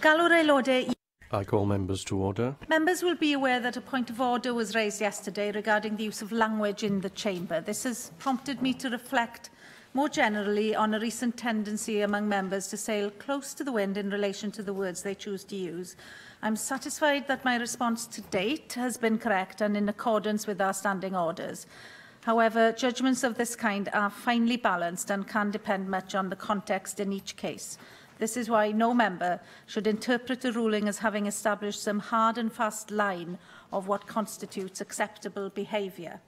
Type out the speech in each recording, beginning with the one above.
Galw'r aelodau. I call members to order. Members will be aware that a point of order was raised yesterday regarding the use of language in the chamber. This has prompted me to reflect more generally on a recent tendency among members to sail close to the wind in relation to the words they choose to use. I'm satisfied that my response to date has been correct and in accordance with our standing orders. However, judgments of this kind are finely balanced and can depend much on the context in each case. This is why no member should interpret a ruling as having established some hard and fast line of what constitutes acceptable behaviour.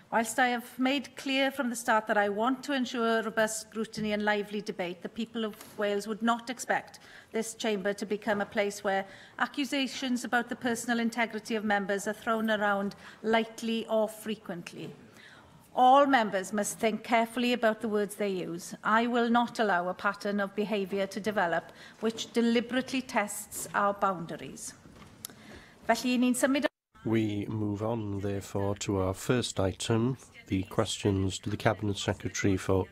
Whilst I have made clear from the start that I want to ensure robust scrutiny and lively debate, the people of Wales would not expect this chamber to become a place where accusations about the personal integrity of members are thrown around lightly or frequently. All members must think carefully about the words they use. I will not allow a pattern of behaviour to develop which deliberately tests our boundaries. We move on, therefore, to our first item, the questions to the Cabinet Secretary for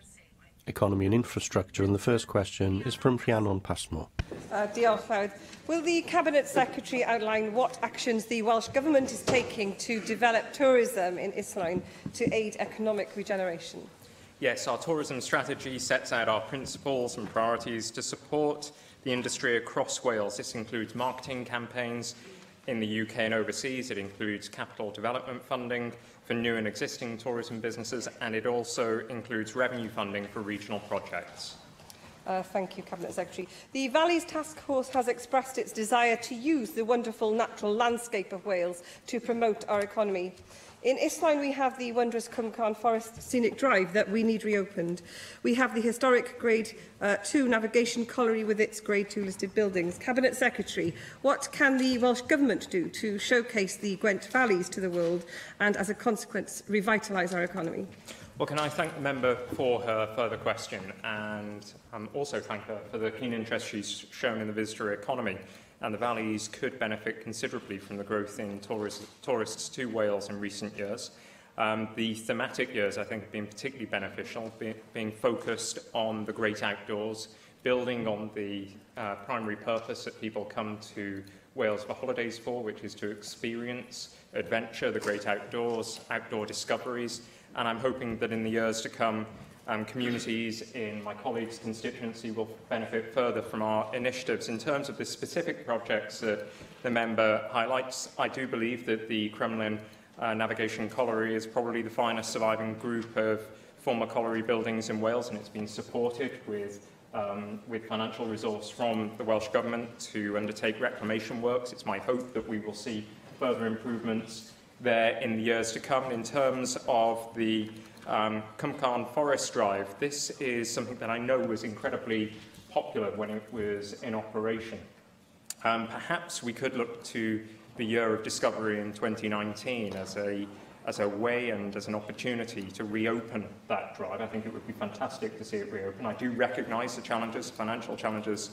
Economy and Infrastructure. And the first question is from Rhiannon Passmore. Diolch fawr. Will the Cabinet Secretary outline what actions the Welsh Government is taking to develop tourism in Islwyn to aid economic regeneration? Yes, our tourism strategy sets out our principles and priorities to support the industry across Wales. This includes marketing campaigns in the UK and overseas. It includes capital development funding for new and existing tourism businesses, and it also includes revenue funding for regional projects. Thank you, Cabinet Secretary. The Valleys Task Force has expressed its desire to use the wonderful natural landscape of Wales to promote our economy. In Islwyn, we have the wondrous Cwmcarn Forest Scenic Drive that we need reopened. We have the historic Grade 2 Navigation Colliery with its Grade 2 listed buildings. Cabinet Secretary, what can the Welsh Government do to showcase the Gwent Valleys to the world and, as a consequence, revitalise our economy? Well, can I thank the member for her further question and also thank her for the keen interest she's shown in the visitor economy. And the valleys could benefit considerably from the growth in tourists to Wales in recent years. The thematic years, I think, have been particularly beneficial, being focused on the great outdoors, building on the primary purpose that people come to Wales for holidays for, which is to experience adventure, the great outdoors, outdoor discoveries. And I'm hoping that in the years to come, communities in my colleague's constituency will benefit further from our initiatives. In terms of the specific projects that the member highlights, I do believe that the Crumlin Navigation Colliery is probably the finest surviving group of former colliery buildings in Wales, and it's been supported with financial resource from the Welsh Government to undertake reclamation works. It's my hope that we will see further improvements there in the years to come. In terms of the Cwmcarn Forest Drive, this is something that I know was incredibly popular when it was in operation. Perhaps we could look to the year of discovery in 2019 as a way and as an opportunity to reopen that drive. I think it would be fantastic to see it reopen. I do recognise the challenges, financial challenges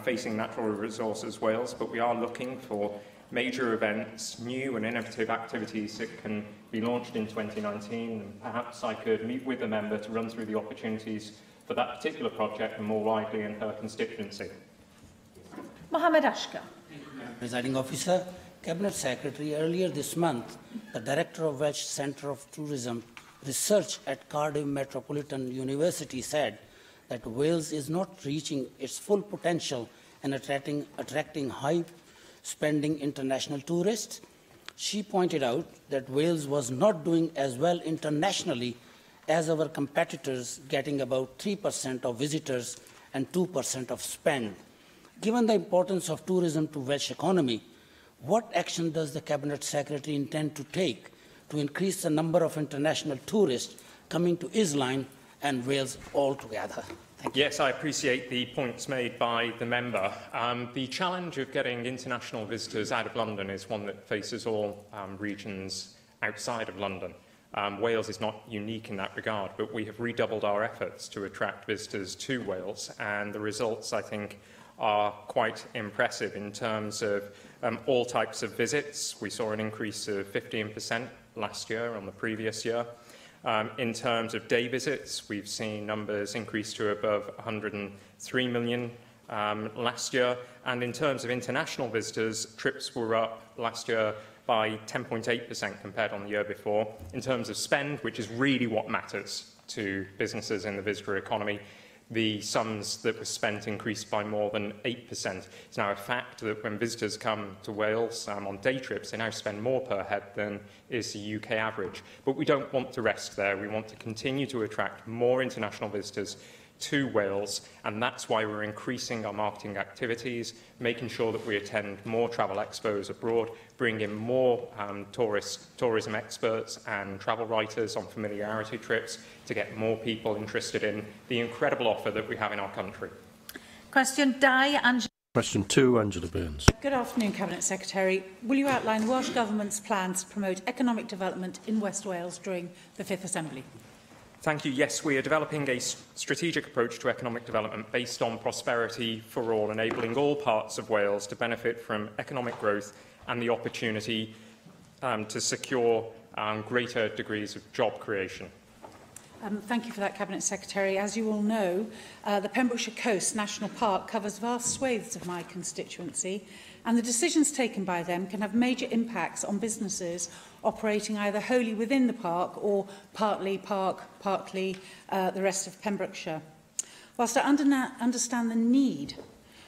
facing Natural Resources Wales, but we are looking for major events, new and innovative activities that can be launched in 2019, and perhaps I could meet with the member to run through the opportunities for that particular project and more widely in her constituency. Mohammed Ashka. Presiding Officer, Cabinet Secretary, earlier this month, the Director of Welsh Centre of Tourism Research at Cardiff Metropolitan University said that Wales is not reaching its full potential in attracting high-spending international tourists. She pointed out that Wales was not doing as well internationally as our competitors, getting about 3% of visitors and 2% of spend. Given the importance of tourism to Welsh economy, what action does the Cabinet Secretary intend to take to increase the number of international tourists coming to Islwyn and Wales altogether? Yes, I appreciate the points made by the member. The challenge of getting international visitors out of London is one that faces all regions outside of London. Wales is not unique in that regard, but we have redoubled our efforts to attract visitors to Wales, and the results, I think, are quite impressive in terms of all types of visits. We saw an increase of 15% last year on the previous year. In terms of day visits, we've seen numbers increase to above 103 million last year. And in terms of international visitors, trips were up last year by 10.8% compared on the year before. In terms of spend, which is really what matters to businesses in the visitor economy, the sums that were spent increased by more than 8%. It's now a fact that when visitors come to Wales on day trips, they now spend more per head than is the UK average. But we don't want to rest there. We want to continue to attract more international visitors to Wales, and that's why we're increasing our marketing activities, making sure that we attend more travel expos abroad, bring in more tourism experts and travel writers on familiarity trips to get more people interested in the incredible offer that we have in our country. Question 2, Angela. Question 2, Angela Burns. Good afternoon, Cabinet Secretary. Will you outline the Welsh Government's plans to promote economic development in West Wales during the 5th Assembly? Thank you. Yes, we are developing a strategic approach to economic development based on prosperity for all, enabling all parts of Wales to benefit from economic growth and the opportunity to secure greater degrees of job creation. Thank you for that, Cabinet Secretary. As you all know, the Pembrokeshire Coast National Park covers vast swathes of my constituency, and the decisions taken by them can have major impacts on businesses operating either wholly within the park or partly the rest of Pembrokeshire. Whilst I understand the need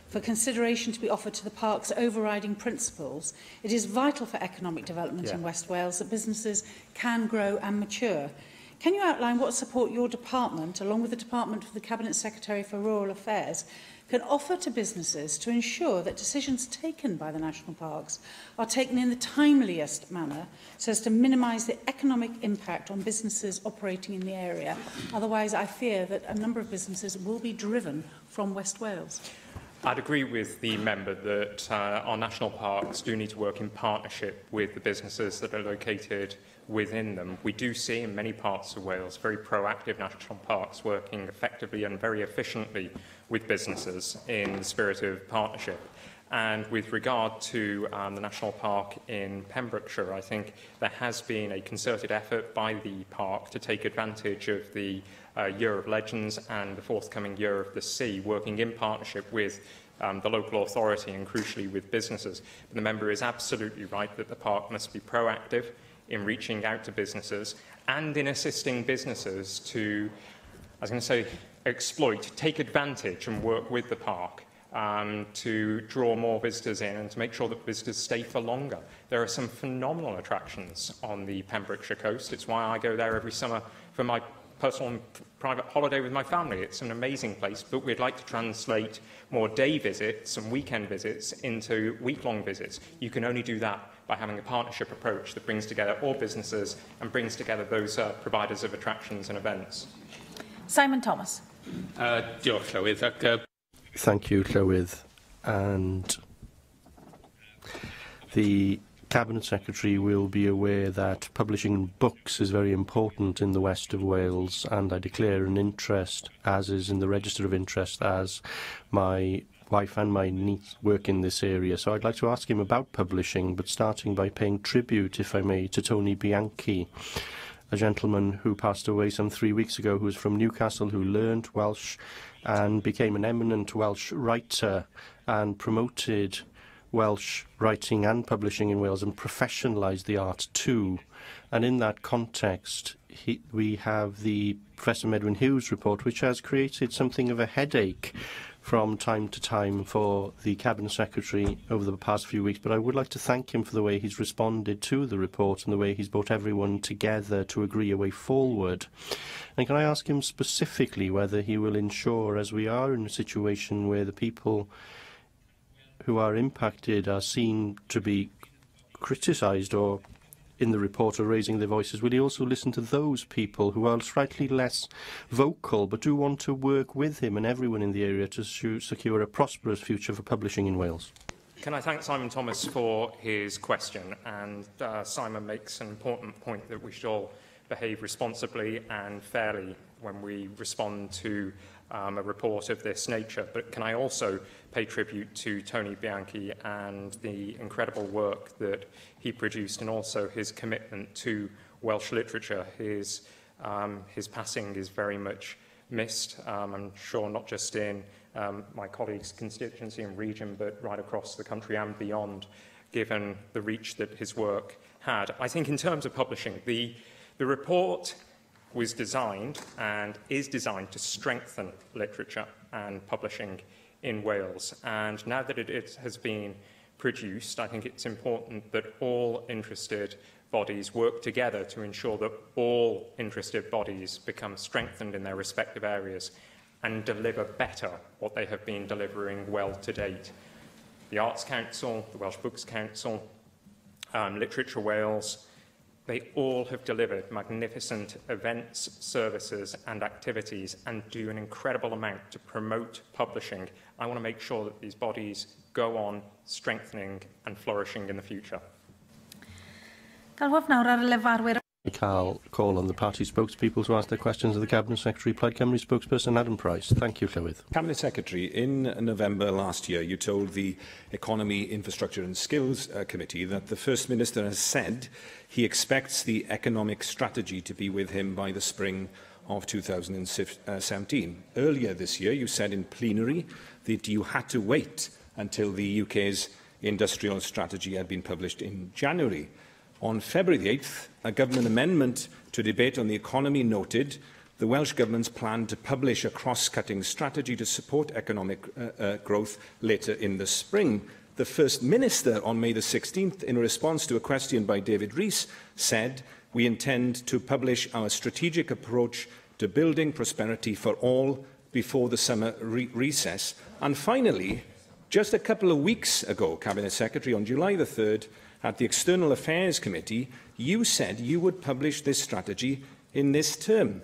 for consideration to be offered to the park's overriding principles, it is vital for economic development in West Wales that businesses can grow and mature. Can you outline what support your department, along with the Department for the Cabinet Secretary for Rural Affairs, can offer to businesses to ensure that decisions taken by the national parks are taken in the timeliest manner so as to minimise the economic impact on businesses operating in the area? Otherwise, I fear that a number of businesses will be driven from West Wales. I'd agree with the member that our national parks do need to work in partnership with the businesses that are located within them. We do see in many parts of Wales very proactive national parks working effectively and very efficiently with businesses in the spirit of partnership. And with regard to the National Park in Pembrokeshire, I think there has been a concerted effort by the park to take advantage of the Year of Legends and the forthcoming Year of the Sea, working in partnership with the local authority and crucially with businesses. But the member is absolutely right that the park must be proactive in reaching out to businesses and in assisting businesses to, I was going to say, exploit, take advantage and work with the park to draw more visitors in and to make sure that visitors stay for longer. There are some phenomenal attractions on the Pembrokeshire coast. It's why I go there every summer for my personal and private holiday with my family. It's an amazing place, but we'd like to translate more day visits and weekend visits into week-long visits. You can only do that by having a partnership approach that brings together all businesses and brings together those providers of attractions and events. Simon Thomas. Diolch, Llywydd. Thank you, Llywydd. And the Cabinet Secretary will be aware that publishing books is very important in the west of Wales, and I declare an interest, as is in the register of interest, as my wife and my niece work in this area. So I'd like to ask him about publishing, but starting by paying tribute, if I may, to Tony Bianchi, a gentleman who passed away some 3 weeks ago, who was from Newcastle, who learned Welsh and became an eminent Welsh writer and promoted Welsh writing and publishing in Wales and professionalised the art too. And in that context, we have the Professor Medwyn Hughes report, which has created something of a headache from time to time for the Cabinet Secretary over the past few weeks. But I would like to thank him for the way he's responded to the report and the way he's brought everyone together to agree a way forward. And can I ask him specifically whether he will ensure, as we are in a situation where the people who are impacted are seen to be criticised or in the report are raising their voices, will he also listen to those people who are slightly less vocal but do want to work with him and everyone in the area to secure a prosperous future for publishing in Wales? Can I thank Simon Thomas for his question? And Simon makes an important point that we should all behave responsibly and fairly when we respond to a report of this nature. But can I also pay tribute to Tony Bianchi and the incredible work that he produced and also his commitment to Welsh literature. His passing is very much missed, I'm sure, not just in my colleague's constituency and region, but right across the country and beyond, given the reach that his work had. I think in terms of publishing, the report was designed and is designed to strengthen literature and publishing in Wales. And now that it has been produced, I think it's important that all interested bodies work together to ensure that all interested bodies become strengthened in their respective areas and deliver better what they have been delivering well to date. The Arts Council, the Welsh Books Council, Literature Wales, they all have delivered magnificent events, services and activities and do an incredible amount to promote publishing. I want to make sure that these bodies go on strengthening and flourishing in the future. I'll call on the party spokespeople to ask their questions of the Cabinet Secretary. Plaid Cymru spokesperson Adam Price. Thank you, Llywydd. Cabinet Secretary, in November last year, you told the Economy, Infrastructure and Skills Committee that the First Minister has said he expects the economic strategy to be with him by the spring of 2017. Earlier this year, you said in plenary that you had to wait until the UK's industrial strategy had been published in January. On February the 8th, a government amendment to debate on the economy noted the Welsh Government's plan to publish a cross-cutting strategy to support economic growth later in the spring. The First Minister on May the 16th, in response to a question by David Rees, said, "We intend to publish our strategic approach to building prosperity for all before the summer recess." And finally, just a couple of weeks ago, Cabinet Secretary, on July the 3rd, at the External Affairs Committee, you said you would publish this strategy in this term.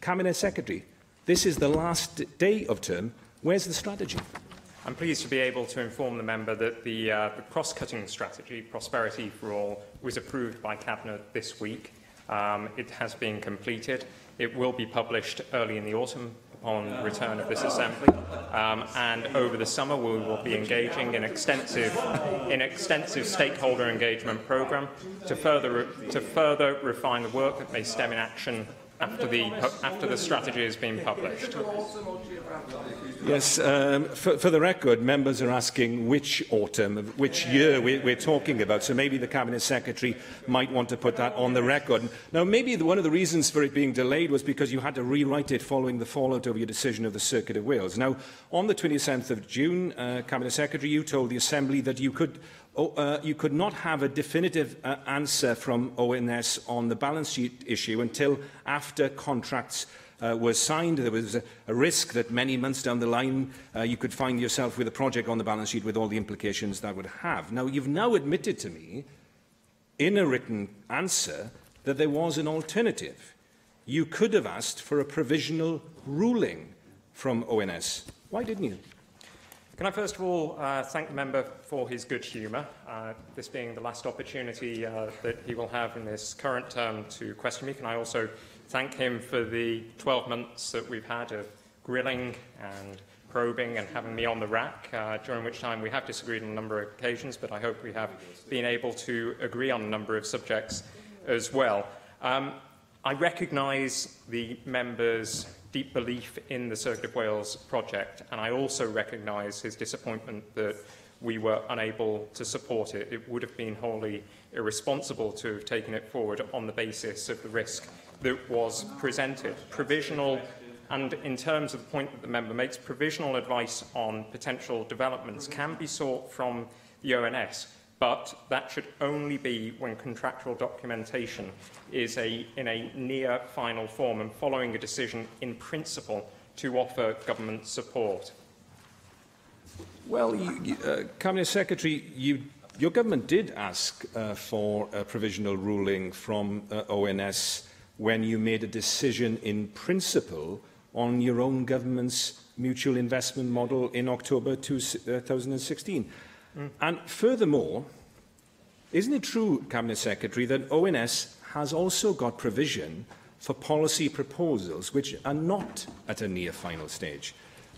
Cabinet Secretary, this is the last day of term. Where's the strategy? I'm pleased to be able to inform the member that the cross-cutting strategy, Prosperity for All, was approved by Cabinet this week. It has been completed. It will be published early in the autumn upon return of this Assembly. And over the summer, we will be engaging in extensive stakeholder engagement programme to further refine the work that may stem in action after the strategy has been published. Yes, for the record, members are asking which autumn, which year we're talking about, so maybe the Cabinet Secretary might want to put that on the record. Now, maybe one of the reasons for it being delayed was because you had to rewrite it following the fallout of your decision of the Circuit of Wales. Now, on the 27th of June, Cabinet Secretary, you told the Assembly that you could not have a definitive answer from ONS on the balance sheet issue until after contracts were signed. There was a risk that many months down the line you could find yourself with a project on the balance sheet with all the implications that would have. Now, you've now admitted to me in a written answer that there was an alternative. You could have asked for a provisional ruling from ONS. Why didn't you? Can I first of all thank the member for his good humour, this being the last opportunity that he will have in this current term to question me. Can I also thank him for the 12 months that we've had of grilling and probing and having me on the rack, during which time we have disagreed on a number of occasions, but I hope we have been able to agree on a number of subjects as well. I recognise the member's deep belief in the Circuit of Wales project, and I also recognise his disappointment that we were unable to support it. It would have been wholly irresponsible to have taken it forward on the basis of the risk that was presented. Provisional, and in terms of the point that the member makes, provisional advice on potential developments can be sought from the ONS, but that should only be when contractual documentation is in a near final form and following a decision in principle to offer government support. Well, Cabinet Secretary, your government did ask for a provisional ruling from ONS when you made a decision in principle on your own government's mutual investment model in October 2016. And furthermore, isn't it true, Cabinet Secretary, that ONS has also got provision for policy proposals which are not at a near final stage?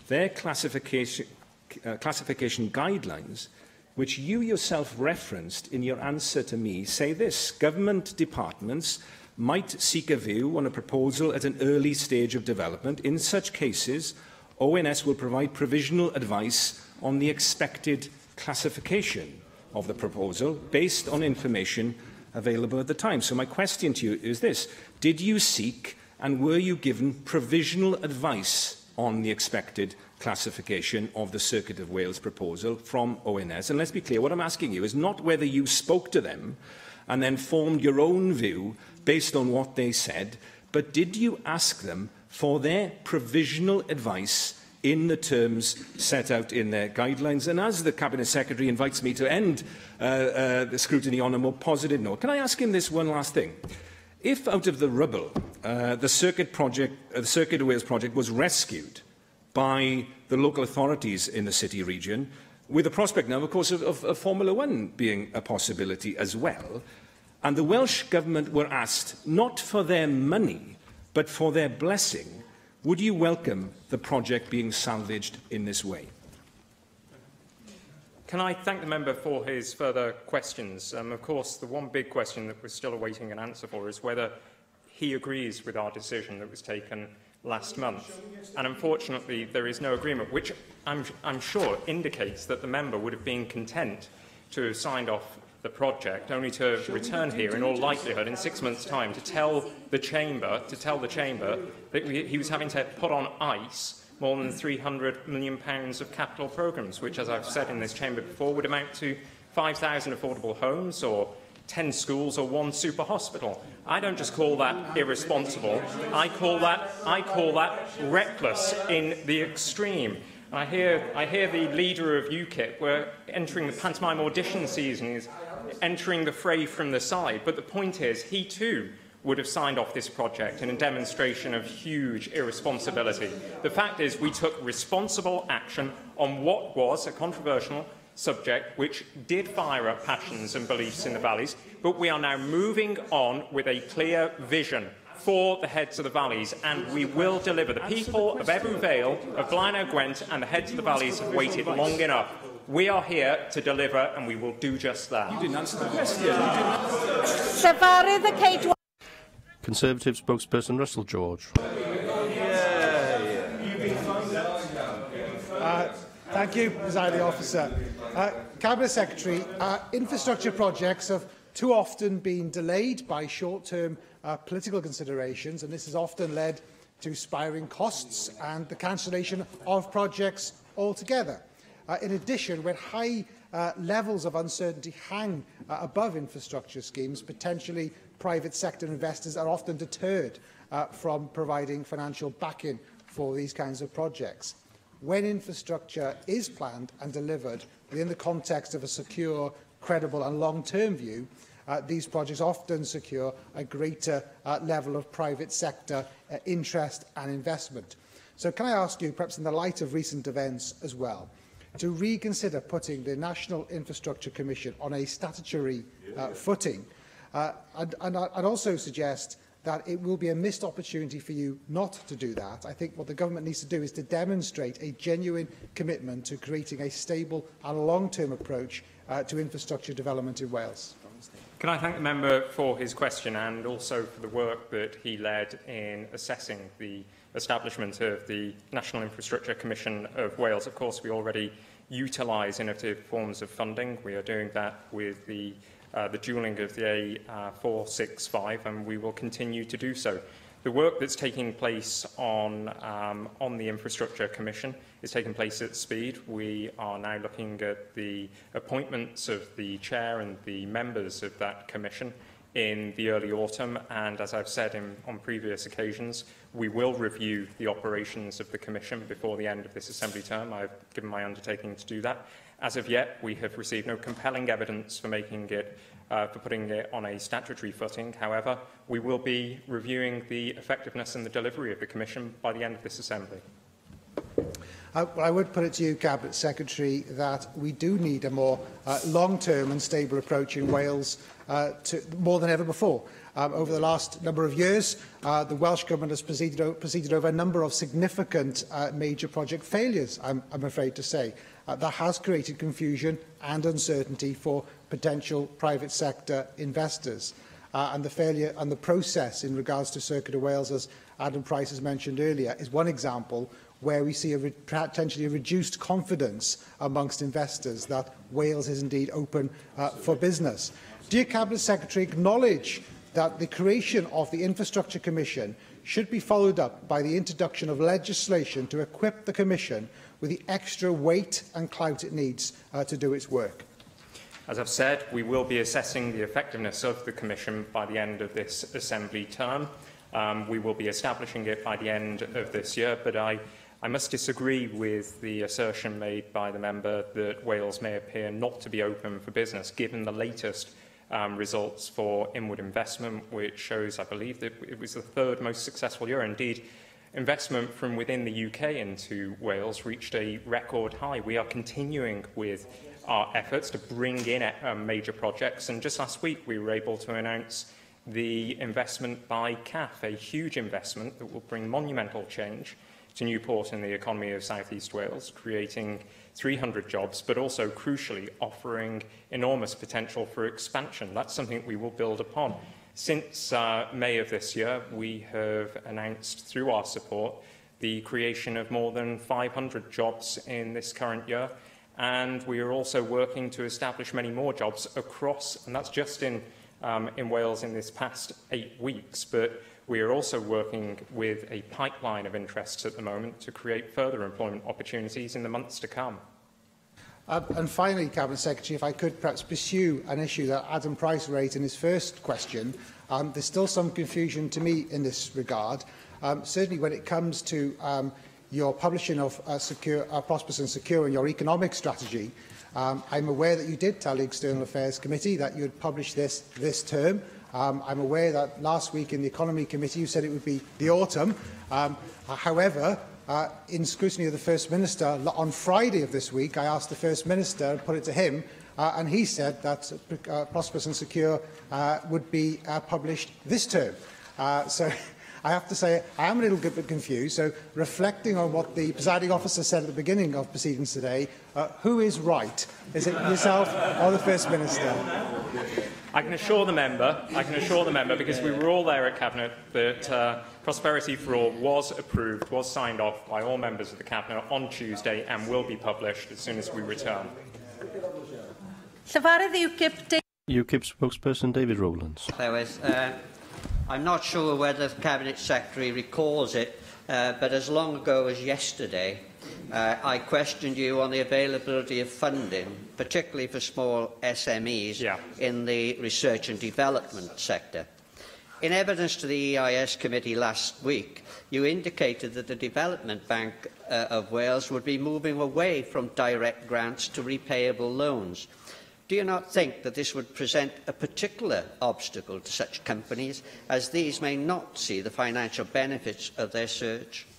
Their classification guidelines, which you yourself referenced in your answer to me, say this: government departments might seek a view on a proposal at an early stage of development. In such cases, ONS will provide provisional advice on the expected classification of the proposal based on information available at the time. So my question to you is this: did you seek and were you given provisional advice on the expected classification of the Circuit of Wales proposal from ONS? And let's be clear, what I'm asking you is not whether you spoke to them and then formed your own view based on what they said, but did you ask them for their provisional advice in the terms set out in their guidelines? And as the Cabinet Secretary invites me to end the scrutiny on a more positive note, can I ask him this one last thing? If out of the rubble, the Circuit of Wales project was rescued by the local authorities in the city region, with the prospect now, of course, of Formula One being a possibility as well, and the Welsh Government were asked not for their money, but for their blessing, would you welcome the project being salvaged in this way? Can I thank the member for his further questions? Of course, the one big question that we're still awaiting an answer for is whether he agrees with our decision that was taken last month. And unfortunately, there is no agreement, which I'm sure indicates that the member would have been content to have signed off the project, only to return here in all likelihood in 6 months' time to tell the Chamber that he was having to put on ice more than £300 million of capital programmes, which, as I've said in this chamber before, would amount to 5,000 affordable homes or 10 schools or 1 super hospital. I don't just call that irresponsible. I call that reckless in the extreme. I hear the leader of UKIP, we're entering the pantomime audition season, is entering the fray from the side. But the point is, he too would have signed off this project in a demonstration of huge irresponsibility. The fact is, we took responsible action on what was a controversial subject which did fire up passions and beliefs in the valleys, but we are now moving on with a clear vision for the heads of the valleys, and we will deliver. The people of Ebwy Vale, of Blaenau Gwent and the heads of the valleys have waited long enough. We are here to deliver, and we will do just that. You didn't answer the question. Conservative spokesperson Russell George. Thank you, Presiding Officer. Cabinet Secretary, infrastructure projects have too often been delayed by short-term political considerations, and this has often led to spiralling costs and the cancellation of projects altogether. In addition, when high levels of uncertainty hang above infrastructure schemes, potentially private sector investors are often deterred from providing financial backing for these kinds of projects. When infrastructure is planned and delivered within the context of a secure, credible and long-term view, these projects often secure a greater level of private sector interest and investment. So can I ask you, perhaps in the light of recent events as well, to reconsider putting the National Infrastructure Commission on a statutory footing, and also suggest that it will be a missed opportunity for you not to do that. I think what the government needs to do is to demonstrate a genuine commitment to creating a stable and long-term approach to infrastructure development in Wales. Can I thank the member for his question and also for the work that he led in assessing the establishment of the National Infrastructure Commission of Wales. Of course, we already utilise innovative forms of funding. We are doing that with the dualling of the A465, and we will continue to do so. The work that's taking place on the Infrastructure Commission is taking place at speed. We are now looking at the appointments of the chair and the members of that commission in the early autumn, and as I've said on previous occasions, we will review the operations of the Commission before the end of this Assembly term. I've given my undertaking to do that. As of yet, we have received no compelling evidence for putting it on a statutory footing. However, we will be reviewing the effectiveness and the delivery of the Commission by the end of this Assembly. Well, I would put it to you, Cabinet Secretary, that we do need a more long-term and stable approach in Wales more than ever before. Over the last number of years, the Welsh Government has proceeded over a number of significant major project failures, I'm afraid to say. That has created confusion and uncertainty for potential private sector investors. And the failure and the process in regards to Circuit of Wales, as Adam Price has mentioned earlier, is one example where we see potentially a reduced confidence amongst investors that Wales is indeed open for business. Do you, Cabinet Secretary, acknowledge that the creation of the Infrastructure Commission should be followed up by the introduction of legislation to equip the Commission with the extra weight and clout it needs to do its work? As I've said, we will be assessing the effectiveness of the Commission by the end of this Assembly term. We will be establishing it by the end of this year, but I must disagree with the assertion made by the member that Wales may appear not to be open for business, given the latest results for inward investment, which shows, I believe, that it was the third most successful year. Indeed, investment from within the UK into Wales reached a record high. We are continuing with our efforts to bring in major projects, and just last week we were able to announce the investment by CAF, a huge investment that will bring monumental change to Newport and the economy of South East Wales, creating 300 jobs, but also, crucially, offering enormous potential for expansion. That's something we will build upon. Since May of this year, we have announced, through our support, the creation of more than 500 jobs in this current year, and we are also working to establish many more jobs across, and that's just in Wales in this past 8 weeks, but we are also working with a pipeline of interests at the moment to create further employment opportunities in the months to come. And finally, Cabinet Secretary, if I could perhaps pursue an issue that Adam Price raised in his first question. There's still some confusion to me in this regard. Certainly when it comes to your publishing of Prosperous and Secure and your economic strategy, I'm aware that you did tell the External Affairs Committee that you would publish this term. I'm aware that last week in the Economy Committee you said it would be the autumn. However, in scrutiny of the First Minister on Friday of this week, I asked the First Minister and put it to him, and he said that Prosperous and Secure would be published this term. So I have to say I am a little bit confused. So reflecting on what the presiding officer said at the beginning of proceedings today, who is right? Is it yourself or the First Minister? I can assure the member, because we were all there at Cabinet, that Prosperity for All was approved, was signed off by all members of the Cabinet on Tuesday and will be published as soon as we return. UKIP spokesperson David Rowlands. I'm not sure whether the Cabinet Secretary recalls it, but as long ago as yesterday, I questioned you on the availability of funding, particularly for small SMEs in the research and development sector. In evidence to the EIS Committee last week, you indicated that the Development Bank of Wales would be moving away from direct grants to repayable loans. Do you not think that this would present a particular obstacle to such companies, as these may not see the financial benefits of their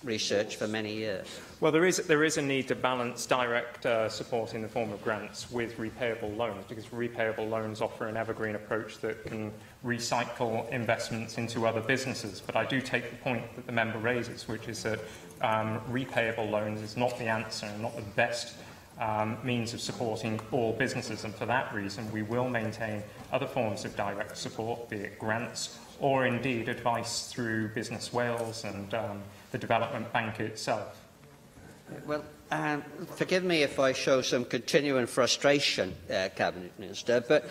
research for many years? Well, there is a need to balance direct support in the form of grants with repayable loans, because repayable loans offer an evergreen approach that can recycle investments into other businesses. But I do take the point that the member raises, which is that repayable loans is not the answer, not the best means of supporting all businesses, and for that reason we will maintain other forms of direct support, be it grants or indeed advice through Business Wales and the Development Bank itself. Well, forgive me if I show some continuing frustration, Cabinet Minister, but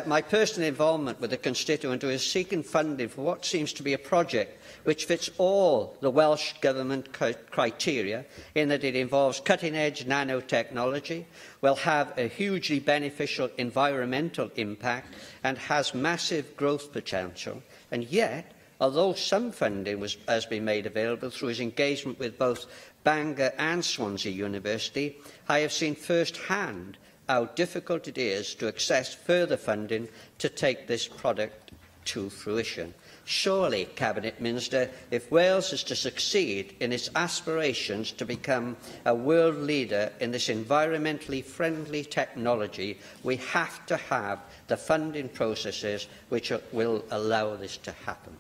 my personal involvement with a constituent who is seeking funding for what seems to be a project which fits all the Welsh Government criteria, in that it involves cutting-edge nanotechnology, will have a hugely beneficial environmental impact and has massive growth potential. And yet, although some funding has been made available through his engagement with both Bangor and Swansea University, I have seen first-hand how difficult it is to access further funding to take this product to fruition. Surely, Cabinet Minister, if Wales is to succeed in its aspirations to become a world leader in this environmentally friendly technology, we have to have the funding processes which will allow this to happen.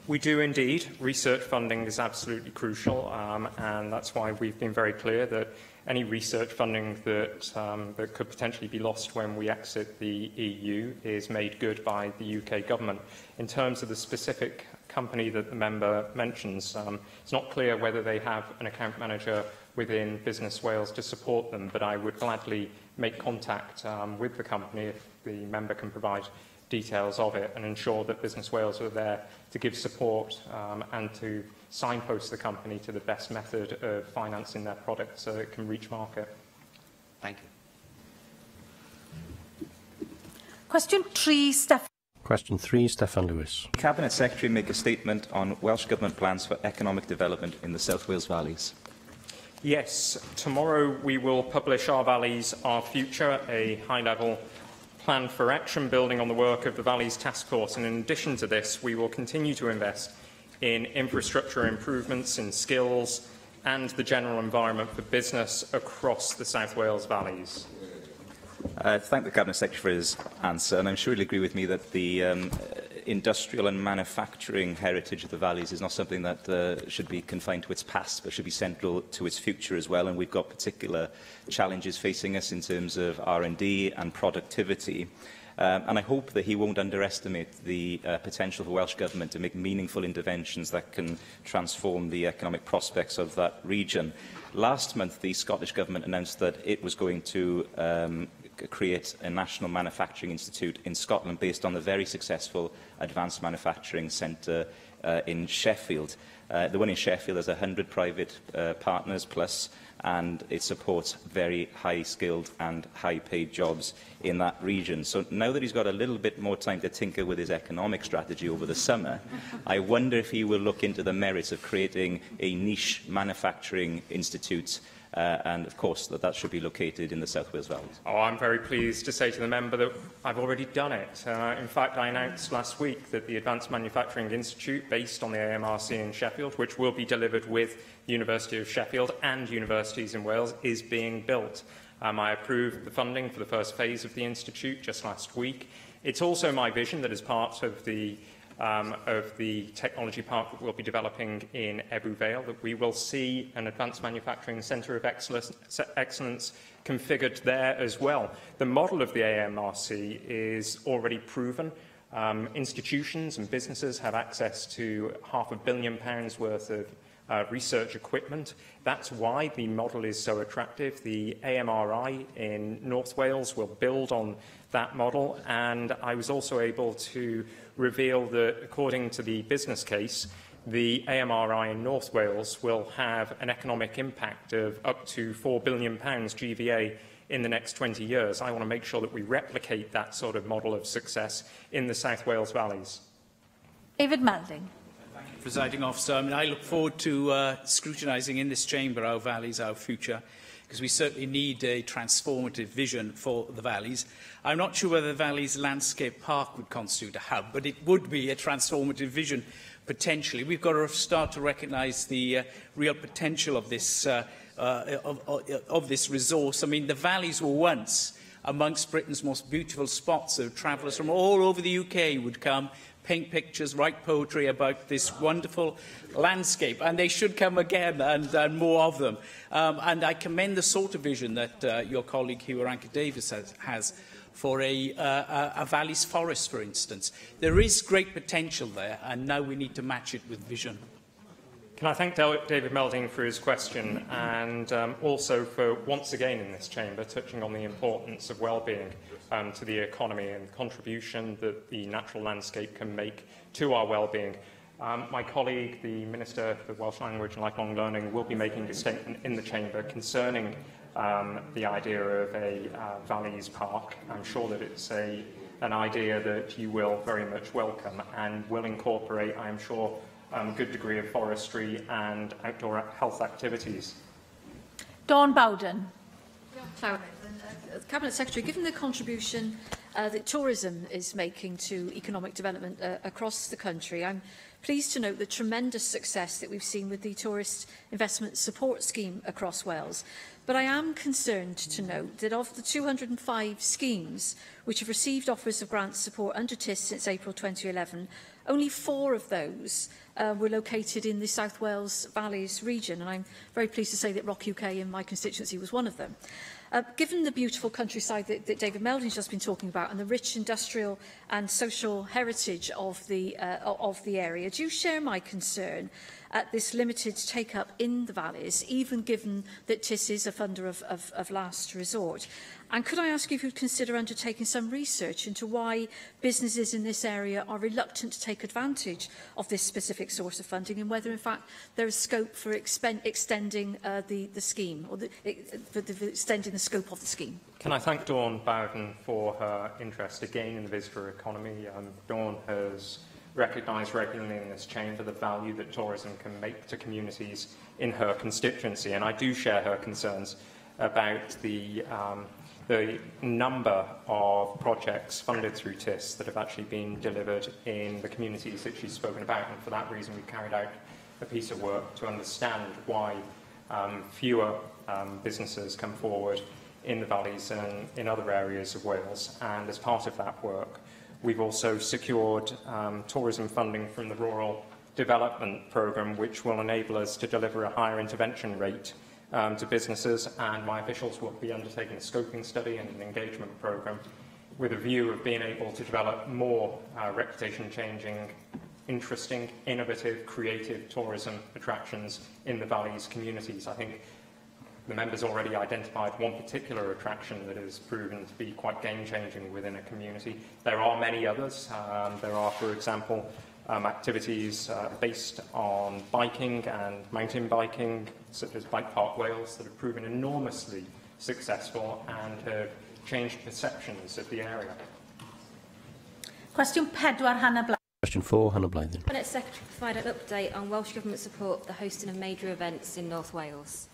We do indeed. Research funding is absolutely crucial, and that's why we've been very clear that any research funding that could potentially be lost when we exit the EU is made good by the UK government. In terms of the specific company that the member mentions. It's not clear whether they have an account manager within Business Wales to support them, but I would gladly make contact with the company if the member can provide details of it and ensure that Business Wales are there to give support and to signpost the company to the best method of financing their product so it can reach market. Thank you. Question 3, Steph. Question 3, Steffan Lewis. Cabinet Secretary make a statement on Welsh Government plans for economic development in the South Wales Valleys. Yes, tomorrow we will publish Our Valleys, Our Future, a high-level plan for action building on the work of the Valleys Task Force. And in addition to this, we will continue to invest in infrastructure improvements, in skills and the general environment for business across the South Wales Valleys. Thank the Cabinet Secretary for his answer, and I'm sure he'll agree with me that the industrial and manufacturing heritage of the valleys is not something that should be confined to its past, but should be central to its future as well. And we've got particular challenges facing us in terms of R&D and productivity. And I hope that he won't underestimate the potential for Welsh Government to make meaningful interventions that can transform the economic prospects of that region. Last month, the Scottish Government announced that it was going to create a National Manufacturing Institute in Scotland based on the very successful Advanced Manufacturing Centre in Sheffield. The one in Sheffield has 100 private partners plus, and it supports very high-skilled and high-paid jobs in that region. So now that he's got a little bit more time to tinker with his economic strategy over the summer, I wonder if he will look into the merits of creating a niche manufacturing institute, and of course that should be located in the South Wales Valleys. Oh, I'm very pleased to say to the member that I've already done it. In fact, I announced last week that the Advanced Manufacturing Institute, based on the AMRC in Sheffield, which will be delivered with the University of Sheffield and universities in Wales, is being built. I approved the funding for the first phase of the institute just last week. It's also my vision that as part of the technology park that we'll be developing in Ebbw Vale, that we will see an Advanced Manufacturing Centre of Excellence configured there as well. The model of the AMRC is already proven. Institutions and businesses have access to £500 million worth of research equipment. That's why the model is so attractive. The AMRI in North Wales will build on that model, and I was also able to reveal that, according to the business case, the AMRI in North Wales will have an economic impact of up to £4 billion GVA in the next 20 years. I want to make sure that we replicate that sort of model of success in the South Wales Valleys. David Melding. Thank you, Presiding Officer. I look forward to scrutinising in this chamber Our Valleys, Our Future, because we certainly need a transformative vision for the valleys. I'm not sure whether the Valleys Landscape Park would constitute a hub, but it would be a transformative vision, potentially. We've got to start to recognise the real potential of this, this resource. I mean, the valleys were once amongst Britain's most beautiful spots, so travellers from all over the UK would come, paint pictures, write poetry about this wonderful landscape, and they should come again, and more of them. And I commend the sort of vision that your colleague Hugh Rankin-Davies has for a Valleys forest, for instance. There is great potential there, and now we need to match it with vision. Can I thank David Melding for his question, and also for once again in this chamber touching on the importance of well-being to the economy and the contribution that the natural landscape can make to our well-being. My colleague, the Minister for Welsh Language and Lifelong Learning, will be making a statement in the chamber concerning the idea of a Valleys Park. I'm sure that it's an idea that you will very much welcome and will incorporate, I'm sure, a good degree of forestry and outdoor health activities. Dawn Bowden. Cabinet Secretary, given the contribution that tourism is making to economic development across the country, I'm pleased to note the tremendous success that we've seen with the Tourist Investment Support Scheme across Wales. But I am concerned to note that of the 205 schemes which have received offers of grant support under TIS since April 2011, only 4 of those were located in the South Wales Valleys region, and I'm very pleased to say that Rock UK in my constituency was one of them. Given the beautiful countryside that David Melding's just been talking about and the rich industrial and social heritage of the area, do you share my concern at this limited take-up in the valleys, even given that TIS is a funder of last resort? And could I ask you if you'd consider undertaking some research into why businesses in this area are reluctant to take advantage of this specific source of funding, and whether, in fact, there is scope for extending the scheme, or extending the scope of the scheme? Can I thank Dawn Bowden for her interest again in the visitor economy? Dawn has recognised regularly in this chamber the value that tourism can make to communities in her constituency, and I do share her concerns about the number of projects funded through TIS that have actually been delivered in the communities that she's spoken about, and for that reason we've carried out a piece of work to understand why fewer businesses come forward in the valleys and in other areas of Wales. And as part of that work, we've also secured tourism funding from the Rural Development Programme, which will enable us to deliver a higher intervention rate to businesses, and my officials will be undertaking a scoping study and an engagement programme with a view of being able to develop more reputation-changing, interesting, innovative, creative tourism attractions in the valleys communities. I think the members already identified one particular attraction that has proven to be quite game-changing within a community. There are many others. There are, for example, activities based on biking and mountain biking, such as Bike Park Wales, that have proven enormously successful and have changed perceptions of the area. Question 4, Hannah Blythe. Question 4, Hannah Blythe. Cabinet Secretary provide an update on Welsh Government support for the hosting of major events in North Wales.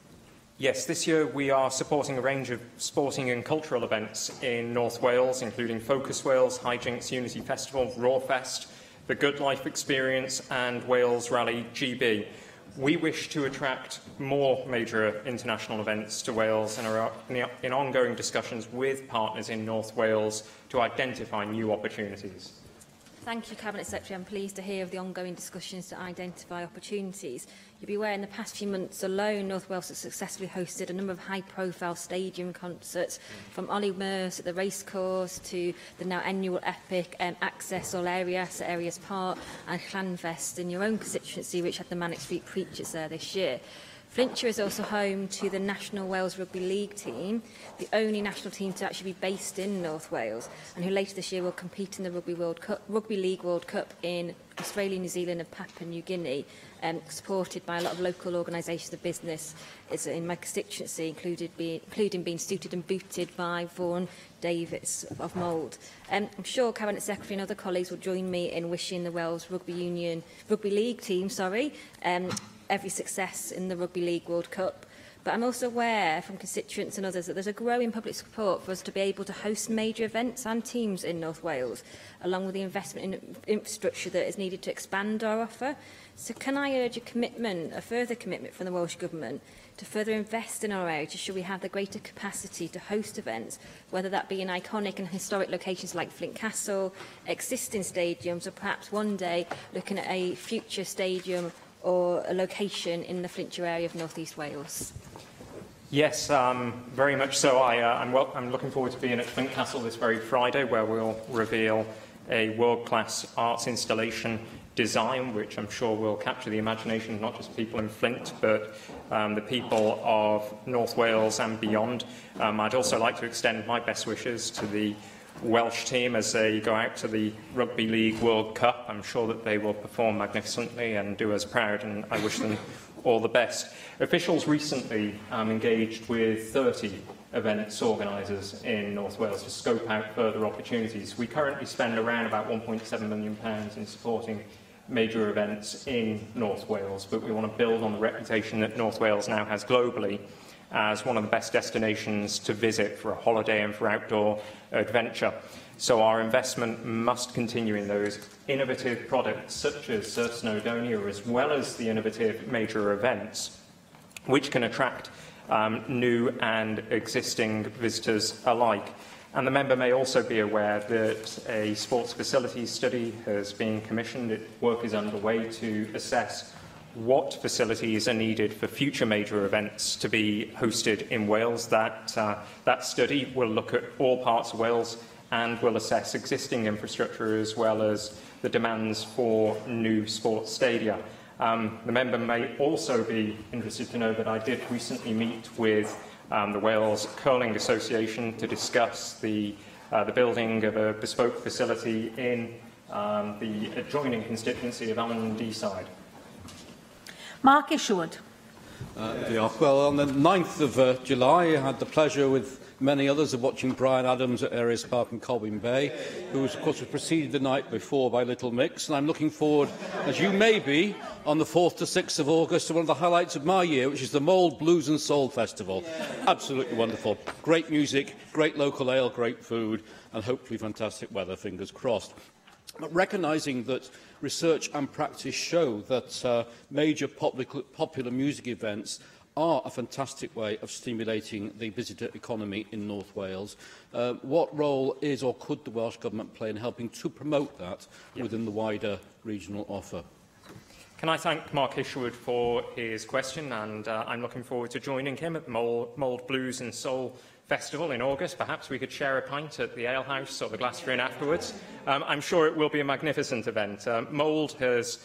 Yes, this year we are supporting a range of sporting and cultural events in North Wales, including Focus Wales, Hijinks Unity Festival, Rawfest, the Good Life Experience and Wales Rally GB. We wish to attract more major international events to Wales and are in ongoing discussions with partners in North Wales to identify new opportunities. Thank you, Cabinet Secretary. I'm pleased to hear of the ongoing discussions to identify opportunities. You'll be aware in the past few months alone, North Wales has successfully hosted a number of high-profile stadium concerts, from Ollie Murs at the racecourse to the now annual epic Access All Areas at Areas Park and Llanfest in your own constituency, which had the Manic Street Preachers there this year. Flintshire is also home to the National Wales Rugby League team, the only national team to actually be based in North Wales, and who later this year will compete in the Rugby League World Cup in Australia, New Zealand and Papua New Guinea, supported by a lot of local organisations of business in my constituency, including being suited and booted by Vaughan Davies of Mould. I'm sure Cabinet Secretary and other colleagues will join me in wishing the Wales Rugby League team, every success in the Rugby League World Cup. But I'm also aware from constituents and others that there's a growing public support for us to be able to host major events and teams in North Wales, along with the investment in infrastructure that is needed to expand our offer. So can I urge a further commitment from the Welsh Government to further invest in our area to ensure we have the greater capacity to host events, whether that be in iconic and historic locations like Flint Castle, existing stadiums, or perhaps one day looking at a future stadium or a location in the Flintshire area of North East Wales? Yes, very much so. I'm looking forward to being at Flint Castle this very Friday, where we'll reveal a world-class arts installation design, which I'm sure will capture the imagination of not just people in Flint, but the people of North Wales and beyond. I'd also like to extend my best wishes to the Welsh team as they go out to the Rugby League World Cup. I'm sure that they will perform magnificently and do us proud, and I wish them all the best. Officials recently engaged with 30 events organisers in North Wales to scope out further opportunities. We currently spend around about £1.7 million in supporting major events in North Wales, but we want to build on the reputation that North Wales now has globally as one of the best destinations to visit for a holiday and for outdoor adventure. So our investment must continue in those innovative products such as Surf Snowdonia, as well as the innovative major events, which can attract new and existing visitors alike. And the member may also be aware that a sports facilities study has been commissioned. Work is underway to assess what facilities are needed for future major events to be hosted in Wales. That study will look at all parts of Wales and will assess existing infrastructure as well as the demands for new sports stadia. The member may also be interested to know that I did recently meet with the Wales Curling Association to discuss the building of a bespoke facility in the adjoining constituency of Allen Deeside. Mark Isherwood. Well, on the 9th of July, I had the pleasure with many others of watching Brian Adams at Aries Park in Colwyn Bay, who was, of course, preceded the night before by Little Mix. And I'm looking forward, as you may be, on the 4th to 6th of August to one of the highlights of my year, which is the Mould Blues and Soul Festival. Absolutely wonderful. Great music, great local ale, great food, and hopefully fantastic weather, fingers crossed. But recognising that research and practice show that major popular music events are a fantastic way of stimulating the visitor economy in North Wales. What role is or could the Welsh Government play in helping to promote that within the wider regional offer? Can I thank Mark Isherwood for his question, and I'm looking forward to joining him at the Mould Blues and Soul Festival in August. Perhaps we could share a pint at the Ale House or the Glasgow Inn afterwards. I'm sure it will be a magnificent event. Mould has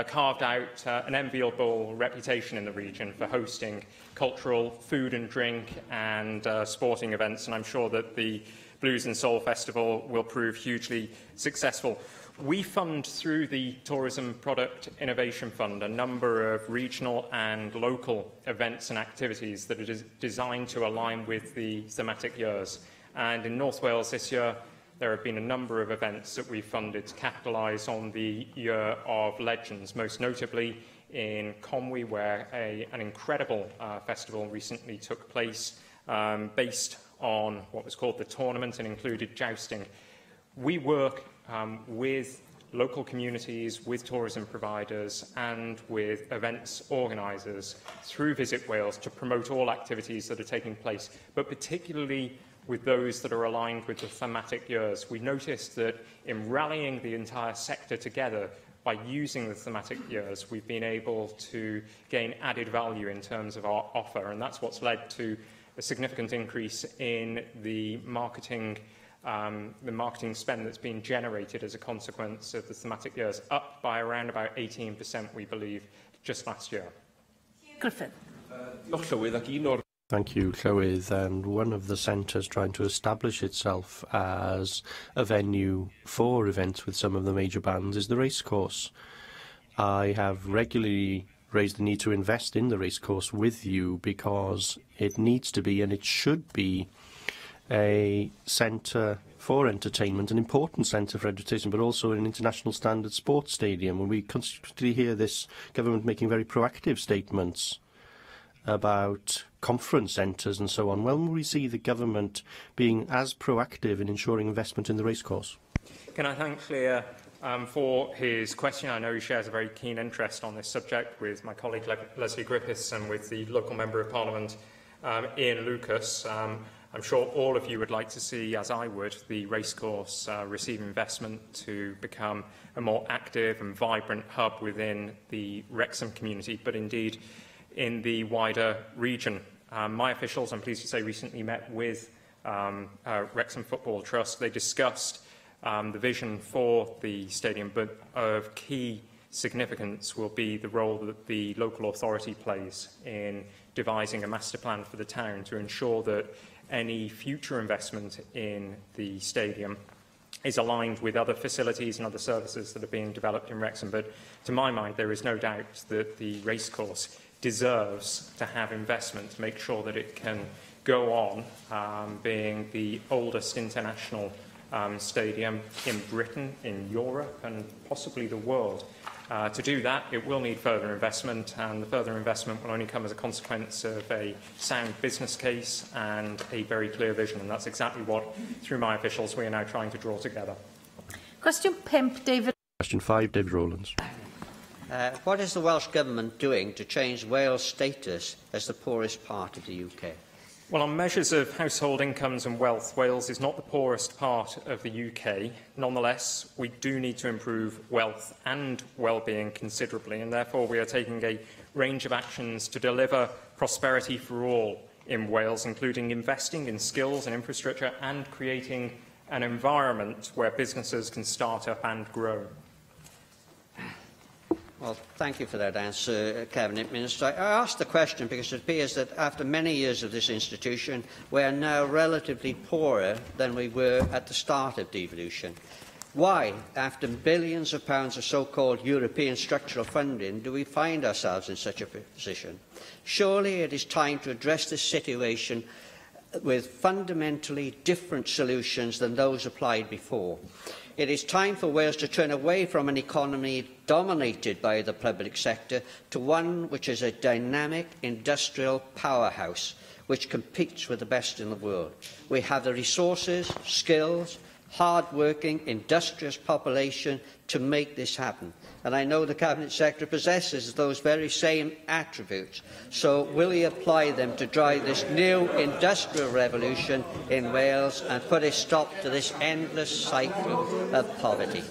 carved out an enviable reputation in the region for hosting cultural, food and drink and sporting events, and I'm sure that the Blues and Soul Festival will prove hugely successful. We fund through the Tourism Product Innovation Fund a number of regional and local events and activities that are designed to align with the thematic years. And in North Wales this year, there have been a number of events that we've funded to capitalise on the Year of Legends, most notably in Conwy, where an incredible festival recently took place based on what was called the tournament and included jousting. We work with local communities, with tourism providers and with events organisers through Visit Wales to promote all activities that are taking place, but particularly with those that are aligned with the thematic years. We noticed that in rallying the entire sector together by using the thematic years, we've been able to gain added value in terms of our offer, and that's what's led to a significant increase in the marketing spend that's been generated as a consequence of the thematic years, up by around about 18%, we believe, just last year. Griffith. Thank you, Llywydd. And one of the centres trying to establish itself as a venue for events with some of the major bands is the racecourse. I have regularly raised the need to invest in the racecourse with you because it needs to be and it should be a centre for entertainment, an important centre for entertainment, but also an international standard sports stadium. And we constantly hear this government making very proactive statements about conference centres and so on. When will we see the government being as proactive in ensuring investment in the racecourse? Can I thank Clear for his question? I know he shares a very keen interest on this subject with my colleague Leslie Griffiths and with the local Member of Parliament Ian Lucas. I'm sure all of you would like to see, as I would, the racecourse receive investment to become a more active and vibrant hub within the Wrexham community, but indeed in the wider region. My officials, I'm pleased to say, recently met with Wrexham Football Trust. They discussed the vision for the stadium, but of key significance will be the role that the local authority plays in devising a master plan for the town to ensure that any future investment in the stadium is aligned with other facilities and other services that are being developed in Wrexham. But to my mind, there is no doubt that the racecourse deserves to have investment to make sure that it can go on being the oldest international stadium in Britain, in Europe and possibly the world. To do that, it will need further investment, and the further investment will only come as a consequence of a sound business case and a very clear vision, and that's exactly what, through my officials, we are now trying to draw together. Question 5, David. Question 5, David Rowlands. What is the Welsh Government doing to change Wales' status as the poorest part of the UK? Well, on measures of household incomes and wealth, Wales is not the poorest part of the UK. Nonetheless, we do need to improve wealth and well-being considerably, and therefore we are taking a range of actions to deliver prosperity for all in Wales, including investing in skills and infrastructure and creating an environment where businesses can start up and grow. Well, thank you for that answer, Cabinet Minister. I asked the question because it appears that after many years of this institution, we are now relatively poorer than we were at the start of devolution. Why, after billions of pounds of so-called European structural funding, do we find ourselves in such a position? Surely it is time to address this situation with fundamentally different solutions than those applied before. It is time for Wales to turn away from an economy dominated by the public sector to one which is a dynamic industrial powerhouse which competes with the best in the world. We have the resources, skills, hard-working, industrious population to make this happen. And I know the Cabinet Secretary possesses those very same attributes. So will he apply them to drive this new industrial revolution in Wales and put a stop to this endless cycle of poverty?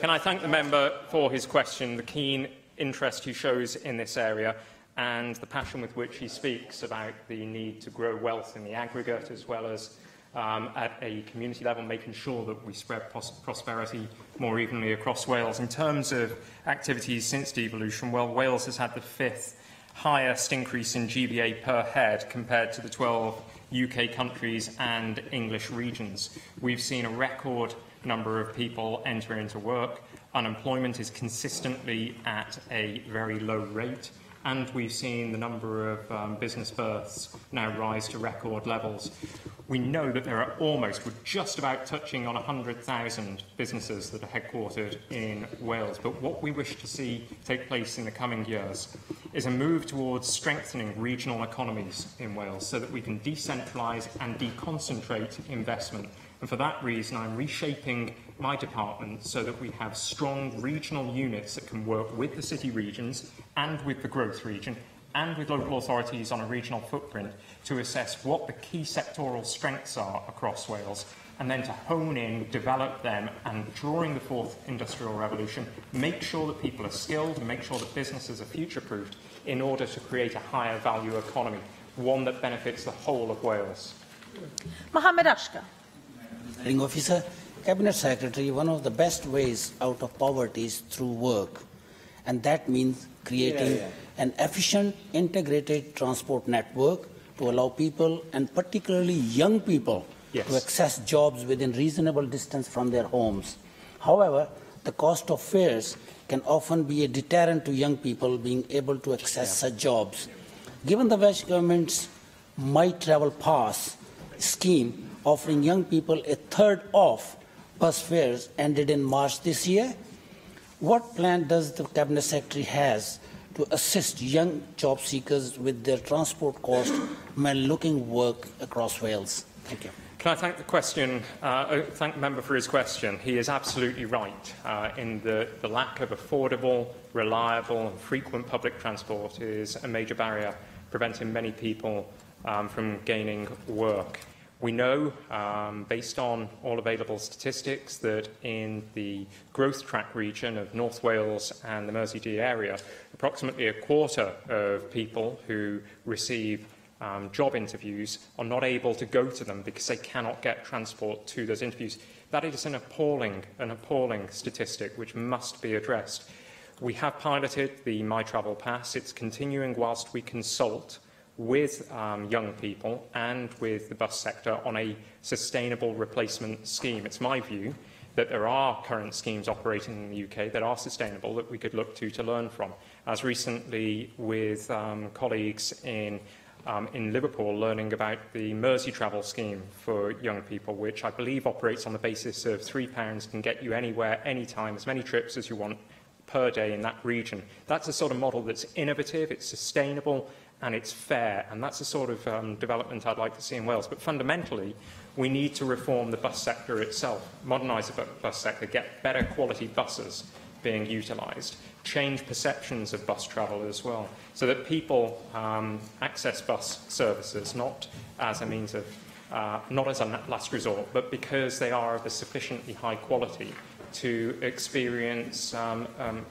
Can I thank the member for his question, the keen interest he shows in this area and the passion with which he speaks about the need to grow wealth in the aggregate as well as at a community level, making sure that we spread prosperity more evenly across Wales. In terms of activities since devolution, well, Wales has had the 5th highest increase in GVA per head compared to the 12 UK countries and English regions. We've seen a record number of people enter into work. Unemployment is consistently at a very low rate. And we've seen the number of business births now rise to record levels. We know that there are we're just about touching on 100,000 businesses that are headquartered in Wales. But what we wish to see take place in the coming years is a move towards strengthening regional economies in Wales so that we can decentralise and deconcentrate investment. And for that reason, I'm reshaping my department so that we have strong regional units that can work with the city regions and with the growth region and with local authorities on a regional footprint to assess what the key sectoral strengths are across Wales and then to hone in, develop them and during the 4th industrial revolution, make sure that people are skilled and make sure that businesses are future-proofed in order to create a higher value economy, one that benefits the whole of Wales. Mohammed Ashkar. Presiding Officer, Cabinet Secretary, one of the best ways out of poverty is through work. And that means creating an efficient, integrated transport network to allow people, and particularly young people, to access jobs within reasonable distance from their homes. However, the cost of fares can often be a deterrent to young people being able to access such jobs. Given the Welsh Government's My Travel Pass scheme, offering young people a third off bus fares ended in March this year, what plan does the Cabinet Secretary has to assist young job seekers with their transport costs when looking work across Wales? Thank you. Can I thank thank the member for his question? He is absolutely right in the lack of affordable, reliable and frequent public transport is a major barrier preventing many people from gaining work. We know, based on all available statistics, that in the growth track region of North Wales and the Mersey-Dee area, approximately a quarter of people who receive job interviews are not able to go to them because they cannot get transport to those interviews. That is an appalling statistic which must be addressed. We have piloted the My Travel Pass. It's continuing whilst we consult with young people and with the bus sector on a sustainable replacement scheme. It's my view that there are current schemes operating in the UK that are sustainable that we could look to learn from. As recently with colleagues in Liverpool learning about the Mersey Travel scheme for young people, which I believe operates on the basis of £3 can get you anywhere, anytime, as many trips as you want per day in that region. That's a sort of model that's innovative, it's sustainable, and it's fair, and that's the sort of development I'd like to see in Wales. But fundamentally, we need to reform the bus sector itself, modernise the bus sector, get better quality buses being utilised, change perceptions of bus travel as well, so that people access bus services not as a means of, not as a last resort, but because they are of a sufficiently high quality to experience an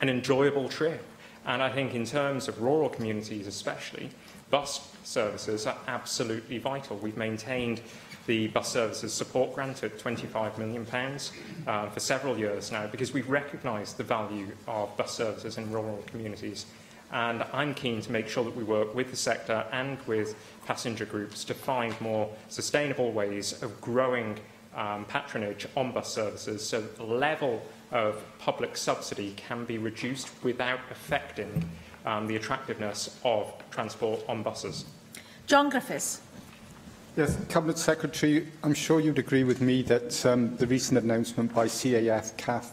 enjoyable trip. And I think in terms of rural communities especially, bus services are absolutely vital. We've maintained the bus services support grant at £25 million for several years now, because we've recognised the value of bus services in rural communities. And I'm keen to make sure that we work with the sector and with passenger groups to find more sustainable ways of growing patronage on bus services, so that the level of public subsidy can be reduced without affecting the attractiveness of transport on buses. John Griffiths. Yes, Cabinet Secretary, I'm sure you'd agree with me that the recent announcement by CAF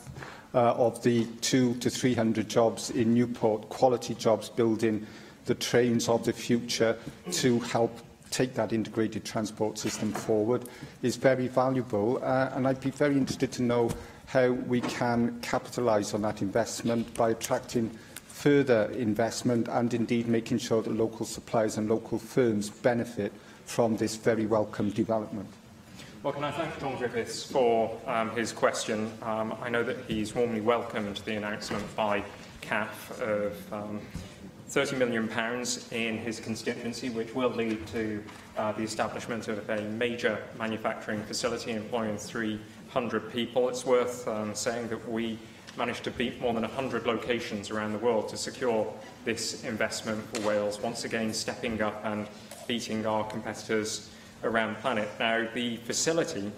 of the 200 to 300 jobs in Newport, quality jobs building the trains of the future to help take that integrated transport system forward, is very valuable. And I'd be very interested to know how we can capitalise on that investment by attracting further investment and indeed making sure that local suppliers and local firms benefit from this very welcome development. Well, can I thank John Griffiths for his question. I know that he's warmly welcomed the announcement by CAF of £30 million in his constituency, which will lead to the establishment of a major manufacturing facility employing 300 people. It's worth saying that we managed to beat more than 100 locations around the world to secure this investment for Wales, once again stepping up and beating our competitors around the planet. Now, the facility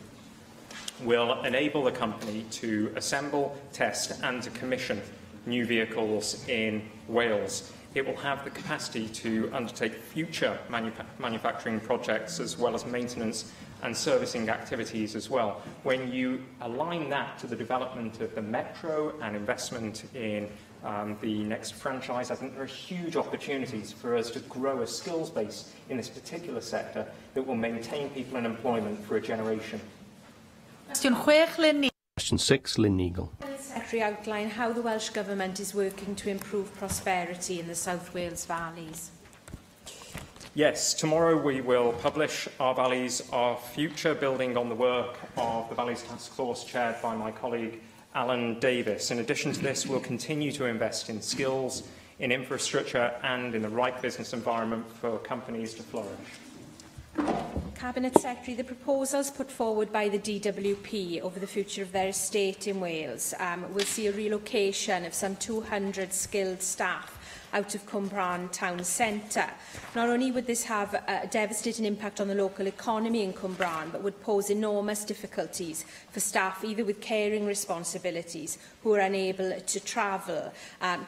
will enable the company to assemble, test and to commission new vehicles in Wales. It will have the capacity to undertake future manufacturing projects as well as maintenance and servicing activities as well. When you align that to the development of the metro and investment in the next franchise, I think there are huge opportunities for us to grow a skills base in this particular sector that will maintain people in employment for a generation. Question 6, Lynn Eagle. Secretary outline how the Welsh Government is working to improve prosperity in the South Wales valleys. Yes, tomorrow we will publish Our Valleys, Our Future, building on the work of the Valleys Task Force chaired by my colleague Alan Davis. In addition to this, we'll continue to invest in skills, in infrastructure and in the right business environment for companies to flourish. Cabinet Secretary, the proposals put forward by the DWP over the future of their estate in Wales will see a relocation of some 200 skilled staff out of Cwmbran town centre. Not only would this have a devastating impact on the local economy in Cwmbran, but would pose enormous difficulties for staff either with caring responsibilities who are unable to travel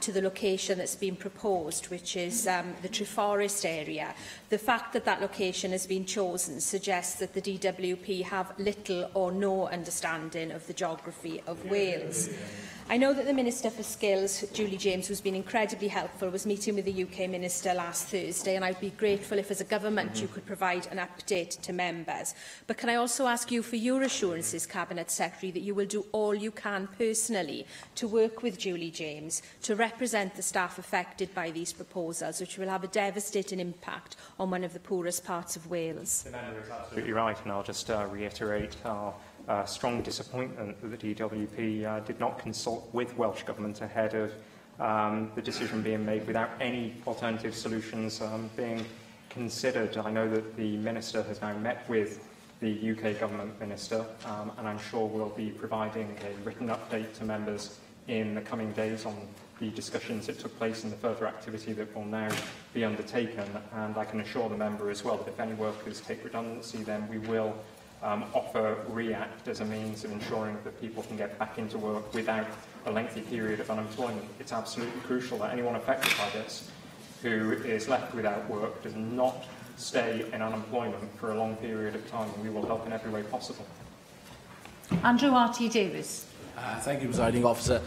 to the location that's been proposed, which is the Treforest area. The fact that that location has been chosen suggests that the DWP have little or no understanding of the geography of Wales. I know that the Minister for Skills, Julie James, who's been incredibly helpful, was meeting with the UK Minister last Thursday, and I'd be grateful if, as a government, you could provide an update to members. But can I also ask you for your assurances, Cabinet Secretary, that you will do all you can personally to work with Julie James to represent the staff affected by these proposals, which will have a devastating impact on one of the poorest parts of Wales? The member is absolutely right, and I'll just reiterate our strong disappointment that the DWP did not consult with Welsh Government ahead of the decision being made without any alternative solutions being considered. I know that the Minister has now met with the UK Government Minister, and I'm sure we'll be providing a written update to members in the coming days on the discussions that took place and the further activity that will now be undertaken. And I can assure the member as well that if any workers take redundancy, then we will offer REACT as a means of ensuring that people can get back into work without a lengthy period of unemployment. It's absolutely crucial that anyone affected by this who is left without work does not stay in unemployment for a long period of time, and we will help in every way possible. Andrew R.T. Davis. Thank you, Presiding Officer.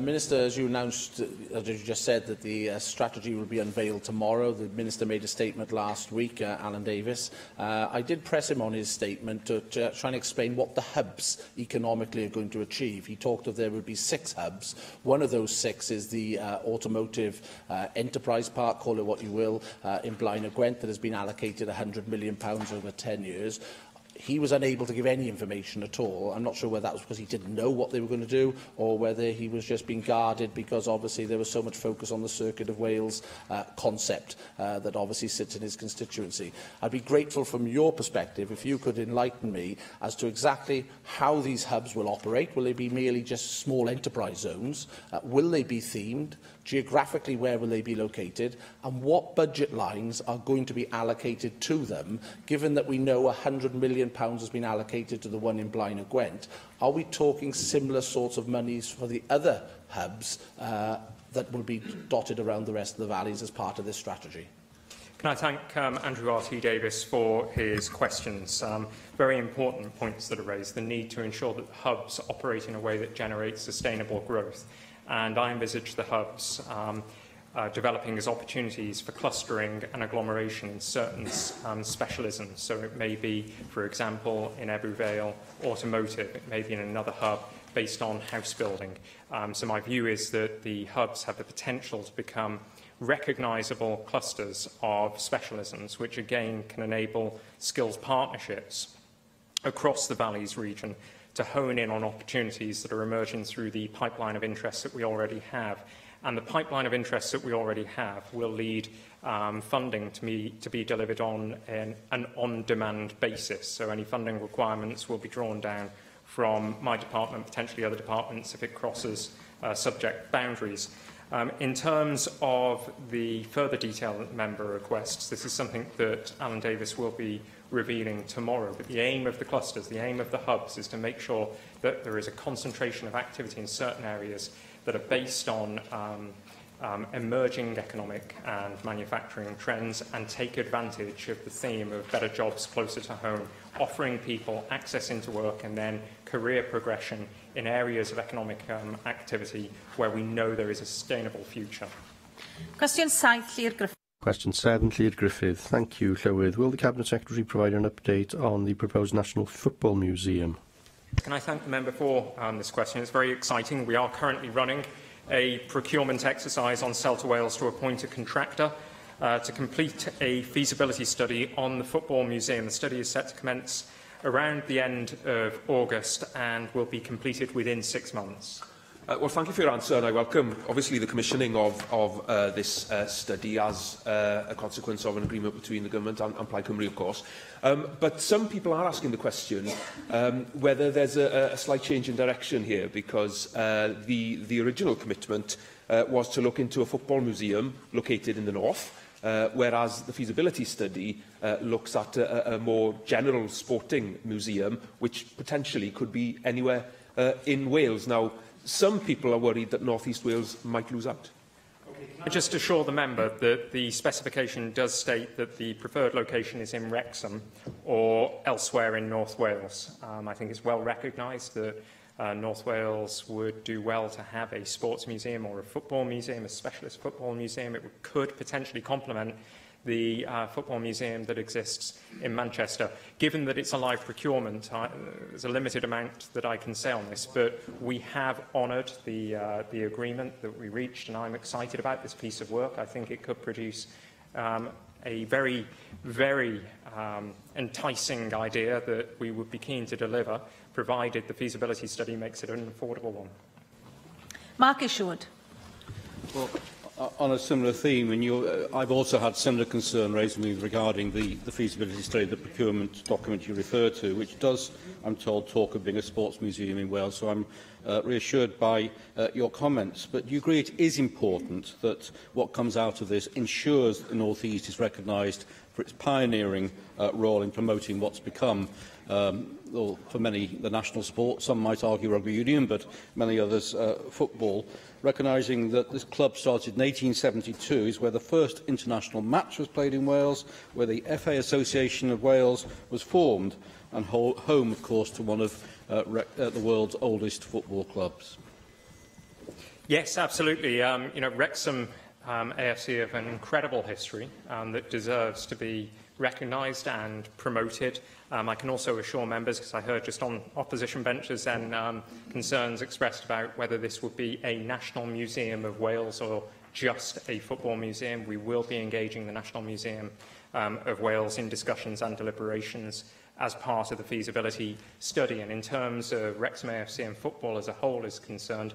Minister, as you announced, as you just said, that the strategy will be unveiled tomorrow. The Minister made a statement last week, Alan Davis. I did press him on his statement to try and explain what the hubs economically are going to achieve. He talked of there would be 6 hubs. One of those 6 is the automotive enterprise park, call it what you will, in Blaenau Gwent, that has been allocated £100 million over 10 years. He was unable to give any information at all. I'm not sure whether that was because he didn't know what they were going to do or whether he was just being guarded because obviously there was so much focus on the Circuit of Wales concept that obviously sits in his constituency. I'd be grateful from your perspective if you could enlighten me as to exactly how these hubs will operate. Will they be merely just small enterprise zones? Will they be themed? Geographically, where will they be located? And what budget lines are going to be allocated to them, given that we know £100 million has been allocated to the one in Blaenau Gwent? Are we talking similar sorts of monies for the other hubs that will be dotted around the rest of the valleys as part of this strategy? Can I thank Andrew R.T. Davis for his questions? Very important points that are raised. The need to ensure that the hubs operate in a way that generates sustainable growth. And I envisage the hubs developing as opportunities for clustering and agglomeration in certain specialisms. So it may be, for example, in Ebbw Vale, automotive. It may be in another hub based on house building. So my view is that the hubs have the potential to become recognisable clusters of specialisms, which again can enable skills partnerships across the Valleys region to hone in on opportunities that are emerging through the pipeline of interests that we already have. And the pipeline of interests that we already have will lead funding to be delivered on an on-demand basis. So any funding requirements will be drawn down from my department, potentially other departments, if it crosses subject boundaries. In terms of the further detail that the member requests, this is something that Alan Davis will be revealing tomorrow. But the aim of the clusters, the aim of the hubs, is to make sure that there is a concentration of activity in certain areas that are based on emerging economic and manufacturing trends and take advantage of the theme of better jobs closer to home, offering people access into work and then career progression in areas of economic activity where we know there is a sustainable future. Question 7, Llyr Griffith. Question 7, Llyr Griffith. Thank you, Llywydd. Will the Cabinet Secretary provide an update on the proposed National Football Museum? Can I thank the member for this question? It's very exciting. We are currently running a procurement exercise on Celta Wales to appoint a contractor to complete a feasibility study on the Football Museum. The study is set to commence around the end of August and will be completed within 6 months. Well, thank you for your answer, and I welcome, obviously, the commissioning of this study as a consequence of an agreement between the Government and Plaid Cymru, of course. But some people are asking the question whether there's a slight change in direction here, because the original commitment was to look into a football museum located in the north, whereas the feasibility study looks at a more general sporting museum, which potentially could be anywhere in Wales. Now, some people are worried that North East Wales might lose out. I just assure the member that the specification does state that the preferred location is in Wrexham or elsewhere in North Wales. I think it's well recognised that North Wales would do well to have a sports museum or a football museum, a specialist football museum. It could potentially complement the football museum that exists in Manchester. Given that it's a live procurement, there's a limited amount that I can say on this, but we have honoured the agreement that we reached, and I'm excited about this piece of work. I think it could produce a very, very enticing idea that we would be keen to deliver, provided the feasibility study makes it an affordable one. Mark Isherwood. Well, on a similar theme, and I've also had similar concern raised with me regarding the feasibility study, the procurement document you referred to, which does, I'm told, talk of being a sports museum in Wales, so I'm reassured by your comments. But do you agree it is important that what comes out of this ensures that the North East is recognised for its pioneering role in promoting what's become, well, for many, the national sport? Some might argue rugby union, but many others football. Recognising that this club started in 1872 is where the first international match was played in Wales, where the FA Association of Wales was formed, and home, of course, to one of the world's oldest football clubs? Yes, absolutely. Wrexham AFC have an incredible history that deserves to be recognised and promoted. I can also assure members, because I heard just on opposition benches then concerns expressed about whether this would be a National Museum of Wales or just a football museum. We will be engaging the National Museum of Wales in discussions and deliberations as part of the feasibility study. And in terms of Wrexham AFC and football as a whole is concerned,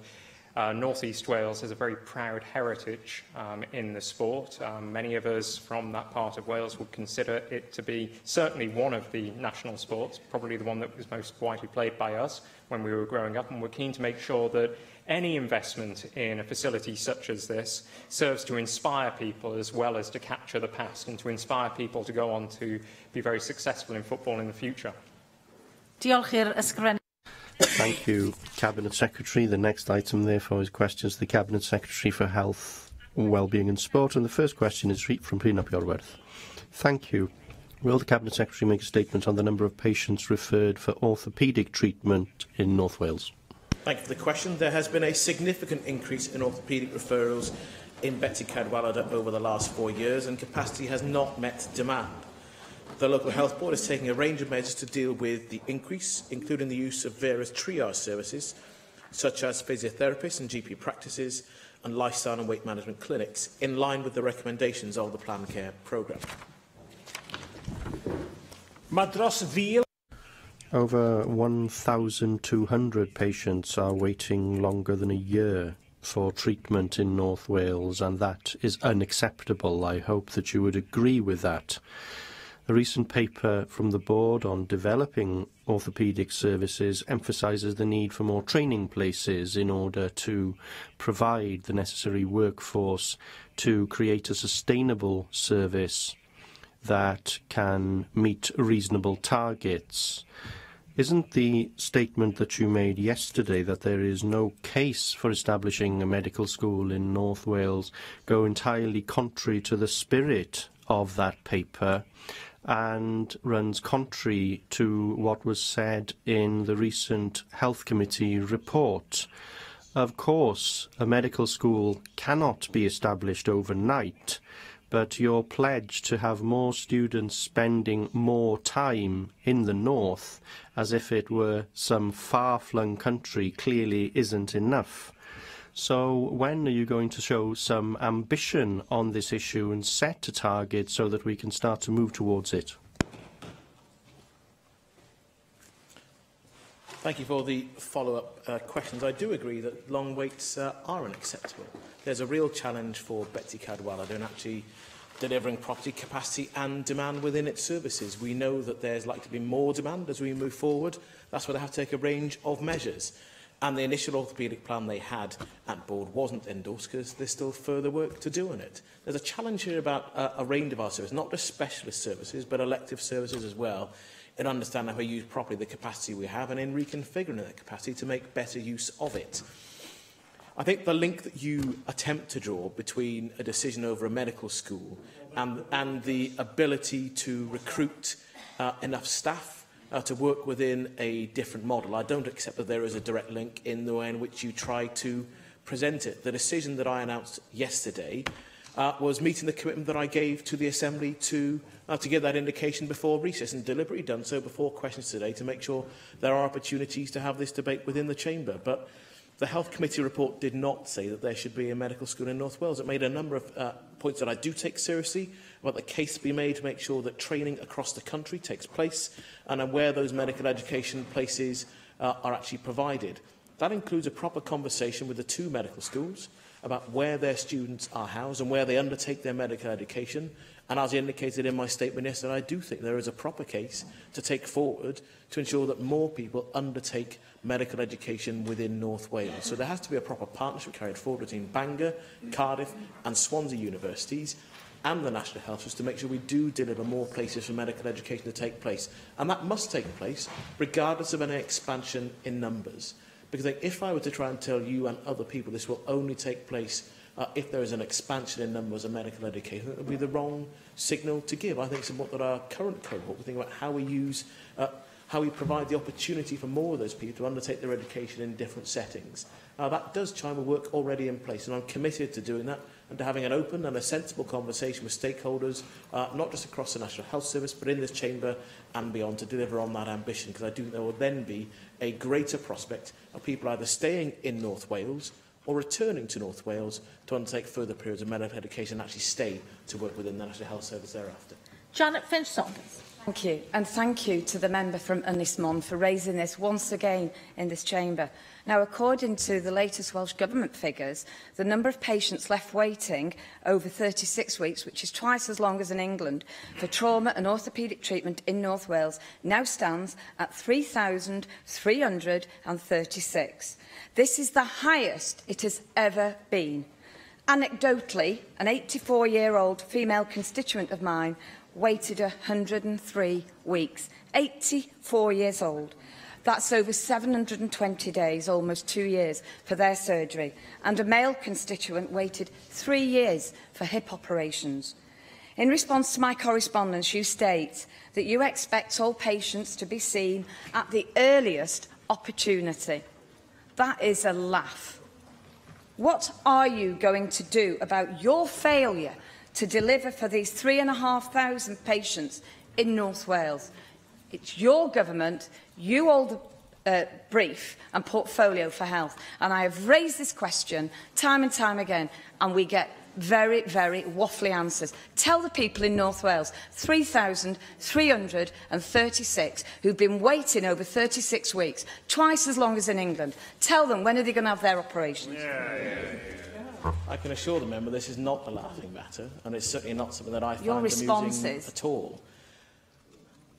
North East Wales has a very proud heritage in the sport. Many of us from that part of Wales would consider it to be certainly one of the national sports, probably the one that was most widely played by us when we were growing up, and we're keen to make sure that any investment in a facility such as this serves to inspire people as well as to capture the past and to inspire people to go on to be very successful in football in the future. Diolch i'r ysgrifennydd. Thank you, Cabinet Secretary. The next item, therefore, is questions to the Cabinet Secretary for Health, Wellbeing and Sport. And the first question is from Prina Bjorwerth. Thank you. Will the Cabinet Secretary make a statement on the number of patients referred for orthopaedic treatment in North Wales? Thank you for the question. There has been a significant increase in orthopaedic referrals in Betty Cadwallader over the last 4 years, and capacity has not met demand. The local health board is taking a range of measures to deal with the increase, including the use of various triage services, such as physiotherapists and GP practices and lifestyle and weight management clinics, in line with the recommendations of the Planned Care programme. Over 1,200 patients are waiting longer than a year for treatment in North Wales, and that is unacceptable. I hope that you would agree with that. A recent paper from the board on developing orthopaedic services emphasises the need for more training places in order to provide the necessary workforce to create a sustainable service that can meet reasonable targets. Isn't the statement that you made yesterday that there is no case for establishing a medical school in North Wales go entirely contrary to the spirit of that paper and runs contrary to what was said in the recent Health Committee report? Of course, a medical school cannot be established overnight, but your pledge to have more students spending more time in the north, as if it were some far-flung country, clearly isn't enough. So when are you going to show some ambition on this issue and set a target so that we can start to move towards it? Thank you for the follow-up questions. I do agree that long waits are unacceptable. There's a real challenge for Betty Cadwallader in actually delivering property capacity and demand within its services. We know that there's likely to be more demand as we move forward. That's why they have to take a range of measures. And the initial orthopaedic plan they had at board wasn't endorsed because there's still further work to do on it. There's a challenge here about a range of our services, not just specialist services, but elective services as well, in understanding how we use properly the capacity we have and in reconfiguring that capacity to make better use of it. I think the link that you attempt to draw between a decision over a medical school and the ability to recruit enough staff to work within a different model. I don't accept that there is a direct link in the way in which you try to present it. The decision that I announced yesterday was meeting the commitment that I gave to the Assembly to give that indication before recess, and deliberately done so before questions today to make sure there are opportunities to have this debate within the Chamber. But the Health Committee report did not say that there should be a medical school in North Wales. It made a number of points that I do take seriously about the case to be made to make sure that training across the country takes place and where those medical education places are actually provided. That includes a proper conversation with the two medical schools about where their students are housed and where they undertake their medical education. And as indicated in my statement yesterday, I do think there is a proper case to take forward to ensure that more people undertake medical education within North Wales. So there has to be a proper partnership carried forward between Bangor, Cardiff and Swansea universities and the National Health Service to make sure we do deliver more places for medical education to take place. And that must take place regardless of any expansion in numbers. Because if I were to try and tell you and other people this will only take place if there is an expansion in numbers of medical education, it would be the wrong signal to give. I think it's about our current cohort. We think about how we use how we provide the opportunity for more of those people to undertake their education in different settings. Now, that does chime with work already in place, and I'm committed to doing that and to having an open and a sensible conversation with stakeholders, not just across the National Health Service, but in this chamber and beyond, to deliver on that ambition, because I do think there will then be a greater prospect of people either staying in North Wales or returning to North Wales to undertake further periods of medical education and actually stay to work within the National Health Service thereafter. Janet Finch-Saunders. Thank you, and thank you to the member from Ynys Môn for raising this once again in this chamber. Now, according to the latest Welsh Government figures, the number of patients left waiting over 36 weeks, which is twice as long as in England, for trauma and orthopaedic treatment in North Wales now stands at 3,336. This is the highest it has ever been. Anecdotally, an 84-year-old female constituent of mine waited 103 weeks, 84 years old. That's over 720 days, almost 2 years, for their surgery. And a male constituent waited 3 years for hip operations. In response to my correspondence, you state that you expect all patients to be seen at the earliest opportunity. That is a laugh. What are you going to do about your failure to deliver for these 3,500 patients in North Wales? It's your government, you hold the brief and portfolio for health. And I have raised this question time and time again, and we get very, very waffly answers. Tell the people in North Wales, 3,336, who've been waiting over 36 weeks, twice as long as in England. Tell them, when are they going to have their operations? I can assure the member this is not a laughing matter, and it's certainly not something that I find Your amusing responses at all.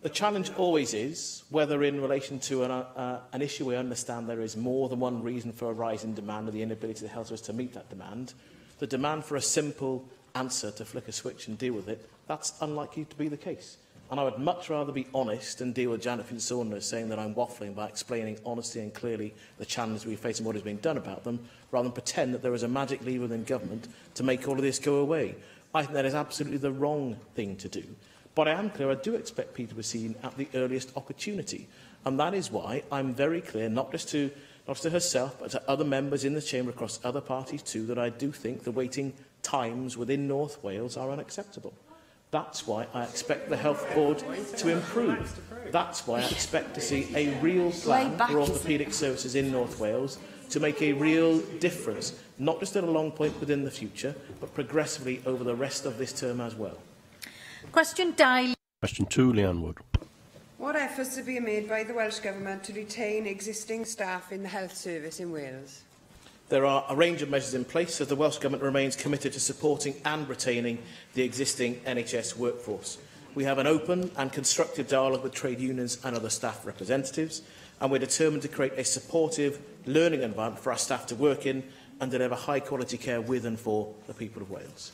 The challenge always is whether, in relation to an issue we understand there is more than one reason for a rise in demand and the inability of the health service to meet that demand, the demand for a simple answer to flick a switch and deal with it, that's unlikely to be the case. And I would much rather be honest and deal with Janet Finch-Saunders saying that I'm waffling by explaining honestly and clearly the challenges we face and what is being done about them, rather than pretend that there is a magic lever within government to make all of this go away. I think that is absolutely the wrong thing to do. But I am clear, I do expect people to be seen at the earliest opportunity. And that is why I'm very clear, not just to herself, but to other members in the chamber across other parties too, that I do think the waiting times within North Wales are unacceptable. That's why I expect the Health Board to improve. That's why I expect to see a real plan for orthopaedic services in North Wales to make a real difference, not just at a long point within the future, but progressively over the rest of this term as well. Question 2. Question 2, Leanne Wood. What efforts are being made by the Welsh Government to retain existing staff in the health service in Wales? There are a range of measures in place as the Welsh Government remains committed to supporting and retaining the existing NHS workforce. We have an open and constructive dialogue with trade unions and other staff representatives, and we're determined to create a supportive learning environment for our staff to work in and deliver high-quality care with and for the people of Wales.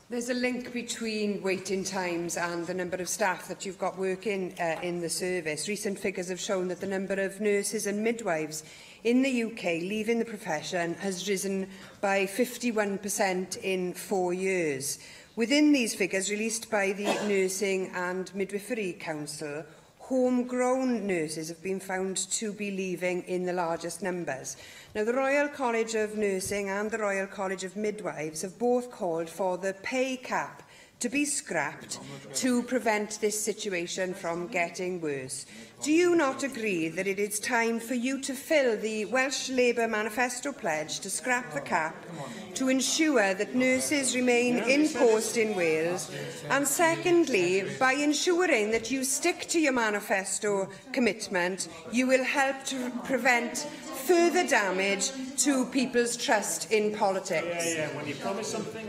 There's a link between waiting times and the number of staff that you've got working in the service. Recent figures have shown that the number of nurses and midwives in the UK leaving the profession has risen by 51% in 4 years. Within these figures released by the Nursing and Midwifery Council, homegrown nurses have been found to be leaving in the largest numbers. Now, the Royal College of Nursing and the Royal College of Midwives have both called for the pay cap to be scrapped to prevent this situation from getting worse. Do you not agree that it is time for you to fill the Welsh Labour Manifesto pledge to scrap the cap to ensure that nurses remain in post in Wales? And secondly, by ensuring that you stick to your manifesto commitment, you will help to prevent further damage to people's trust in politics. When you promise something,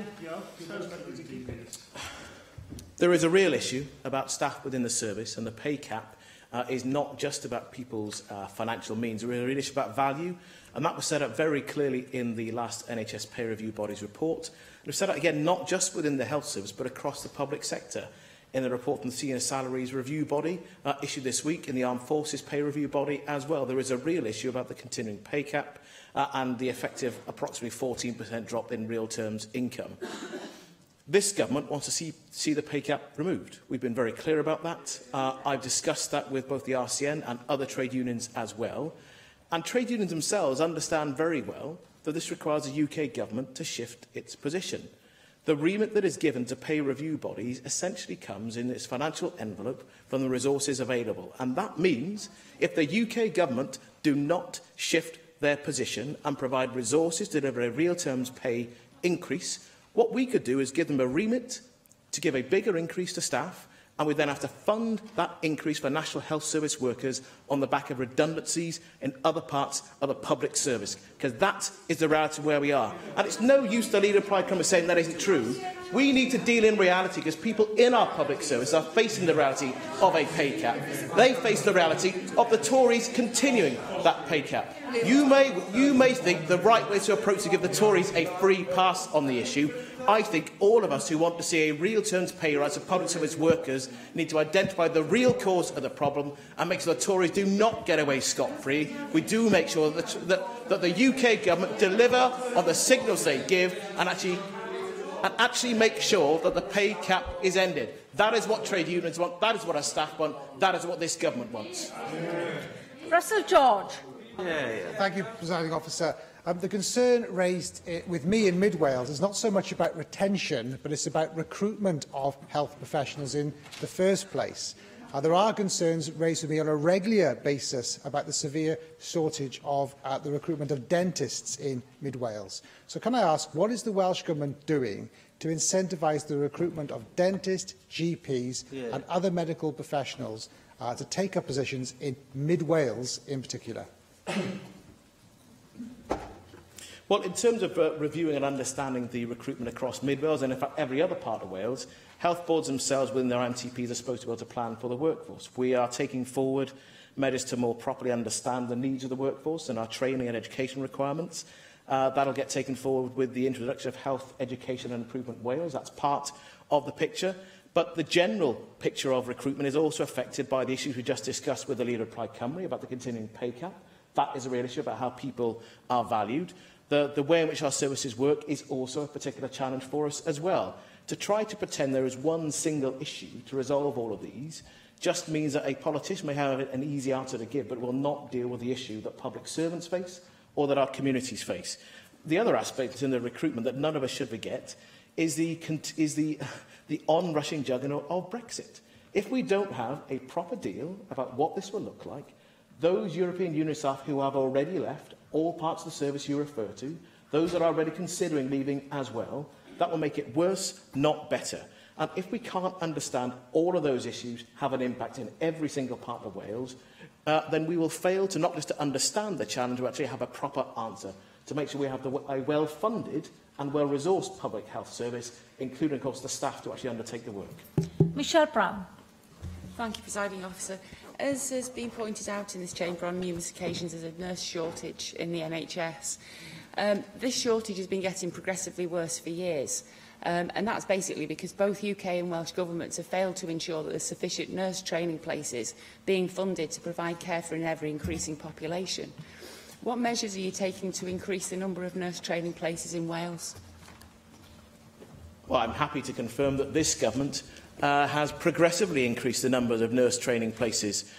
there is a real issue about staff within the service, and the pay cap is not just about people's financial means. There is a real issue about value, and that was set out very clearly in the last NHS Pay Review Body's report. It was set out again not just within the health service, but across the public sector. In the report from the Senior Salaries Review Body issued this week, in the Armed Forces Pay Review Body as well, there is a real issue about the continuing pay cap and the effective approximately 14% drop in real terms income. This government wants to see the pay cap removed. We've been very clear about that. I've discussed that with both the RCN and other trade unions as well. And trade unions themselves understand very well that this requires the UK government to shift its position. The remit that is given to pay review bodies essentially comes in its financial envelope from the resources available. And that means if the UK government do not shift their position and provide resources to deliver a real terms pay increase, what we could do is give them a remit to give a bigger increase to staff, and we then have to fund that increase for National Health Service workers on the back of redundancies in other parts of the public service, because that is the reality where we are. And it's no use the Leader of Plaid Cymru saying that isn't true. We need to deal in reality, because people in our public service are facing the reality of a pay cap. They face the reality of the Tories continuing that pay cap. You may think the right way to approach is to give the Tories a free pass on the issue. I think all of us who want to see a real terms pay rise of public service workers need to identify the real cause of the problem and make sure the Tories do not get away scot-free. We do make sure that the UK government deliver on the signals they give and actually make sure that the pay cap is ended. That is what trade unions want, that is what our staff want, that is what this government wants. Russell George. Thank you, Presiding Officer. The concern raised with me in Mid Wales is not so much about retention, but it's about recruitment of health professionals in the first place. There are concerns raised with me on a regular basis about the severe shortage of the recruitment of dentists in Mid Wales. So can I ask, what is the Welsh Government doing to incentivise the recruitment of dentists, GPs and other medical professionals to take up positions in Mid Wales in particular? Well, in terms of reviewing and understanding the recruitment across Mid Wales and in fact every other part of Wales, health boards themselves within their MTPs are supposed to be able to plan for the workforce. We are taking forward measures to more properly understand the needs of the workforce and our training and education requirements. That'll get taken forward with the introduction of Health, Education and Improvement Wales. That's part of the picture. But the general picture of recruitment is also affected by the issues we just discussed with the Leader of Plaid Cymru about the continuing pay cap. That is a real issue about how people are valued. The way in which our services work is also a particular challenge for us as well. To try to pretend there is one single issue to resolve all of these just means that a politician may have an easy answer to give, but will not deal with the issue that public servants face or that our communities face. The other aspect in the recruitment that none of us should forget is the onrushing juggernaut of Brexit. If we don't have a proper deal about what this will look like, those European Union staff who have already left, all parts of the service you refer to, those that are already considering leaving as well, that will make it worse, not better. And if we can't understand all of those issues have an impact in every single part of Wales, then we will fail to not just to understand the challenge, but actually have a proper answer to make sure we have a well-funded and well-resourced public health service, including, of course, the staff to actually undertake the work. Michelle Brown. Thank you, Presiding Officer. As has been pointed out in this chamber on numerous occasions, there's a nurse shortage in the NHS. This shortage has been getting progressively worse for years. And that's basically because both UK and Welsh governments have failed to ensure that there's sufficient nurse training places being funded to provide care for an ever-increasing population. What measures are you taking to increase the number of nurse training places in Wales? Well, I'm happy to confirm that this government has progressively increased the numbers of nurse training places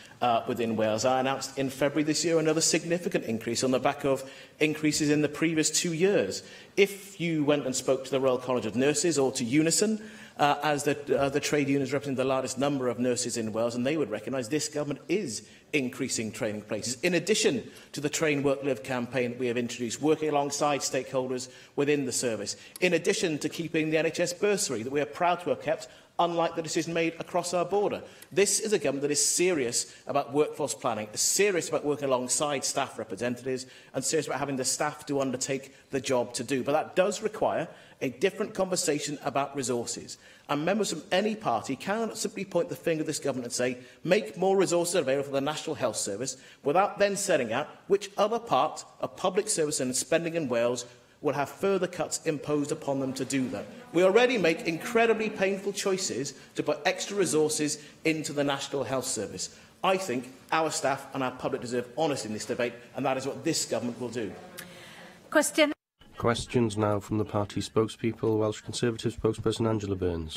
within Wales. I announced in February this year another significant increase on the back of increases in the previous 2 years. If you went and spoke to the Royal College of Nurses or to Unison, as the trade unions representing the largest number of nurses in Wales, and they would recognise this government is increasing training places. In addition to the Train, Work, Live campaign we have introduced, working alongside stakeholders within the service. In addition to keeping the NHS bursary that we are proud to have kept, unlike the decision made across our border. This is a government that is serious about workforce planning, serious about working alongside staff representatives, and serious about having the staff to undertake the job to do. But that does require a different conversation about resources. And members from any party cannot simply point the finger at this government and say, make more resources available for the National Health Service, without then setting out which other part of public service and spending in Wales will have further cuts imposed upon them to do that. We already make incredibly painful choices to put extra resources into the National Health Service. I think our staff and our public deserve honesty in this debate, and that is what this government will do. Question Questions now from the party spokespeople. Welsh Conservative spokesperson Angela Burns.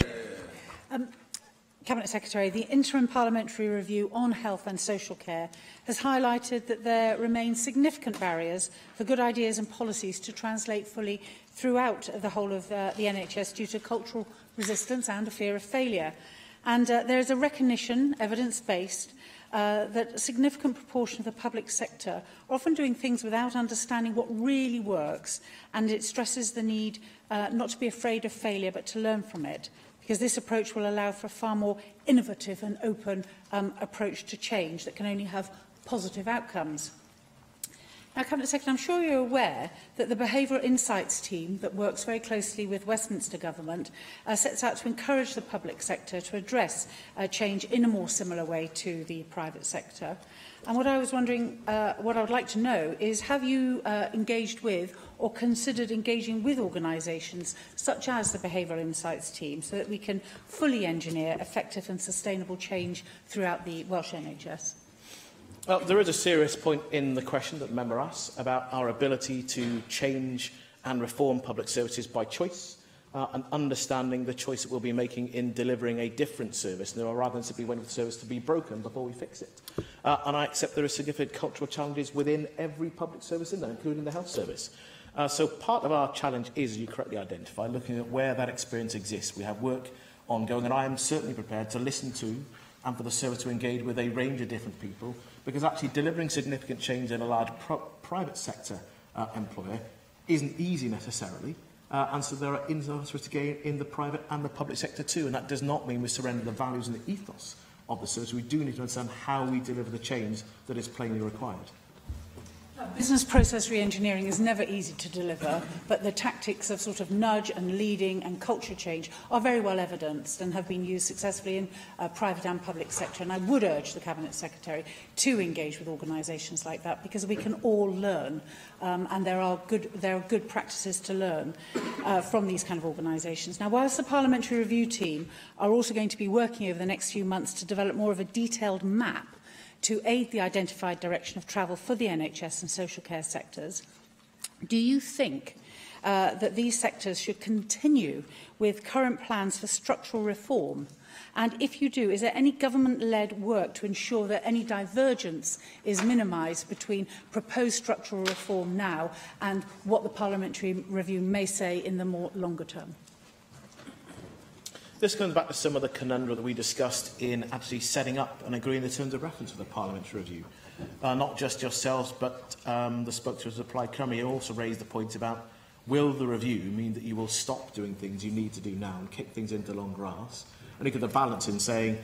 Cabinet Secretary, the interim parliamentary review on health and social care has highlighted that there remain significant barriers for good ideas and policies to translate fully throughout the whole of the NHS due to cultural resistance and a fear of failure. And there is a recognition, evidence-based, that a significant proportion of the public sector are often doing things without understanding what really works, and it stresses the need not to be afraid of failure but to learn from it, because this approach will allow for a far more innovative and open approach to change that can only have positive outcomes. Now, Cabinet Secretary, I'm sure you're aware that the Behavioural Insights team that works very closely with Westminster Government sets out to encourage the public sector to address change in a more similar way to the private sector. And what I was wondering, what I would like to know is, have you engaged with or considered engaging with organisations such as the Behavioural Insights team so that we can fully engineer effective and sustainable change throughout the Welsh NHS? Well, there is a serious point in the question that the member asks about our ability to change and reform public services by choice and understanding the choice that we'll be making in delivering a different service, rather than simply waiting for the service to be broken before we fix it. And I accept there are significant cultural challenges within every public service in there, including the health service. So part of our challenge is, as you correctly identify, looking at where that experience exists. We have work ongoing, and I am certainly prepared to listen to and for the service to engage with a range of different people, because actually delivering significant change in a large private sector employer isn't easy necessarily, and so there are insights for us to gain in the private and the public sector too, and that does not mean we surrender the values and the ethos of the service. We do need to understand how we deliver the change that is plainly required. Business process re-engineering is never easy to deliver, but the tactics of sort of nudge and leading and culture change are very well evidenced and have been used successfully in private and public sector. And I would urge the Cabinet Secretary to engage with organisations like that, because we can all learn, and there are good practices to learn from these kind of organisations. Now, whilst the Parliamentary Review team are also going to be working over the next few months to develop more of a detailed map to aid the identified direction of travel for the NHS and social care sectors, do you think that these sectors should continue with current plans for structural reform? And if you do, is there any government-led work to ensure that any divergence is minimised between proposed structural reform now and what the Parliamentary Review may say in the more longer term? This comes back to some of the conundrum that we discussed in actually setting up and agreeing the terms of reference for the Parliamentary Review. Not just yourselves, but the spokesperson of Plaid Cymru also raised the point about, will the review mean that you will stop doing things you need to do now and kick things into long grass? And look at the balance in saying,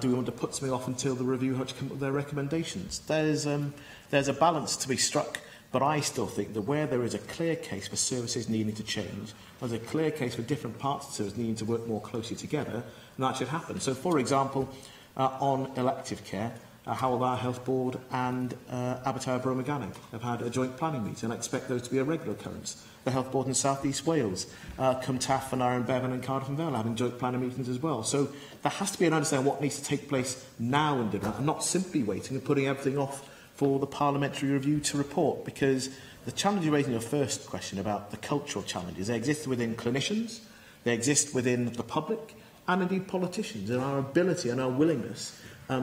do we want to put something off until the review has to come up with their recommendations? There's a balance to be struck, but I still think that where there is a clear case for services needing to change, there's a clear case for different parts of service needing to work more closely together, and that should happen. So, for example, on elective care, Hywel Dda Health Board and Abertawe Bro Megannig have had a joint planning meeting, and I expect those to be a regular occurrence. The Health Board in South East Wales, Cwmtaf and Iron Bevan and Cardiff and Vale having joint planning meetings as well. So there has to be an understanding of what needs to take place now and and not simply waiting and putting everything off for the Parliamentary Review to report, because the challenge you raised in your first question about the cultural challenges, they exist within clinicians, they exist within the public, and indeed politicians, and our ability and our willingness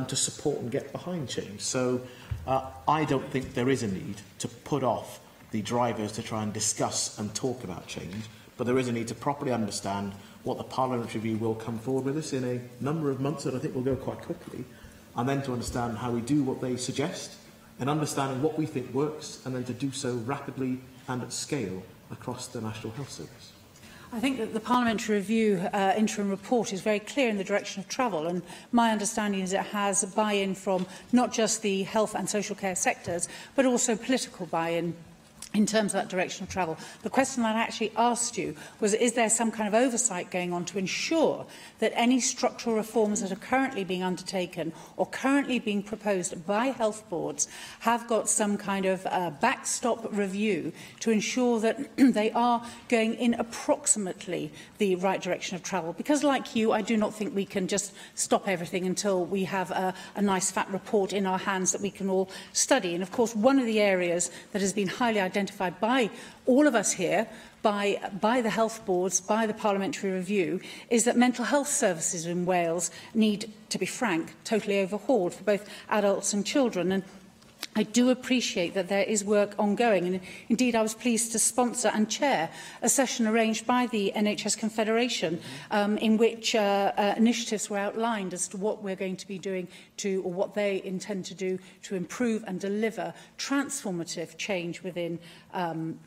to support and get behind change. So I don't think there is a need to put off the drivers to try and discuss and talk about change, but there is a need to properly understand what the Parliamentary Review will come forward with us in a number of months, and I think will go quite quickly, and then to understand how we do what they suggest, and understanding what we think works, and then to do so rapidly and at scale across the National Health Service. I think that the Parliamentary Review interim report is very clear in the direction of travel, and my understanding is it has buy-in from not just the health and social care sectors, but also political buy-in in terms of that direction of travel. The question that I actually asked you was, is there some kind of oversight going on to ensure that any structural reforms that are currently being undertaken or currently being proposed by health boards have got some kind of backstop review to ensure that they are going in approximately the right direction of travel? Because, like you, I do not think we can just stop everything until we have a nice fat report in our hands that we can all study. And, of course, one of the areas that has been highly identified identified by all of us here, by the health boards, by the parliamentary review, is that mental health services in Wales need, to be frank, totally overhauled for both adults and children. And I do appreciate that there is work ongoing, and indeed I was pleased to sponsor and chair a session arranged by the NHS Confederation in which initiatives were outlined as to what we're going to be doing to, or what they intend to do to improve and deliver transformative change within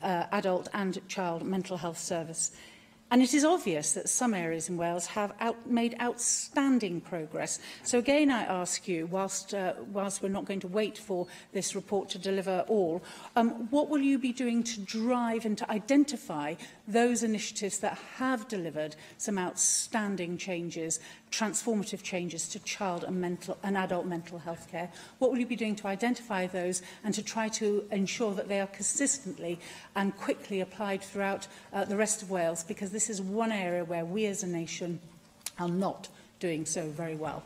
adult and child mental health service. And it is obvious that some areas in Wales have made outstanding progress. So again, I ask you, whilst we're not going to wait for this report to deliver all, what will you be doing to drive and to identify those initiatives that have delivered some outstanding changes, transformative changes to child and adult mental health care? What will you be doing to identify those and to try to ensure that they are consistently and quickly applied throughout the rest of Wales? Because this is one area where we as a nation are not doing so very well.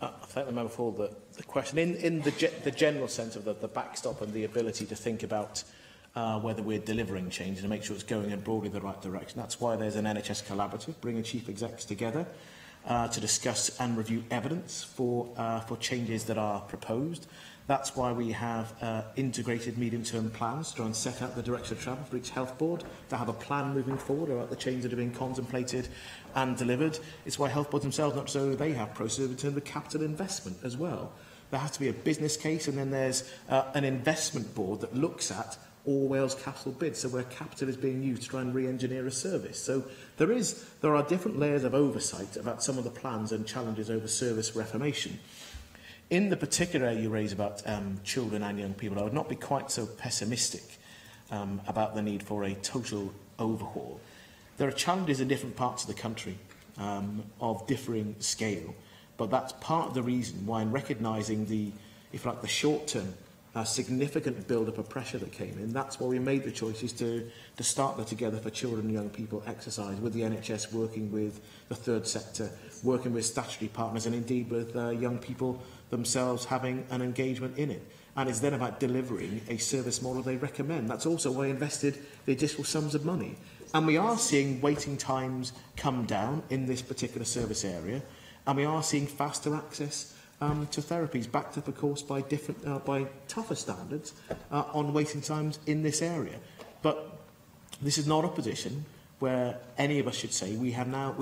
I thank the member for the question. In the general sense of the backstop and the ability to think about whether we're delivering change and to make sure it's going in broadly the right direction. That's why there's an NHS collaborative, bringing chief execs together to discuss and review evidence for changes that are proposed. That's why we have integrated medium-term plans to try and set out the direction of travel for each health board, to have a plan moving forward about the changes that are being contemplated and delivered. It's why health boards themselves, not so they have processes in terms of capital investment as well. There has to be a business case, and then there's an investment board that looks at all Wales capital bids, so where capital is being used to try and re-engineer a service. So there are different layers of oversight about some of the plans and challenges over service reformation. In the particular area you raise about children and young people, I would not be quite so pessimistic about the need for a total overhaul. There are challenges in different parts of the country of differing scale, but that's part of the reason why, in recognising the, if you like, the short-term significant build-up of pressure that came in, that's why we made the choices to start that Together for Children and Young People exercise with the NHS, working with the third sector, working with statutory partners, and indeed with young people themselves having an engagement in it. And it's then about delivering a service model they recommend. That's also why I invested the additional sums of money. And we are seeing waiting times come down in this particular service area, and we are seeing faster access to therapies, backed up, of course, by tougher standards on waiting times in this area. But this is not a position where any of us should say we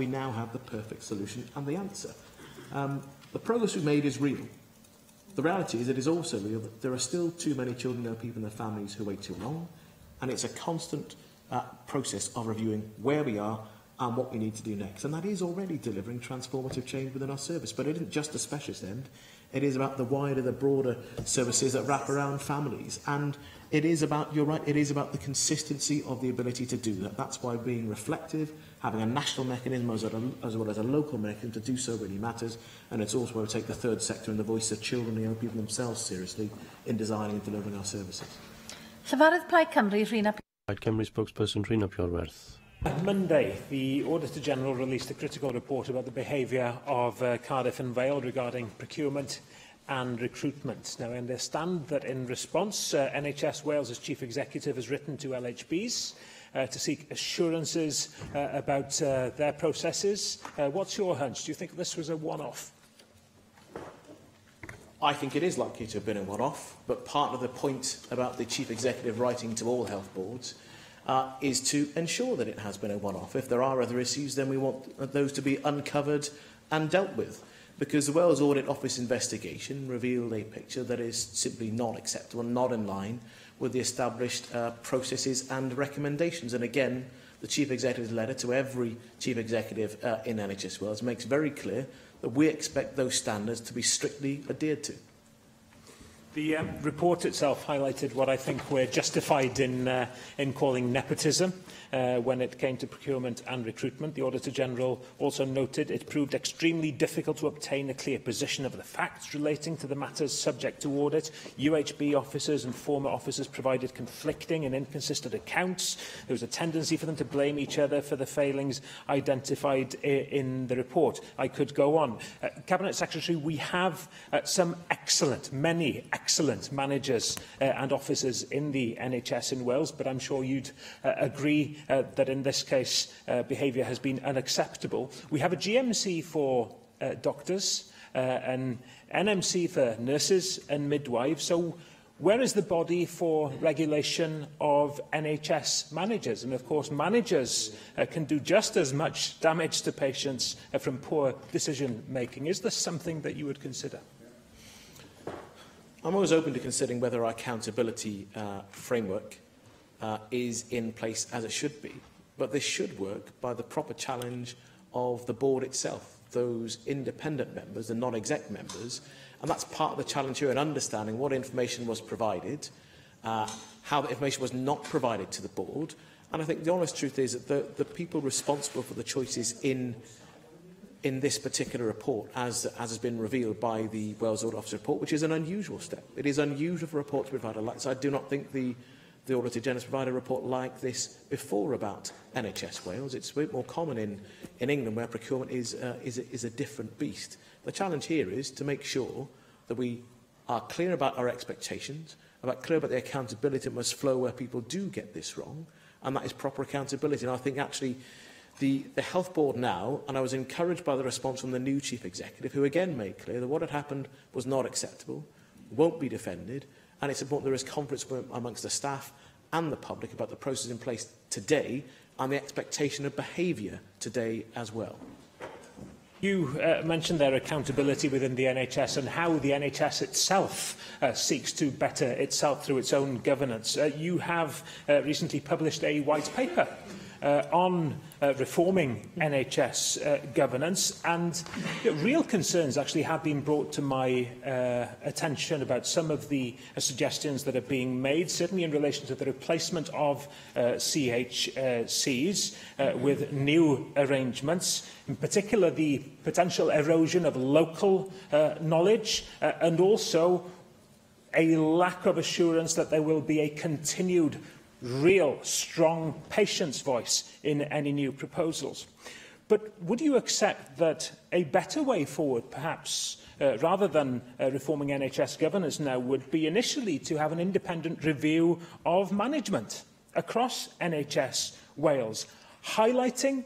now have the perfect solution and the answer. The progress we've made is real. The reality is it is also real that there are still too many children and young people and their families who wait too long, and it's a constant process of reviewing where we are and what we need to do next. And that is already delivering transformative change within our service. But it isn't just the specialist end. It is about the broader services that wrap around families. And it is about, you're right, it is about the consistency of the ability to do that. That's why being reflective, having a national mechanism as well as a local mechanism to do so really matters. And it's also why we take the third sector and the voice of children and young people themselves seriously in designing and delivering our services. Llyfarydd Plaid Cymru, Rhina. Plaid Cymru spokesperson Rhina Piorbeth. On Monday, the Auditor General released a critical report about the behaviour of Cardiff and Vale regarding procurement and recruitment. Now, I understand that in response, NHS Wales's Chief Executive has written to LHBs to seek assurances about their processes. What's your hunch? Do you think this was a one-off? I think it is likely to have been a one-off, but part of the point about the Chief Executive writing to all health boards is to ensure that it has been a one-off. If there are other issues, then we want those to be uncovered and dealt with. Because the Wales Audit Office investigation revealed a picture that is simply not acceptable, not in line with the established processes and recommendations. And again, the Chief Executive's letter to every Chief Executive in NHS Wales makes very clear that we expect those standards to be strictly adhered to. The report itself highlighted what I think we're justified in calling nepotism when it came to procurement and recruitment. The Auditor General also noted it proved extremely difficult to obtain a clear position of the facts relating to the matters subject to audit. UHB officers and former officers provided conflicting and inconsistent accounts. There was a tendency for them to blame each other for the failings identified in the report. I could go on. Cabinet Secretary, we have many excellent excellent managers and officers in the NHS in Wales, but I'm sure you'd agree that in this case behaviour has been unacceptable. We have a GMC for doctors, an NMC for nurses and midwives. So where is the body for regulation of NHS managers? And of course, managers can do just as much damage to patients from poor decision-making. Is this something that you would consider? I'm always open to considering whether our accountability framework is in place as it should be. But this should work by the proper challenge of the board itself, those independent members, the non-exec members. And that's part of the challenge here in understanding what information was provided, how the information was not provided to the board. And I think the honest truth is that the people responsible for the choices in this particular report, as has been revealed by the Wales Audit Office report, which is an unusual step. It is unusual for a report to provide a like. So I do not think the Auditor General has provided a report like this before about NHS Wales. It's a bit more common in England, where procurement is a different beast. The challenge here is to make sure that we are clear about our expectations, clear about the accountability that must flow where people do get this wrong, and that is proper accountability. And I think actually the Health Board now, and I was encouraged by the response from the new Chief Executive, who again made clear that what had happened was not acceptable, won't be defended, and it's important there is confidence amongst the staff and the public about the process in place today and the expectation of behaviour today as well. You mentioned their accountability within the NHS and how the NHS itself seeks to better itself through its own governance. You have recently published a white paper on reforming NHS governance, and real concerns actually have been brought to my attention about some of the suggestions that are being made, certainly in relation to the replacement of CHCs with new arrangements, in particular the potential erosion of local knowledge and also a lack of assurance that there will be a continued real, strong patient's voice in any new proposals. But would you accept that a better way forward, perhaps, rather than reforming NHS governance now, would be initially to have an independent review of management across NHS Wales, highlighting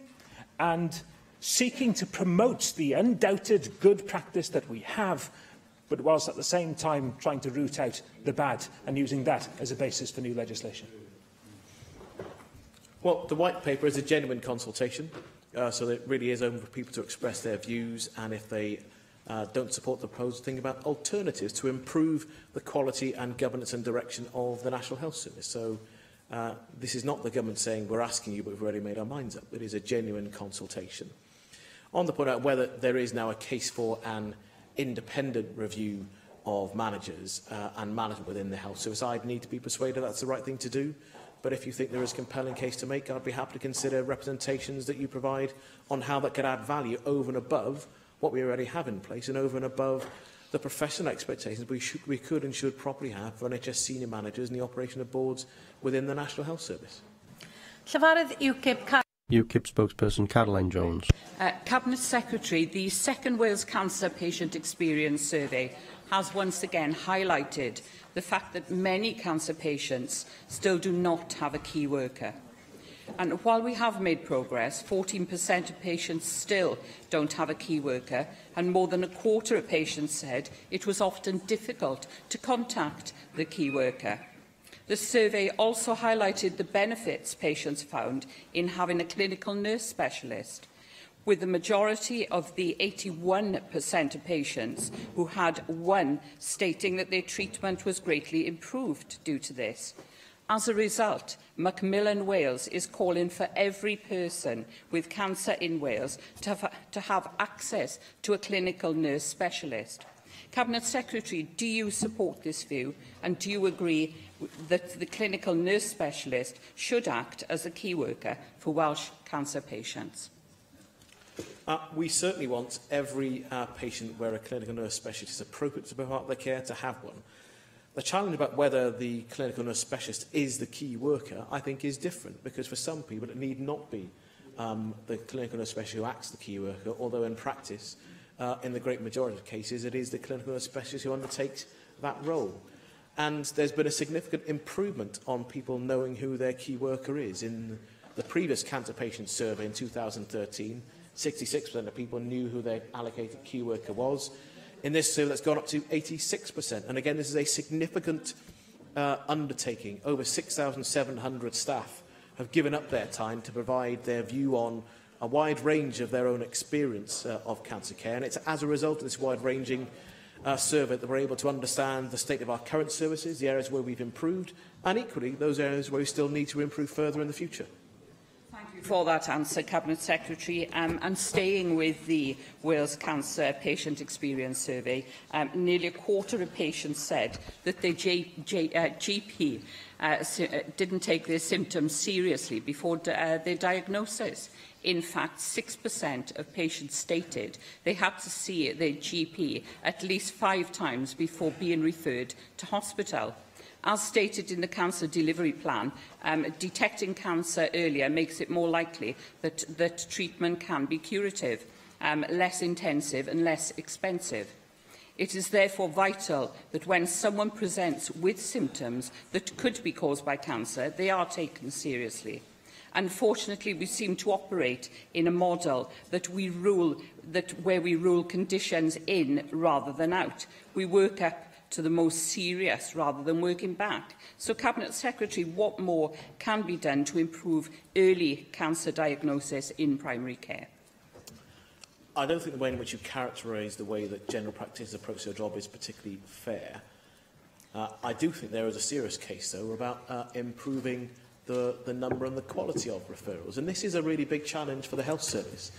and seeking to promote the undoubted good practice that we have, but whilst at the same time trying to root out the bad and using that as a basis for new legislation? Well, the white paper is a genuine consultation, so it really is open for people to express their views, and if they don't support the proposal, think about alternatives to improve the quality and governance and direction of the National Health Service. So this is not the government saying, we're asking you, but we've already made our minds up. It is a genuine consultation. On the point about whether there is now a case for an independent review of managers and management within the health service, I'd need to be persuaded that's the right thing to do. But if you think there is a compelling case to make, I'd be happy to consider representations that you provide on how that could add value over and above what we already have in place and over and above the professional expectations we could and should properly have for NHS senior managers and the operation of boards within the National Health Service. UKIP spokesperson Caroline Jones. Cabinet Secretary, the Second Wales Cancer Patient Experience Survey has once again highlighted the fact that many cancer patients still do not have a key worker. And while we have made progress, 14% of patients still don't have a key worker, and more than a quarter of patients said it was often difficult to contact the key worker. The survey also highlighted the benefits patients found in having a clinical nurse specialist, with the majority of the 81% of patients who had one stating that their treatment was greatly improved due to this. As a result, Macmillan Wales is calling for every person with cancer in Wales to have access to a clinical nurse specialist. Cabinet Secretary, do you support this view, and do you agree that the clinical nurse specialist should act as a key worker for Welsh cancer patients? We certainly want every patient where a clinical nurse specialist is appropriate to be part of their care to have one. The challenge about whether the clinical nurse specialist is the key worker, I think, is different, because for some people it need not be the clinical nurse specialist who acts the key worker, although in practice, in the great majority of cases, it is the clinical nurse specialist who undertakes that role. And there's been a significant improvement on people knowing who their key worker is. In the previous cancer patient survey in 2013, 66% of people knew who their allocated key worker was. In this survey, that's gone up to 86%. And again, this is a significant undertaking. Over 6,700 staff have given up their time to provide their view on a wide range of their own experience of cancer care. And it's as a result of this wide-ranging survey that we're able to understand the state of our current services, the areas where we've improved, and equally those areas where we still need to improve further in the future. Thank you for that answer, Cabinet Secretary. And staying with the Wales Cancer Patient Experience Survey, nearly a quarter of patients said that their GP didn't take their symptoms seriously before their diagnosis. In fact, 6% of patients stated they had to see their GP at least 5 times before being referred to hospital. As stated in the Cancer Delivery Plan, detecting cancer earlier makes it more likely that treatment can be curative, less intensive and less expensive. It is therefore vital that when someone presents with symptoms that could be caused by cancer, they are taken seriously. Unfortunately, we seem to operate in a model where we rule conditions in rather than out. We work up to the most serious rather than working back. So, Cabinet Secretary, what more can be done to improve early cancer diagnosis in primary care? I don't think the way in which you characterise the way that general practitioners approach their job is particularly fair. I do think there is a serious case, though, about improving the number and the quality of referrals. And this is a really big challenge for the health service,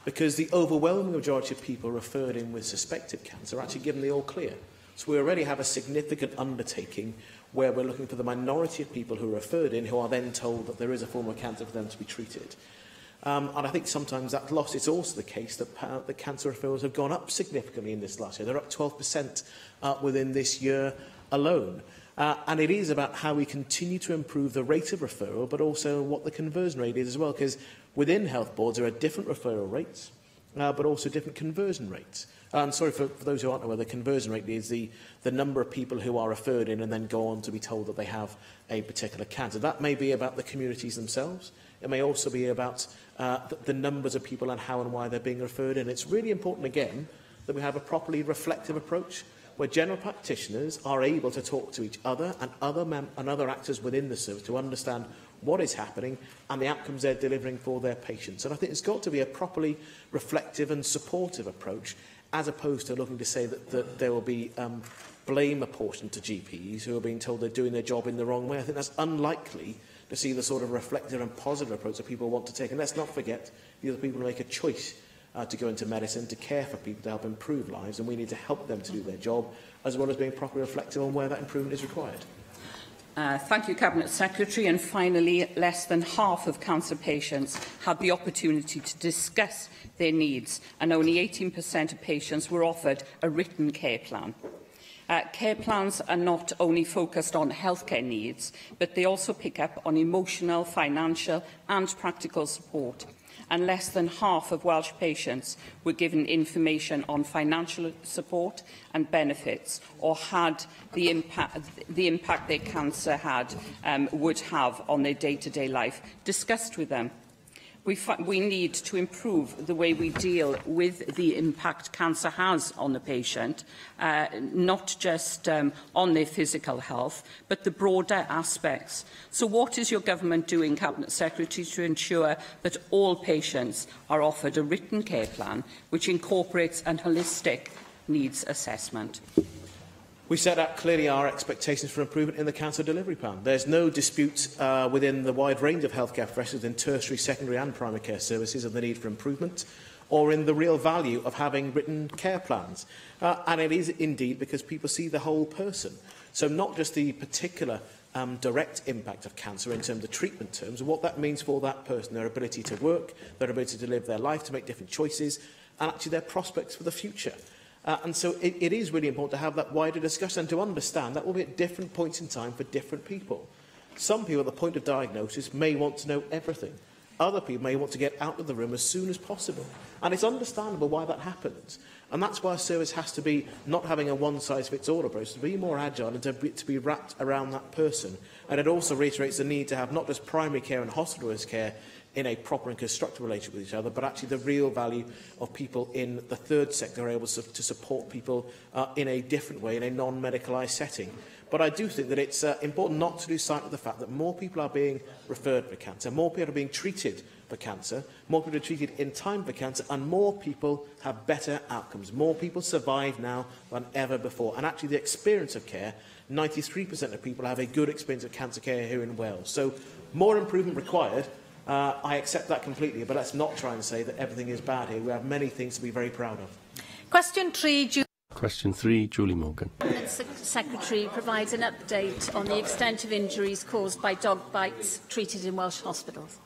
because the overwhelming majority of people referred in with suspected cancer are actually given the all clear. So we already have a significant undertaking where we're looking for the minority of people who are referred in who are then told that there is a form of cancer for them to be treated. And I think sometimes that's lost. It's also the case that the cancer referrals have gone up significantly in this last year. They're up 12% within this year alone. And it is about how we continue to improve the rate of referral, but also what the conversion rate is as well, because within health boards there are different referral rates, but also different conversion rates. And sorry for those who aren't aware, the conversion rate is the number of people who are referred in and then go on to be told that they have a particular cancer. That may be about the communities themselves. It may also be about the numbers of people and how and why they're being referred in. It's really important, again, that we have a properly reflective approach where general practitioners are able to talk to each other and other actors within the service to understand what is happening and the outcomes they're delivering for their patients. And I think it's got to be a properly reflective and supportive approach, as opposed to looking to say that there will be blame apportioned to GPs who are being told they're doing their job in the wrong way. I think that's unlikely to see the sort of reflective and positive approach that people want to take. And let's not forget, these are people who make a choice to go into medicine, to care for people, to help improve lives, and we need to help them to do their job, as well as being properly reflective on where that improvement is required. Thank you, Cabinet Secretary. And finally, less than half of cancer patients had the opportunity to discuss their needs, and only 18% of patients were offered a written care plan. Care plans are not only focused on healthcare needs, but they also pick up on emotional, financial and practical support. And less than half of Welsh patients were given information on financial support and benefits, or had the impact their cancer would have on their day-to-day life discussed with them. We need to improve the way we deal with the impact cancer has on the patient, not just on their physical health, but the broader aspects. So what is your government doing, Cabinet Secretary, to ensure that all patients are offered a written care plan which incorporates a holistic needs assessment? We set out clearly our expectations for improvement in the Cancer Delivery Plan. There's no dispute within the wide range of healthcare professionals in tertiary, secondary and primary care services of the need for improvement, or in the real value of having written care plans. And it is indeed because people see the whole person. So not just the particular direct impact of cancer in terms of treatment terms, and what that means for that person, their ability to work, their ability to live their life, to make different choices, and actually their prospects for the future. And so it is really important to have that wider discussion and to understand that will be at different points in time for different people. Some people at the point of diagnosis may want to know everything. Other people may want to get out of the room as soon as possible. And it's understandable why that happens. And that's why a service has to be not having a one-size-fits-all approach, to be more agile and to be wrapped around that person. And it also reiterates the need to have not just primary care and hospital-based care in a proper and constructive relationship with each other, but actually the real value of people in the third sector are able to support people in a different way, in a non-medicalised setting. But I do think that it's important not to lose sight of the fact that more people are being referred for cancer, more people are being treated for cancer, more people are treated in time for cancer, and more people have better outcomes. More people survive now than ever before. And actually the experience of care, 93% of people have a good experience of cancer care here in Wales. So more improvement required. I accept that completely, but let's not try and say that everything is bad here. We have many things to be very proud of. Question 3. Question 3, Julie Morgan. The Secretary provides an update on the extent of injuries caused by dog bites treated in Welsh hospitals.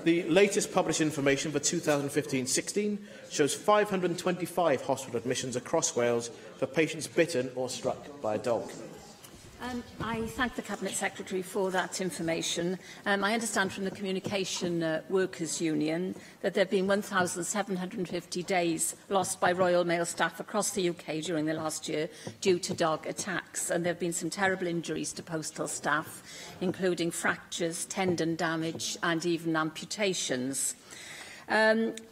The latest published information for 2015-16 shows 525 hospital admissions across Wales for patients bitten or struck by a dog. I thank the Cabinet Secretary for that information. I understand from the Communication Workers Union that there have been 1,750 days lost by Royal Mail staff across the UK during the last year due to dog attacks, and there have been some terrible injuries to postal staff, including fractures, tendon damage and even amputations.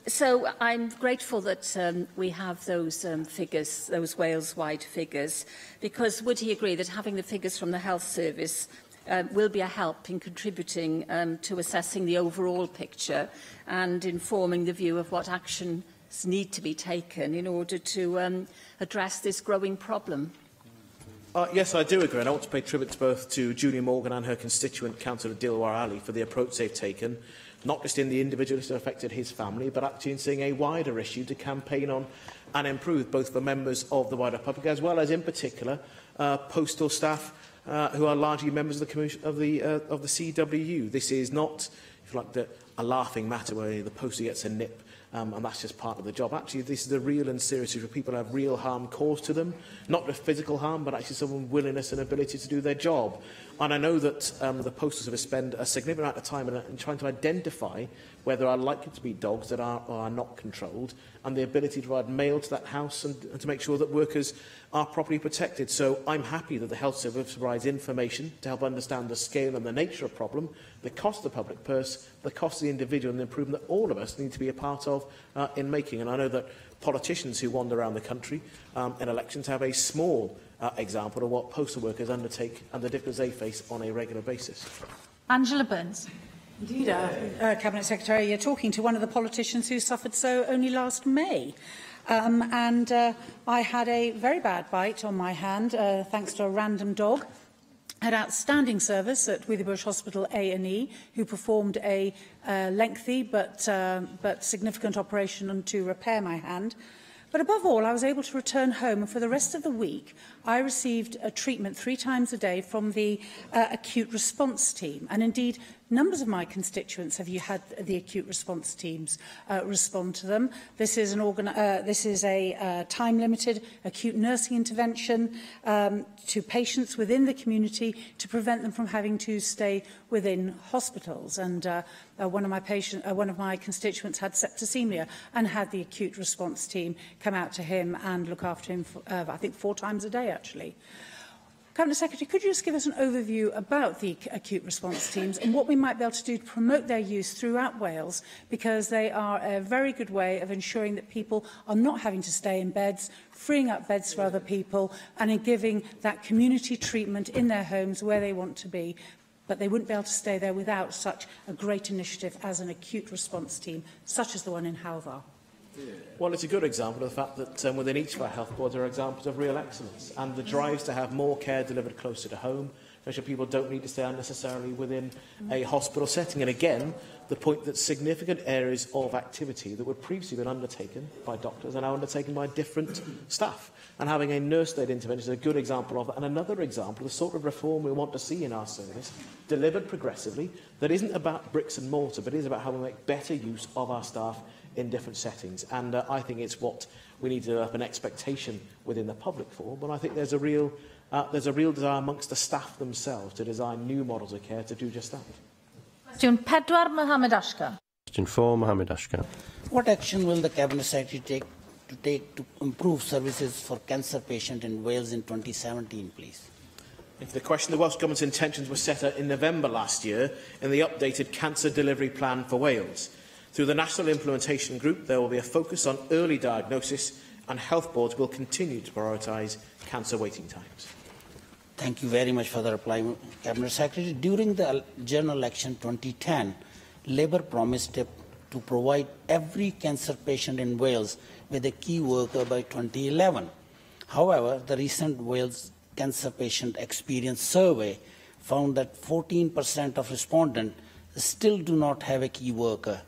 So I'm grateful that we have those figures, those Wales-wide figures, because would he agree that having the figures from the Health Service will be a help in contributing to assessing the overall picture and informing the view of what actions need to be taken in order to address this growing problem? Yes, I do agree, and I want to pay tribute both to Julie Morgan and her constituent, Councillor Dilwar Ali, for the approach they've taken, not just in the individuals who affected his family, but actually in seeing a wider issue to campaign on and improve, both for members of the wider public, as well as, in particular, postal staff who are largely members of the CWU. This is not, if you like, a laughing matter where the postie gets a nip and that's just part of the job. Actually, this is a real and serious issue where people have real harm caused to them, not just physical harm, but actually someone's willingness and ability to do their job. And I know that the Postal Service spend a significant amount of time in trying to identify where there are likely to be dogs that are or are not controlled, and the ability to provide mail to that house and to make sure that workers are properly protected. So I'm happy that the Health Service provides information to help understand the scale and the nature of the problem, the cost of the public purse, the cost of the individual, and the improvement that all of us need to be a part of in making. And I know that politicians who wander around the country in elections have a small example of what postal workers undertake and the difficulties they face on a regular basis. Angela Burns. Indeed, Cabinet Secretary, you're talking to one of the politicians who suffered so only last May. I had a very bad bite on my hand, thanks to a random dog. Had outstanding service at Withybush Hospital A&E, who performed a lengthy but significant operation to repair my hand. But above all, I was able to return home, and for the rest of the week, I received a treatment 3 times a day from the acute response team. And indeed, numbers of my constituents have had the acute response teams respond to them. This is a time-limited acute nursing intervention to patients within the community to prevent them from having to stay within hospitals. And one of my constituents had septicemia and had the acute response team come out to him and look after him, I think 4 times a day, actually. Cabinet Secretary, could you just give us an overview about the acute response teams and what we might be able to do to promote their use throughout Wales, because they are a very good way of ensuring that people are not having to stay in beds, freeing up beds for other people, and in giving that community treatment in their homes where they want to be. But they wouldn't be able to stay there without such a great initiative as an acute response team, such as the one in Howdar. Well, it's a good example of the fact that within each of our health boards there are examples of real excellence, and the drives to have more care delivered closer to home, so people don't need to stay unnecessarily within a hospital setting. And again, the point that significant areas of activity that would previously been undertaken by doctors are now undertaken by different staff. And having a nurse-led intervention is a good example of that, and another example of the sort of reform we want to see in our service, delivered progressively, that isn't about bricks and mortar, but is about how we make better use of our staff in different settings. And I think it's what we need to develop an expectation within the public for, but I think there's a real desire amongst the staff themselves to design new models of care to do just that. Question 4, Mohammed Ashkar. Question 4, Mohammed Ashkar. What action will the Cabinet Secretary take to take to improve services for cancer patients in Wales in 2017, please? Thank you for the question. The Welsh Government's intentions were set out in November last year in the updated Cancer Delivery Plan for Wales. Through the National Implementation Group, there will be a focus on early diagnosis, and health boards will continue to prioritise cancer waiting times. Thank you very much for the reply, Cabinet Secretary. During the general election 2010, Labour promised to provide every cancer patient in Wales with a key worker by 2011. However, the recent Wales Cancer Patient Experience Survey found that 14% of respondents still do not have a key worker.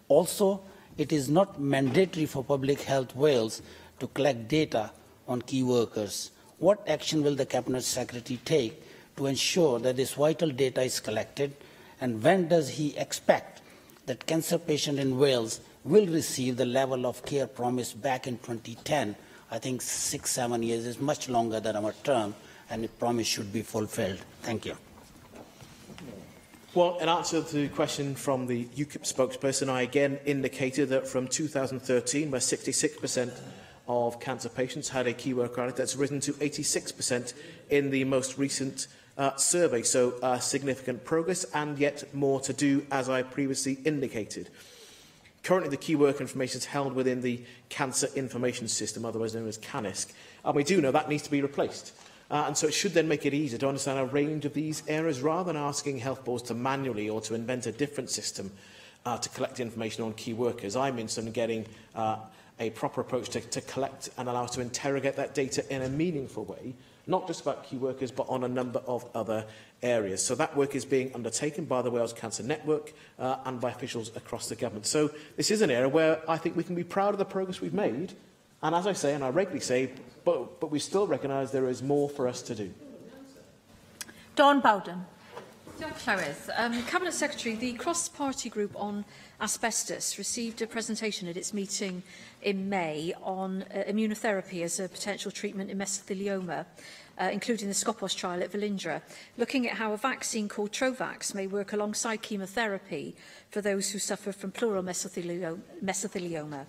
Also, it is not mandatory for Public Health Wales to collect data on key workers. What action will the Cabinet Secretary take to ensure that this vital data is collected, and when does he expect that cancer patients in Wales will receive the level of care promised back in 2010? I think 6-7 years is much longer than our term, and the promise should be fulfilled. Thank you. Well, in answer to the question from the UKIP spokesperson, I again indicated that from 2013, where 66% of cancer patients had a key worker on it, that's risen to 86% in the most recent survey. So significant progress, and yet more to do, as I previously indicated. Currently, the key worker information is held within the Cancer Information System, otherwise known as CANISC, and we do know that needs to be replaced. And so it should then make it easier to understand a range of these areas, rather than asking health boards to manually or to invent a different system to collect information on key workers. I'm interested in getting a proper approach to collect and allow us to interrogate that data in a meaningful way, not just about key workers, but on a number of other areas. So that work is being undertaken by the Wales Cancer Network and by officials across the government. So this is an area where I think we can be proud of the progress we've made. And as I say, and I regularly say, but we still recognise there is more for us to do. Dawn Bowden. Cabinet Secretary, the cross-party group on asbestos received a presentation at its meeting in May on immunotherapy as a potential treatment in mesothelioma, including the Scopos trial at Velindre, looking at how a vaccine called Trovax may work alongside chemotherapy for those who suffer from pleural mesothelioma.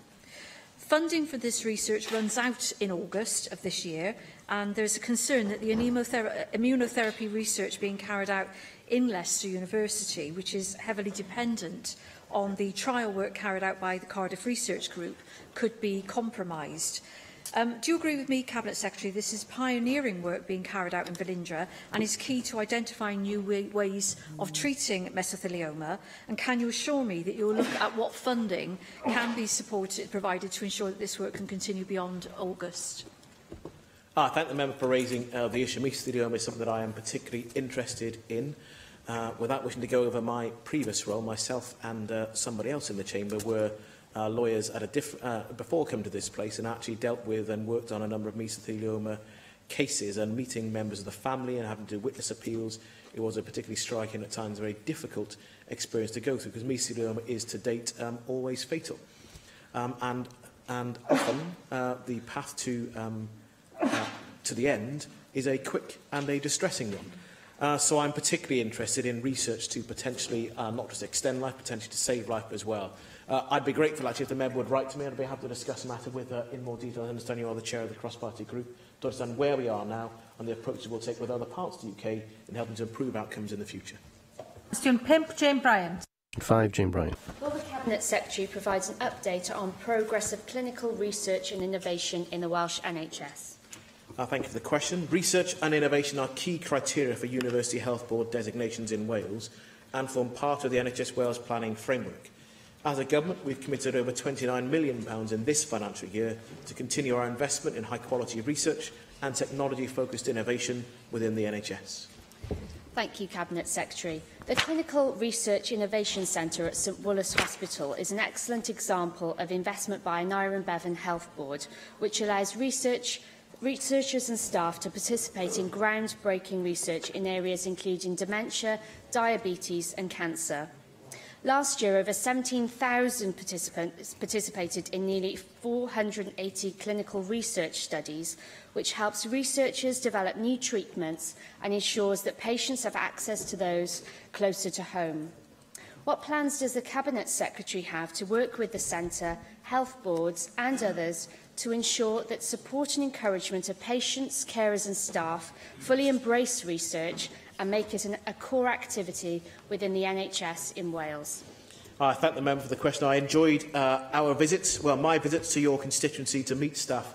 Funding for this research runs out in August of this year, and there is a concern that the immunotherapy research being carried out in Leicester University, which is heavily dependent on the trial work carried out by the Cardiff Research Group, could be compromised. Do you agree with me, Cabinet Secretary, this is pioneering work being carried out in Velindre and is key to identifying new ways of treating mesothelioma? And can you assure me that you will look at what funding can be provided to ensure that this work can continue beyond August? I thank the member for raising the issue. Mesothelioma is something that I am particularly interested in. Without wishing to go over my previous role, myself and somebody else in the chamber were lawyers at before coming to this place, and actually dealt with and worked on a number of mesothelioma cases, and meeting members of the family and having to do witness appeals. It was a particularly striking, at times very difficult experience to go through, because mesothelioma is to date always fatal, and often the path to the end is a quick and a distressing one. So I'm particularly interested in research to potentially not just extend life, potentially to save life as well. I'd be grateful, actually, if the member would write to me. I'd be happy to discuss the matter with her in more detail. I understand you are the chair of the cross-party group, to understand where we are now and the approaches we'll take with other parts of the UK in helping to improve outcomes in the future. Question 5, Jane Bryant. 5, Jane Bryant. Will the Cabinet Secretary provide an update on progress of clinical research and innovation in the Welsh NHS? Thank you for the question. Research and innovation are key criteria for University Health Board designations in Wales and form part of the NHS Wales planning framework. As a government, we've committed over £29 million in this financial year to continue our investment in high-quality research and technology-focused innovation within the NHS. Thank you, Cabinet Secretary. The Clinical Research Innovation Centre at St Woolas Hospital is an excellent example of investment by Aneurin Bevan Health Board, which allows researchers and staff to participate in groundbreaking research in areas including dementia, diabetes and cancer. Last year, over 17,000 participants participated in nearly 480 clinical research studies, which helps researchers develop new treatments and ensures that patients have access to those closer to home. What plans does the Cabinet Secretary have to work with the Centre, health boards and others to ensure that support and encouragement of patients, carers and staff fully embrace research and make it a core activity within the NHS in Wales? I thank the member for the question. I enjoyed my visits to your constituency to meet staff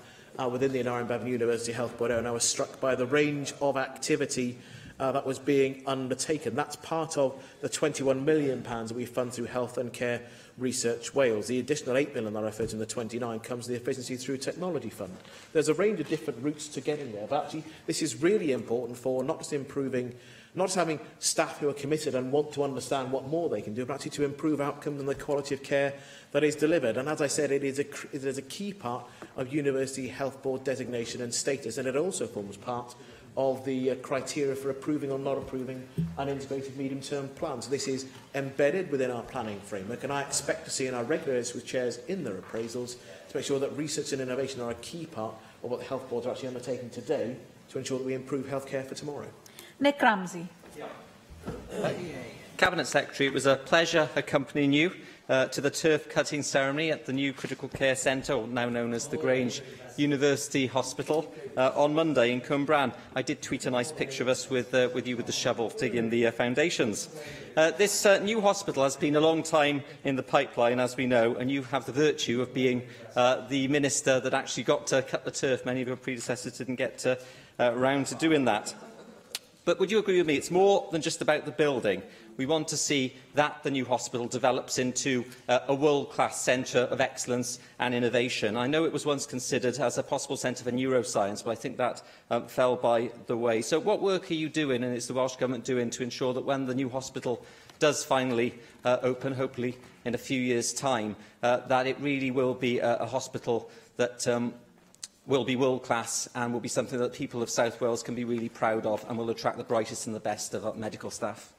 within the Aneurin Bevan University Health Board, and I was struck by the range of activity that was being undertaken. That's part of the £21 million that we fund through Health and Care Research Wales. The additional £8 million that I referred to in the 29 comes to the Efficiency Through Technology Fund. There's a range of different routes to getting there, but actually this is really important for not just having staff who are committed and want to understand what more they can do, but actually to improve outcomes and the quality of care that is delivered. And as I said, it is a key part of University Health Board designation and status, and it also forms part of the criteria for approving or not approving an integrated medium-term plan. So this is embedded within our planning framework, and I expect to see in our regulators with chairs in their appraisals to make sure that research and innovation are a key part of what the health boards are actually undertaking today to ensure that we improve healthcare for tomorrow. Nick Ramsey. Cabinet Secretary, it was a pleasure accompanying you to the turf cutting ceremony at the new Critical Care Centre, now known as the Grange University Hospital, on Monday in Cwmbran. I did tweet a nice picture of us with you with the shovel digging the foundations. This new hospital has been a long time in the pipeline, as we know, and you have the virtue of being the minister that actually got to cut the turf. Many of your predecessors didn't get round to doing that. But would you agree with me, it's more than just about the building. We want to see that the new hospital develops into a world-class centre of excellence and innovation. I know it was once considered as a possible centre for neuroscience, but I think that fell by the way. So what work are you doing, and is the Welsh Government doing, to ensure that when the new hospital does finally open, hopefully in a few years' time, that it really will be a hospital that will be world-class and will be something that people of South Wales can be really proud of and will attract the brightest and the best of our medical staff?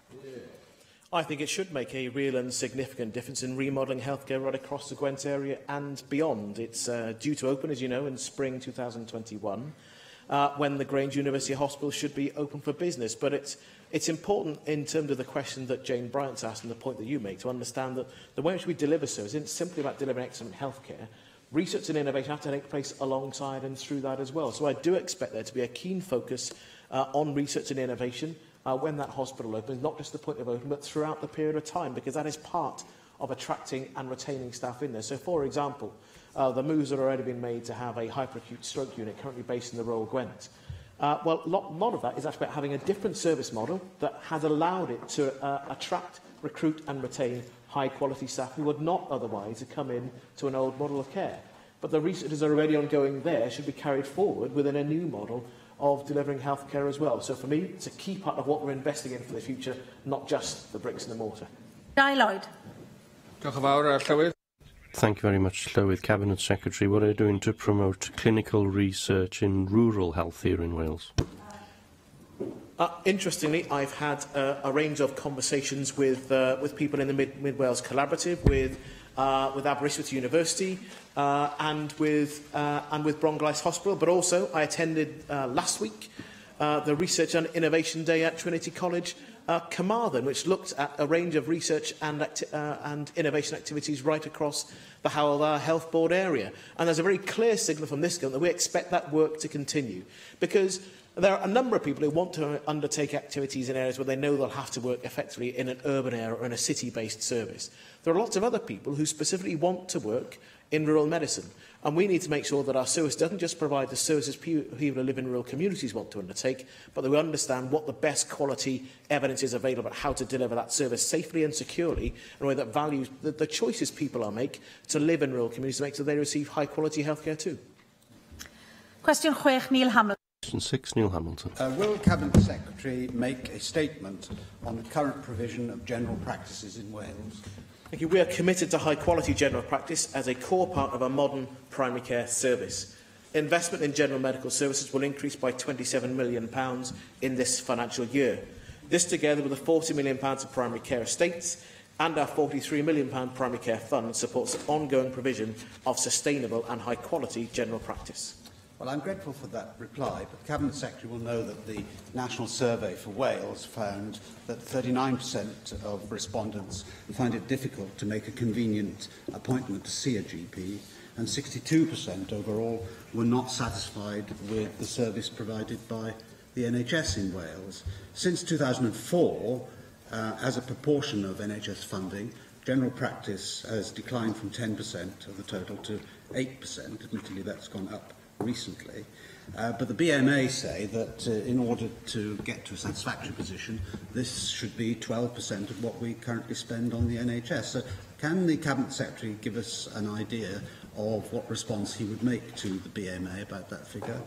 I think it should make a real and significant difference in remodelling healthcare right across the Gwent area and beyond. It's due to open, as you know, in spring 2021, when the Grange University Hospital should be open for business. But it's important in terms of the question that Jane Bryant's asked and the point that you make to understand that the way in which we deliver service isn't simply about delivering excellent healthcare. Research and innovation have to take place alongside and through that as well. So I do expect there to be a keen focus on research and innovation when that hospital opens, not just the point of opening, but throughout the period of time, because that is part of attracting and retaining staff in there. So, for example, the moves that have already been made to have a hyperacute stroke unit currently based in the Royal Gwent. Well, a lot of that is actually about having a different service model that has allowed it to attract, recruit and retain high-quality staff who would not otherwise have come in to an old model of care. But the research is already ongoing there should be carried forward within a new model of delivering healthcare as well. So for me, it's a key part of what we're investing in for the future, not just the bricks and the mortar. Guy Lloyd. Thank you very much, Llywydd. Cabinet Secretary, what are you doing to promote clinical research in rural health here in Wales? Interestingly, I've had a range of conversations with people in the Mid Wales Collaborative, with Aberystwyth University, and with Bronglaes Hospital. But also, I attended last week the Research and Innovation Day at Trinity College, Carmarthen, which looked at a range of research and innovation activities right across the Hywel Dda Health Board area. And there's a very clear signal from this government that we expect that work to continue, because there are a number of people who want to undertake activities in areas where they know they'll have to work effectively in an urban area or in a city-based service. There are lots of other people who specifically want to work in rural medicine, and we need to make sure that our service doesn't just provide the services people who live in rural communities want to undertake, but that we understand what the best quality evidence is available about how to deliver that service safely and securely in a way that values the choices people make to live in rural communities to make sure they receive high-quality healthcare too. Question 6, Neil Hamilton. Question 6, Neil Hamilton. Will Cabinet Secretary make a statement on the current provision of general practices in Wales? Thank you. We are committed to high-quality general practice as a core part of a modern primary care service. Investment in general medical services will increase by £27 million in this financial year. This, together with the £40 million of primary care estates and our £43 million primary care fund, supports the ongoing provision of sustainable and high-quality general practice. Well, I'm grateful for that reply, but the Cabinet Secretary will know that the National Survey for Wales found that 39% of respondents find it difficult to make a convenient appointment to see a GP, and 62% overall were not satisfied with the service provided by the NHS in Wales. Since 2004, as a proportion of NHS funding, general practice has declined from 10% of the total to 8%. Admittedly, that's gone up recently. But the BMA say that in order to get to a satisfactory position, this should be 12% of what we currently spend on the NHS. So can the Cabinet Secretary give us an idea of what response he would make to the BMA about that figure?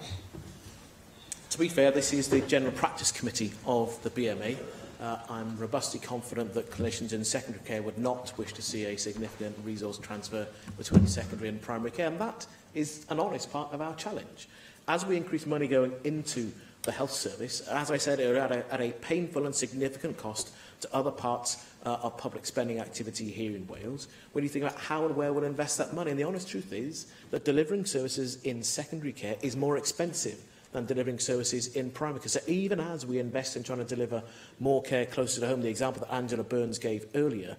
To be fair, this is the General Practice Committee of the BMA. I'm robustly confident that clinicians in secondary care would not wish to see a significant resource transfer between secondary and primary care, and that is an honest part of our challenge. As we increase money going into the health service, as I said, at a painful and significant cost to other parts of public spending activity here in Wales, when you think about how and where we'll invest that money, and the honest truth is that delivering services in secondary care is more expensive than delivering services in primary care. So even as we invest in trying to deliver more care closer to home, the example that Angela Burns gave earlier,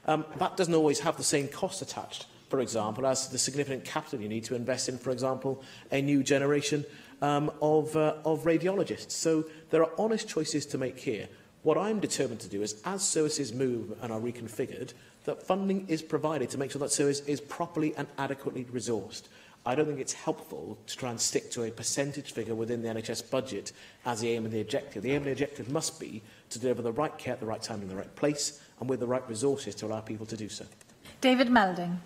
that doesn't always have the same cost attached, for example, as the significant capital you need to invest in, for example, a new generation of radiologists. So there are honest choices to make here. What I'm determined to do is, as services move and are reconfigured, that funding is provided to make sure that service is properly and adequately resourced. I don't think it's helpful to try and stick to a percentage figure within the NHS budget as the aim and the objective. The aim and the objective must be to deliver the right care at the right time in the right place and with the right resources to allow people to do so. David Melding.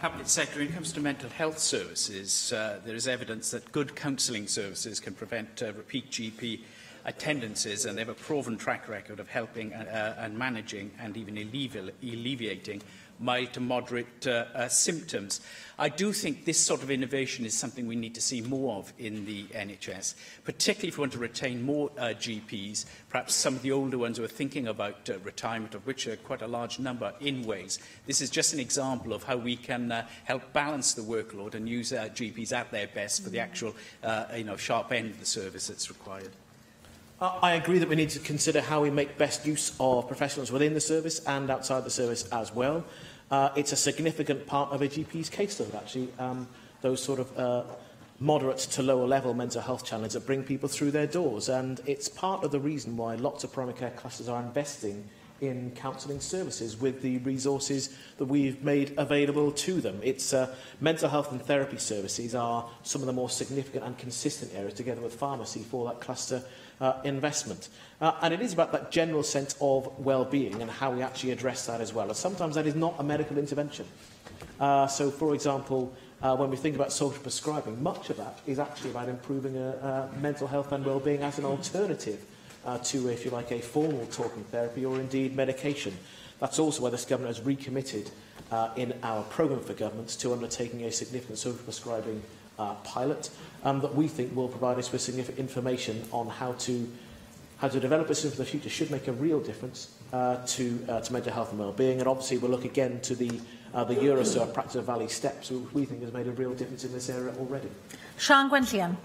Cabinet Secretary, when it comes to mental health services, there is evidence that good counselling services can prevent repeat GP attendances, and they have a proven track record of helping and managing and even alleviating mild to moderate symptoms. I do think this sort of innovation is something we need to see more of in the NHS, particularly if we want to retain more GPs, perhaps some of the older ones who are thinking about retirement, of which are quite a large number in Wales. This is just an example of how we can help balance the workload and use GPs at their best for the actual sharp end of the service that's required. I agree that we need to consider how we make best use of professionals within the service and outside the service as well. It's a significant part of a GP's caseload, actually, those sort of moderate to lower level mental health challenges that bring people through their doors. And it's part of the reason why lots of primary care clusters are investing in counselling services with the resources that we've made available to them. It's mental health and therapy services are some of the more significant and consistent areas, together with pharmacy, for that cluster investment. And it is about that general sense of well-being and how we actually address that as well. And sometimes that is not a medical intervention. So, for example, when we think about social prescribing, much of that is actually about improving mental health and well-being as an alternative to, if you like, a formal talking therapy or indeed medication. That's also why this government has recommitted in our programme for governments to undertaking a significant social prescribing pilot that we think will provide us with significant information on how to develop a system for the future should make a real difference to mental health and well-being. And obviously we'll look again to the Eurosur Practice Valley steps, which we think has made a real difference in this area already. Sian Gwenllian.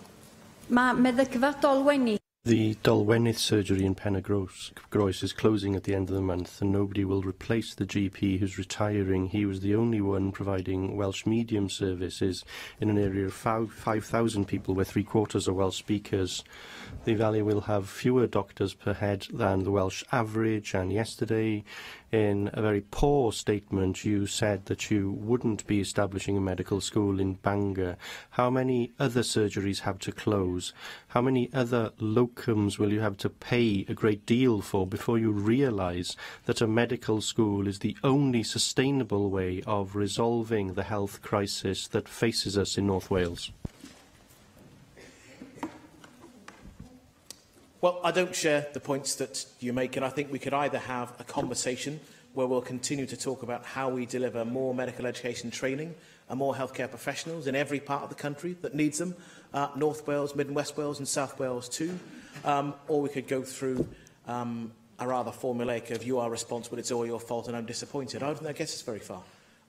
The Dolwenith surgery in Penygroes is closing at the end of the month, and nobody will replace the GP who's retiring. He was the only one providing Welsh medium services in an area of 5,000 people where 3/4 are Welsh speakers. The Valley will have fewer doctors per head than the Welsh average, and yesterday, in a very poor statement, you said that you wouldn't be establishing a medical school in Bangor. How many other surgeries have to close? How many other locums will you have to pay a great deal for before you realise that a medical school is the only sustainable way of resolving the health crisis that faces us in North Wales? Well, I don't share the points that you make, and I think we could either have a conversation where we'll continue to talk about how we deliver more medical education training and more healthcare professionals in every part of the country that needs them, North Wales, Mid and West Wales and South Wales too, or we could go through a rather formulaic of you are responsible, it's all your fault and I'm disappointed. I don't think that gets us very far.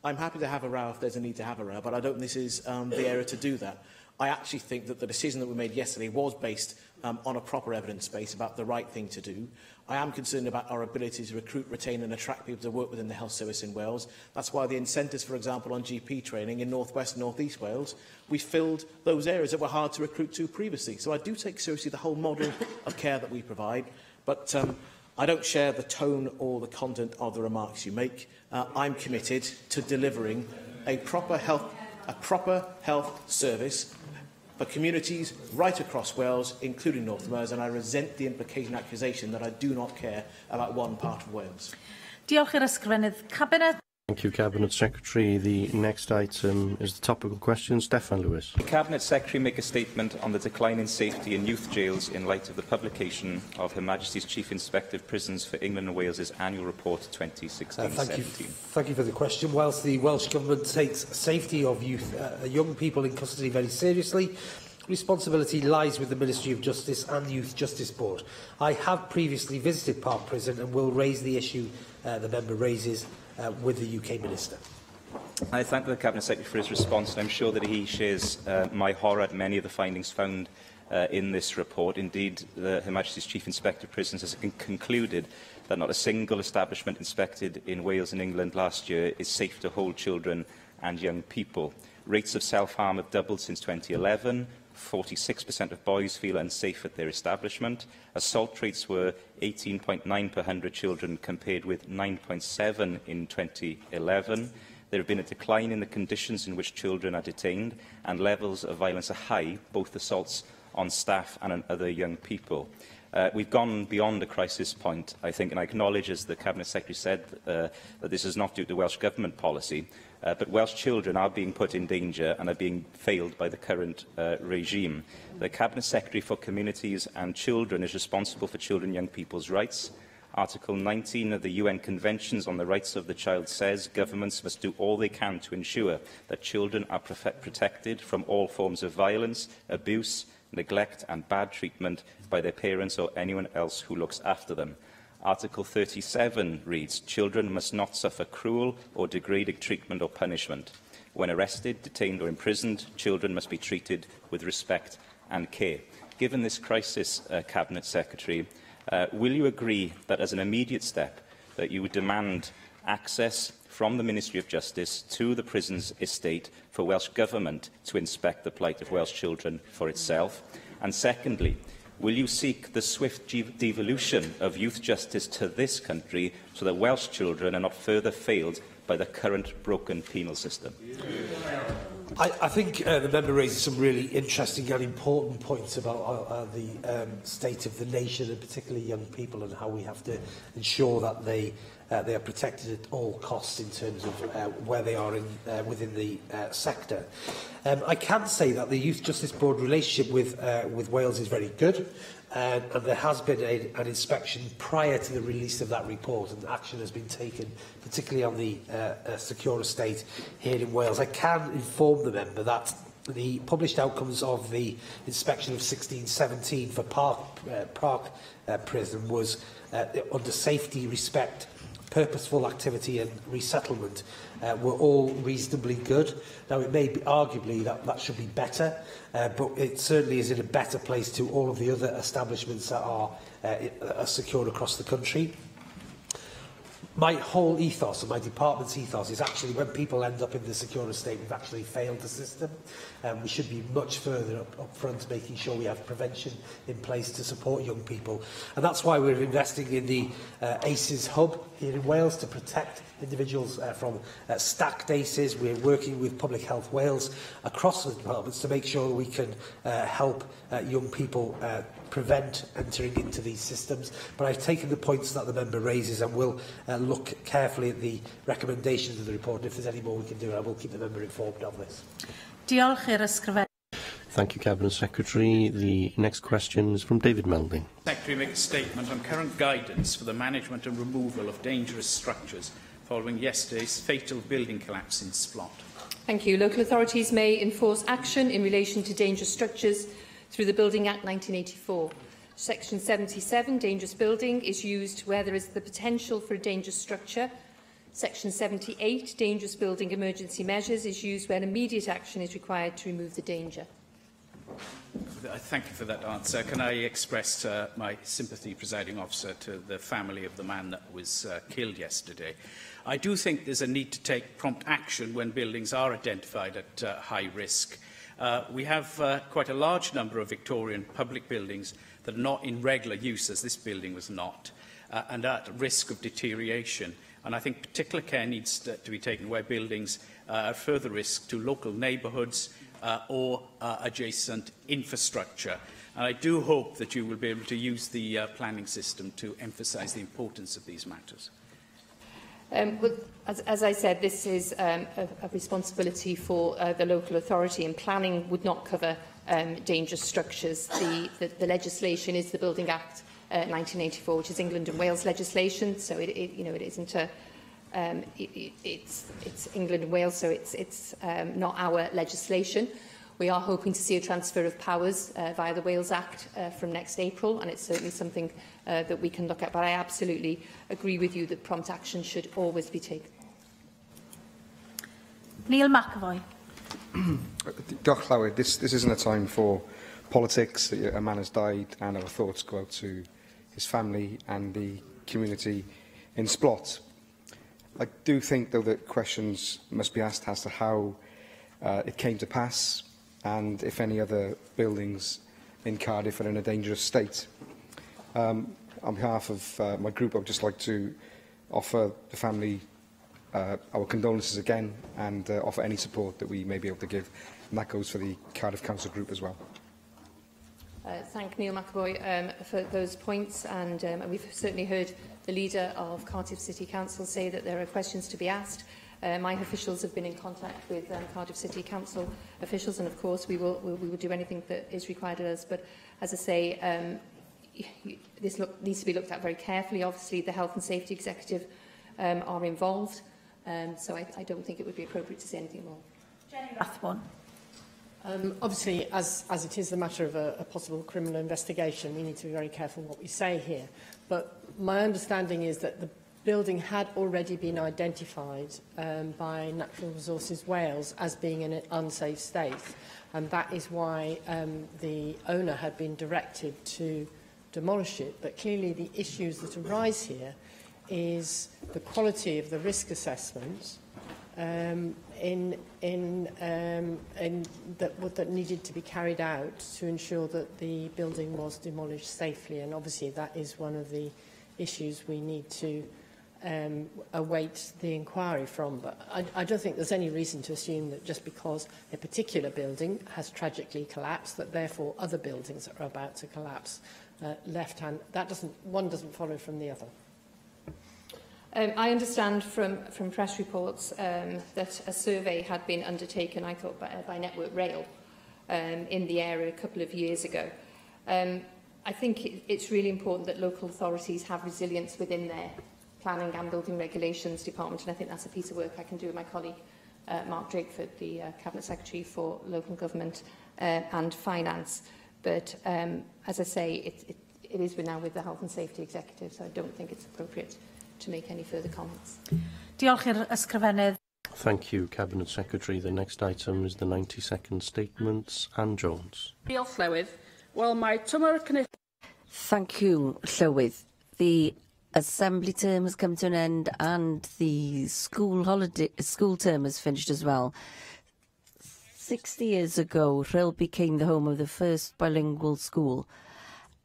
I'm happy to have a row if there's a need to have a row, but I don't think this is the area to do that. I actually think that the decision that we made yesterday was based on a proper evidence base about the right thing to do. I am concerned about our ability to recruit, retain and attract people to work within the health service in Wales. That's why the incentives, for example, on GP training in North West and North East Wales, we filled those areas that were hard to recruit to previously. So I do take seriously the whole model of care that we provide, but I don't share the tone or the content of the remarks you make. I'm committed to delivering a proper health service for communities right across Wales, including North Wales, and I resent the implication and accusation that I do not care about one part of Wales. Diolch i'r ysgrifennydd Cabinet. Thank you, Cabinet Secretary. The next item is the topical question. Steffan Lewis. The Cabinet Secretary make a statement on the decline in safety in youth jails in light of the publication of Her Majesty's Chief Inspector of Prisons for England and Wales' annual report 2016-17. Thank you for the question. Whilst the Welsh Government takes safety of youth, young people in custody very seriously, responsibility lies with the Ministry of Justice and Youth Justice Board. I have previously visited Park Prison and will raise the issue the member raises with the UK Minister. I thank the Cabinet Secretary for his response, and I'm sure that he shares my horror at many of the findings found in this report. Indeed, Her Majesty's Chief Inspector of Prisons has concluded that not a single establishment inspected in Wales and England last year is safe to hold children and young people. Rates of self-harm have doubled since 2011. 46% of boys feel unsafe at their establishment. Assault rates were 18.9 per 100 children compared with 9.7 in 2011. There have been a decline in the conditions in which children are detained, and levels of violence are high, both assaults on staff and on other young people. We've gone beyond a crisis point, I think, and I acknowledge, as the Cabinet Secretary said, that this is not due to Welsh Government policy, but Welsh children are being put in danger and are being failed by the current regime. The Cabinet Secretary for Communities and Children is responsible for children and young people's rights. Article 19 of the UN Conventions on the Rights of the Child says governments must do all they can to ensure that children are protected from all forms of violence, abuse, neglect and bad treatment by their parents or anyone else who looks after them. Article 37 reads, children must not suffer cruel or degrading treatment or punishment. When arrested, detained or imprisoned, children must be treated with respect and care. Given this crisis, Cabinet Secretary, will you agree that as an immediate step that you would demand access from the Ministry of Justice to the prisons estate for Welsh Government to inspect the plight of Welsh children for itself? And secondly, will you seek the swift devolution of youth justice to this country so that Welsh children are not further failed by the current broken penal system? I think the member raises some really interesting and important points about the state of the nation, and particularly young people, and how we have to ensure that they are protected at all costs in terms of where they are within the sector. I can say that the Youth Justice Board relationship with Wales is very good. And there has been an inspection prior to the release of that report, and action has been taken, particularly on the secure estate here in Wales. I can inform the member that the published outcomes of the inspection of 16-17 for Park Prison was under safety, respect, purposeful activity and resettlement were all reasonably good. Now, it may be arguably that should be better, but it certainly is in a better place to all of the other establishments that are secured across the country. My whole ethos and my department's ethos is actually when people end up in the secure estate, we've actually failed the system. We should be much further up front, making sure we have prevention in place to support young people. And that's why we're investing in the ACES hub here in Wales to protect individuals from stacked ACES. We're working with Public Health Wales across the departments to make sure we can help young people prevent entering into these systems. But I've taken the points that the member raises and will look carefully at the recommendations of the report. And if there's any more we can do, I will keep the member informed of this. Diolch i'r ysgrifennydd. Thank you, Cabinet Secretary. The next question is from David Melding. Secretary make a statement on current guidance for the management and removal of dangerous structures following yesterday's fatal building collapse in Splot. Thank you. Local authorities may enforce action in relation to dangerous structures through the Building Act 1984. Section 77, dangerous building, is used where there is the potential for a dangerous structure. Section 78, dangerous building emergency measures, is used when immediate action is required to remove the danger. Thank you for that answer. Can I express my sympathy, Presiding Officer, to the family of the man that was killed yesterday. I do think there's a need to take prompt action when buildings are identified at high risk. We have quite a large number of Victorian public buildings that are not in regular use, as this building was not, and at risk of deterioration. And I think particular care needs to be taken where buildings are further risk to local neighbourhoods or adjacent infrastructure. And I do hope that you will be able to use the planning system to emphasise the importance of these matters. Well, as I said, this is a responsibility for the local authority, and planning would not cover dangerous structures. The legislation is the Building Act 1984, which is England and Wales legislation, so it isn't a it's England and Wales, so it's not our legislation. We are hoping to see a transfer of powers via the Wales Act from next April, and it's certainly something that we can look at. But I absolutely agree with you that prompt action should always be taken. Neil McAvoy. Diolch Llywyd. This isn't a time for politics. A man has died, and our thoughts go out to his family and the community in Splot. I do think, though, that questions must be asked as to how it came to pass, and if any other buildings in Cardiff are in a dangerous state. On behalf of my group, I would just like to offer the family our condolences again, and offer any support that we may be able to give, and that goes for the Cardiff Council group as well. Thank Neil McAvoy for those points, and we've certainly heard the leader of Cardiff City Council say that there are questions to be asked. My officials have been in contact with Cardiff City Council officials, and of course we will do anything that is required of us. But as I say, this needs to be looked at very carefully. Obviously, the Health and Safety Executive are involved, so I don't think it would be appropriate to say anything more. Jenny Rathbone. Obviously, as it is the matter of a possible criminal investigation, we need to be very careful what we say here. But my understanding is that the building had already been identified by Natural Resources Wales as being in an unsafe state, and that is why the owner had been directed to demolish it. But clearly the issues that arise here is the quality of the risk assessment that needed to be carried out to ensure that the building was demolished safely, and obviously that is one of the issues we need to await the inquiry from. But I don't think there's any reason to assume that just because a particular building has tragically collapsed, that therefore other buildings are about to collapse left-hand. One doesn't follow from the other. I understand from press reports that a survey had been undertaken, I thought, by Network Rail in the area a couple of years ago. I think it's really important that local authorities have resilience within their planning and building regulations department, and I think that's a piece of work I can do with my colleague Mark Drakeford, the Cabinet Secretary for Local Government and Finance. But as I say, it is now with the Health and Safety Executive, so I don't think it's appropriate to make any further comments. Diolch i'r ysgrifennydd. Thank you, Cabinet Secretary. The next item is the 90-second statements. Anne Jones. Diolch, Llywydd. Well, my tymor cynnig... Thank you, Llywydd. The Assembly term has come to an end and the school term has finished as well. 60 years ago, Rhyl became the home of the first bilingual school,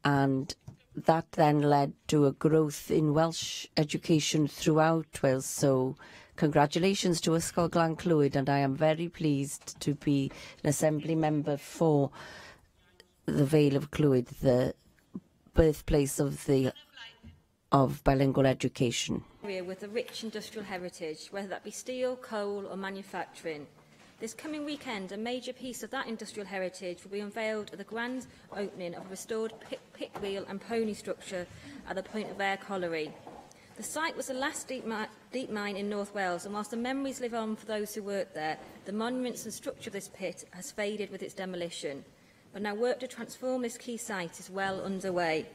and that then led to a growth in Welsh education throughout Wales. So congratulations to Ysgol Glan Clwyd, and I am very pleased to be an Assembly member for the Vale of Clwyd, the birthplace of bilingual education. With a rich industrial heritage, whether that be steel, coal or manufacturing. This coming weekend, a major piece of that industrial heritage will be unveiled at the grand opening of a restored pit wheel and pony structure at the Point of Ayr Colliery. The site was the last deep mine in North Wales, and whilst the memories live on for those who worked there, the monuments and structure of this pit has faded with its demolition. But now work to transform this key site is well underway.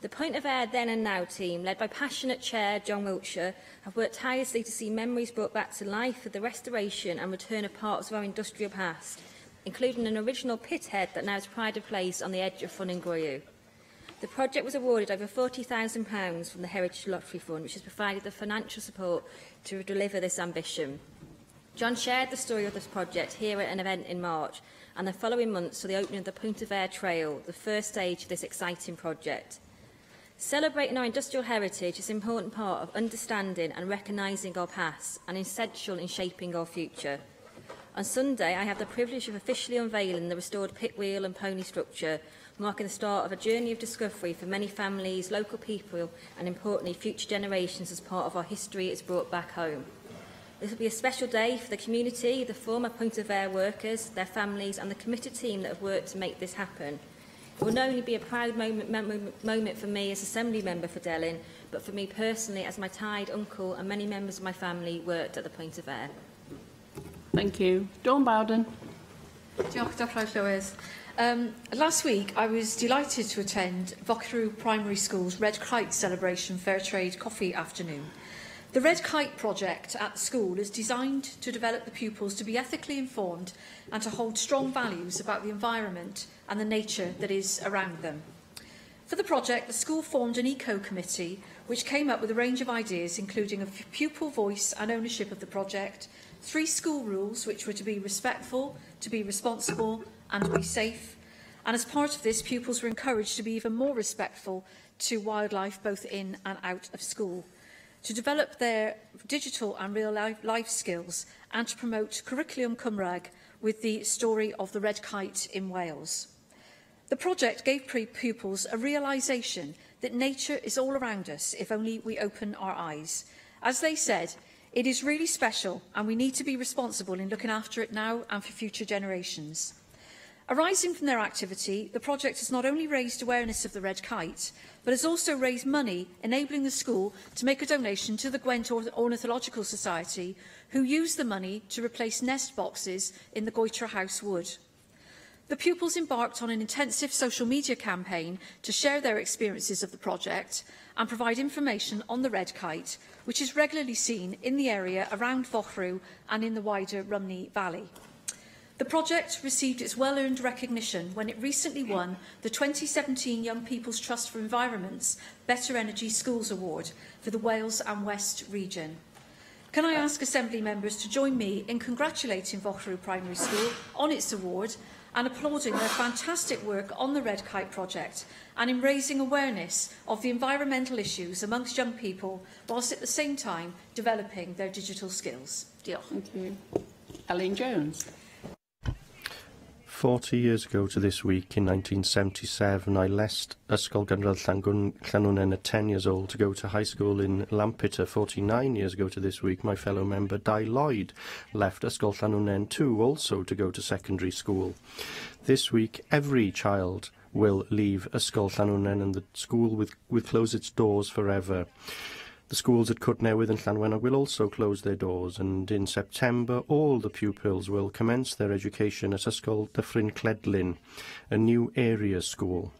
The Point of Ayr Then and Now team, led by passionate Chair John Wiltshire, have worked tirelessly to see memories brought back to life with the restoration and return of parts of our industrial past. including an original pit head that now has pride of place on the edge of Funningroyw. The project was awarded over £40,000 from the Heritage Lottery Fund, which has provided the financial support to deliver this ambition. John shared the story of this project here at an event in March, and the following months saw the opening of the Point of Ayr Trail, the first stage of this exciting project. Celebrating our industrial heritage is an important part of understanding and recognising our past, and essential in shaping our future. On Sunday, I have the privilege of officially unveiling the restored pit wheel and pony structure, marking the start of a journey of discovery for many families, local people and, importantly, future generations as part of our history it's brought back home. This will be a special day for the community, the former Point of Ayr workers, their families and the committed team that have worked to make this happen. It will not only be a proud moment for me as Assembly Member for Delyn, but for me personally as my tied uncle and many members of my family worked at the Point of Ayr. Thank you. Dawn Bowden. Diolch, Dr. Lewis. Last week, I was delighted to attend Vochrw Primary School's Red Kite Celebration Fair Trade Coffee Afternoon. The Red Kite project at the school is designed to develop the pupils to be ethically informed and to hold strong values about the environment and the nature that is around them. For the project, the school formed an eco-committee which came up with a range of ideas, including a pupil voice and ownership of the project, 3 school rules which were to be respectful, to be responsible and to be safe. And as part of this, pupils were encouraged to be even more respectful to wildlife both in and out of school, to develop their digital and real life skills and to promote Curriculum Cymraeg with the story of the red kite in Wales. The project gave pupils a realisation that nature is all around us if only we open our eyes. As they said, it is really special and we need to be responsible in looking after it now and for future generations. Arising from their activity, the project has not only raised awareness of the red kite, but has also raised money, enabling the school to make a donation to the Gwent Ornithological Society, who used the money to replace nest boxes in the Goitra House wood. The pupils embarked on an intensive social media campaign to share their experiences of the project and provide information on the red kite, which is regularly seen in the area around Vochrw and in the wider Rumney Valley. The project received its well-earned recognition when it recently won the 2017 Young People's Trust for Environment's Better Energy Schools Award for the Wales and West region. Can I ask Assembly members to join me in congratulating Vochrw Primary School on its award and applauding their fantastic work on the Red Kite project and in raising awareness of the environmental issues amongst young people whilst at the same time developing their digital skills. Diolch. Thank you. Elaine Jones. 40 years ago to this week, in 1977, I left Ysgol Gynradd Llanwnen at 10 years old to go to high school in Lampeter. 49 years ago to this week, my fellow member Di Lloyd left Ysgol Llanwnen too, also to go to secondary school. This week, every child will leave Ysgol Llanwnen and the school will close its doors forever. The schools at Cwdnewydd and Llanwennog will also close their doors, and in September all the pupils will commence their education at Ysgol Dyffryn Cledlyn, a new area school.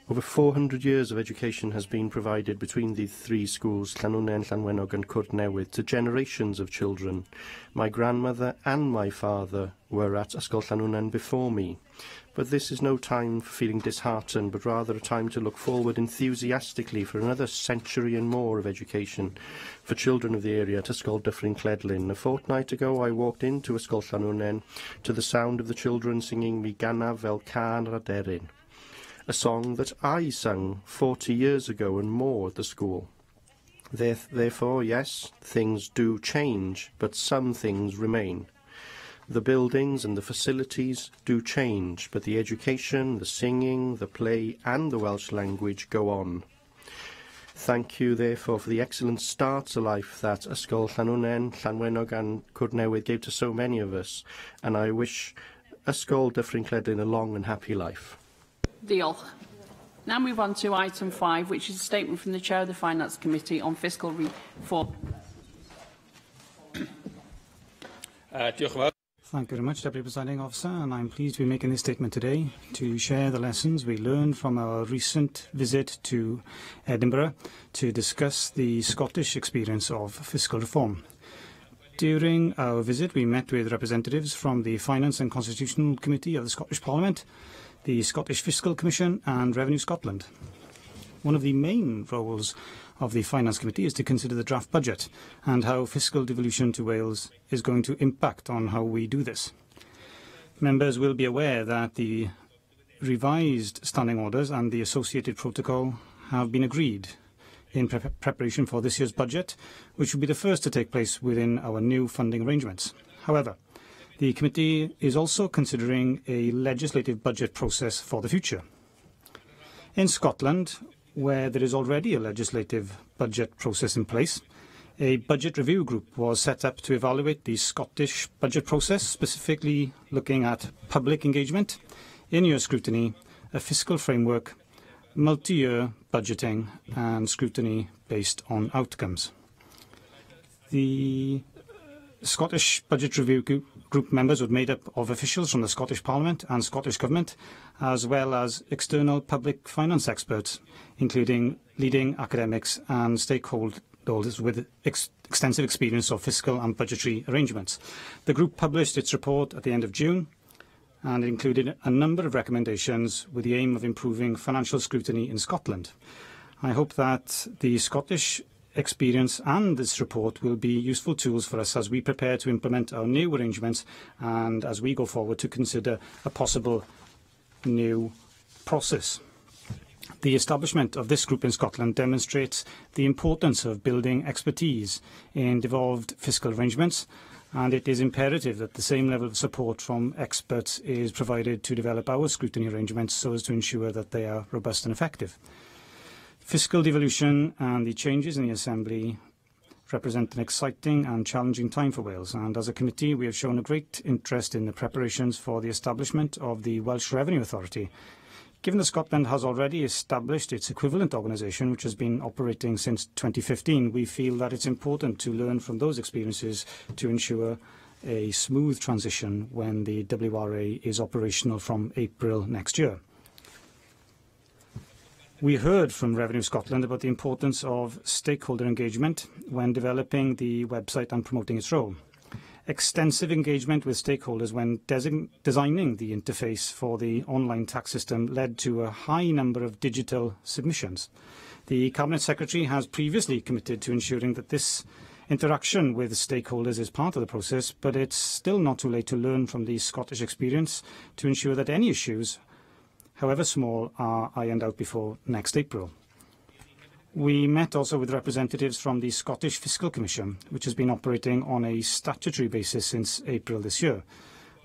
Over 400 years of education has been provided between the 3 schools, Llanwnen, Llanwennog and Cwdnewydd, to generations of children. My grandmother and my father were at Ysgol Llanwnen before me. But this is no time for feeling disheartened, but rather a time to look forward enthusiastically for another century and more of education for children of the area at Ysgol Dyffryn Cledlyn. A fortnight ago, I walked into Ysgol Llanwnen to the sound of the children singing Mi Ganaf Fel Can Raderin, a song that I sung 40 years ago and more at the school. Therefore, yes, things do change, but some things remain. The buildings and the facilities do change, but the education, the singing, the play and the Welsh language go on. Thank you, therefore, for the excellent start to life that Ysgol Llanwnen, Llanwennog and Cwdnewydd gave to so many of us, and I wish Ysgol Dyffryn Cledlyn a long and happy life. Diolch. Now move on to item 5, which is a statement from the Chair of the Finance Committee on fiscal reform. Thank you very much, Deputy Presiding Officer, and I'm pleased to be making this statement today to share the lessons we learned from our recent visit to Edinburgh to discuss the Scottish experience of fiscal reform. During our visit, we met with representatives from the Finance and Constitutional Committee of the Scottish Parliament, the Scottish Fiscal Commission and Revenue Scotland. One of the main roles of the Finance Committee is to consider the draft budget and how fiscal devolution to Wales is going to impact on how we do this. Members will be aware that the revised standing orders and the associated protocol have been agreed in preparation for this year's budget, which will be the first to take place within our new funding arrangements. However, the committee is also considering a legislative budget process for the future. In Scotland, where there is already a legislative budget process in place, a budget review group was set up to evaluate the Scottish budget process, specifically looking at public engagement, in-year scrutiny, a fiscal framework, multi-year budgeting and scrutiny based on outcomes. The Scottish Budget Review Group members were made up of officials from the Scottish Parliament and Scottish Government, as well as external public finance experts, including leading academics and stakeholders with extensive experience of fiscal and budgetary arrangements. The group published its report at the end of June, and included a number of recommendations with the aim of improving financial scrutiny in Scotland. I hope that the Scottish experience and this report will be useful tools for us as we prepare to implement our new arrangements and as we go forward to consider a possible new process. The establishment of this group in Scotland demonstrates the importance of building expertise in devolved fiscal arrangements, and it is imperative that the same level of support from experts is provided to develop our scrutiny arrangements so as to ensure that they are robust and effective. Fiscal devolution and the changes in the Assembly represent an exciting and challenging time for Wales, and as a committee we have shown a great interest in the preparations for the establishment of the Welsh Revenue Authority. Given that Scotland has already established its equivalent organisation, which has been operating since 2015, we feel that it's important to learn from those experiences to ensure a smooth transition when the WRA is operational from April next year. We heard from Revenue Scotland about the importance of stakeholder engagement when developing the website and promoting its role. Extensive engagement with stakeholders when designing the interface for the online tax system led to a high number of digital submissions. The Cabinet Secretary has previously committed to ensuring that this interaction with stakeholders is part of the process, but it's still not too late to learn from the Scottish experience to ensure that any issues, however small, are ironed out before next April. We met also with representatives from the Scottish Fiscal Commission, which has been operating on a statutory basis since April this year.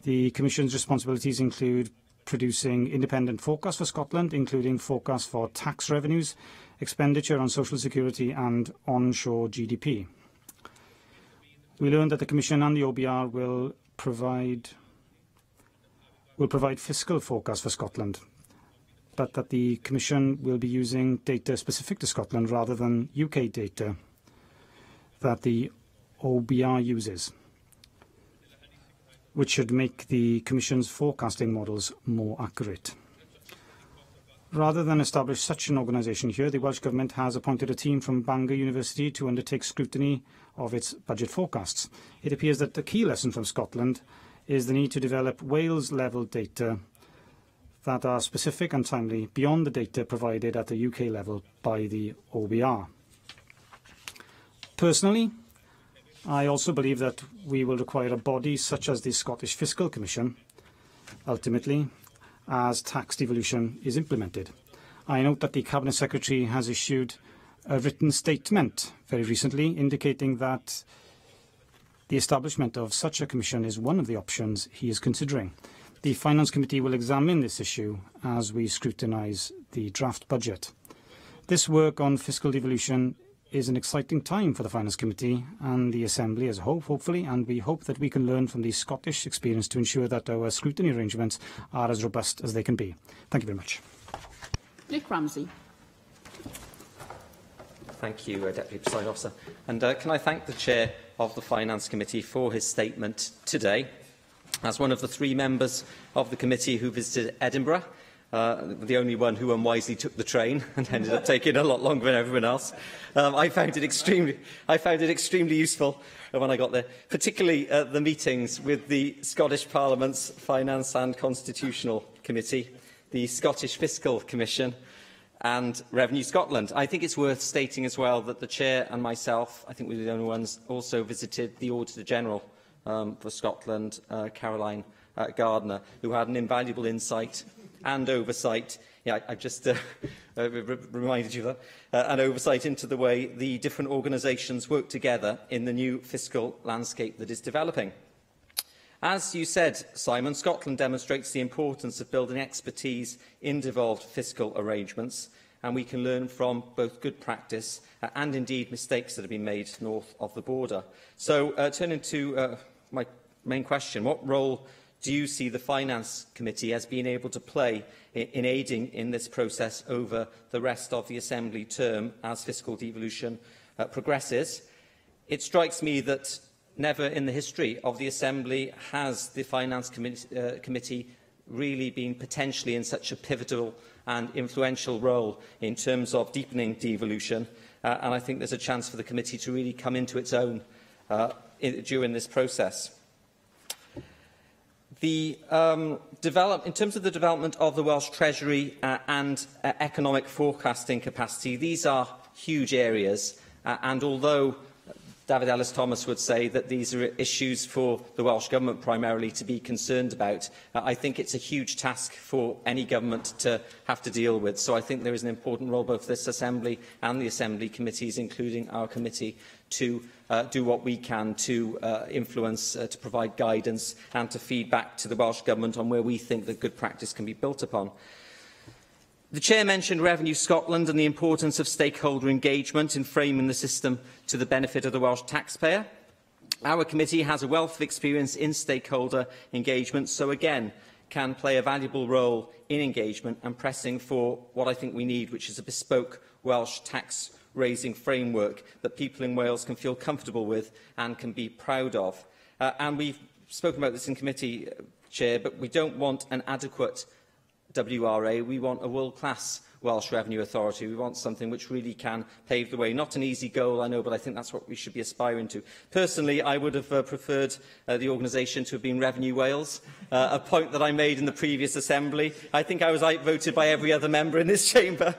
The Commission's responsibilities include producing independent forecasts for Scotland, including forecasts for tax revenues, expenditure on social security and onshore GDP. We learned that the Commission and the OBR will provide fiscal forecasts for Scotland, but that the Commission will be using data specific to Scotland rather than UK data that the OBR uses, which should make the Commission's forecasting models more accurate. Rather than establish such an organisation here, the Welsh Government has appointed a team from Bangor University to undertake scrutiny of its budget forecasts. It appears that the key lesson from Scotland is the need to develop Wales-level data that are specific and timely beyond the data provided at the UK level by the OBR. Personally, I also believe that we will require a body such as the Scottish Fiscal Commission, ultimately, as tax devolution is implemented. I note that the Cabinet Secretary has issued a written statement very recently indicating that the establishment of such a commission is one of the options he is considering. The Finance Committee will examine this issue as we scrutinise the draft budget. This work on fiscal devolution is an exciting time for the Finance Committee and the Assembly as a whole, hopefully, and we hope that we can learn from the Scottish experience to ensure that our scrutiny arrangements are as robust as they can be. Thank you very much. Nick Ramsey. Thank you, Deputy Presiding Officer. And can I thank the Chair of the Finance Committee for his statement today. As one of the 3 members of the committee who visited Edinburgh, the only one who unwisely took the train and ended up taking a lot longer than everyone else. I found it extremely useful when I got there, particularly the meetings with the Scottish Parliament's Finance and Constitutional Committee, the Scottish Fiscal Commission and Revenue Scotland. I think it's worth stating as well that the Chair and myself, I think we were the only ones, also visited the Auditor General for Scotland, Caroline Gardner, who had an invaluable insight and oversight. Yeah, I've just reminded you of that. And oversight into the way the different organisations work together in the new fiscal landscape that is developing. As you said, Simon, Scotland demonstrates the importance of building expertise in devolved fiscal arrangements, and we can learn from both good practice and indeed mistakes that have been made north of the border. So, turning to my main question, what role do you see the Finance Committee as being able to play in aiding in this process over the rest of the Assembly term as fiscal devolution progresses? It strikes me that never in the history of the Assembly has the Finance Committee really been potentially in such a pivotal and influential role in terms of deepening devolution, and I think there's a chance for the committee to really come into its own during this process. In terms of the development of the Welsh Treasury and economic forecasting capacity, these are huge areas, and although David Ellis-Thomas would say that these are issues for the Welsh Government primarily to be concerned about, I think it's a huge task for any government to have to deal with. So I think there is an important role, both this Assembly and the Assembly committees, including our committee, to do what we can to influence, to provide guidance and to feed back to the Welsh Government on where we think that good practice can be built upon. The Chair mentioned Revenue Scotland and the importance of stakeholder engagement in framing the system to the benefit of the Welsh taxpayer. Our committee has a wealth of experience in stakeholder engagement, so again can play a valuable role in engagement and pressing for what I think we need, which is a bespoke Welsh tax-raising framework that people in Wales can feel comfortable with and can be proud of. And we've spoken about this in committee, Chair, but we don't want an adequate WRA, we want a world-class Welsh Revenue Authority. We want something which really can pave the way. Not an easy goal, I know, but I think that's what we should be aspiring to. Personally, I would have preferred the organisation to have been Revenue Wales, a point that I made in the previous Assembly. I think I was outvoted by every other member in this chamber.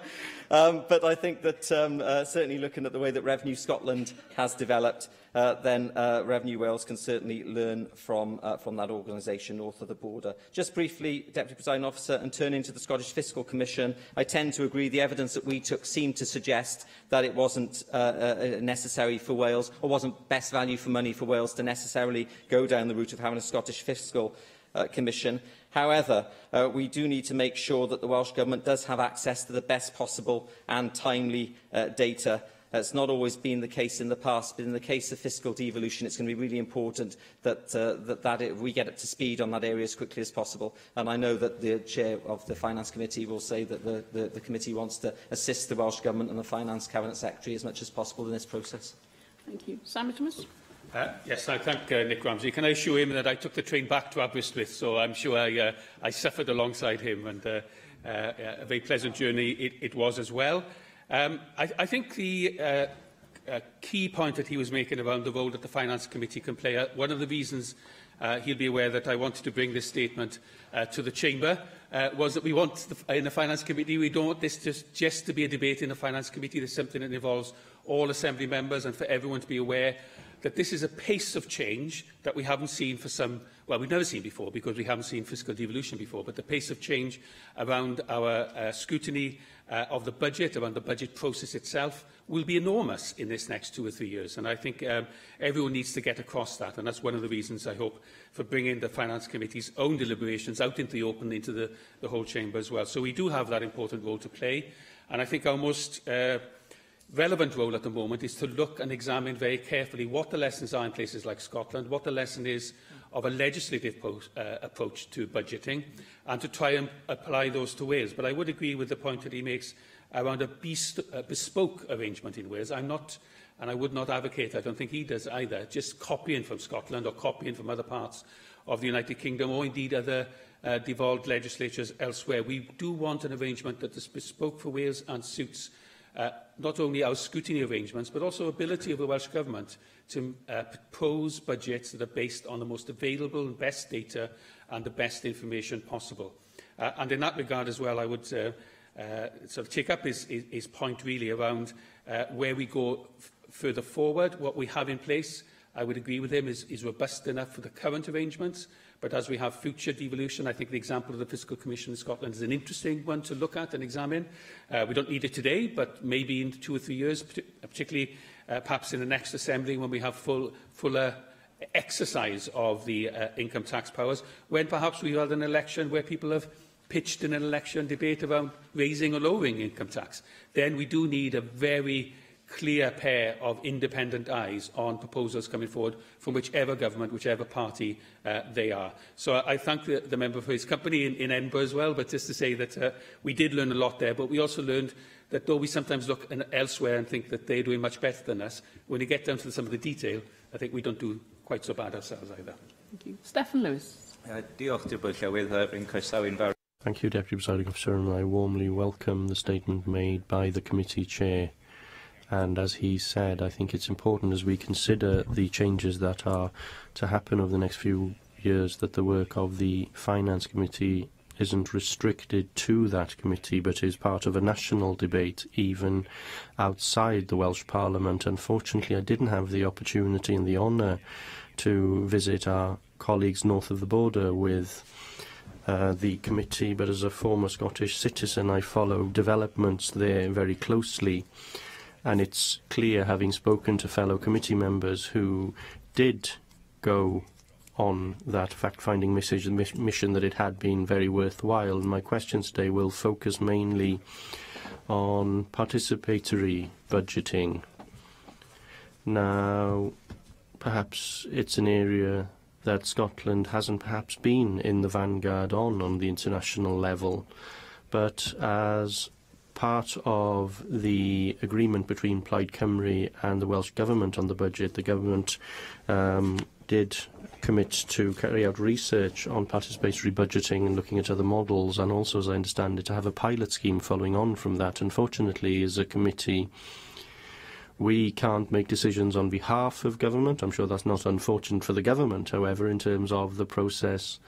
But I think that certainly looking at the way that Revenue Scotland has developed, then Revenue Wales can certainly learn from that organisation north of the border. Just briefly, Deputy Presiding Officer, and turning to the Scottish Fiscal Commission, I tend to agree the evidence that we took seemed to suggest that it wasn't necessary for Wales, or wasn't best value for money for Wales to necessarily go down the route of having a Scottish Fiscal Commission. However, we do need to make sure that the Welsh Government does have access to the best possible and timely data. It's not always been the case in the past, but in the case of fiscal devolution, it's going to be really important that we get up to speed on that area as quickly as possible. And I know that the Chair of the Finance Committee will say that the committee wants to assist the Welsh Government and the Finance Cabinet Secretary as much as possible in this process. Thank you. Simon Thomas. Yes, I thank Nick Ramsey. Can I assure him that I took the train back to Aberystwyth, so I'm sure I suffered alongside him, and a very pleasant journey it was as well. I think the key point that he was making around the role that the Finance Committee can play, one of the reasons he'll be aware that I wanted to bring this statement to the Chamber was that we want, in the Finance Committee, we don't want this just to be a debate in the Finance Committee. There's something that involves all Assembly members, and for everyone to be aware that this is a pace of change that we haven't seen for some, well, we've never seen before because we haven't seen fiscal devolution before, but the pace of change around our scrutiny of the budget, around the budget process itself, will be enormous in this next 2 or 3 years. And I think everyone needs to get across that. And that's one of the reasons, I hope, for bringing the Finance Committee's own deliberations out into the open, into the whole chamber as well. So we do have that important role to play. And I think our most relevant role at the moment is to look and examine very carefully what the lessons are in places like Scotland, what the lesson is of a legislative approach to budgeting, and to try and apply those to Wales. But I would agree with the point that he makes around a bespoke arrangement in Wales. I'm not, and I would not advocate, I don't think he does either, just copying from Scotland or copying from other parts of the United Kingdom or indeed other devolved legislatures elsewhere. We do want an arrangement that is bespoke for Wales and suits not only our scrutiny arrangements, but also ability of the Welsh Government to propose budgets that are based on the most available and best data and the best information possible. And in that regard as well, I would sort of take up his point really around where we go further forward. What we have in place, I would agree with him, is robust enough for the current arrangements. But as we have future devolution, I think the example of the Fiscal Commission in Scotland is an interesting one to look at and examine. We don't need it today, but maybe in 2 or 3 years, particularly perhaps in the next Assembly when we have fuller exercise of the income tax powers, when perhaps we had an election where people have pitched in an election debate around raising or lowering income tax. Then we do need a very clear pair of independent eyes on proposals coming forward from whichever government, whichever party they are. So I thank the member for his company in Edinburgh as well, but just to say that we did learn a lot there, but we also learned that though we sometimes look elsewhere and think that they're doing much better than us, when you get down to some of the detail, I think we don't do quite so bad ourselves either. Thank you. Steffan Lewis. Diolch, Deputy Llywydd, yn croesawu'n fawr. Thank you, Deputy Presiding Officer, and I warmly welcome the statement made by the committee chair. And as he said, I think it's important as we consider the changes that are to happen over the next few years that the work of the Finance Committee isn't restricted to that committee but is part of a national debate even outside the Welsh Parliament. Unfortunately, I didn't have the opportunity and the honour to visit our colleagues north of the border with the committee, but as a former Scottish citizen I follow developments there very closely. And it's clear, having spoken to fellow committee members who did go on that fact-finding mission, that it had been very worthwhile. And my questions today will focus mainly on participatory budgeting. Now, perhaps it's an area that Scotland hasn't perhaps been in the vanguard on the international level, but as part of the agreement between Plaid Cymru and the Welsh Government on the budget, the Government did commit to carry out research on participatory budgeting and looking at other models, and also, as I understand it, to have a pilot scheme following on from that. Unfortunately, as a committee, we can't make decisions on behalf of government. I'm sure that's not unfortunate for the government, however, in terms of the process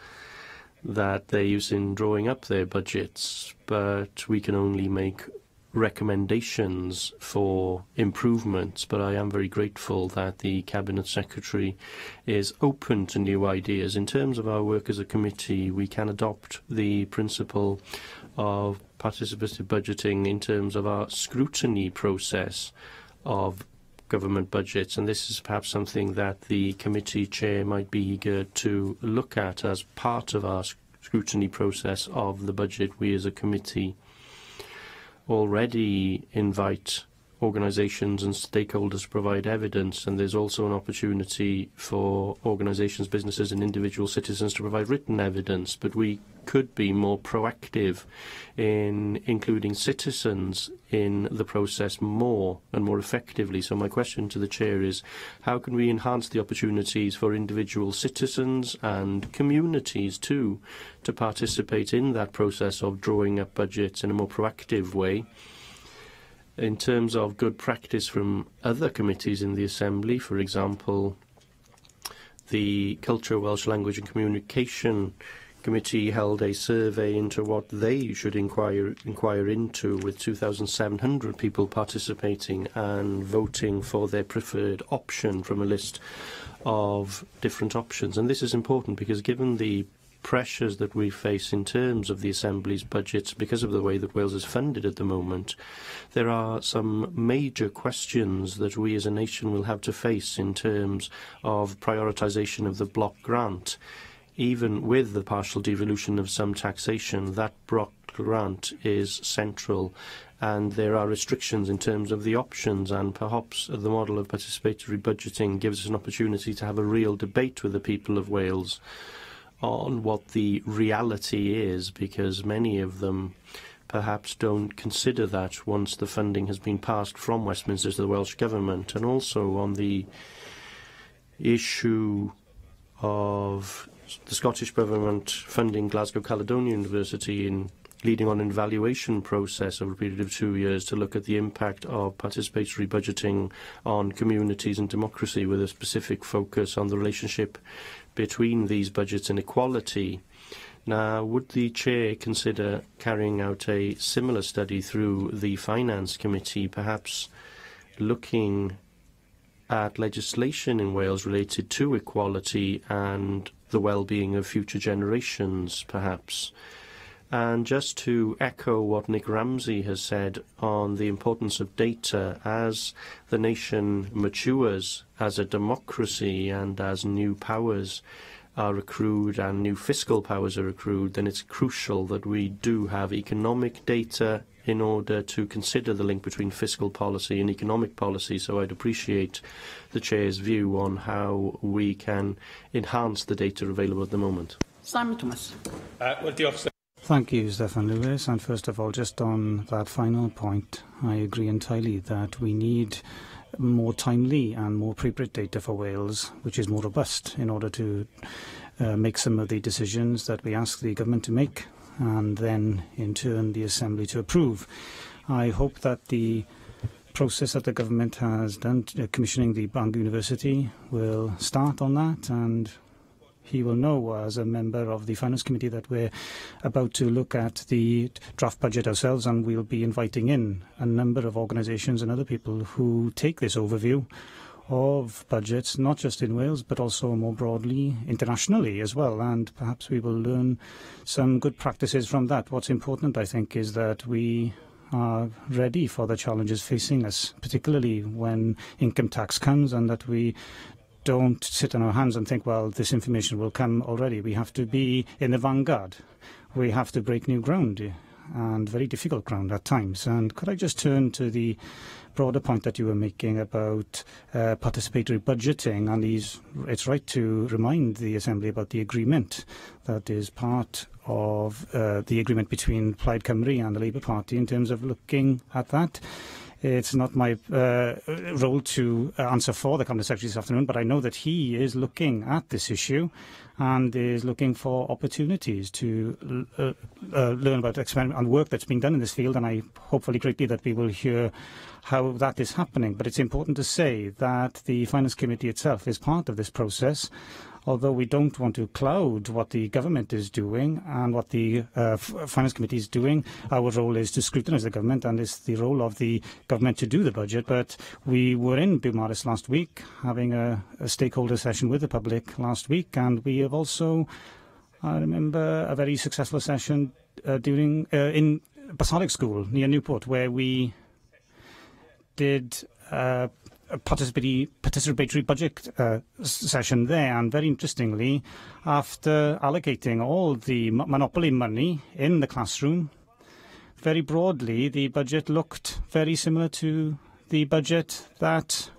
that they use in drawing up their budgets, but we can only make recommendations for improvements. But I am very grateful that the Cabinet Secretary is open to new ideas. In terms of our work as a committee, we can adopt the principle of participative budgeting in terms of our scrutiny process of government budgets, and this is perhaps something that the committee chair might be eager to look at as part of our scrutiny process of the budget. We as a committee already invite organisations and stakeholders to provide evidence, and there's also an opportunity for organisations, businesses and individual citizens to provide written evidence, but we could be more proactive in including citizens in the process more and more effectively. So my question to the Chair is, how can we enhance the opportunities for individual citizens and communities too to participate in that process of drawing up budgets in a more proactive way? In terms of good practice from other committees in the Assembly, for example, the Culture, Welsh Language and Communication Committee held a survey into what they should inquire into, with 2,700 people participating and voting for their preferred option from a list of different options. And this is important because given the pressures that we face in terms of the Assembly's budgets because of the way that Wales is funded at the moment, there are some major questions that we as a nation will have to face in terms of prioritisation of the block grant. Even with the partial devolution of some taxation, that block grant is central, and there are restrictions in terms of the options, and perhaps the model of participatory budgeting gives us an opportunity to have a real debate with the people of Wales on what the reality is, because many of them perhaps don't consider that once the funding has been passed from Westminster to the Welsh Government. And also on the issue of the Scottish Government funding Glasgow Caledonian University in leading on an evaluation process over a period of 2 years to look at the impact of participatory budgeting on communities and democracy, with a specific focus on the relationship between these budgets and equality. Now, would the Chair consider carrying out a similar study through the Finance Committee, perhaps looking at legislation in Wales related to equality and the well-being of future generations, perhaps? And just to echo what Nick Ramsey has said on the importance of data, as the nation matures as a democracy and as new powers are accrued and new fiscal powers are accrued, then it's crucial that we do have economic data in order to consider the link between fiscal policy and economic policy. So I'd appreciate the Chair's view on how we can enhance the data available at the moment. Simon Thomas. Well, diolch, sir. Thank you, Stefan Lewis. And first of all, just on that final point, I agree entirely that we need more timely and more appropriate data for Wales, which is more robust, in order to make some of the decisions that we ask the government to make, and then, in turn, the Assembly to approve. I hope that the process that the government has done, commissioning the Bangor University, will start on that, and he will know, as a member of the Finance Committee, that we're about to look at the draft budget ourselves, and we'll be inviting in a number of organisations and other people who take this overview of budgets, not just in Wales, but also more broadly internationally as well. And perhaps we will learn some good practices from that. What's important, I think, is that we are ready for the challenges facing us, particularly when income tax comes, and that we don't sit on our hands and think, well, this information will come already. We have to be in the vanguard. We have to break new ground, and very difficult ground at times. And could I just turn to the broader point that you were making about participatory budgeting, and it's right to remind the Assembly about the agreement that is part of the agreement between Plaid Cymru and the Labour Party in terms of looking at that. It's not my role to answer for the Cabinet Secretary this afternoon, but I know that he is looking at this issue and is looking for opportunities to learn about experiment and work that's being done in this field, and I hopefully greatly that we will hear how that is happening. But it's important to say that the Finance Committee itself is part of this process, although we don't want to cloud what the government is doing and what the Finance Committee is doing. Our role is to scrutinise the government, and it's the role of the government to do the budget. But we were in Beaumaris last week, having a stakeholder session with the public last week, and we have also, I remember, a very successful session in Basalic School near Newport, where we did a participatory budget session there, and very interestingly, after allocating all the monopoly money in the classroom, very broadly, the budget looked very similar to the budget that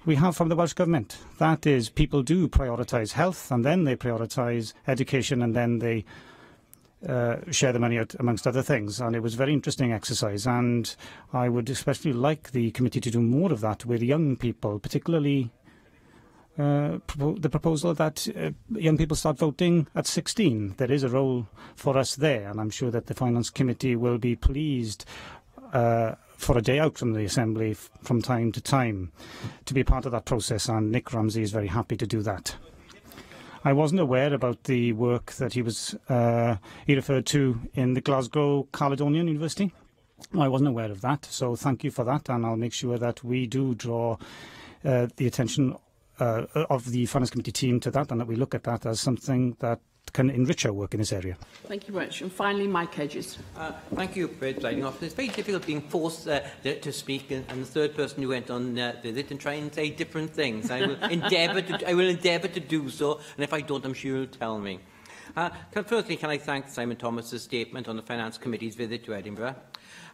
we have from the Welsh Government. That is, people do prioritise health, and then they prioritise education, and then they share the money out amongst other things. And it was a very interesting exercise, and I would especially like the committee to do more of that with young people, particularly the proposal that young people start voting at 16. There is a role for us there, and I'm sure that the Finance Committee will be pleased for a day out from the Assembly from time to time to be part of that process, and Nick Ramsey is very happy to do that. I wasn't aware about the work that he referred to in the Glasgow Caledonian University. I wasn't aware of that, so thank you for that, and I'll make sure that we do draw the attention of the Finance Committee team to that, and that we look at that as something that can enrich our work in this area. Thank you very much. And finally, Mike Hedges. Thank you, Presiding Officer. It's very difficult being forced to speak, and the third person who went on visit and try and say different things. I will endeavour to do so, and if I don't, I'm sure you'll tell me. Firstly, can I thank Simon Thomas's statement on the Finance Committee's visit to Edinburgh?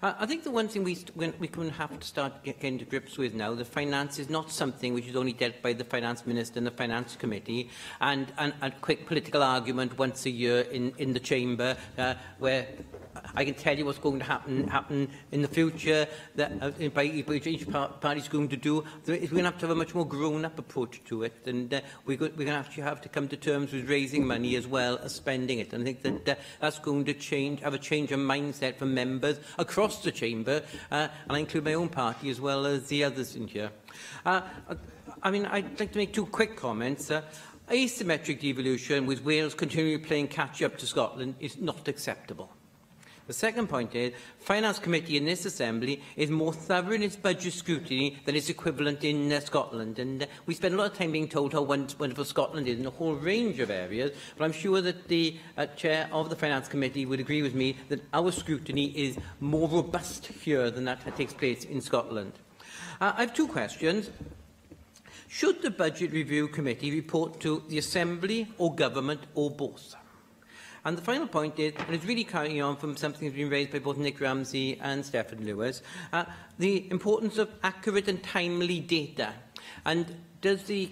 I think the one thing we're going to have to start getting to grips with now, the finance is not something which is only dealt by the Finance Minister and the Finance Committee, and a quick political argument once a year in the Chamber, where I can tell you what's going to happen in the future, that by each party is going to do. We're going to have a much more grown-up approach to it, and we're going to actually have to come to terms with raising money as well as spending it. And I think that that's going to have a change of mindset for members across the Chamber, and I include my own party as well as the others in here. I mean, I'd like to make two quick comments. Asymmetric devolution, with Wales continually playing catch-up to Scotland, is not acceptable. The second point is, Finance Committee in this Assembly is more thorough in its budget scrutiny than its equivalent in Scotland. And we spend a lot of time being told how wonderful Scotland is in a whole range of areas, but I'm sure that the Chair of the Finance Committee would agree with me that our scrutiny is more robust here than that takes place in Scotland. I have two questions. Should the Budget Review Committee report to the Assembly or Government or both? And the final point is, and it's really carrying on from something that's been raised by both Nick Ramsey and Stephen Lewis, the importance of accurate and timely data. And does the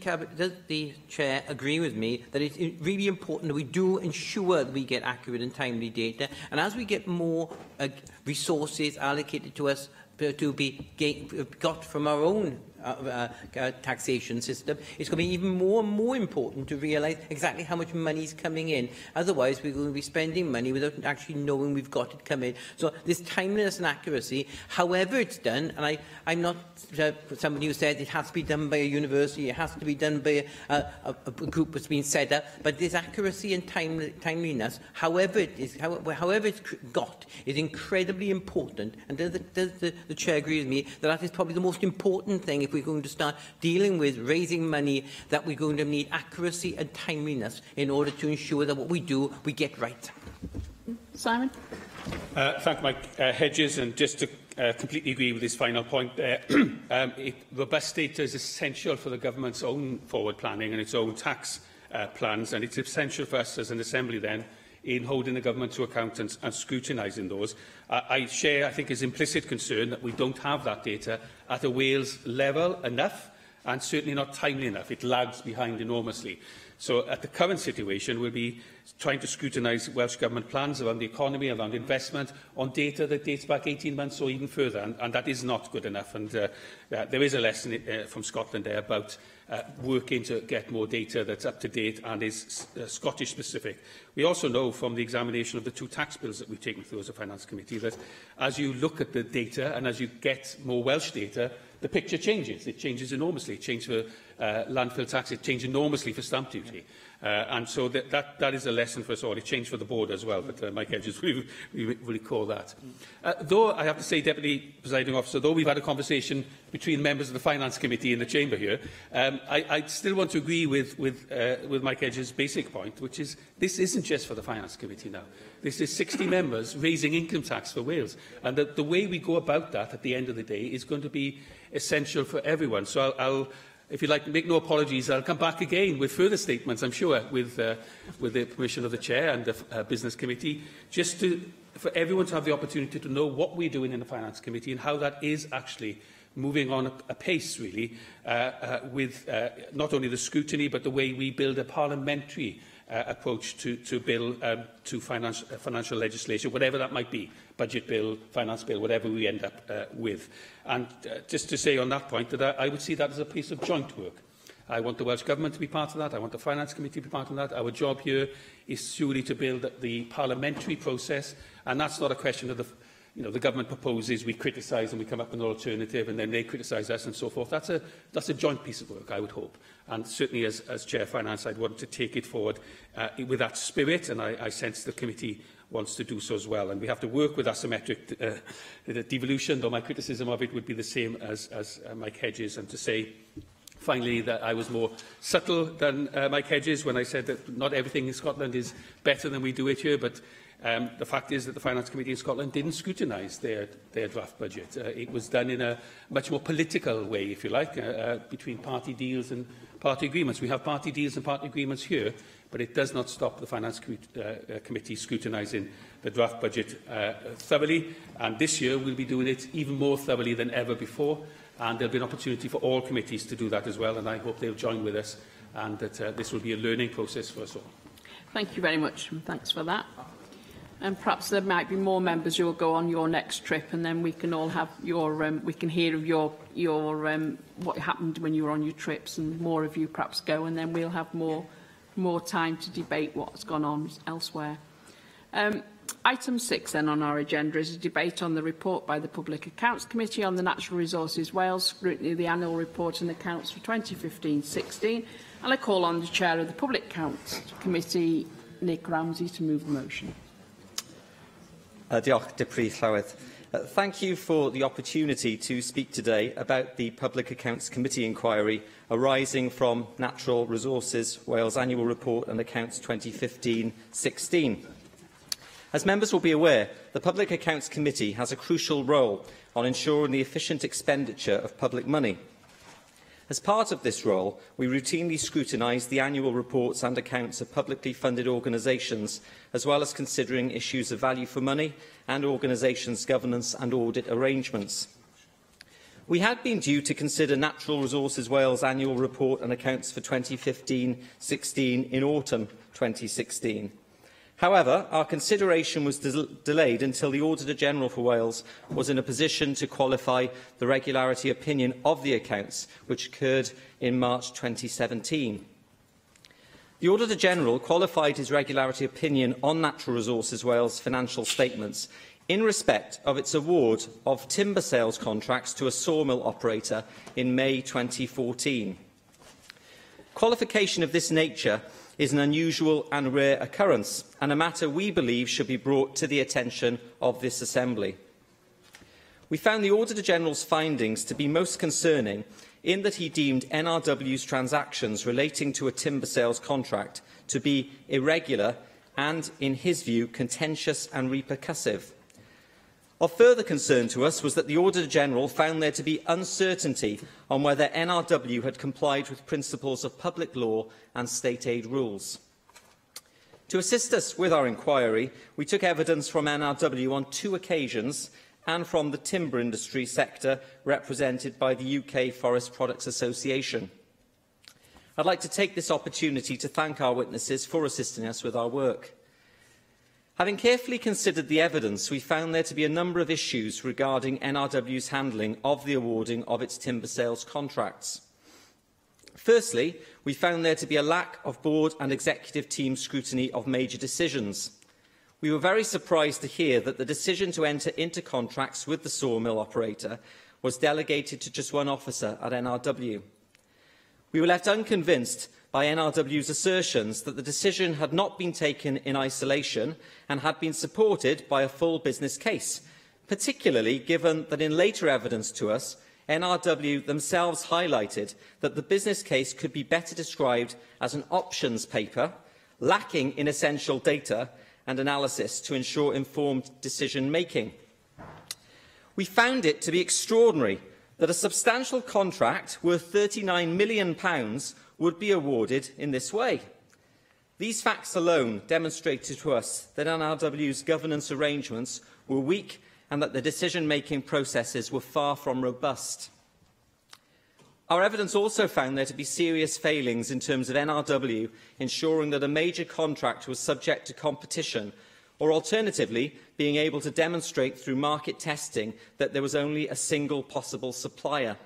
Chair agree with me that it's really important that we do ensure that we get accurate and timely data? And as we get more resources allocated to us to be got from our own taxation system, it's going to be even more and more important to realise exactly how much money is coming in. Otherwise, we're going to be spending money without actually knowing we've got it coming. So this timeliness and accuracy, however it's done, and I'm not somebody who said it has to be done by a university, it has to be done by a group that's been set up, but this accuracy and timeliness, however it's got, is incredibly important. And does the Chair agree with me that that is probably the most important thing if we're going to start dealing with raising money, that we're going to need accuracy and timeliness in order to ensure that what we do, we get right? Simon? Thank Mike Hedges, and just to completely agree with his final point there, robust data is essential for the government's own forward planning and its own tax plans, and it's essential for us as an Assembly then in holding the government to account and scrutinising those. I share, I think, his implicit concern that we don't have that data at a Wales level enough, and certainly not timely enough. It lags behind enormously. So at the current situation, we'll be trying to scrutinise Welsh Government plans around the economy, around investment, on data that dates back 18 months or even further, and that is not good enough. And there is a lesson from Scotland there about working to get more data that's up to date and is Scottish specific. We also know from the examination of the two tax bills that we've taken through as a Finance Committee that as you look at the data and as you get more Welsh data, the picture changes. It changes enormously. It changed for landfill tax. It changed enormously for stamp duty. And so that is a lesson for us all. It changed for the board as well, but Mike Hedges will recall that. Though I have to say, Deputy Presiding Officer, though we've had a conversation between members of the Finance Committee in the Chamber here, I still want to agree with Mike Hedges' basic point, which is this isn't just for the Finance Committee now. This is 60 members raising income tax for Wales. And the way we go about that at the end of the day is going to be essential for everyone. So I'll if you like, make no apologies, I'll come back again with further statements, I'm sure, with the permission of the Chair and the Business Committee, just for everyone to have the opportunity to know what we're doing in the Finance Committee and how that is actually moving on a pace, really, with not only the scrutiny, but the way we build a parliamentary approach to bill, to financial legislation, whatever that might be, budget bill, finance bill, whatever we end up with. And just to say on that point that I would see that as a piece of joint work. I want the Welsh Government to be part of that. I want the Finance Committee to be part of that. Our job here is surely to build the parliamentary process, and that's not a question of the government proposes, we criticise and we come up with an alternative, and then they criticise us and so forth. That's a joint piece of work, I would hope. And certainly as Chair of Finance, I'd want to take it forward with that spirit, and I sense the committee wants to do so as well. And we have to work with asymmetric devolution, though my criticism of it would be the same as Mike Hedges, and to say, finally that I was more subtle than Mike Hedges when I said that not everything in Scotland is better than we do it here, but the fact is that the Finance Committee in Scotland didn't scrutinise their draft budget. It was done in a much more political way, if you like, between party deals and party agreements. We have party deals and party agreements here, but it does not stop the Finance Committee scrutinising the draft budget thoroughly. And this year we'll be doing it even more thoroughly than ever before. And there'll be an opportunity for all committees to do that as well. And I hope they'll join with us and that this will be a learning process for us all. Thank you very much. Thanks for that. And perhaps there might be more members who will go on your next trip, and then we can all have your, we can hear of your what happened when you were on your trips, and more of you perhaps go, and then we'll have more time to debate what's gone on elsewhere. Item 6 then on our agenda is a debate on the report by the Public Accounts Committee on the Natural Resources Wales, scrutiny of the annual report and accounts for 2015-16, and I call on the Chair of the Public Accounts Committee, Nick Ramsey, to move the motion. Diolch, Deputy Llywyd. Thank you for the opportunity to speak today about the Public Accounts Committee inquiry arising from Natural Resources Wales Annual Report and Accounts 2015-16. As members will be aware, the Public Accounts Committee has a crucial role on ensuring the efficient expenditure of public money. As part of this role, we routinely scrutinise the annual reports and accounts of publicly funded organisations, as well as considering issues of value for money and organisations' governance and audit arrangements. We had been due to consider Natural Resources Wales annual report and accounts for 2015-16 in autumn 2016. However, our consideration was delayed until the Auditor-General for Wales was in a position to qualify the regularity opinion of the accounts, which occurred in March 2017. The Auditor-General qualified his regularity opinion on Natural Resources Wales financial statements in respect of its award of timber sales contracts to a sawmill operator in May 2014. Qualification of this nature is an unusual and rare occurrence, and a matter we believe should be brought to the attention of this Assembly. We found the Auditor-General's findings to be most concerning in that he deemed NRW's transactions relating to a timber sales contract to be irregular and, in his view, contentious and repercussive. Of further concern to us was that the Auditor-General found there to be uncertainty on whether NRW had complied with principles of public law and state aid rules. To assist us with our inquiry, we took evidence from NRW on 2 occasions and from the timber industry sector represented by the UK Forest Products Association. I'd like to take this opportunity to thank our witnesses for assisting us with our work. Having carefully considered the evidence, we found there to be a number of issues regarding NRW's handling of the awarding of its timber sales contracts. Firstly, we found there to be a lack of board and executive team scrutiny of major decisions. We were very surprised to hear that the decision to enter into contracts with the sawmill operator was delegated to just one officer at NRW. We were left unconvinced by NRW's assertions that the decision had not been taken in isolation and had been supported by a full business case, particularly given that in later evidence to us, NRW themselves highlighted that the business case could be better described as an options paper, lacking in essential data and analysis to ensure informed decision-making. We found it to be extraordinary that a substantial contract worth £39 million would be awarded in this way. These facts alone demonstrated to us that NRW's governance arrangements were weak and that the decision-making processes were far from robust. Our evidence also found there to be serious failings in terms of NRW ensuring that a major contract was subject to competition, or alternatively, being able to demonstrate through market testing that there was only a single possible supplier.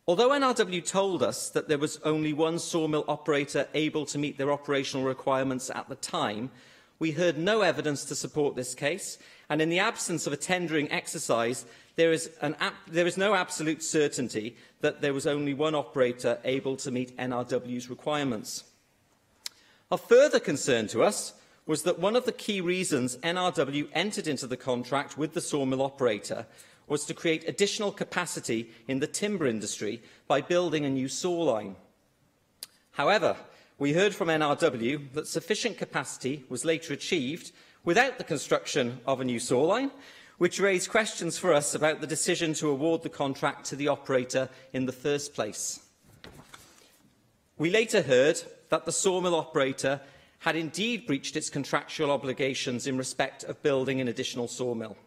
Although NRW told us that there was only one sawmill operator able to meet their operational requirements at the time, we heard no evidence to support this case, and in the absence of a tendering exercise, there is no absolute certainty that there was only one operator able to meet NRW's requirements. Of further concern to us was that one of the key reasons NRW entered into the contract with the sawmill operator was to create additional capacity in the timber industry by building a new saw line. However, we heard from NRW that sufficient capacity was later achieved without the construction of a new saw line, which raised questions for us about the decision to award the contract to the operator in the first place. We later heard that the sawmill operator had indeed breached its contractual obligations in respect of building an additional sawmill.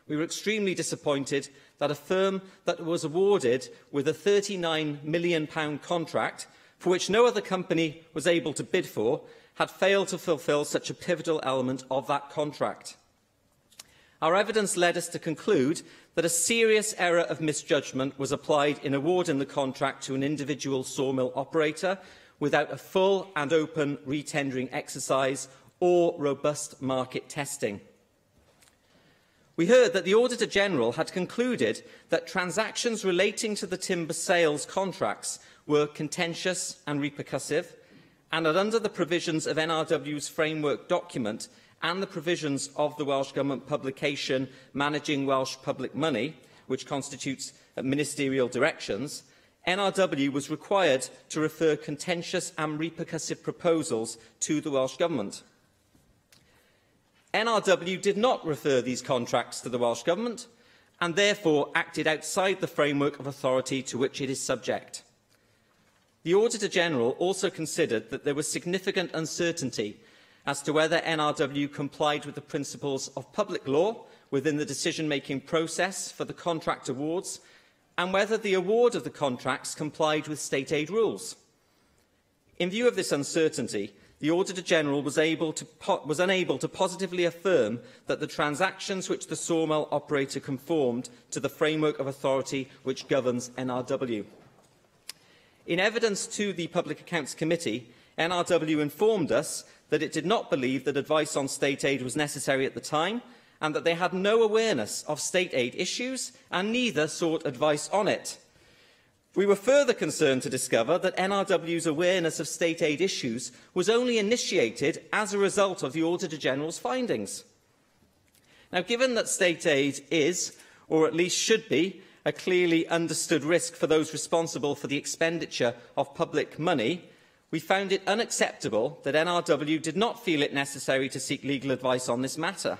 We were extremely disappointed that a firm that was awarded with a £39 million contract, for which no other company was able to bid for, had failed to fulfil such a pivotal element of that contract. Our evidence led us to conclude that a serious error of misjudgment was applied in awarding the contract to an individual sawmill operator without a full and open retendering exercise or robust market testing. We heard that the Auditor-General had concluded that transactions relating to the timber sales contracts were contentious and repercussive, and that under the provisions of NRW's framework document and the provisions of the Welsh Government publication Managing Welsh Public Money, which constitutes ministerial directions, NRW was required to refer contentious and repercussive proposals to the Welsh Government. NRW did not refer these contracts to the Welsh Government and therefore acted outside the framework of authority to which it is subject. The Auditor-General also considered that there was significant uncertainty as to whether NRW complied with the principles of public law within the decision-making process for the contract awards and whether the award of the contracts complied with state aid rules. In view of this uncertainty, the Auditor-General was unable to positively affirm that the transactions which the sawmill operator conformed to the framework of authority which governs NRW. In evidence to the Public Accounts Committee, NRW informed us that it did not believe that advice on state aid was necessary at the time and that they had no awareness of state aid issues and neither sought advice on it. We were further concerned to discover that NRW's awareness of state aid issues was only initiated as a result of the Auditor-General's findings. Now, given that state aid is, or at least should be, a clearly understood risk for those responsible for the expenditure of public money, we found it unacceptable that NRW did not feel it necessary to seek legal advice on this matter.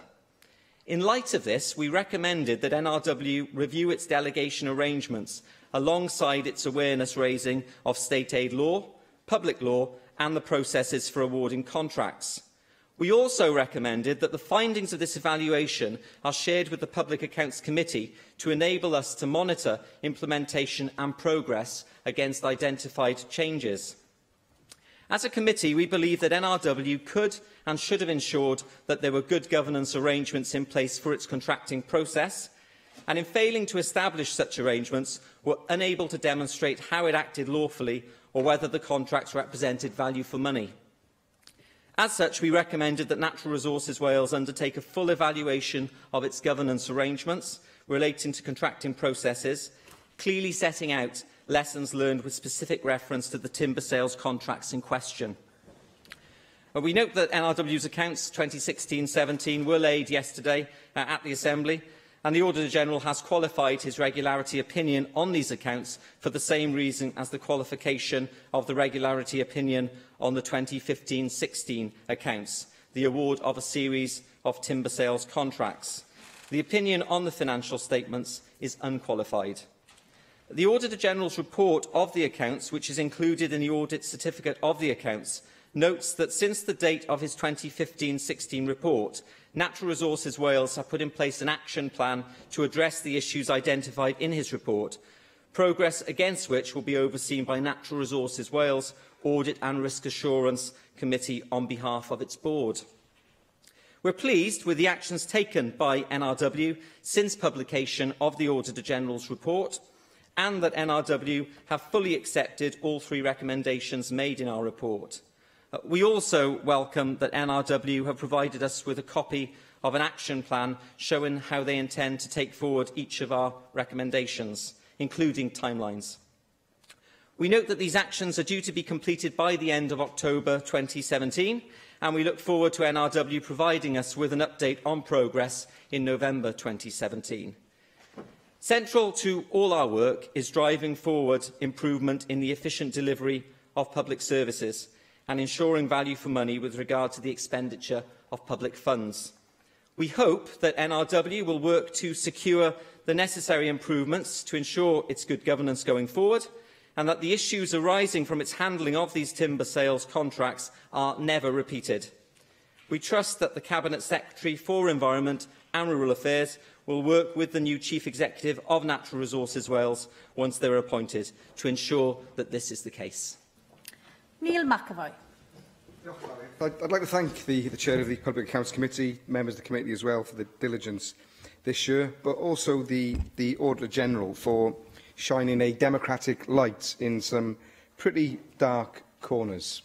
In light of this, we recommended that NRW review its delegation arrangements alongside its awareness-raising of state aid law, public law and the processes for awarding contracts. We also recommended that the findings of this evaluation are shared with the Public Accounts Committee to enable us to monitor implementation and progress against identified changes. As a committee, we believe that NRW could and should have ensured that there were good governance arrangements in place for its contracting process, and in failing to establish such arrangements, were unable to demonstrate how it acted lawfully or whether the contracts represented value for money. As such, we recommended that Natural Resources Wales undertake a full evaluation of its governance arrangements relating to contracting processes, clearly setting out lessons learned with specific reference to the timber sales contracts in question. We note that NRW's accounts 2016-17 were laid yesterday at the Assembly, and the Auditor-General has qualified his regularity opinion on these accounts for the same reason as the qualification of the regularity opinion on the 2015-16 accounts, the award of a series of timber sales contracts. The opinion on the financial statements is unqualified. The Auditor-General's report of the accounts, which is included in the audit certificate of the accounts, notes that since the date of his 2015-16 report, Natural Resources Wales have put in place an action plan to address the issues identified in his report, progress against which will be overseen by Natural Resources Wales Audit and Risk Assurance Committee on behalf of its board. We're pleased with the actions taken by NRW since publication of the Auditor-General's report, and that NRW have fully accepted all three recommendations made in our report. We also welcome that NRW have provided us with a copy of an action plan showing how they intend to take forward each of our recommendations, including timelines. We note that these actions are due to be completed by the end of October 2017, and we look forward to NRW providing us with an update on progress in November 2017. Central to all our work is driving forward improvement in the efficient delivery of public services and ensuring value for money with regard to the expenditure of public funds. We hope that NRW will work to secure the necessary improvements to ensure its good governance going forward, and that the issues arising from its handling of these timber sales contracts are never repeated. We trust that the Cabinet Secretary for Environment and Rural Affairs will work with the new Chief Executive of Natural Resources Wales once they are appointed to ensure that this is the case. Neil McAvoy. I'd like to thank the Chair of the Public Accounts Committee, members of the committee as well, for the diligence this year, but also the Auditor General for shining a democratic light in some pretty dark corners.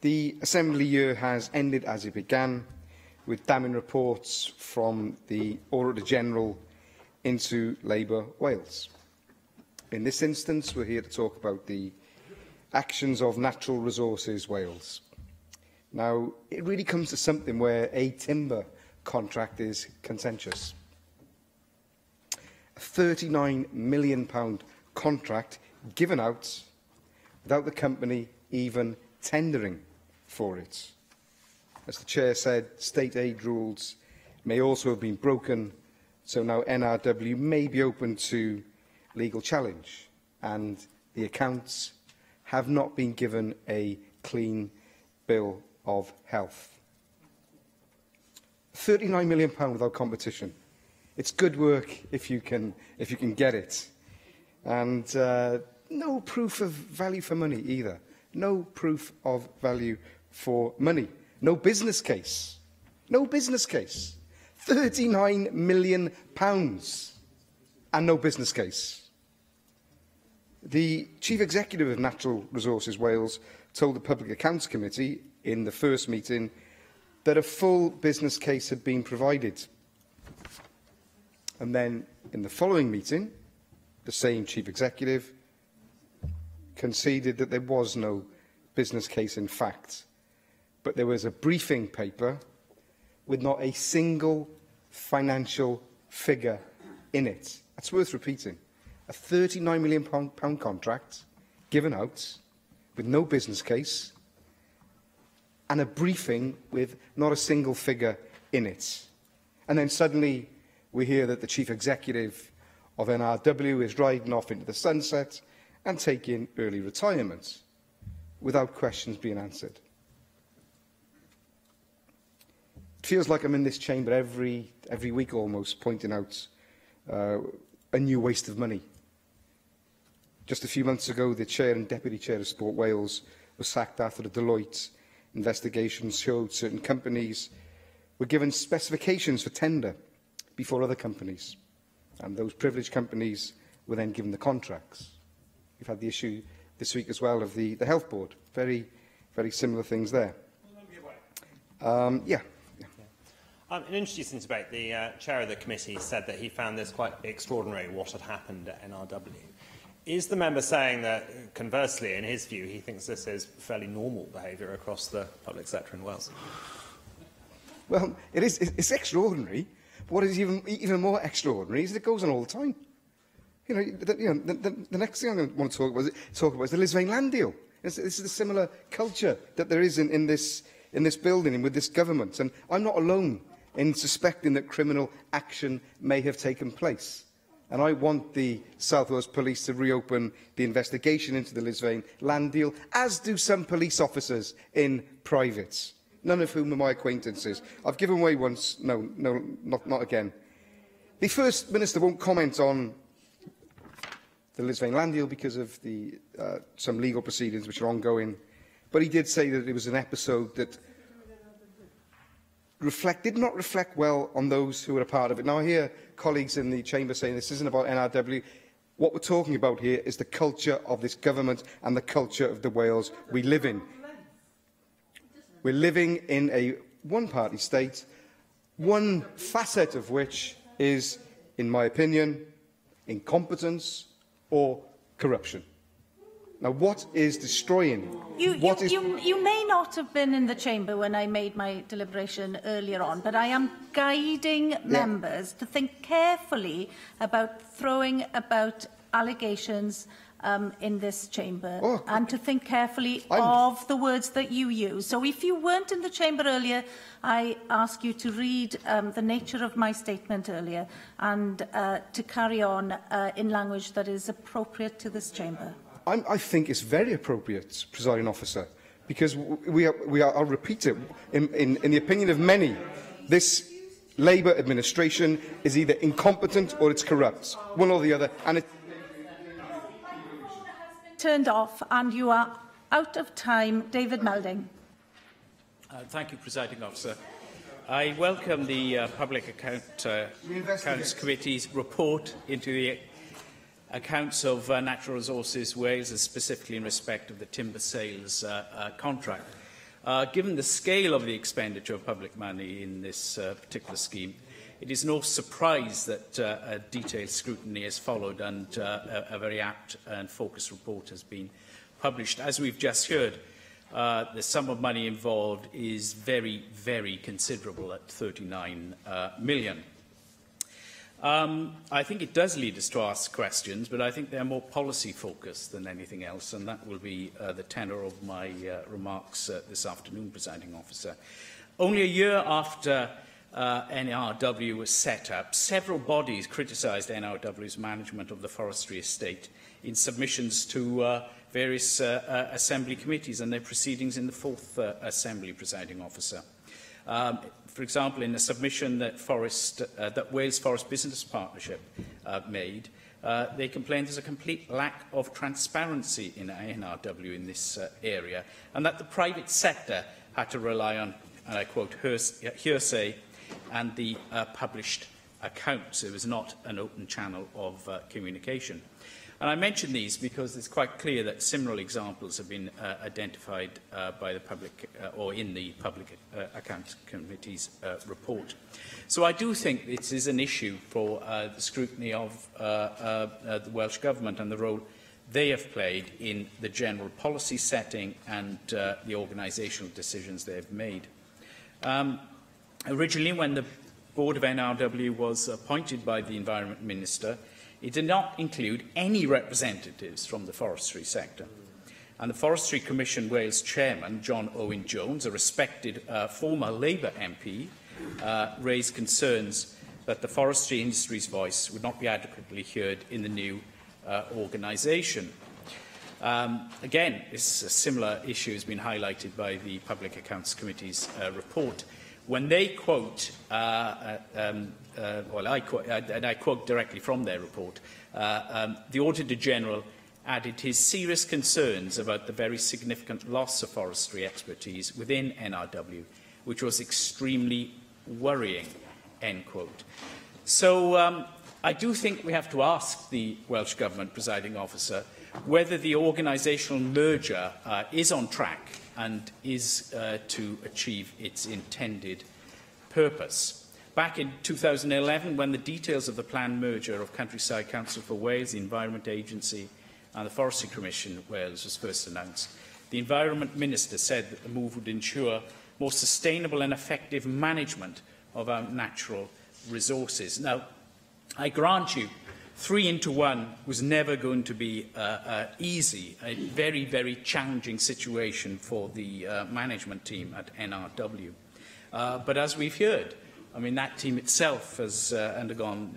The Assembly year has ended as it began, with damning reports from the Auditor General into Labour Wales. In this instance, we're here to talk about the actions of Natural Resources Wales. Now, it really comes to something where a timber contract is contentious. A £39 million contract given out without the company even tendering for it. As the Chair said, state aid rules may also have been broken, so now NRW may be open to legal challenge, and the accounts have not been given a clean bill of health. £39 million without competition. It's good work if you can get it. And no proof of value for money either. No proof of value for money. No business case. No business case. £39 million and no business case. The Chief Executive of Natural Resources Wales told the Public Accounts Committee in the first meeting that a full business case had been provided. And then, in the following meeting, the same Chief Executive conceded that there was no business case in fact, but there was a briefing paper with not a single financial figure in it. That's worth repeating. A £39 million contract given out with no business case and a briefing with not a single figure in it. And then suddenly we hear that the Chief Executive of NRW is riding off into the sunset and taking early retirement without questions being answered. It feels like I'm in this chamber every week almost, pointing out a new waste of money. Just a few months ago, the Chair and Deputy Chair of Sport Wales was sacked after the Deloitte investigation showed certain companies were given specifications for tender before other companies, and those privileged companies were then given the contracts. We've had the issue this week as well of the Health Board. Very, very similar things there. In introducing the debate, the chair of the committee said that he found this quite extraordinary, what had happened at NRW. Is the member saying that, conversely, in his view, he thinks this is fairly normal behaviour across the public sector in Wales? Well, it's extraordinary. But what is even more extraordinary is that it goes on all the time. The next thing I'm going to want to talk about is the Lisvane land deal. This is a similar culture that there is in this building and with this government. And I'm not alone in suspecting that criminal action may have taken place. And I want the South Wales Police to reopen the investigation into the Lisvane land deal, as do some police officers in private, none of whom are my acquaintances. I've given way once. No, not again. The First Minister won't comment on the Lisvane land deal because of some legal proceedings which are ongoing, but he did say that it was an episode that did not reflect well on those who were a part of it. Now, I hear colleagues in the chamber saying this isn't about NRW. What we're talking about here is the culture of this government and the culture of the Wales we live in. We're living in a one-party state, one facet of which is, in my opinion, incompetence or corruption. Now, what is destroying? You may not have been in the chamber when I made my deliberation earlier on, but I am guiding members to think carefully about throwing about allegations in this chamber and to think carefully of the words that you use. So if you weren't in the chamber earlier, I ask you to read the nature of my statement earlier and to carry on in language that is appropriate to this chamber. I think it's very appropriate, Presiding Officer, because I'll repeat it, in the opinion of many, this Labour administration is either incompetent or it's corrupt, one or the other. And it turned off and you are out of time. David Melding. Thank you, Presiding Officer. I welcome the Public Accounts Committee's report into the accounts of Natural Resources Wales, and specifically in respect of the timber sales contract. Given the scale of the expenditure of public money in this particular scheme, it is no surprise that a detailed scrutiny has followed and a very apt and focused report has been published. As we've just heard, the sum of money involved is very, very considerable at 39 million. I think it does lead us to ask questions, but I think they're more policy-focused than anything else, and that will be the tenor of my remarks this afternoon, Presiding Officer. Only a year after NRW was set up, several bodies criticised NRW's management of the forestry estate in submissions to various Assembly committees and their proceedings in the 4th Assembly, Presiding Officer. For example, in a submission that Wales Forest Business Partnership made, they complained there's a complete lack of transparency in NRW in this area, and that the private sector had to rely on, and I quote, hearsay and the published accounts. It was not an open channel of communication. And I mention these because it's quite clear that similar examples have been identified by the public or in the Public Accounts Committee's report. So I do think this is an issue for the scrutiny of the Welsh Government and the role they have played in the general policy setting and the organisational decisions they have made. Originally, when the Board of NRW was appointed by the Environment Minister, it did not include any representatives from the forestry sector. And the Forestry Commission Wales chairman, John Owen Jones, a respected former Labour MP, raised concerns that the forestry industry's voice would not be adequately heard in the new organisation. Again, this similar issue has been highlighted by the Public Accounts Committee's report. When they quote, well, I quote directly from their report, the Auditor General added his serious concerns about the very significant loss of forestry expertise within NRW, which was extremely worrying, end quote. So I do think we have to ask the Welsh Government, Presiding Officer, whether the organisational merger is on track and is to achieve its intended purpose. Back in 2011, when the details of the planned merger of Countryside Council for Wales, the Environment Agency and the Forestry Commission Wales was first announced, the Environment Minister said that the move would ensure more sustainable and effective management of our natural resources. Now, I grant you, 3-1 was never going to be easy, a very, very challenging situation for the management team at NRW. But as we've heard, I mean, that team itself has undergone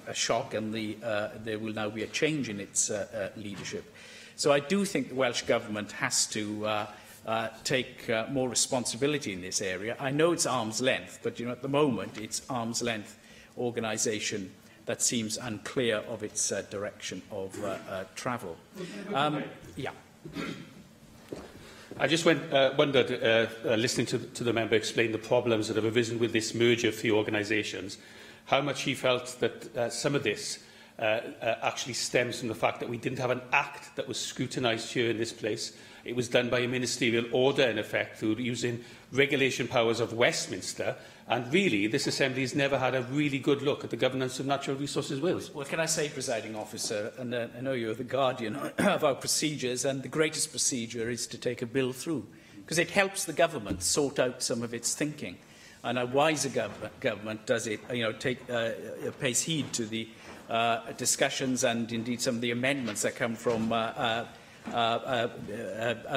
a shock, and there will now be a change in its leadership. So I do think the Welsh Government has to take more responsibility in this area. I know it's arm's length, but at the moment it's arm's length organisation that seems unclear of its direction of travel. Yeah. I just wondered, listening to the member explain the problems that have arisen with this merger of the organisations, how much he felt that some of this actually stems from the fact that we didn't have an act that was scrutinised here in this place. It was done by a ministerial order, in effect, through using regulation powers of Westminster, And really, this Assembly has never had a really good look at the governance of Natural Resources Wales. Well, can I say, Presiding Officer, and I know you're the guardian of our procedures, and the greatest procedure is to take a bill through, because it helps the government sort out some of its thinking. And a wiser government does it, pays heed to the discussions and indeed some of the amendments that come from other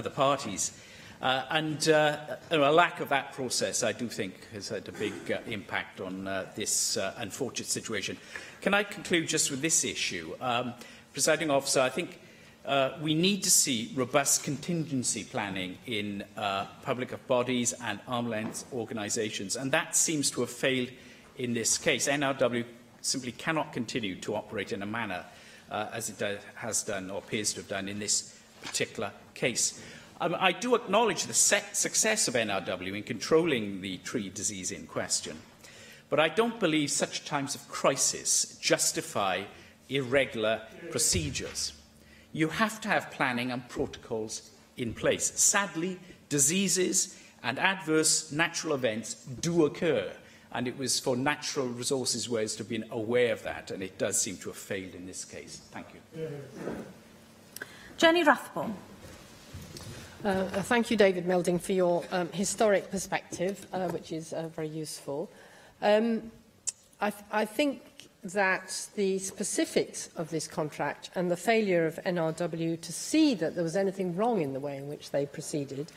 parties. A lack of that process, I do think, has had a big impact on this unfortunate situation. Can I conclude just with this issue? Presiding Officer, I think we need to see robust contingency planning in public bodies and arm's length organisations, and that seems to have failed in this case. NRW simply cannot continue to operate in a manner as it has done or appears to have done in this particular case. I do acknowledge the success of NRW in controlling the tree disease in question, but I don't believe such times of crisis justify irregular procedures. You have to have planning and protocols in place. Sadly, diseases and adverse natural events do occur, and it was for Natural Resources Wales to have been aware of that, and it does seem to have failed in this case. Thank you. Jenny Rathbone. Thank you, David Melding, for your historic perspective, which is very useful. I think that the specifics of this contract and the failure of NRW to see that there was anything wrong in the way in which they proceeded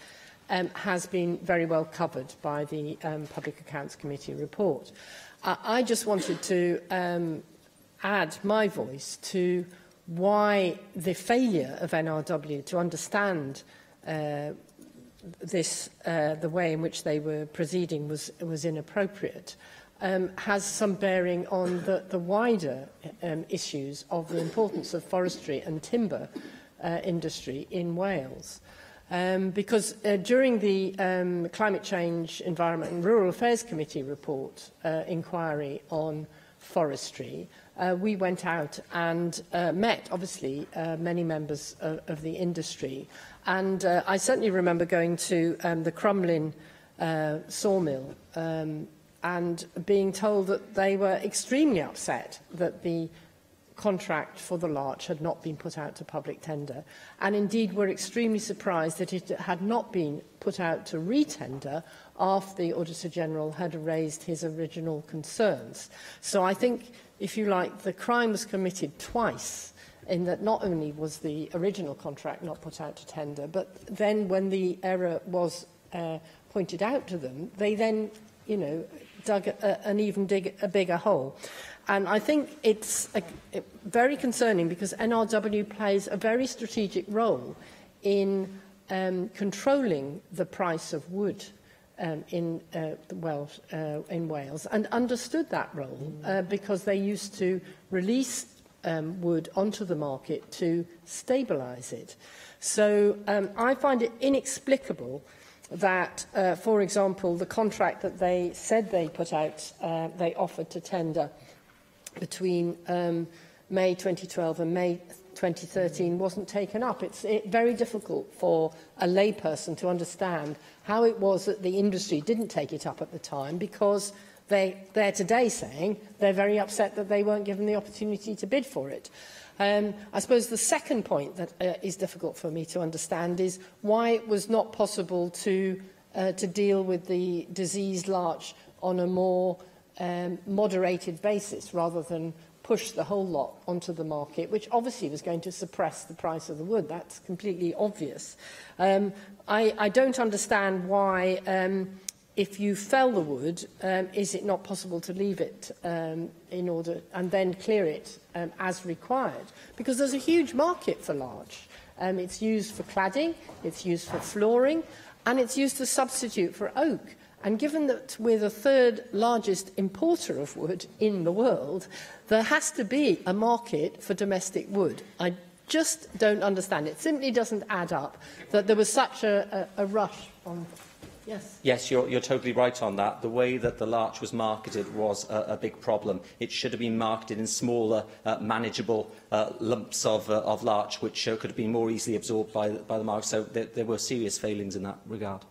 has been very well covered by the Public Accounts Committee report. I just wanted to add my voice to why the failure of NRW to understand the way in which they were proceeding was inappropriate, has some bearing on the wider issues of the importance of forestry and timber industry in Wales. Because during the Climate Change, Environment and Rural Affairs Committee report inquiry on forestry, we went out and met, obviously, many members of the industry. And I certainly remember going to the Crumlin sawmill and being told that they were extremely upset that the contract for the larch had not been put out to public tender, and indeed were extremely surprised that it had not been put out to re-tender after the Auditor General had raised his original concerns. So I think, if you like, the crime was committed twice, in that not only was the original contract not put out to tender, but then when the error was pointed out to them, they then, dug a bigger hole. And I think it's very concerning because NRW plays a very strategic role in controlling the price of wood in Wales, and understood that role because they used to release wood onto the market to stabilise it. So I find it inexplicable that, for example, the contract that they said they put out, they offered to tender between May 2012 and May 2013 wasn't taken up. It's very difficult for a layperson to understand how it was that the industry didn't take it up at the time, because they're today saying they're very upset that they weren't given the opportunity to bid for it. I suppose the second point that is difficult for me to understand is why it was not possible to deal with the diseased larch on a more moderated basis rather than push the whole lot onto the market, which obviously was going to suppress the price of the wood. That's completely obvious. I don't understand why, if you fell the wood, is it not possible to leave it in order and then clear it as required? Because there's a huge market for larch. It's used for cladding, it's used for flooring, and it's used to substitute for oak. And given that we're the third largest importer of wood in the world, there has to be a market for domestic wood. I just don't understand. It simply doesn't add up that there was such a rush on... Yes. Yes, you're totally right on that. The way that the larch was marketed was a big problem. It should have been marketed in smaller, manageable lumps of larch, which could have been more easily absorbed by the market. So there were serious failings in that regard.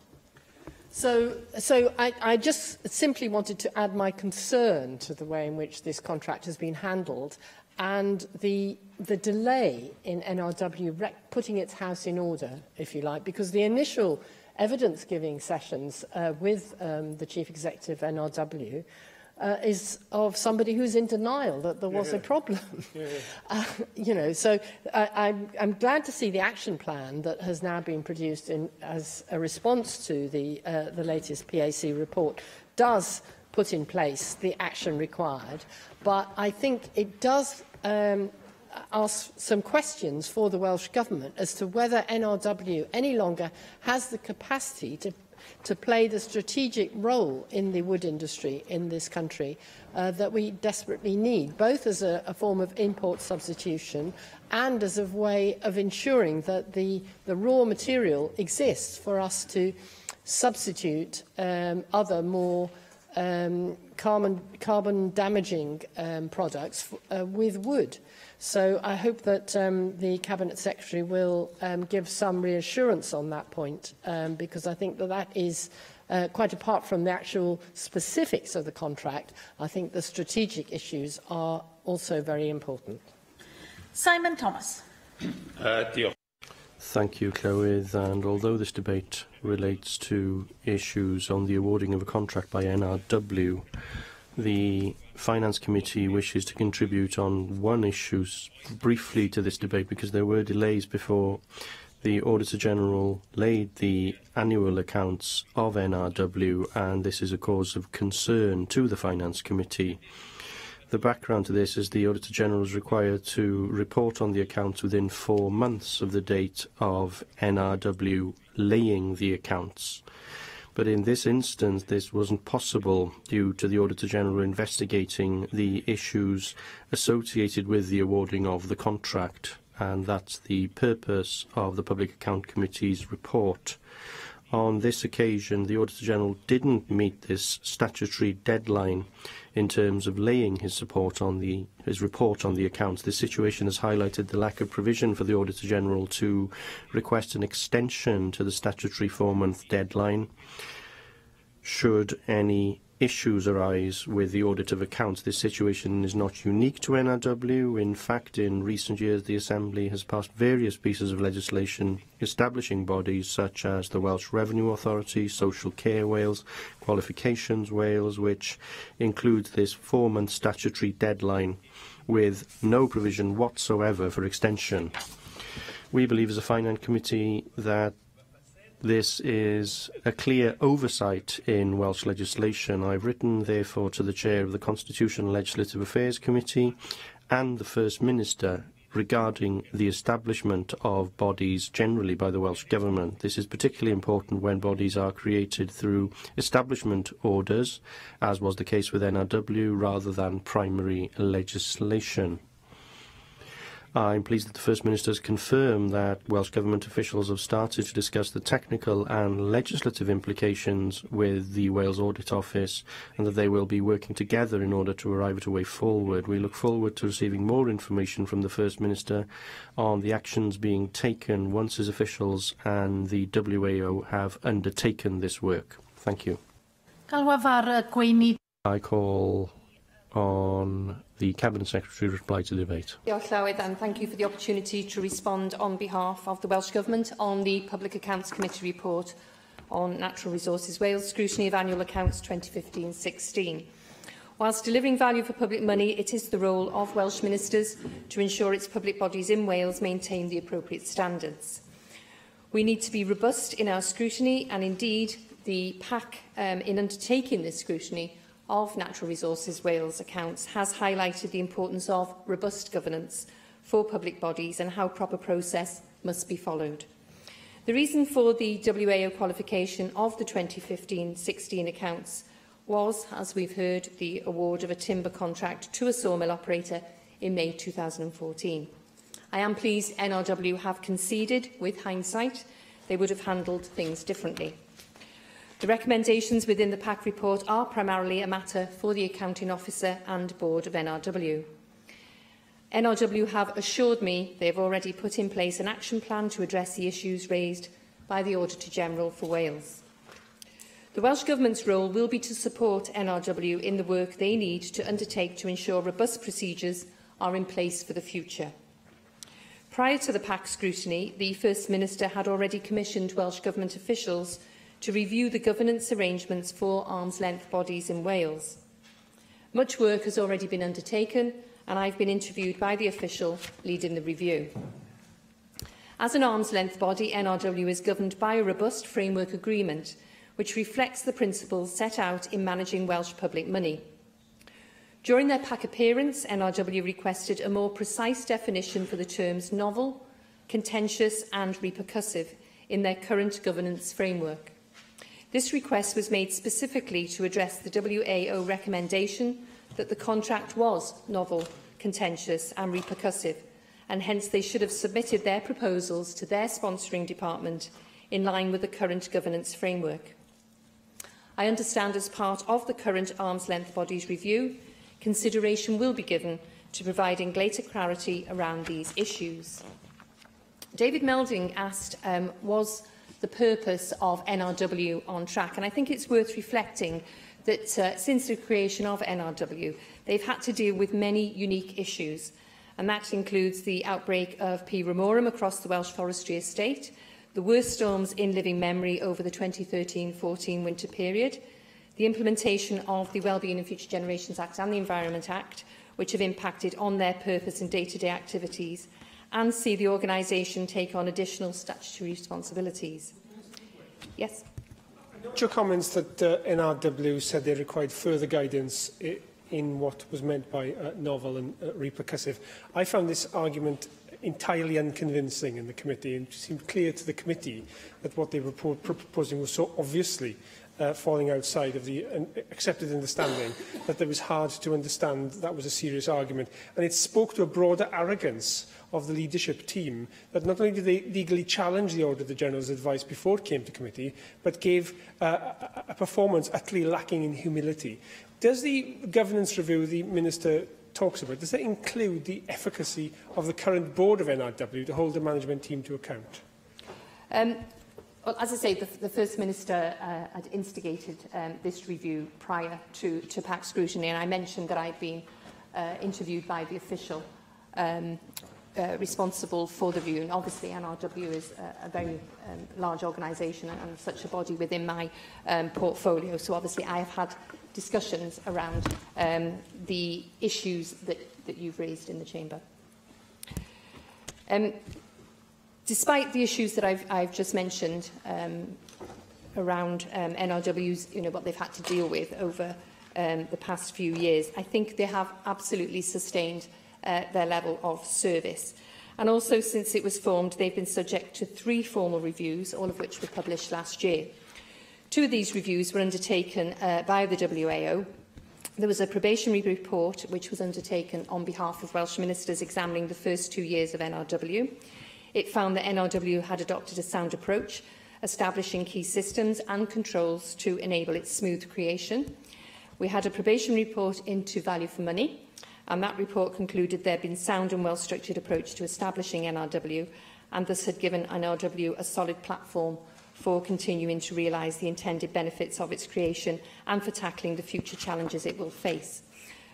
So I just simply wanted to add my concern to the way in which this contract has been handled and the delay in NRW putting its house in order, if you like, because the initial evidence-giving sessions with the Chief Executive NRW is of somebody who's in denial that there was a problem. So I'm glad to see the action plan that has now been produced as a response to the latest PAC report does put in place the action required. But I think it does ask some questions for the Welsh Government as to whether NRW any longer has the capacity to play the strategic role in the wood industry in this country that we desperately need, both as a form of import substitution and as a way of ensuring that the raw material exists for us to substitute other more carbon damaging products with wood. So I hope that the Cabinet Secretary will give some reassurance on that point, because I think that is, quite apart from the actual specifics of the contract, I think the strategic issues are also very important. Simon Thomas. Thank you, Clywyd. And although this debate relates to issues on the awarding of a contract by NRW, the Finance Committee wishes to contribute on one issue briefly to this debate, because there were delays before the Auditor-General laid the annual accounts of NRW, and this is a cause of concern to the Finance Committee. The background to this is the Auditor-General is required to report on the accounts within 4 months of the date of NRW laying the accounts. But in this instance, this wasn't possible due to the Auditor-General investigating the issues associated with the awarding of the contract, and that's the purpose of the Public Account Committee's report. On this occasion, the Auditor-General didn't meet this statutory deadline in terms of laying his report on the accounts. This situation has highlighted the lack of provision for the Auditor-General to request an extension to the statutory 4-month deadline should any issues arise with the audit of accounts. This situation is not unique to NRW. In fact, in recent years, the Assembly has passed various pieces of legislation establishing bodies such as the Welsh Revenue Authority, Social Care Wales, Qualifications Wales, which includes this 4-month statutory deadline with no provision whatsoever for extension. We believe as a Finance Committee that this is a clear oversight in Welsh legislation. I've written, therefore, to the Chair of the Constitutional Legislative Affairs Committee and the First Minister regarding the establishment of bodies generally by the Welsh Government. This is particularly important when bodies are created through establishment orders, as was the case with NRW, rather than primary legislation. I'm pleased that the First Minister has confirmed that Welsh Government officials have started to discuss the technical and legislative implications with the Wales Audit Office, and that they will be working together in order to arrive at a way forward. We look forward to receiving more information from the First Minister on the actions being taken once his officials and the WAO have undertaken this work. Thank you. I call on the Cabinet Secretary to reply to the debate. Diolch Llywyd, and thank you for the opportunity to respond on behalf of the Welsh Government on the Public Accounts Committee report on Natural Resources Wales Scrutiny of Annual Accounts 2015-16. Whilst delivering value for public money, it is the role of Welsh ministers to ensure its public bodies in Wales maintain the appropriate standards. We need to be robust in our scrutiny, and indeed the PAC in undertaking this scrutiny of Natural Resources Wales accounts has highlighted the importance of robust governance for public bodies and how proper process must be followed. The reason for the WAO qualification of the 2015-16 accounts was, as we've heard, the award of a timber contract to a sawmill operator in May 2014. I am pleased NRW have conceded, with hindsight, they would have handled things differently. The recommendations within the PAC report are primarily a matter for the Accounting Officer and Board of NRW. NRW have assured me they have already put in place an action plan to address the issues raised by the Auditor-General for Wales. The Welsh Government's role will be to support NRW in the work they need to undertake to ensure robust procedures are in place for the future. Prior to the PAC scrutiny, the First Minister had already commissioned Welsh Government officials to review the governance arrangements for arm's-length bodies in Wales. Much work has already been undertaken, and I've been interviewed by the official leading the review. As an arm's-length body, NRW is governed by a robust framework agreement, which reflects the principles set out in managing Welsh public money. During their PAC appearance, NRW requested a more precise definition for the terms novel, contentious and repercussive in their current governance framework. This request was made specifically to address the WAO recommendation that the contract was novel, contentious and repercussive, and hence they should have submitted their proposals to their sponsoring department in line with the current governance framework. I understand as part of the current arm's-length bodies review, consideration will be given to providing greater clarity around these issues. David Melding asked, was the purpose of NRW on track? And I think it's worth reflecting that since the creation of NRW, they've had to deal with many unique issues, and that includes the outbreak of P. Ramorum across the Welsh Forestry Estate, the worst storms in living memory over the 2013-14 winter period, the implementation of the Wellbeing and Future Generations Act and the Environment Act, which have impacted on their purpose and day-to-day activities, and see the organisation take on additional statutory responsibilities. Yes? Your comments that NRW said they required further guidance in what was meant by novel and repercussive. I found this argument entirely unconvincing in the committee, and it seemed clear to the committee that what they were proposing was so obviously falling outside of the accepted understanding that it was hard to understand that was a serious argument. And it spoke to a broader arrogance of the leadership team that not only did they legally challenge the Auditor General's advice before it came to committee, but gave a performance utterly lacking in humility. Does the governance review the Minister talks about, does that include the efficacy of the current board of NRW to hold the management team to account? Well, as I say, the First Minister had instigated this review prior to PAC scrutiny, and I mentioned that I'd been interviewed by the official responsible for the review. And obviously, NRW is a very large organisation and such a body within my portfolio. So obviously, I have had discussions around the issues that you've raised in the Chamber. Despite the issues that I've just mentioned around NRW's, what they've had to deal with over the past few years, I think they have absolutely sustained their level of service. And also, since it was formed, they've been subject to 3 formal reviews, all of which were published last year. 2 of these reviews were undertaken by the WAO. There was a probationary report which was undertaken on behalf of Welsh Ministers examining the first 2 years of NRW. It found that NRW had adopted a sound approach, establishing key systems and controls to enable its smooth creation. We had a probation report into value for money, and that report concluded there had been sound and well-structured approach to establishing NRW, and thus had given NRW a solid platform for continuing to realise the intended benefits of its creation and for tackling the future challenges it will face.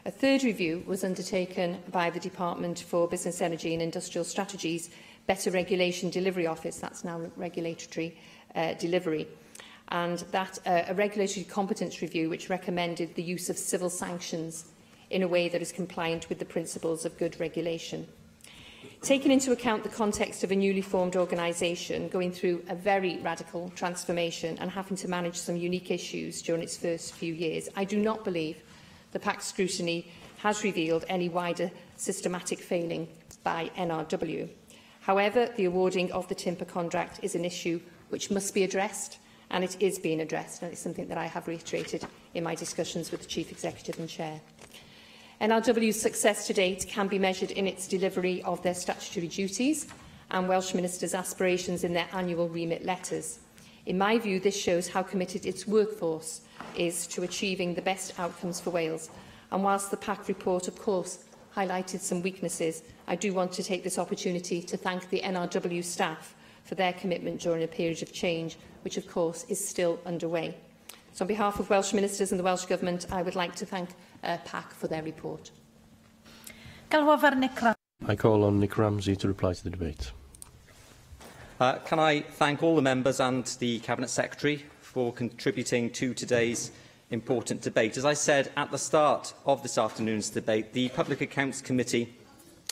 A 3rd review was undertaken by the Department for Business, Energy and Industrial Strategies Better Regulation Delivery Office, that's now Regulatory Delivery, and that a regulatory competence review which recommended the use of civil sanctions in a way that is compliant with the principles of good regulation. Taking into account the context of a newly formed organisation going through a very radical transformation and having to manage some unique issues during its first few years, I do not believe the PAC scrutiny has revealed any wider systematic failing by NRW. However, the awarding of the timber contract is an issue which must be addressed, and it is being addressed, and it's something that I have reiterated in my discussions with the Chief Executive and Chair. NRW's success to date can be measured in its delivery of their statutory duties and Welsh Ministers' aspirations in their annual remit letters. In my view, this shows how committed its workforce is to achieving the best outcomes for Wales. And whilst the PAC report, of course, highlighted some weaknesses, I do want to take this opportunity to thank the NRW staff for their commitment during a period of change, which of course is still underway. So on behalf of Welsh Ministers and the Welsh Government, I would like to thank PAC for their report. I call on Nick Ramsey to reply to the debate. Can I thank all the members and the Cabinet Secretary for contributing to today's important debate. As I said at the start of this afternoon's debate, the Public Accounts Committee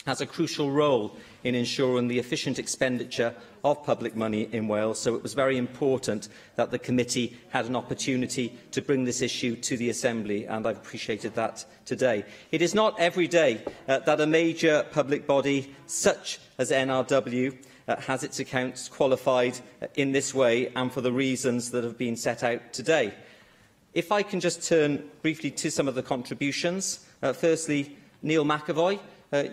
has a crucial role in ensuring the efficient expenditure of public money in Wales, so it was very important that the committee had an opportunity to bring this issue to the Assembly, and I've appreciated that today. It is not every day that a major public body such as NRW has its accounts qualified in this way and for the reasons that have been set out today. If I can just turn briefly to some of the contributions. Firstly, Neil McAvoy,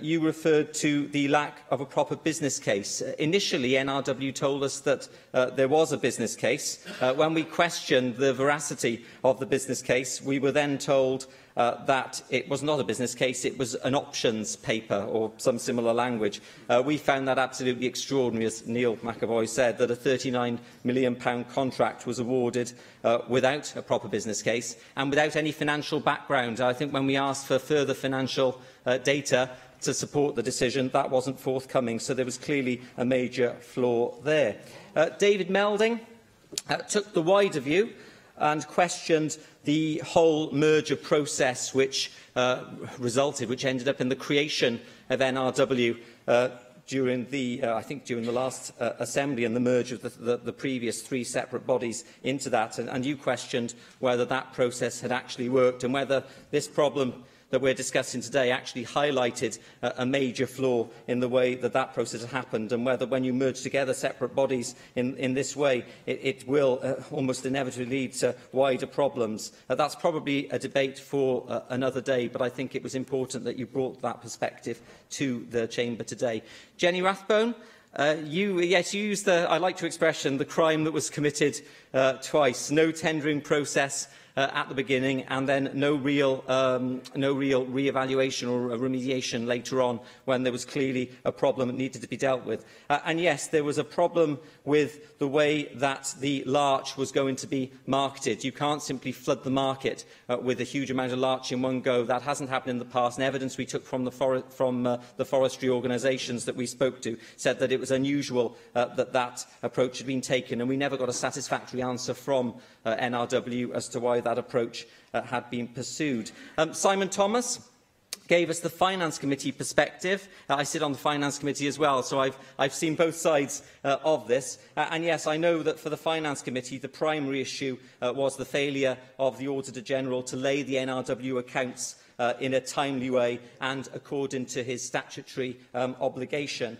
you referred to the lack of a proper business case. Initially, NRW told us that there was a business case. When we questioned the veracity of the business case, we were then told that it was not a business case, it was an options paper or some similar language. We found that absolutely extraordinary, as Neil McAvoy said, that a £39 million contract was awarded without a proper business case and without any financial background. I think when we asked for further financial data to support the decision, that wasn't forthcoming, so there was clearly a major flaw there. David Melding took the wider view and questioned the whole merger process which ended up in the creation of NRW during the last Assembly and the merge of the previous three separate bodies into that. And you questioned whether that process had actually worked and whether this problem that we're discussing today actually highlighted a major flaw in the way that that process had happened, and whether when you merge together separate bodies in this way, it will almost inevitably lead to wider problems. That's probably a debate for another day, but I think it was important that you brought that perspective to the Chamber today. Jenny Rathbone, you used the, I like your expression, the crime that was committed twice. No tendering process at the beginning, and then no real re-evaluation or remediation later on when there was clearly a problem that needed to be dealt with. And yes, there was a problem with the way that the larch was going to be marketed. You can't simply flood the market with a huge amount of larch in one go. That hasn't happened in the past, and evidence we took from the forestry organisations that we spoke to said that it was unusual that approach had been taken, and we never got a satisfactory answer from NRW as to why that approach had been pursued. Simon Thomas gave us the Finance Committee perspective. I sit on the Finance Committee as well, so I've seen both sides of this. And yes, I know that for the Finance Committee, the primary issue was the failure of the Auditor-General to lay the NRW accounts in a timely way and according to his statutory obligation.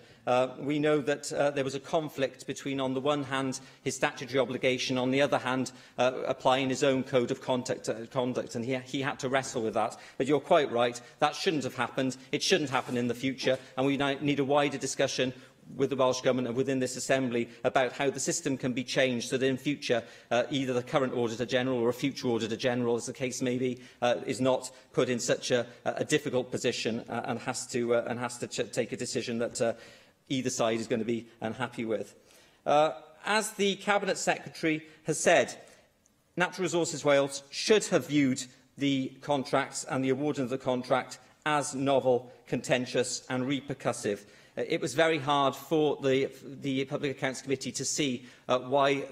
We know that there was a conflict between, on the one hand, his statutory obligation, on the other hand, applying his own code of conduct, and he had to wrestle with that. But you're quite right, that shouldn't have happened. It shouldn't happen in the future, and we need a wider discussion with the Welsh Government and within this Assembly about how the system can be changed so that in future either the current Auditor-General or a future Auditor-General, as the case may be, is not put in such a difficult position and has to take a decision that either side is going to be unhappy with. As the Cabinet Secretary has said, Natural Resources Wales should have viewed the contracts and the awarding of the contract as novel, contentious and repercussive. It was very hard for the Public Accounts Committee to see why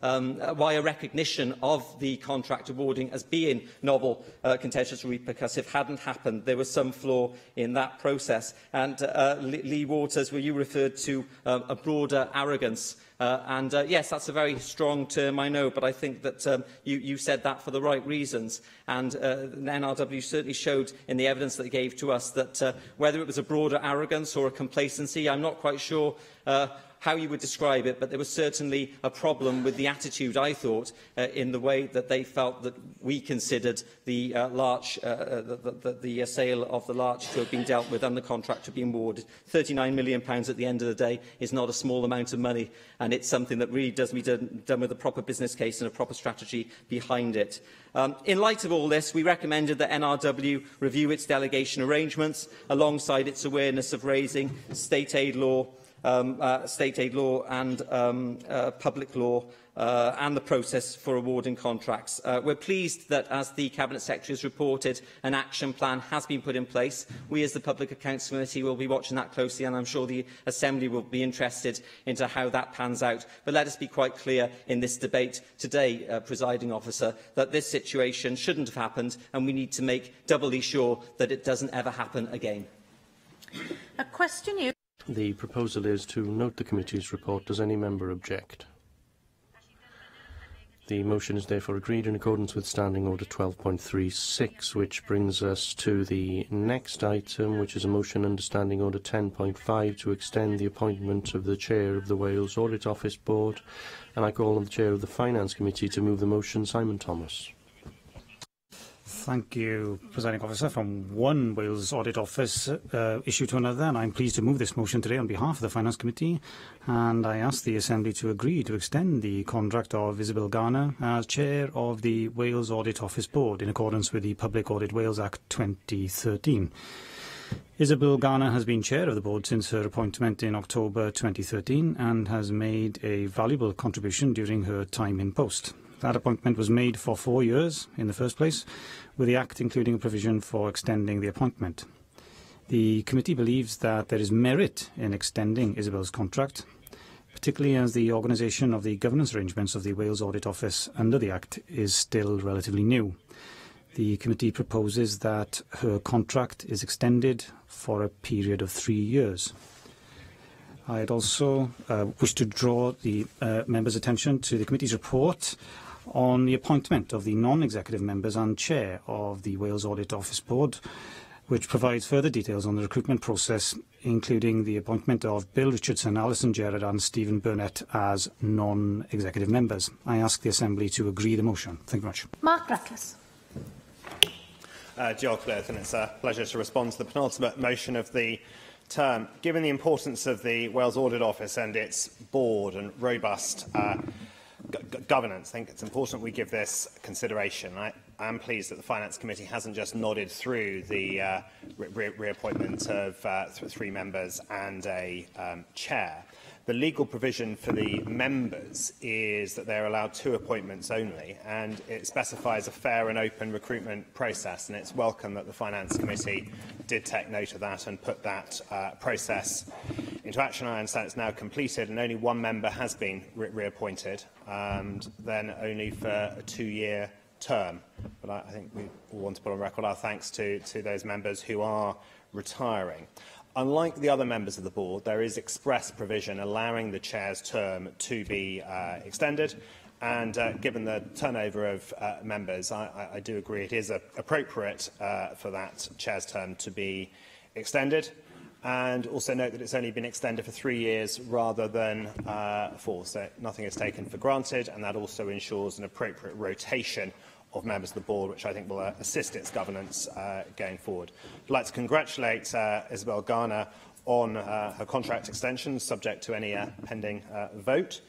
a recognition of the contract awarding as being novel, contentious and repercussive hadn't happened. There was some flaw in that process. And Lee Waters, where you referred to a broader arrogance. Yes, that's a very strong term, I know, but I think that you said that for the right reasons. And NRW certainly showed in the evidence that they gave to us that whether it was a broader arrogance or a complacency, I'm not quite sure how you would describe it, but there was certainly a problem with the attitude, I thought, in the way that they felt that we considered the sale of the larch to have been dealt with and the contract to be awarded. £39 million at the end of the day is not a small amount of money, and it's something that really does need to be done with a proper business case and a proper strategy behind it. In light of all this, we recommended that NRW review its delegation arrangements alongside its awareness of raising state aid law state aid law and public law and the process for awarding contracts. We're pleased that, as the Cabinet Secretary has reported, an action plan has been put in place. We, as the Public Accounts Committee, will be watching that closely, and I'm sure the Assembly will be interested into how that pans out. But let us be quite clear in this debate today, Presiding Officer, that this situation shouldn't have happened, and we need to make doubly sure that it doesn't ever happen again. A question you. The proposal is to note the committee's report. Does any member object? The motion is therefore agreed in accordance with Standing Order 12.36, which brings us to the next item, which is a motion under Standing Order 10.5 to extend the appointment of the Chair of the Wales Audit Office Board. And I call on the Chair of the Finance Committee to move the motion, Simon Thomas. Thank you, Presiding Officer. From one Wales Audit Office issue to another, and I'm pleased to move this motion today on behalf of the Finance Committee, and I ask the Assembly to agree to extend the contract of Isabel Garner as Chair of the Wales Audit Office Board in accordance with the Public Audit Wales Act 2013. Isabel Garner has been Chair of the Board since her appointment in October 2013 and has made a valuable contribution during her time in post. That appointment was made for 4 years in the first place, with the Act including a provision for extending the appointment. The committee believes that there is merit in extending Isabel's contract, particularly as the organisation of the governance arrangements of the Wales Audit Office under the Act is still relatively new. The committee proposes that her contract is extended for a period of 3 years. I'd also wish to draw the members' attention to the committee's report on the appointment of the non-executive members and chair of the Wales Audit Office Board, which provides further details on the recruitment process, including the appointment of Bill Richardson, Alison Gerrard and Stephen Burnett as non-executive members. I ask the Assembly to agree the motion. Thank you very much. Mark Reckless. Diolch, Glyth, and it's a pleasure to respond to the penultimate motion of the term. Given the importance of the Wales Audit Office and its board and robust governance, I think it's important we give this consideration. I am pleased that the Finance Committee hasn't just nodded through the reappointment of 3 members and a chair. The legal provision for the members is that they're allowed 2 appointments only, and it specifies a fair and open recruitment process, and it's welcome that the Finance Committee did take note of that and put that process into action. I understand it's now completed, and only 1 member has been reappointed, and then only for a 2-year term. But I think we all want to put on record our thanks to those members who are retiring. Unlike the other members of the board, there is express provision allowing the chair's term to be extended, and given the turnover of members, I do agree it is appropriate for that chair's term to be extended, and also note that it's only been extended for 3 years rather than 4, so nothing is taken for granted, and that also ensures an appropriate rotation of members of the board, which I think will assist its governance going forward. I'd like to congratulate Isabel Garner on her contract extension, subject to any pending vote.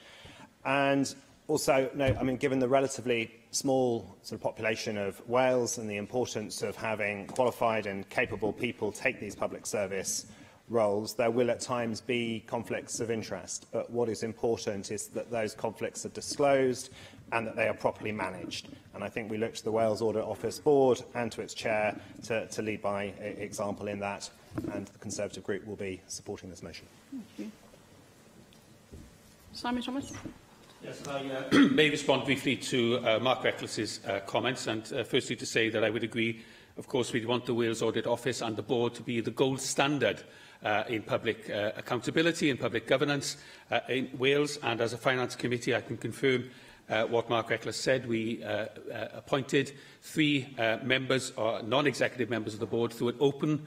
And also note, given the relatively small population of Wales and the importance of having qualified and capable people take these public service roles, there will at times be conflicts of interest. But what is important is that those conflicts are disclosed and that they are properly managed. And I think we look to the Wales Audit Office Board and to its chair to lead by example in that, and the Conservative Group will be supporting this motion. Thank you. Simon Thomas. Yes, I may respond briefly to Mark Reckless's comments, and firstly to say that I would agree. Of course, we want the Wales Audit Office and the board to be the gold standard in public accountability and public governance in Wales, and as a Finance Committee I can confirm what Mark Reckless said. We appointed 3 members, or non-executive members of the board, through an open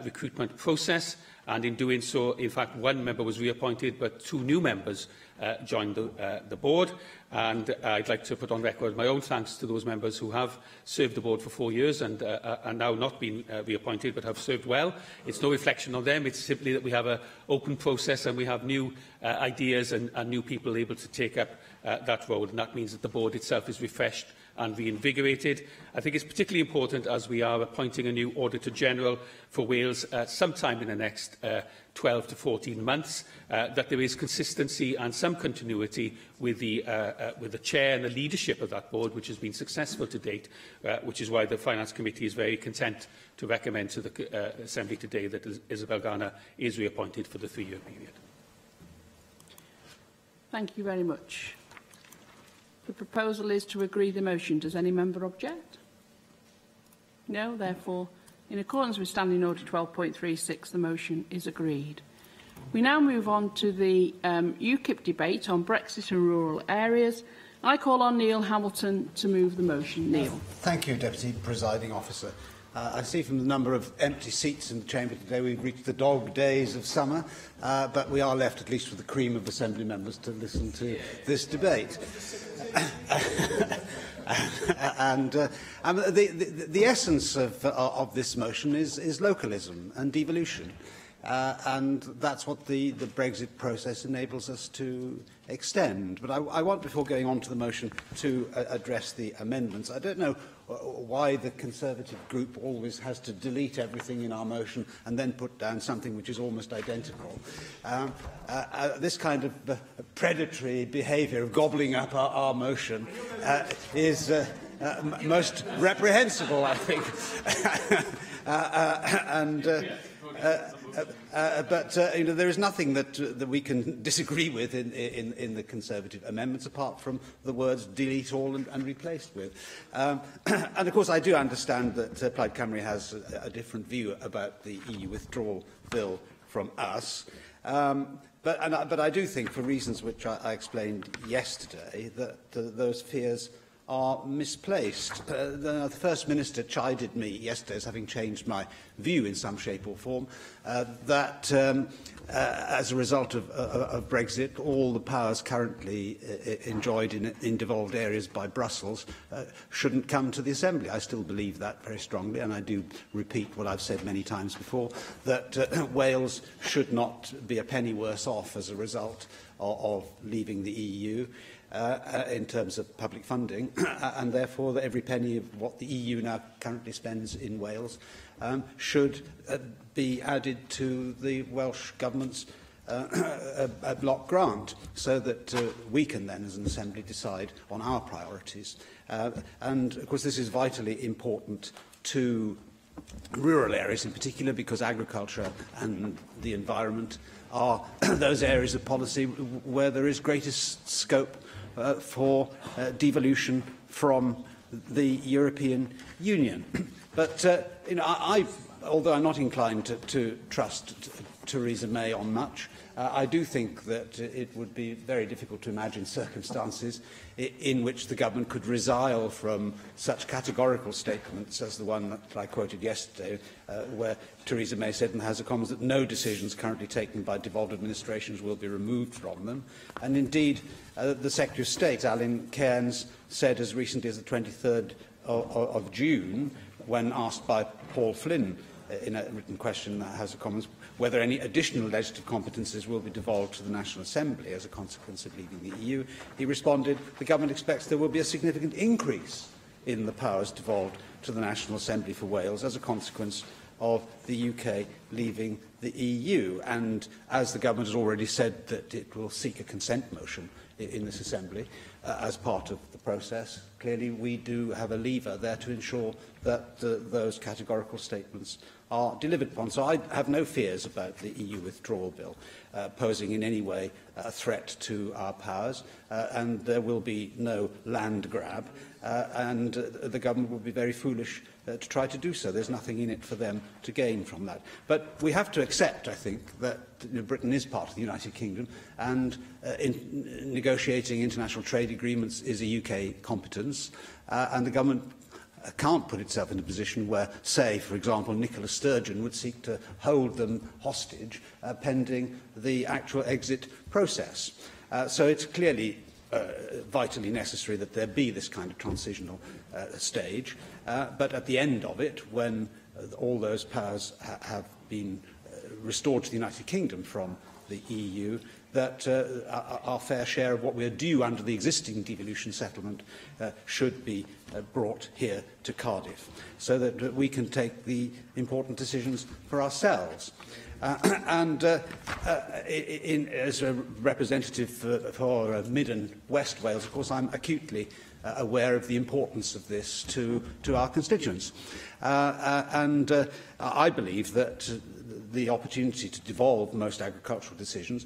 recruitment process, and in doing so, in fact, 1 member was reappointed, but 2 new members joined the board. And I'd like to put on record my own thanks to those members who have served the board for 4 years and are now not been reappointed, but have served well. It's no reflection on them. It's simply that we have an open process and we have new ideas and new people able to take up that role, and that means that the board itself is refreshed and reinvigorated. I think it's particularly important as we are appointing a new Auditor General for Wales sometime in the next 12 to 14 months, that there is consistency and some continuity with the chair and the leadership of that board, which has been successful to date, which is why the Finance Committee is very content to recommend to the Assembly today that Isabel Garner is reappointed for the 3-year period. Thank you very much. The proposal is to agree the motion. Does any member object? No, therefore, in accordance with Standing Order 12.36, the motion is agreed. We now move on to the UKIP debate on Brexit and rural areas. I call on Neil Hamilton to move the motion. Neil. Thank you, Deputy Presiding Officer. I see from the number of empty seats in the chamber today we've reached the dog days of summer, but we are left at least with the cream of Assembly members to listen to this debate. And the essence of this motion is localism and devolution. And that's what the Brexit process enables us to extend. But I want, before going on to the motion, to address the amendments. I don't know why the Conservative group always has to delete everything in our motion and then put down something which is almost identical. This kind of predatory behaviour of gobbling up our motion is most reprehensible, I think. But there is nothing that we can disagree with in the Conservative amendments, apart from the words delete all and replaced with. And of course, I do understand that Plaid Cymru has a different view about the EU withdrawal bill from us. But I do think, for reasons which I explained yesterday, that those fears are misplaced. The First Minister chided me yesterday as having changed my view in some shape or form, that as a result of Brexit, all the powers currently enjoyed in devolved areas by Brussels shouldn't come to the Assembly. I still believe that very strongly, and I do repeat what I've said many times before, that Wales should not be a penny worse off as a result of leaving the EU. In terms of public funding, and therefore that every penny of what the EU now currently spends in Wales should be added to the Welsh Government's block grant, so that we can then, as an Assembly, decide on our priorities. And, of course, this is vitally important to rural areas in particular, because agriculture and the environment are those areas of policy where there is greatest scope for devolution from the European Union. But although I'm not inclined to trust Theresa May on much, I do think that it would be very difficult to imagine circumstances in which the government could resile from such categorical statements as the one that I quoted yesterday, where Theresa May said in the House of Commons that no decisions currently taken by devolved administrations will be removed from them. And indeed, the Secretary of State, Alan Cairns, said as recently as the 23rd of June, when asked by Paul Flynn in a written question in the House of Commons whether any additional legislative competences will be devolved to the National Assembly as a consequence of leaving the EU, he responded, the government expects there will be a significant increase in the powers devolved to the National Assembly for Wales as a consequence of the UK leaving the EU. And as the government has already said that it will seek a consent motion in this Assembly as part of the process, clearly we do have a lever there to ensure that those categorical statements are delivered upon. So I have no fears about the EU withdrawal bill posing in any way a threat to our powers, and there will be no land grab, and the government will be very foolish to try to do so. There's nothing in it for them to gain from that. But we have to accept, I think, that Britain is part of the United Kingdom, and in negotiating international trade agreements is a UK competence, and the government can't put itself in a position where, say, for example, Nicola Sturgeon would seek to hold them hostage pending the actual exit process. So it's clearly vitally necessary that there be this kind of transitional stage, but at the end of it, when all those powers have been restored to the United Kingdom from the EU, that our fair share of what we are due under the existing devolution settlement should be brought here to Cardiff, so that we can take the important decisions for ourselves. As a representative for Mid and West Wales, of course, I'm acutely aware of the importance of this to our constituents. I believe that the opportunity to devolve most agricultural decisions,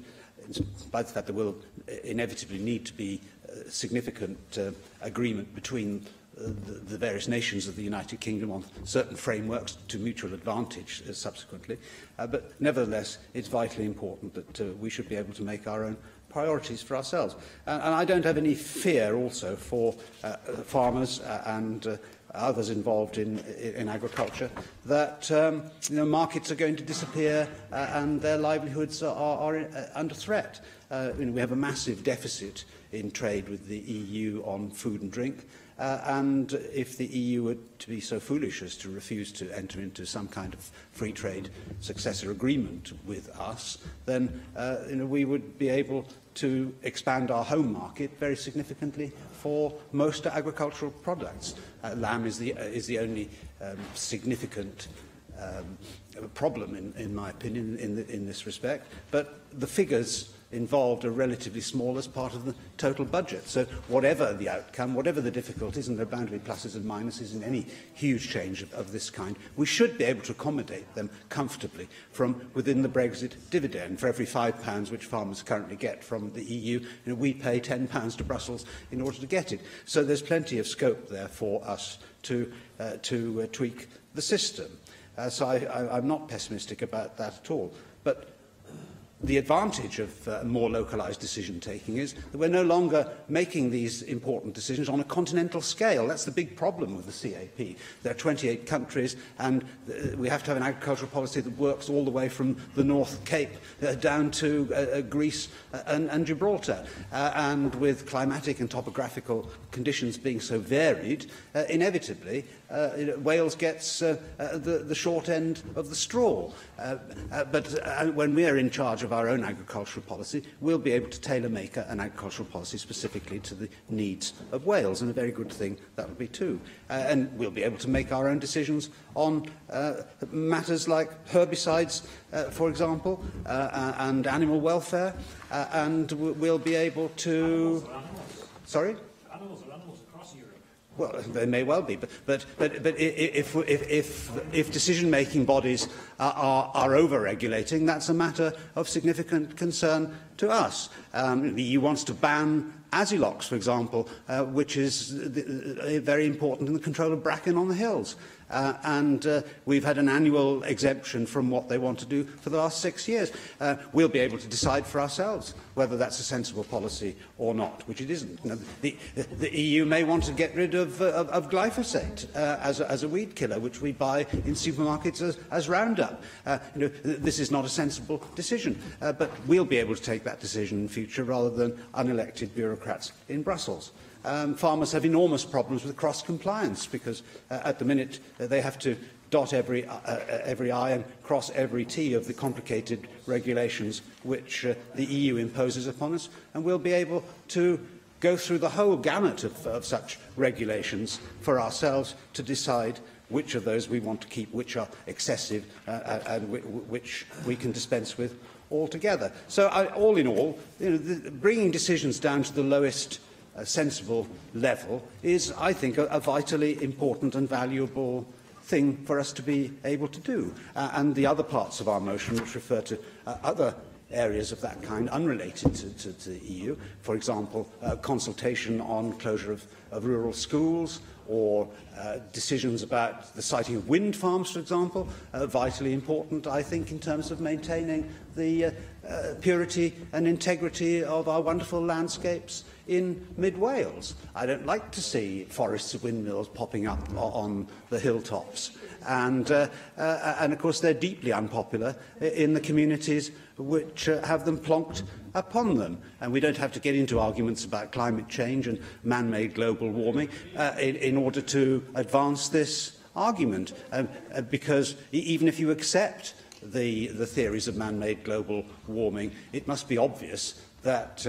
by the fact there will inevitably need to be significant agreement between the various nations of the United Kingdom on certain frameworks to mutual advantage subsequently. But nevertheless, it's vitally important that we should be able to make our own priorities for ourselves. And I don't have any fear also for farmers and others involved in agriculture that markets are going to disappear and their livelihoods are under threat. We have a massive deficit in trade with the EU on food and drink. And if the EU were to be so foolish as to refuse to enter into some kind of free trade successor agreement with us, then we would be able to expand our home market very significantly for most agricultural products. Lamb is the only significant problem, in my opinion, in this respect. But the figures involved are relatively small as part of the total budget. So whatever the outcome, whatever the difficulties, and there are bound to be pluses and minuses in any huge change of this kind, we should be able to accommodate them comfortably from within the Brexit dividend. For every £5 which farmers currently get from the EU, we pay £10 to Brussels in order to get it. So there's plenty of scope there for us to tweak the system. So I'm not pessimistic about that at all. But the advantage of more localised decision-taking is that we're no longer making these important decisions on a continental scale. That's the big problem with the CAP. There are 28 countries, and we have to have an agricultural policy that works all the way from the North Cape down to Greece and Gibraltar. And with climatic and topographical conditions being so varied, inevitably, Wales gets the short end of the straw. But when we are in charge of our own agricultural policy, we'll be able to tailor-make an agricultural policy specifically to the needs of Wales, and a very good thing that will be too. And we'll be able to make our own decisions on matters like herbicides, for example, and animal welfare, and we'll be able to... Sorry? Well, they may well be, but if decision-making bodies are over-regulating, that's a matter of significant concern to us. The EU wants to ban Asilox, for example, which is very important in the control of bracken on the hills. And we've had an annual exemption from what they want to do for the last 6 years. We'll be able to decide for ourselves whether that's a sensible policy or not, which it isn't. The EU may want to get rid of glyphosate as a weed killer, which we buy in supermarkets as Roundup. This is not a sensible decision, but we'll be able to take that decision in future rather than unelected bureaucrats in Brussels. Farmers have enormous problems with cross-compliance because at the minute they have to dot every I and cross every T of the complicated regulations which the EU imposes upon us, and we'll be able to go through the whole gamut of such regulations for ourselves to decide which of those we want to keep, which are excessive and which we can dispense with altogether. So all in all, bringing decisions down to the lowest sensible level is, I think, a vitally important and valuable thing for us to be able to do. And the other parts of our motion, which refer to other areas of that kind unrelated to the EU, for example, consultation on closure of rural schools, or decisions about the siting of wind farms, for example, vitally important, I think, in terms of maintaining the purity and integrity of our wonderful landscapes in mid-Wales. I don't like to see forests of windmills popping up on the hilltops. And of course, they're deeply unpopular in the communities which have them plonked upon them. And we don't have to get into arguments about climate change and man-made global warming in order to advance this argument. Because even if you accept the theories of man-made global warming, it must be obvious that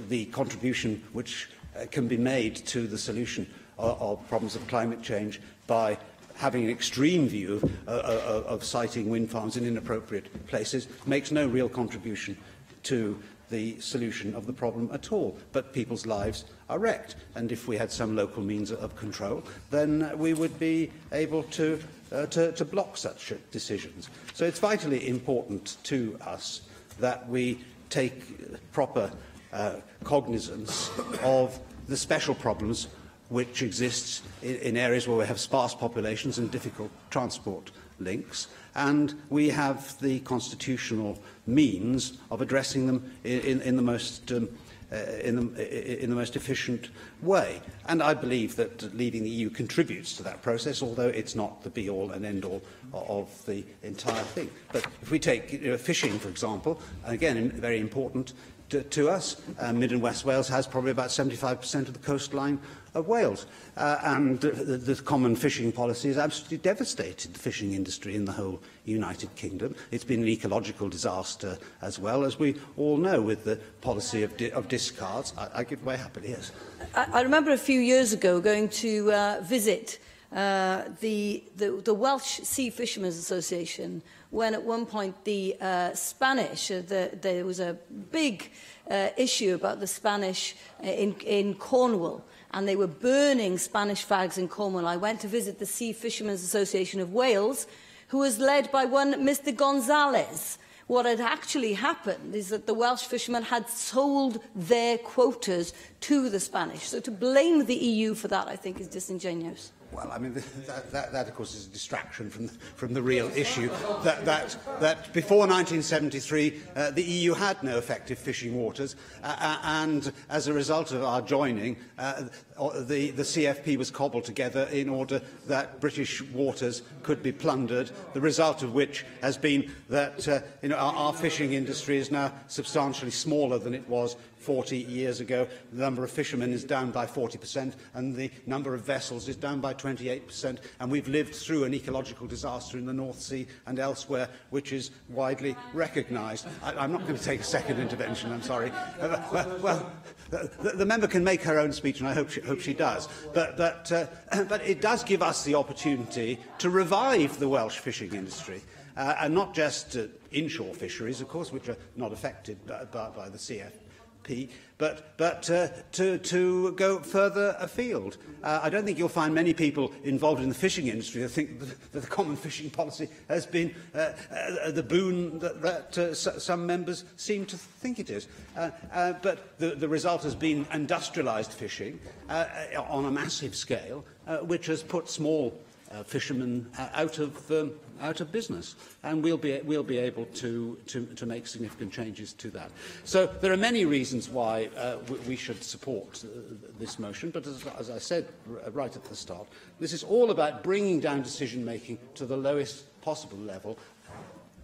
the contribution which can be made to the solution of problems of climate change by having an extreme view of siting wind farms in inappropriate places makes no real contribution to the solution of the problem at all. But people's lives are wrecked, and if we had some local means of control, then we would be able to block such decisions. So it's vitally important to us that we take proper cognizance of the special problems which exist in areas where we have sparse populations and difficult transport links, and we have the constitutional means of addressing them in the most efficient way. And I believe that leaving the EU contributes to that process, although it's not the be-all and end-all of the entire thing. But if we take fishing, for example, again, very important to us, Mid and West Wales has probably about 75% of the coastline of Wales, and the common fishing policy has absolutely devastated the fishing industry in the whole United Kingdom. It's been an ecological disaster as well, as we all know, with the policy of discards. I give way happily, yes. I remember a few years ago going to visit the Welsh Sea Fishermen's Association, when at one point the Spanish, there was a big issue about the Spanish in Cornwall, and they were burning Spanish flags in Cornwall. I went to visit the Sea Fishermen's Association of Wales, who was led by one Mr Gonzalez. What had actually happened is that the Welsh fishermen had sold their quotas to the Spanish. So to blame the EU for that, I think, is disingenuous. Well, I mean, that of course, is a distraction from the real issue. That before 1973, the EU had no effective fishing waters, and as a result of our joining, the CFP was cobbled together in order that British waters could be plundered, the result of which has been that our fishing industry is now substantially smaller than it was 40 years ago. The number of fishermen is down by 40%, and the number of vessels is down by 28%, and we've lived through an ecological disaster in the North Sea and elsewhere, which is widely recognised. I'm not going to take a second intervention, I'm sorry. Well, the member can make her own speech, and I hope she does. But it does give us the opportunity to revive the Welsh fishing industry, and not just inshore fisheries, of course, which are not affected by the CFP, but to go further afield. I don't think you'll find many people involved in the fishing industry that think that the common fishing policy has been the boon that some members seem to think it is. But the result has been industrialised fishing on a massive scale, which has put small fishermen out of business, and we'll be able to make significant changes to that. So there are many reasons why we should support this motion, but as I said right at the start, this is all about bringing down decision making to the lowest possible level,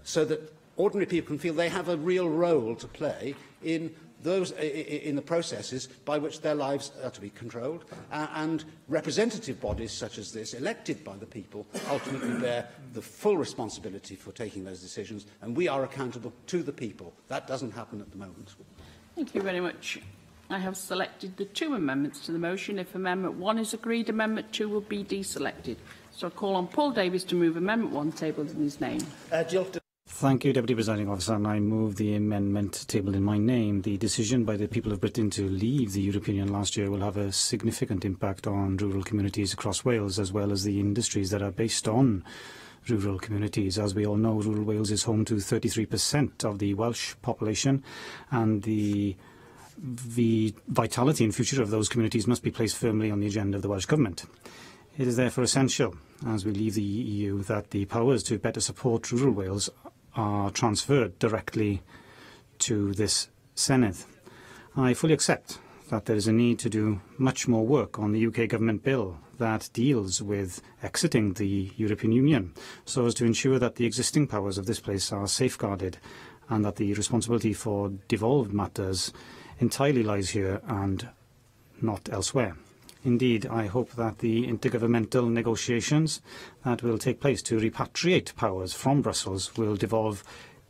so that ordinary people can feel they have a real role to play in the processes by which their lives are to be controlled, and representative bodies such as this, elected by the people, ultimately bear the full responsibility for taking those decisions, and we are accountable to the people. That doesn't happen at the moment. Thank you very much. I have selected the 2 amendments to the motion. If Amendment 1 is agreed, Amendment 2 will be deselected. So I call on Paul Davies to move Amendment 1 tabled in his name. Thank you, Deputy Presiding Officer, and I move the amendment tabled in my name. The decision by the people of Britain to leave the European Union last year will have a significant impact on rural communities across Wales, as well as the industries that are based on rural communities. As we all know, rural Wales is home to 33% of the Welsh population, and the vitality and future of those communities must be placed firmly on the agenda of the Welsh Government. It is therefore essential, as we leave the EU, that the powers to better support rural Wales are transferred directly to this Senedd. I fully accept that there is a need to do much more work on the UK Government bill that deals with exiting the European Union, so as to ensure that the existing powers of this place are safeguarded, and that the responsibility for devolved matters entirely lies here and not elsewhere. Indeed, I hope that the intergovernmental negotiations that will take place to repatriate powers from Brussels will devolve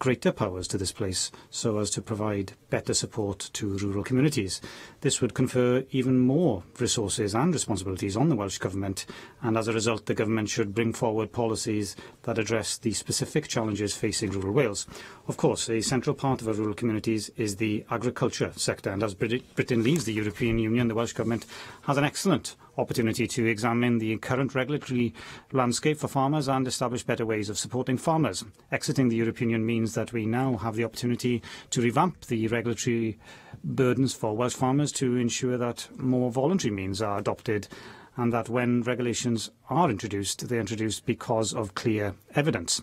greater powers to this place so as to provide better support to rural communities. This would confer even more resources and responsibilities on the Welsh Government, and as a result the Government should bring forward policies that address the specific challenges facing rural Wales. Of course, a central part of our rural communities is the agriculture sector, and as Britain leaves the European Union, the Welsh Government has an excellent opportunity to examine the current regulatory landscape for farmers and establish better ways of supporting farmers. Exiting the European Union means that we now have the opportunity to revamp the regulatory burdens for Welsh farmers to ensure that more voluntary means are adopted, and that when regulations are introduced, they are introduced because of clear evidence.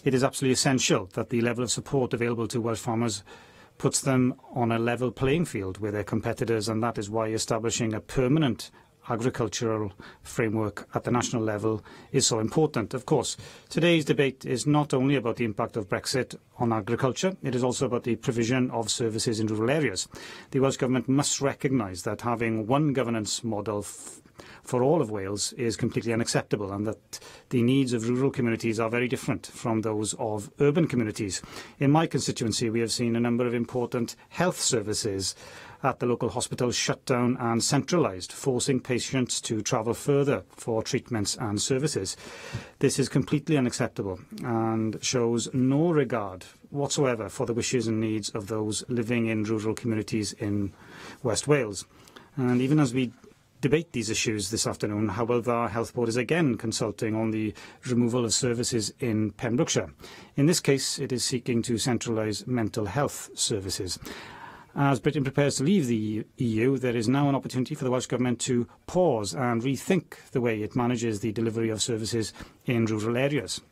It is absolutely essential that the level of support available to Welsh farmers puts them on a level playing field with their competitors, and that is why establishing a permanent agricultural framework at the national level is so important. Of course, today's debate is not only about the impact of Brexit on agriculture, it is also about the provision of services in rural areas. The Welsh Government must recognise that having one governance model for all of Wales is completely unacceptable, and that the needs of rural communities are very different from those of urban communities. In my constituency, we have seen a number of important health services at the local hospital shut down and centralised, forcing patients to travel further for treatments and services. This is completely unacceptable and shows no regard whatsoever for the wishes and needs of those living in rural communities in West Wales. And even as we debate these issues this afternoon, Hywel Dda Health Board is again consulting on the removal of services in Pembrokeshire. In this case, it is seeking to centralise mental health services. As Britain prepares to leave the EU, there is now an opportunity for the Welsh Government to pause and rethink the way it manages the delivery of services in rural areas.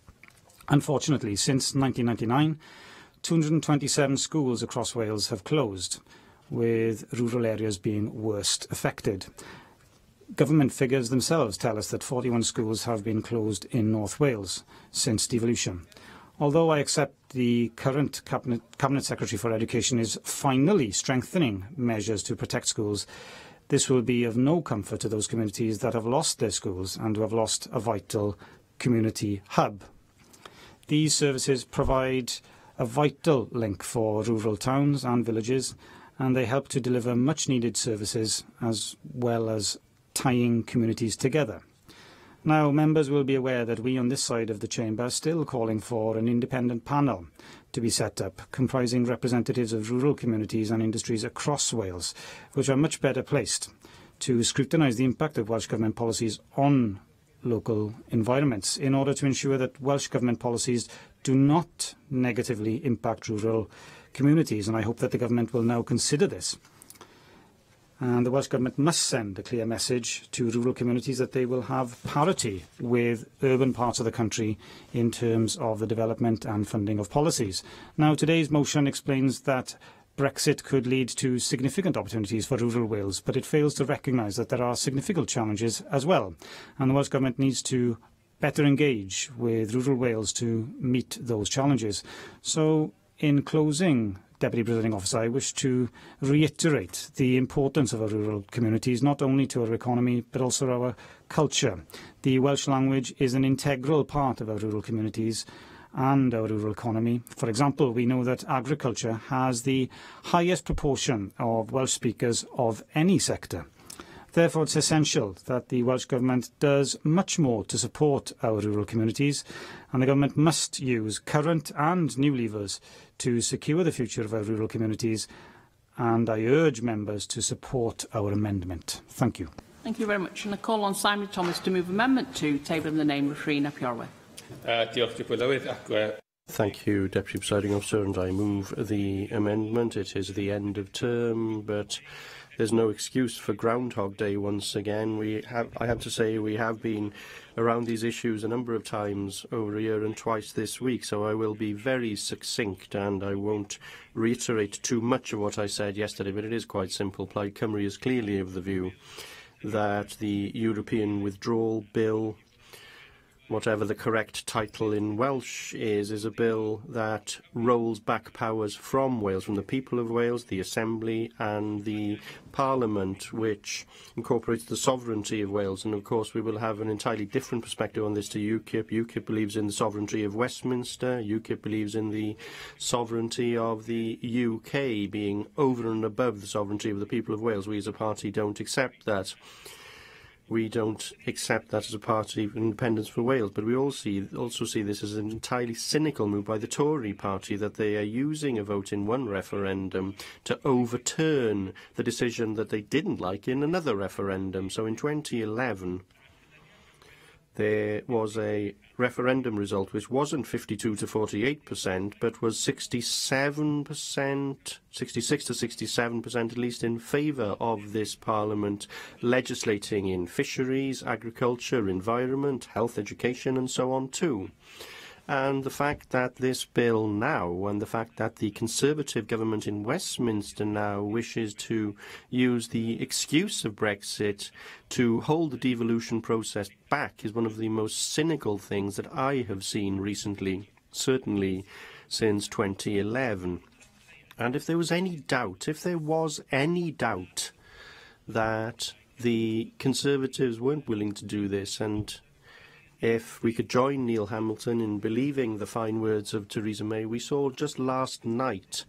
Unfortunately, since 1999, 227 schools across Wales have closed, with rural areas being worst affected. Government figures themselves tell us that 41 schools have been closed in North Wales since devolution. Although I accept the current Cabinet Secretary for Education is finally strengthening measures to protect schools, this will be of no comfort to those communities that have lost their schools and who have lost a vital community hub. These services provide a vital link for rural towns and villages, and they help to deliver much-needed services as well as tying communities together. Now, members will be aware that we on this side of the chamber are still calling for an independent panel to be set up, comprising representatives of rural communities and industries across Wales, which are much better placed to scrutinise the impact of Welsh Government policies on local environments in order to ensure that Welsh Government policies do not negatively impact rural communities. And I hope that the Government will now consider this. And the Welsh Government must send a clear message to rural communities that they will have parity with urban parts of the country in terms of the development and funding of policies. Now, today's motion explains that Brexit could lead to significant opportunities for rural Wales, but it fails to recognise that there are significant challenges as well. And the Welsh Government needs to better engage with rural Wales to meet those challenges. So, in closing, Deputy Presiding Officer, I wish to reiterate the importance of our rural communities, not only to our economy, but also our culture. The Welsh language is an integral part of our rural communities and our rural economy. For example, we know that agriculture has the highest proportion of Welsh speakers of any sector. Therefore, it's essential that the Welsh Government does much more to support our rural communities, and the Government must use current and new levers to secure the future of our rural communities, and I urge members to support our amendment. Thank you. Thank you very much. And I call on Simon Thomas to move Amendment 2, table in the name of Rhyn ap Iorwerth. Diolch, Deputy Lywydd. Thank you, Deputy Presiding Officer, and I move the amendment. It is the end of term, but there's no excuse for Groundhog Day once again. I have to say, we have been around these issues a number of times over a year and twice this week, so I will be very succinct and I won't reiterate too much of what I said yesterday, but it is quite simple. Plaid Cymru is clearly of the view that the European Withdrawal Bill whatever the correct title in Welsh is a bill that rolls back powers from Wales, from the people of Wales, the Assembly and the Parliament, which incorporates the sovereignty of Wales. And of course we will have an entirely different perspective on this to UKIP. UKIP believes in the sovereignty of Westminster. UKIP believes in the sovereignty of the UK being over and above the sovereignty of the people of Wales. We as a party don't accept that. We don't accept that as a party of independence for Wales, but we also see this as an entirely cynical move by the Tory party, that they are using a vote in one referendum to overturn the decision that they didn't like in another referendum. So in 2011, there was a referendum result which wasn't 52 to 48%, but was 67%, 66 to 67% at least, in favour of this Parliament legislating in fisheries, agriculture, environment, health, education and so on too. And the fact that this bill now, and the fact that the Conservative government in Westminster now wishes to use the excuse of Brexit to hold the devolution process back, is one of the most cynical things that I have seen recently, certainly since 2011. And if there was any doubt, that the Conservatives weren't willing to do this, and if we could join Neil Hamilton in believing the fine words of Theresa May, we saw just last night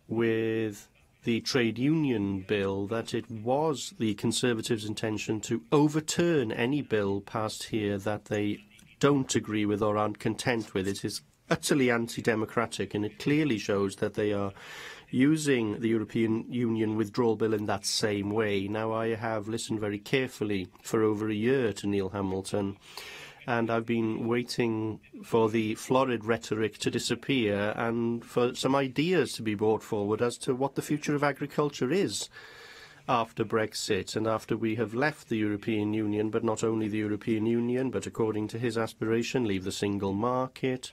with the trade union bill that it was the Conservatives' intention to overturn any bill passed here that they don't agree with or aren't content with. It is utterly anti-democratic, and it clearly shows that they are using the European Union withdrawal bill in that same way. Now, I have listened very carefully for over a year to Neil Hamilton, and I've been waiting for the florid rhetoric to disappear and for some ideas to be brought forward as to what the future of agriculture is after Brexit and after we have left the European Union, but not only the European Union, but according to his aspiration, leave the single market,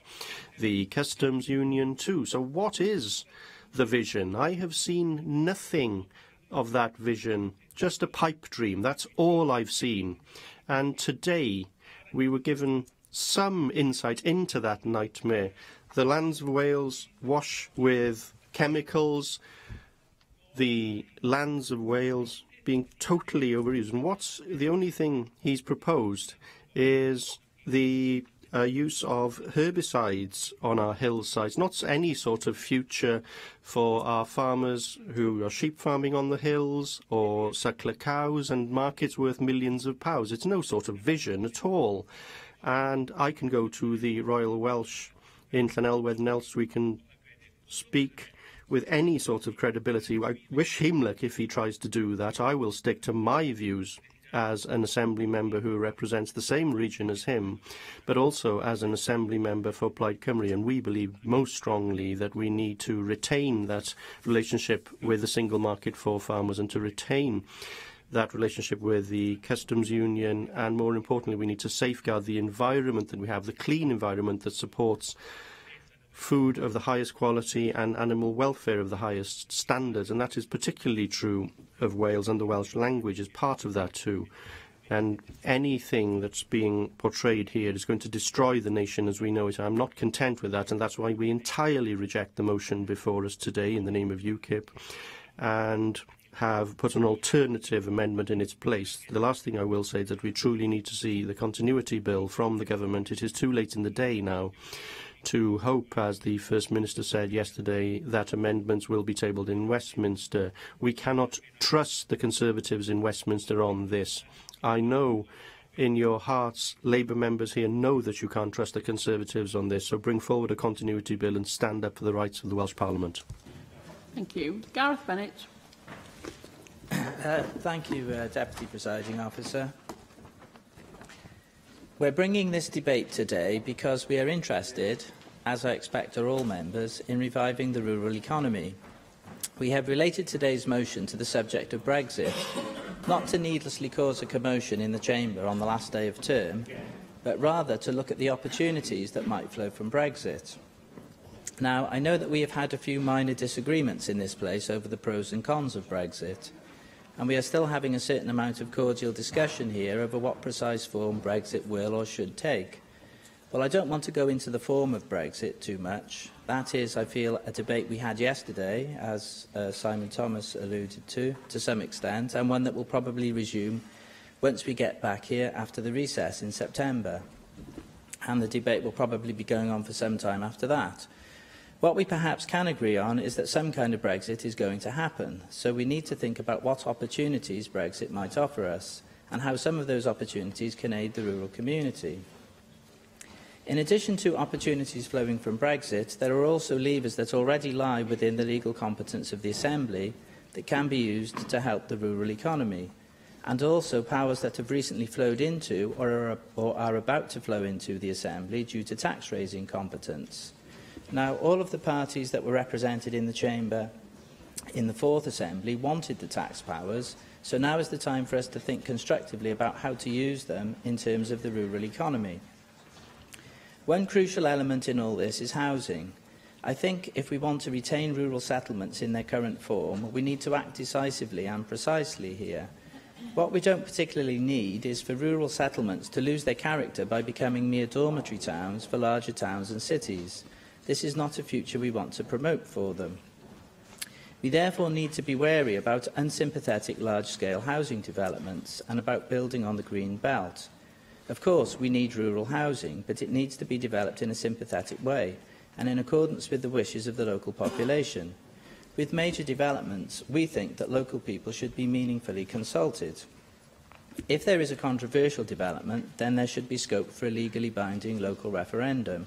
the customs union too. So what is the vision? I have seen nothing of that vision, just a pipe dream. That's all I've seen. And today we were given some insight into that nightmare. The lands of Wales wash with chemicals, the lands of Wales being totally overused. And what's the only thing he's proposed is the use of herbicides on our hillsides, not any sort of future for our farmers who are sheep farming on the hills or suckler cows and markets worth millions of pounds. It's no sort of vision at all. And I can go to the Royal Welsh in Llanelwedd and else we can speak with any sort of credibility. I wish him luck if he tries to do that. I will stick to my views as an Assembly member who represents the same region as him, but also as an Assembly member for Plaid Cymru. And we believe most strongly that we need to retain that relationship with the single market for farmers and to retain that relationship with the customs union. And more importantly, we need to safeguard the environment that we have, the clean environment that supports food of the highest quality and animal welfare of the highest standards. And that is particularly true of Wales, and the Welsh language is part of that too. And anything that's being portrayed here is going to destroy the nation as we know it. I'm not content with that, and that's why we entirely reject the motion before us today in the name of UKIP and have put an alternative amendment in its place. The last thing I will say is that we truly need to see the continuity bill from the government. It is too late in the day now to hope, as the First Minister said yesterday, that amendments will be tabled in Westminster. We cannot trust the Conservatives in Westminster on this. I know in your hearts, Labour members here know that you can't trust the Conservatives on this, so bring forward a continuity bill and stand up for the rights of the Welsh Parliament. Thank you. Gareth Bennett. Thank you, Deputy Presiding Officer. We're bringing this debate today because we are interested, as I expect are all members, in reviving the rural economy. We have related today's motion to the subject of Brexit, not to needlessly cause a commotion in the Chamber on the last day of term, but rather to look at the opportunities that might flow from Brexit. Now, I know that we have had a few minor disagreements in this place over the pros and cons of Brexit, and we are still having a certain amount of cordial discussion here over what precise form Brexit will or should take. Well, I don't want to go into the form of Brexit too much. That is, I feel, a debate we had yesterday, as Simon Thomas alluded to some extent, and one that will probably resume once we get back here after the recess in September. And the debate will probably be going on for some time after that. What we perhaps can agree on is that some kind of Brexit is going to happen, so we need to think about what opportunities Brexit might offer us, and how some of those opportunities can aid the rural community. In addition to opportunities flowing from Brexit, there are also levers that already lie within the legal competence of the Assembly that can be used to help the rural economy, and also powers that have recently flowed into or are about to flow into the Assembly due to tax-raising competence. Now, all of the parties that were represented in the Chamber in the Fourth Assembly wanted the tax powers, so now is the time for us to think constructively about how to use them in terms of the rural economy. One crucial element in all this is housing. I think if we want to retain rural settlements in their current form, we need to act decisively and precisely here. What we don't particularly need is for rural settlements to lose their character by becoming mere dormitory towns for larger towns and cities. This is not a future we want to promote for them. We therefore need to be wary about unsympathetic large-scale housing developments and about building on the green belt. Of course, we need rural housing, but it needs to be developed in a sympathetic way and in accordance with the wishes of the local population. With major developments, we think that local people should be meaningfully consulted. If there is a controversial development, then there should be scope for a legally binding local referendum.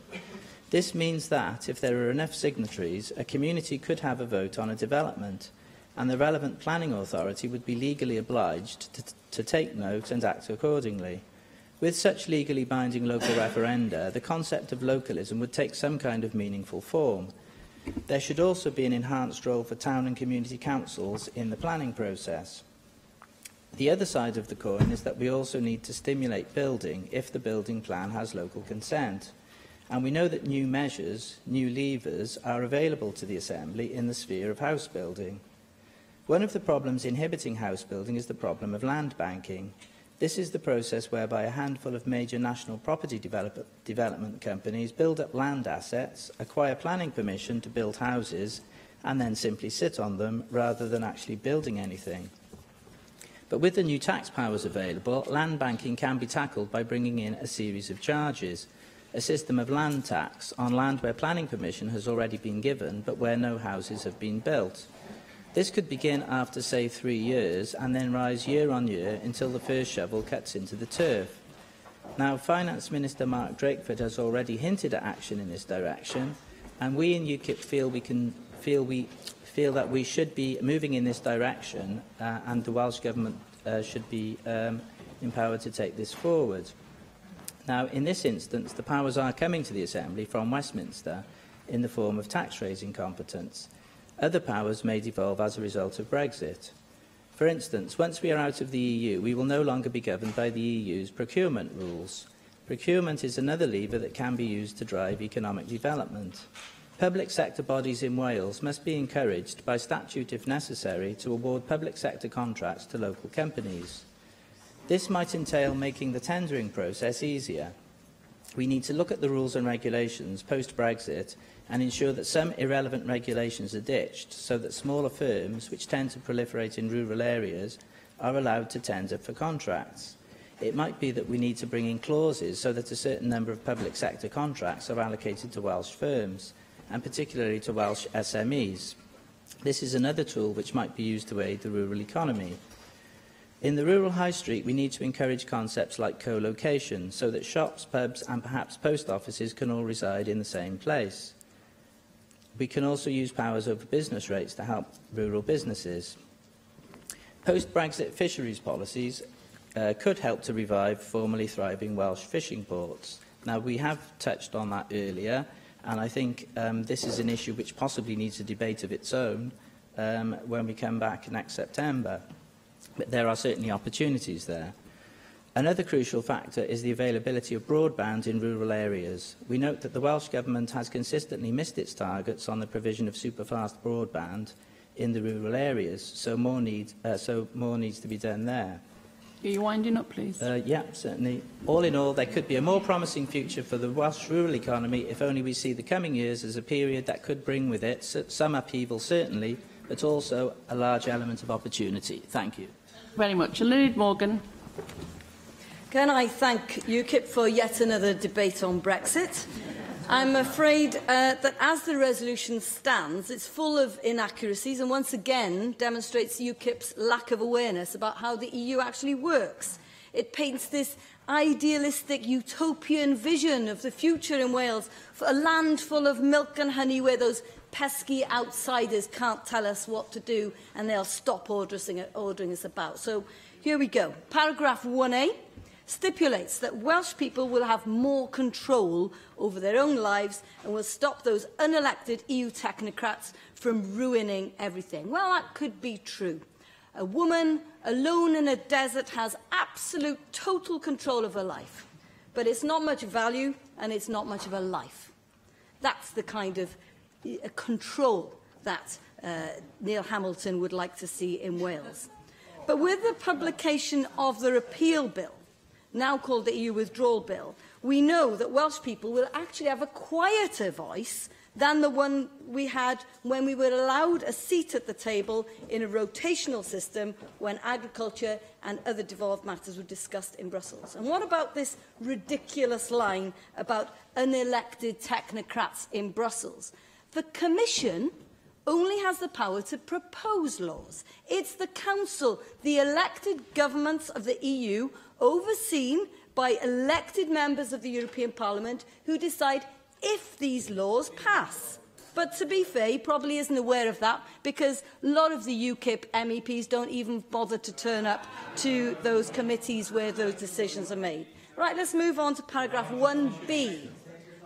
This means that, if there are enough signatories, a community could have a vote on a development, and the relevant planning authority would be legally obliged to take note and act accordingly. With such legally binding local referenda, the concept of localism would take some kind of meaningful form. There should also be an enhanced role for town and community councils in the planning process. The other side of the coin is that we also need to stimulate building if the building plan has local consent. And we know that new measures, new levers, are available to the Assembly in the sphere of house building. One of the problems inhibiting house building is the problem of land banking. This is the process whereby a handful of major national property development companies build up land assets, acquire planning permission to build houses, and then simply sit on them rather than actually building anything. But with the new tax powers available, land banking can be tackled by bringing in a series of charges, a system of land tax on land where planning permission has already been given but where no houses have been built. This could begin after, say, 3 years and then rise year on year until the first shovel cuts into the turf. Now, Finance Minister Mark Drakeford has already hinted at action in this direction, and we in UKIP feel that we should be moving in this direction, and the Welsh Government should be empowered to take this forward. Now, in this instance, the powers are coming to the Assembly from Westminster in the form of tax-raising competence. Other powers may devolve as a result of Brexit. For instance, once we are out of the EU, we will no longer be governed by the EU's procurement rules. Procurement is another lever that can be used to drive economic development. Public sector bodies in Wales must be encouraged, by statute if necessary, to award public sector contracts to local companies. This might entail making the tendering process easier. We need to look at the rules and regulations post-Brexit and ensure that some irrelevant regulations are ditched so that smaller firms, which tend to proliferate in rural areas, are allowed to tender for contracts. It might be that we need to bring in clauses so that a certain number of public sector contracts are allocated to Welsh firms, and particularly to Welsh SMEs. This is another tool which might be used to aid the rural economy. In the rural high street, we need to encourage concepts like co-location, so that shops, pubs and perhaps post offices can all reside in the same place. We can also use powers over business rates to help rural businesses. Post-Brexit fisheries policies could help to revive formerly thriving Welsh fishing ports. Now, we have touched on that earlier, and I think this is an issue which possibly needs a debate of its own when we come back next September. But there are certainly opportunities there. Another crucial factor is the availability of broadband in rural areas. We note that the Welsh Government has consistently missed its targets on the provision of superfast broadband in the rural areas, so more needs to be done there. Are you winding up, please? Yeah, certainly. All in all, there could be a more promising future for the Welsh rural economy if only we see the coming years as a period that could bring with it some upheaval, certainly, but also a large element of opportunity. Thank you. Very much. Lynyd Morgan. Can I thank UKIP for yet another debate on Brexit? I'm afraid that as the resolution stands, it's full of inaccuracies and once again demonstrates UKIP's lack of awareness about how the EU actually works. It paints this idealistic utopian vision of the future in Wales for a land full of milk and honey where those pesky outsiders can't tell us what to do and they'll stop ordering us about. So here we go. Paragraph 1A stipulates that Welsh people will have more control over their own lives and will stop those unelected EU technocrats from ruining everything. Well, that could be true. A woman alone in a desert has absolute total control of her life, but it's not much value and it's not much of a life. That's the kind of control that Neil Hamilton would like to see in Wales. But with the publication of the repeal bill, now called the EU Withdrawal Bill, we know that Welsh people will actually have a quieter voice than the one we had when we were allowed a seat at the table in a rotational system when agriculture and other devolved matters were discussed in Brussels. And what about this ridiculous line about unelected technocrats in Brussels? The Commission only has the power to propose laws. It's the Council, the elected governments of the EU, overseen by elected members of the European Parliament, who decide if these laws pass. But to be fair, he probably isn't aware of that because a lot of the UKIP MEPs don't even bother to turn up to those committees where those decisions are made. Right, let's move on to paragraph 1B.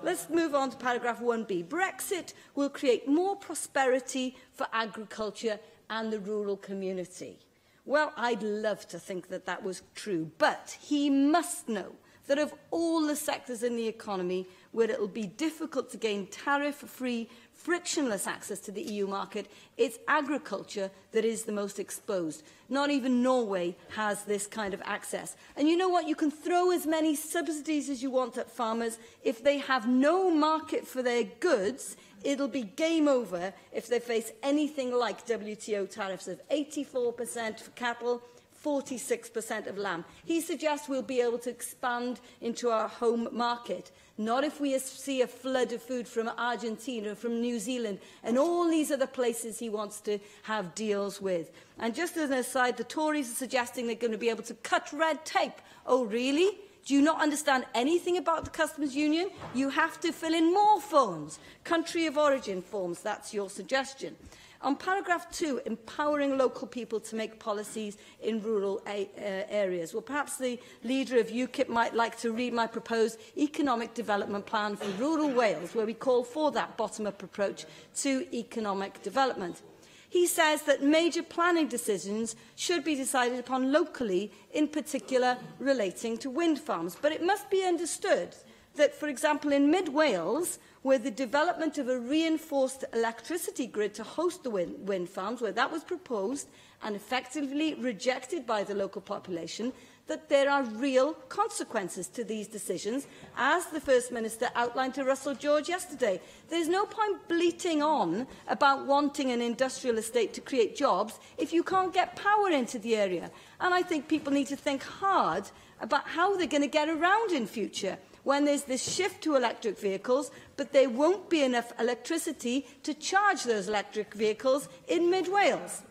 Let's move on to paragraph 1B. Brexit will create more prosperity for agriculture and the rural community. Well, I'd love to think that that was true, but he must know that of all the sectors in the economy where it will be difficult to gain tariff-free, frictionless access to the EU market, it's agriculture that is the most exposed. Not even Norway has this kind of access. And you know what? You can throw as many subsidies as you want at farmers. If they have no market for their goods, it'll be game over if they face anything like WTO tariffs of 84% for cattle, 46% of lamb. He suggests we'll be able to expand into our home market. Not if we see a flood of food from Argentina, from New Zealand, and all these other places he wants to have deals with. And just as an aside, the Tories are suggesting they're going to be able to cut red tape. Oh, really? Do you not understand anything about the customs union? You have to fill in more forms. Country of origin forms, that's your suggestion. On paragraph 2, empowering local people to make policies in rural areas. Well, perhaps the leader of UKIP might like to read my proposed economic development plan for rural Wales, where we call for that bottom-up approach to economic development. He says that major planning decisions should be decided upon locally, in particular relating to wind farms. But it must be understood that, for example, in mid-Wales, where the development of a reinforced electricity grid to host the wind farms, where that was proposed and effectively rejected by the local population, that there are real consequences to these decisions, as the First Minister outlined to Russell George yesterday. There's no point bleating on about wanting an industrial estate to create jobs if you can't get power into the area. And I think people need to think hard about how they're going to get around in future when there's this shift to electric vehicles, but there won't be enough electricity to charge those electric vehicles in mid-Wales.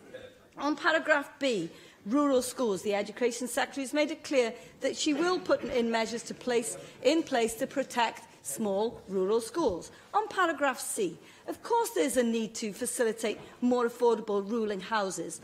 On paragraph B, rural schools, the Education Secretary has made it clear that she will put in measures in place to protect small rural schools. On paragraph C, of course there's a need to facilitate more affordable rural houses.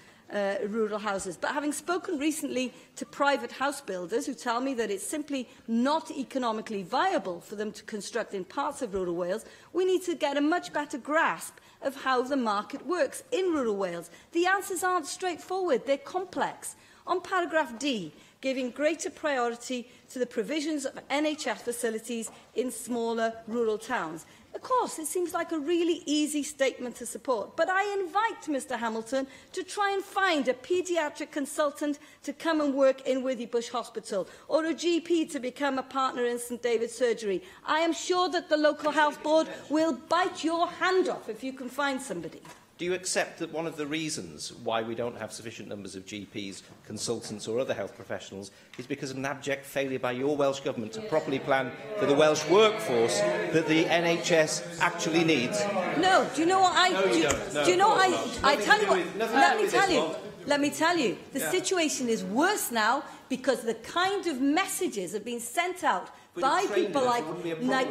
But having spoken recently to private house builders who tell me that it's simply not economically viable for them to construct in parts of rural Wales, we need to get a much better grasp of how the market works in rural Wales. The answers aren't straightforward, they're complex. On paragraph D, giving greater priority to the provisions of NHS facilities in smaller rural towns. Of course, it seems like a really easy statement to support, but I invite Mr Hamilton to try and find a paediatric consultant to come and work in Withybush Hospital, or a GP to become a partner in St David's Surgery. I am sure that the local health board will bite your hand off if you can find somebody. Do you accept that one of the reasons why we don't have sufficient numbers of GPs, consultants or other health professionals is because of an abject failure by your Welsh Government to properly plan for the Welsh workforce that the NHS actually needs? No, do you know what I... No, you don't. No, do you know what I tell you what... Let me tell you, the situation is worse now because the kind of messages have been sent out by people like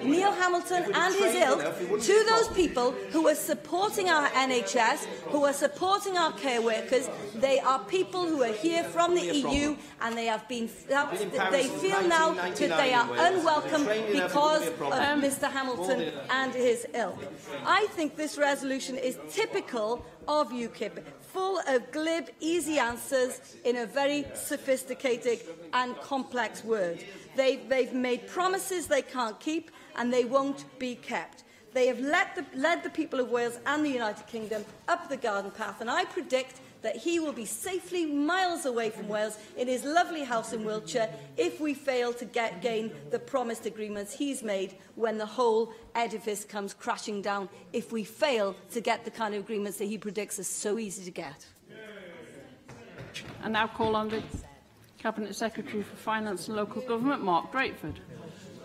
Neil Hamilton and his ilk to those people who are supporting our NHS, who are supporting our care workers. They are people who are here from the EU and they have been they feel now that they are unwelcome because of Mr Hamilton and his ilk. I think this resolution is typical of UKIP, full of glib, easy answers in a very sophisticated and complex word. They've made promises they can't keep, and they won't be kept. They have led the people of Wales and the United Kingdom up the garden path, and I predict that he will be safely miles away from Wales in his lovely house in Wiltshire if we fail to gain the promised agreements he's made when the whole edifice comes crashing down, if we fail to get the kind of agreements that he predicts are so easy to get. And now call on the Cabinet Secretary for Finance and Local Government, Mark Drakeford.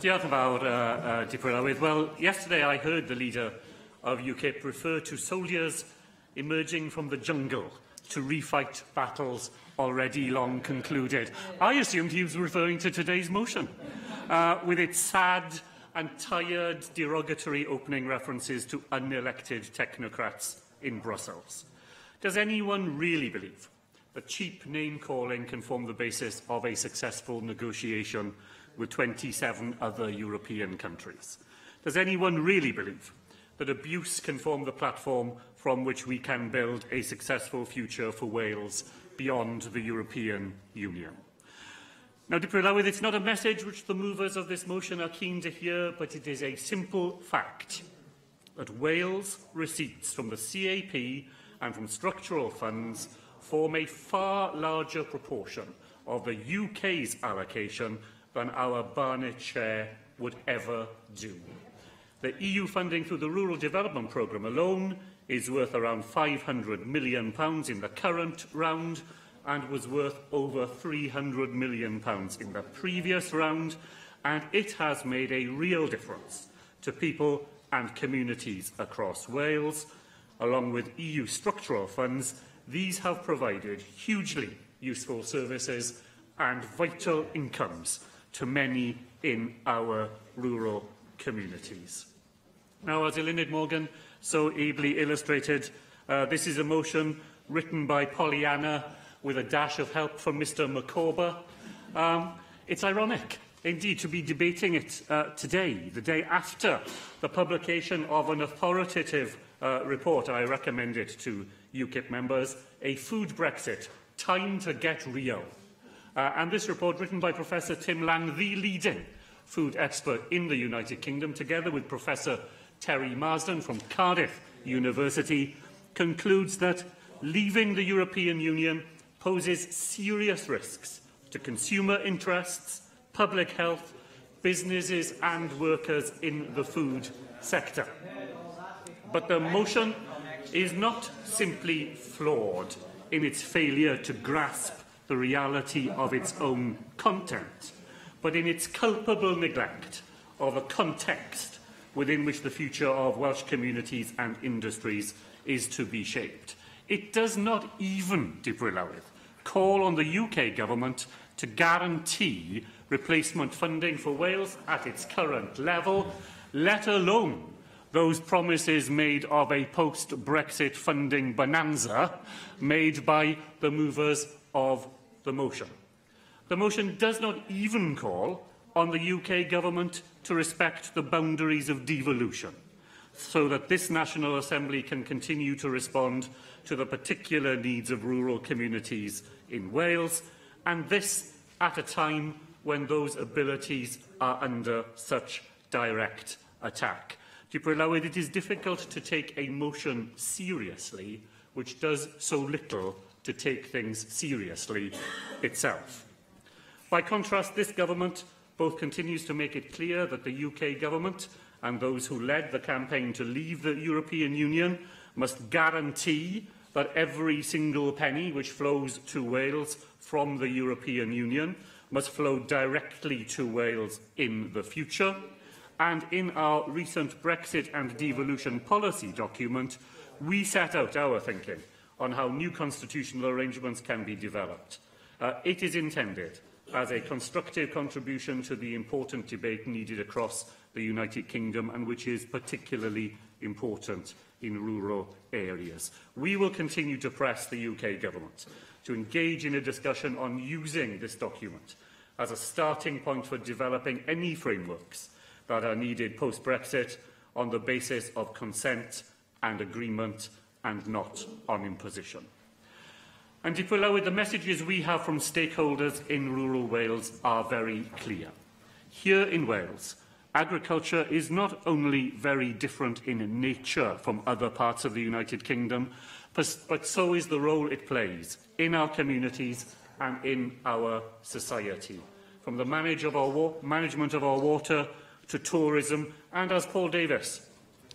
Diolch yn fawr, Dipwyr Awydd. Well, yesterday I heard the leader of UKIP refer to soldiers emerging from the jungle to refight battles already long concluded. I assumed he was referring to today's motion, with its sad and tired derogatory opening references to unelected technocrats in Brussels. Does anyone really believe that cheap name-calling can form the basis of a successful negotiation with 27 other European countries? Does anyone really believe that abuse can form the platform from which we can build a successful future for Wales beyond the European Union? Now, Dipwyr Awydd, it's not a message which the movers of this motion are keen to hear, but it is a simple fact that Wales' receipts from the CAP and from structural funds form a far larger proportion of the UK's allocation than our Barnett share would ever do. The EU funding through the Rural Development Programme alone is worth around £500 million in the current round and was worth over £300 million in the previous round, and it has made a real difference to people and communities across Wales. Along with EU structural funds, these have provided hugely useful services and vital incomes to many in our rural communities. Now, as Eluned Morgan so ably illustrated, this is a motion written by Pollyanna with a dash of help from Mr Micawber. It's ironic, indeed, to be debating it today, the day after the publication of an authoritative report. I recommend it to UKIP members, A Food Brexit, Time to Get Real. And this report, written by Professor Tim Lang, the leading food expert in the United Kingdom, together with Professor Terry Marsden from Cardiff University, concludes that leaving the European Union poses serious risks to consumer interests, public health, businesses and workers in the food sector. But the motion is not simply flawed in its failure to grasp the reality of its own content, but in its culpable neglect of a context within which the future of Welsh communities and industries is to be shaped. It does not even, Dipwyr Awydd, call on the UK government to guarantee replacement funding for Wales at its current level, let alone those promises made of a post-Brexit funding bonanza made by the movers of the motion. The motion does not even call on the UK government to respect the boundaries of devolution, so that this National Assembly can continue to respond to the particular needs of rural communities in Wales. And this, at a time when those abilities are under such direct attack. It is difficult to take a motion seriously which does so little to take things seriously itself. By contrast, this government both continues to make it clear that the UK government and those who led the campaign to leave the European Union must guarantee that every single penny which flows to Wales from the European Union must flow directly to Wales in the future. And in our recent Brexit and devolution policy document, we set out our thinking on how new constitutional arrangements can be developed. It is intended as a constructive contribution to the important debate needed across the United Kingdom, and which is particularly important in rural areas. We will continue to press the UK government to engage in a discussion on using this document as a starting point for developing any frameworks that are needed post-Brexit on the basis of consent and agreement and not on imposition. And the messages we have from stakeholders in rural Wales are very clear. Here in Wales, agriculture is not only very different in nature from other parts of the United Kingdom, but so is the role it plays in our communities and in our society. From the management of our water to tourism, and as Paul Davis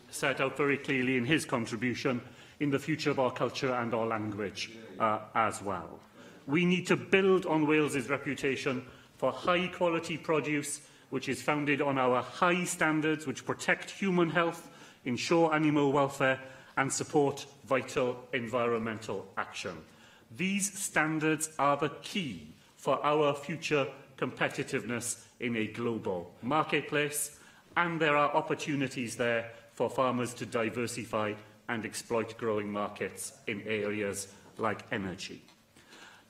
set out very clearly in his contribution, in the future of our culture and our language as well. We need to build on Wales's reputation for high-quality produce, which is founded on our high standards which protect human health, ensure animal welfare and support vital environmental action. These standards are the key for our future competitiveness in a global marketplace, and there are opportunities there for farmers to diversify and exploit growing markets in areas like energy.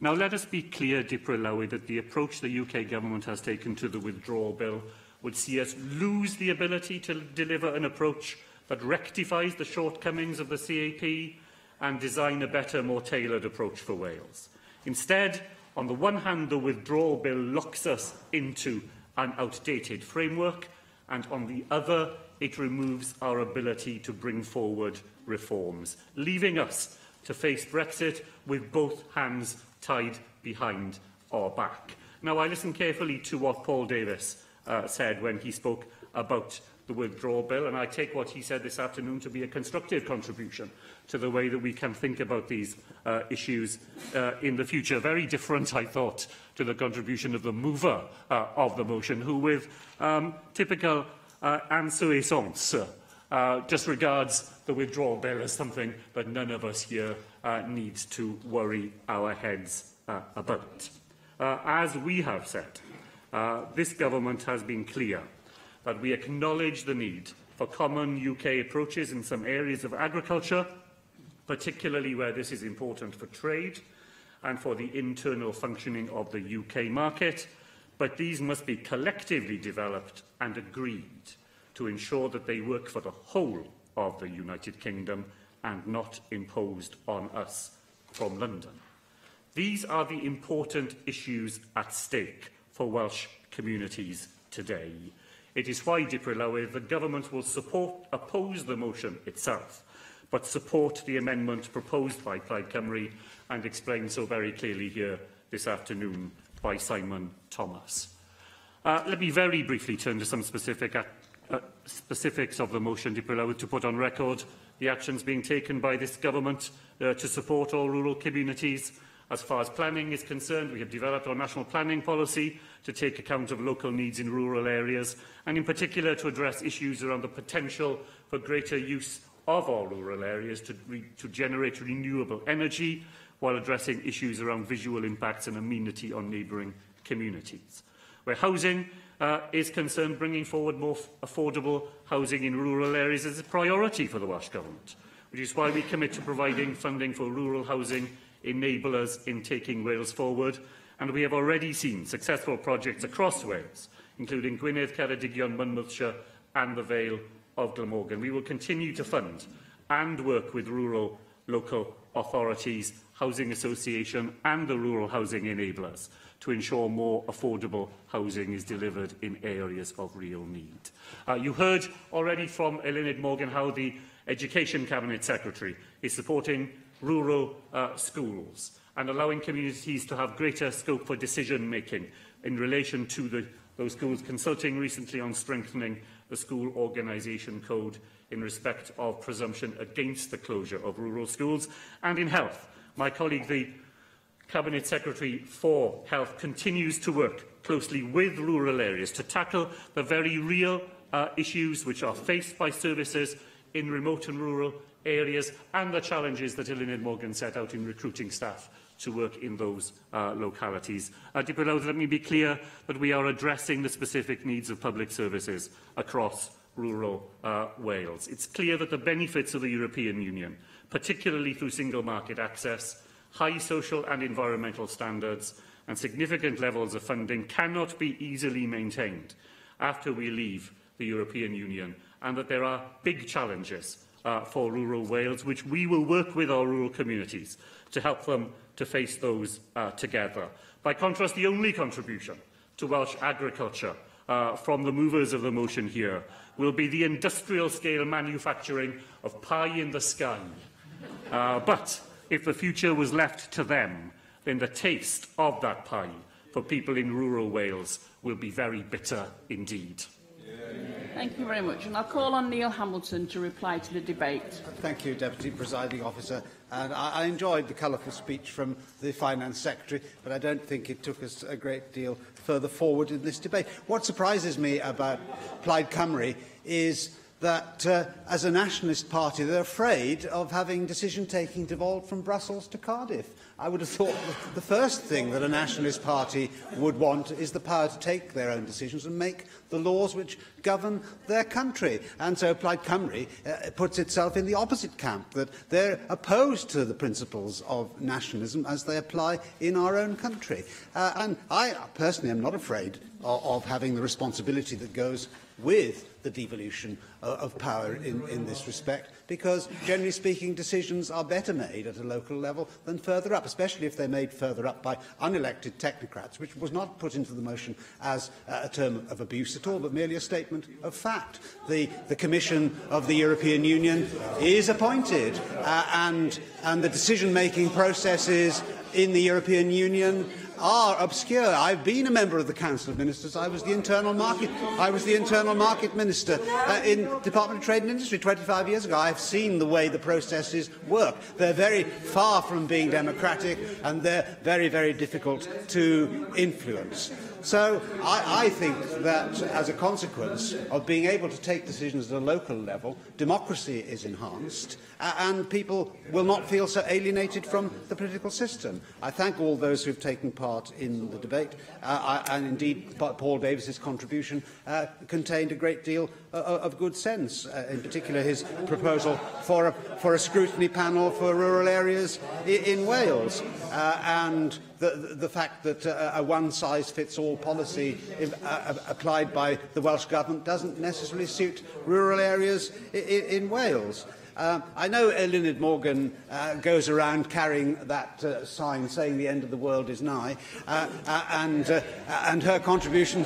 Now, let us be clear, Dipra, that the approach the UK government has taken to the withdrawal bill would see us lose the ability to deliver an approach that rectifies the shortcomings of the CAP and design a better, more tailored approach for Wales. Instead, on the one hand, the withdrawal bill locks us into an outdated framework, and on the other, it removes our ability to bring forward reforms, leaving us to face Brexit with both hands tied behind our back. Now, I listened carefully to what Paul Davis said when he spoke about the withdrawal bill, and I take what he said this afternoon to be a constructive contribution to the way that we can think about these issues in the future. Very different, I thought, to the contribution of the mover of the motion, who, with typical insouciance, just regards the withdrawal bill as something that none of us here needs to worry our heads about. As we have said, this government has been clear that we acknowledge the need for common UK approaches in some areas of agriculture, particularly where this is important for trade and for the internal functioning of the UK market, but these must be collectively developed and agreed to ensure that they work for the whole of the United Kingdom and not imposed on us from London. These are the important issues at stake for Welsh communities today. It is why, Dipra, the government will oppose the motion itself, but support the amendment proposed by Plaid Cymru and explained so very clearly here this afternoon by Simon Thomas. Let me very briefly turn to some specifics of the motion, Dipra, to put on record the actions being taken by this government to support all rural communities. As far as planning is concerned, we have developed our national planning policy to take account of local needs in rural areas, and in particular to address issues around the potential for greater use of our rural areas to generate renewable energy, while addressing issues around visual impacts and amenity on neighbouring communities. Where housing is concerned, bringing forward more affordable housing in rural areas is a priority for the Welsh Government, which is why we commit to providing funding for rural housing enablers in taking Wales forward, and we have already seen successful projects across Wales, including Gwynedd, Ceredigion, Monmouthshire and the Vale of Glamorgan. We will continue to fund and work with local authorities, housing association and the rural housing enablers to ensure more affordable housing is delivered in areas of real need. You heard already from Eluned Morgan how the Education Cabinet Secretary is supporting rural schools and allowing communities to have greater scope for decision-making in relation to those schools, consulting recently on strengthening the school organisation code in respect of presumption against the closure of rural schools. And in health, my colleague, the Cabinet Secretary for Health, continues to work closely with rural areas to tackle the very real issues which are faced by services in remote and rural areas and the challenges that Eluned Morgan set out in recruiting staff to work in those localities. Let me be clear that we are addressing the specific needs of public services across rural Wales. It's clear that the benefits of the European Union, particularly through single market access, high social and environmental standards and significant levels of funding cannot be easily maintained after we leave the European Union, and that there are big challenges for rural Wales, which we will work with our rural communities to help them to face those together. By contrast, the only contribution to Welsh agriculture from the movers of the motion here will be the industrial-scale manufacturing of pie in the sky. But if the future was left to them, then the taste of that pie for people in rural Wales will be very bitter indeed. Thank you very much. And I'll call on Neil Hamilton to reply to the debate. Thank you, Deputy Presiding Officer. And I enjoyed the colourful speech from the Finance Secretary, but I don't think it took us a great deal further forward in this debate. What surprises me about Plaid Cymru is that, as a nationalist party, they're afraid of having decision-taking devolved from Brussels to Cardiff. I would have thought the first thing that a nationalist party would want is the power to take their own decisions and make the laws which govern their country. And so Plaid Cymru puts itself in the opposite camp, that they're opposed to the principles of nationalism as they apply in our own country. And I personally am not afraid of having the responsibility that goes with the devolution of power in this respect, because, generally speaking, decisions are better made at a local level than further up, especially if they're made further up by unelected technocrats, which was not put into the motion as a term of abuse at all, but merely a statement of fact. The Commission of the European Union is appointed, and the decision-making processes in the European Union are obscure. I've been a member of the Council of Ministers. I was the Internal Market Minister in Department of Trade and Industry 25 years ago. I've seen the way the processes work. They're very far from being democratic, and they're very, very difficult to influence. So I think that, as a consequence of being able to take decisions at a local level, democracy is enhanced, and people will not feel so alienated from the political system. I thank all those who have taken part in the debate, and indeed Paul Davies's contribution contained a great deal of good sense, in particular his proposal for a scrutiny panel for rural areas in Wales, and the fact that a one-size-fits-all policy applied by the Welsh Government doesn't necessarily suit rural areas in Wales. I know Eluned Morgan goes around carrying that sign saying the end of the world is nigh, and her contribution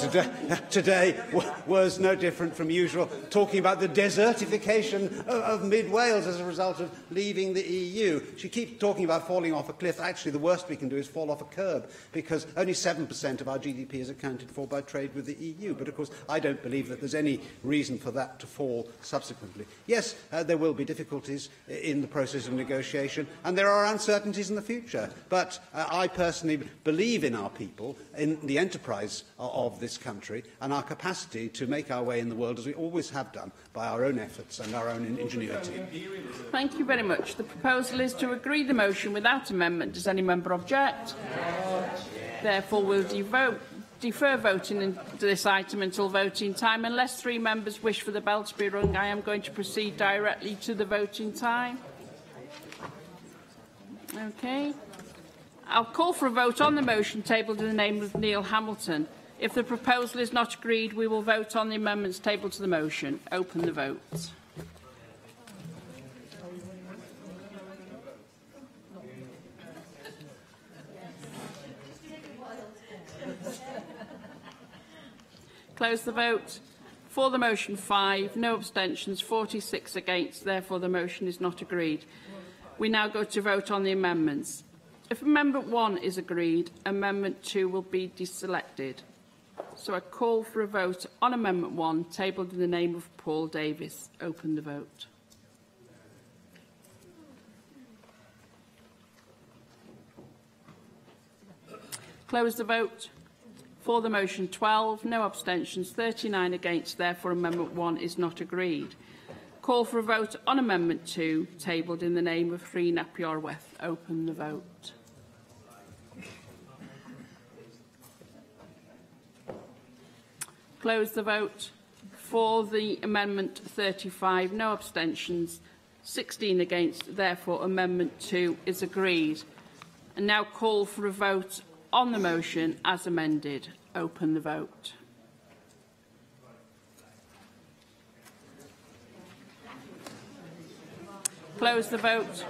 today was no different from usual, talking about the desertification of mid-Wales as a result of leaving the EU. She keeps talking about falling off a cliff. Actually, the worst we can do is fall off a curb, because only 7% of our GDP is accounted for by trade with the EU. But, of course, I don't believe that there's any reason for that to fall subsequently. Yes, there will be difficulties in the process of negotiation, and there are uncertainties in the future. But I personally believe in our people, in the enterprise of this country, and our capacity to make our way in the world, as we always have done, by our own efforts and our own ingenuity. Thank you very much. The proposal is to agree the motion without amendment. Does any member object? Therefore, we'll defer voting on this item until voting time. Unless 3 members wish for the bell to be rung, I am going to proceed directly to the voting time. Okay. I'll call for a vote on the motion tabled in the name of Neil Hamilton. If the proposal is not agreed, we will vote on the amendments tabled to the motion. Open the vote. Close the vote. For the motion 5, no abstentions, 46 against. Therefore, the motion is not agreed. We now go to vote on the amendments. If Amendment 1 is agreed, Amendment 2 will be deselected. So I call for a vote on Amendment 1, tabled in the name of Paul Davis. Open the vote. Close the vote. For the motion 12, no abstentions, 39 against. Therefore, Amendment 1 is not agreed. Call for a vote on Amendment 2, tabled in the name of Rhun ap Iorwerth. Open the vote. Close the vote. For the Amendment 35, no abstentions, 16 against. Therefore, Amendment 2 is agreed. And now call for a vote on the motion as amended. Open the vote. Close the vote.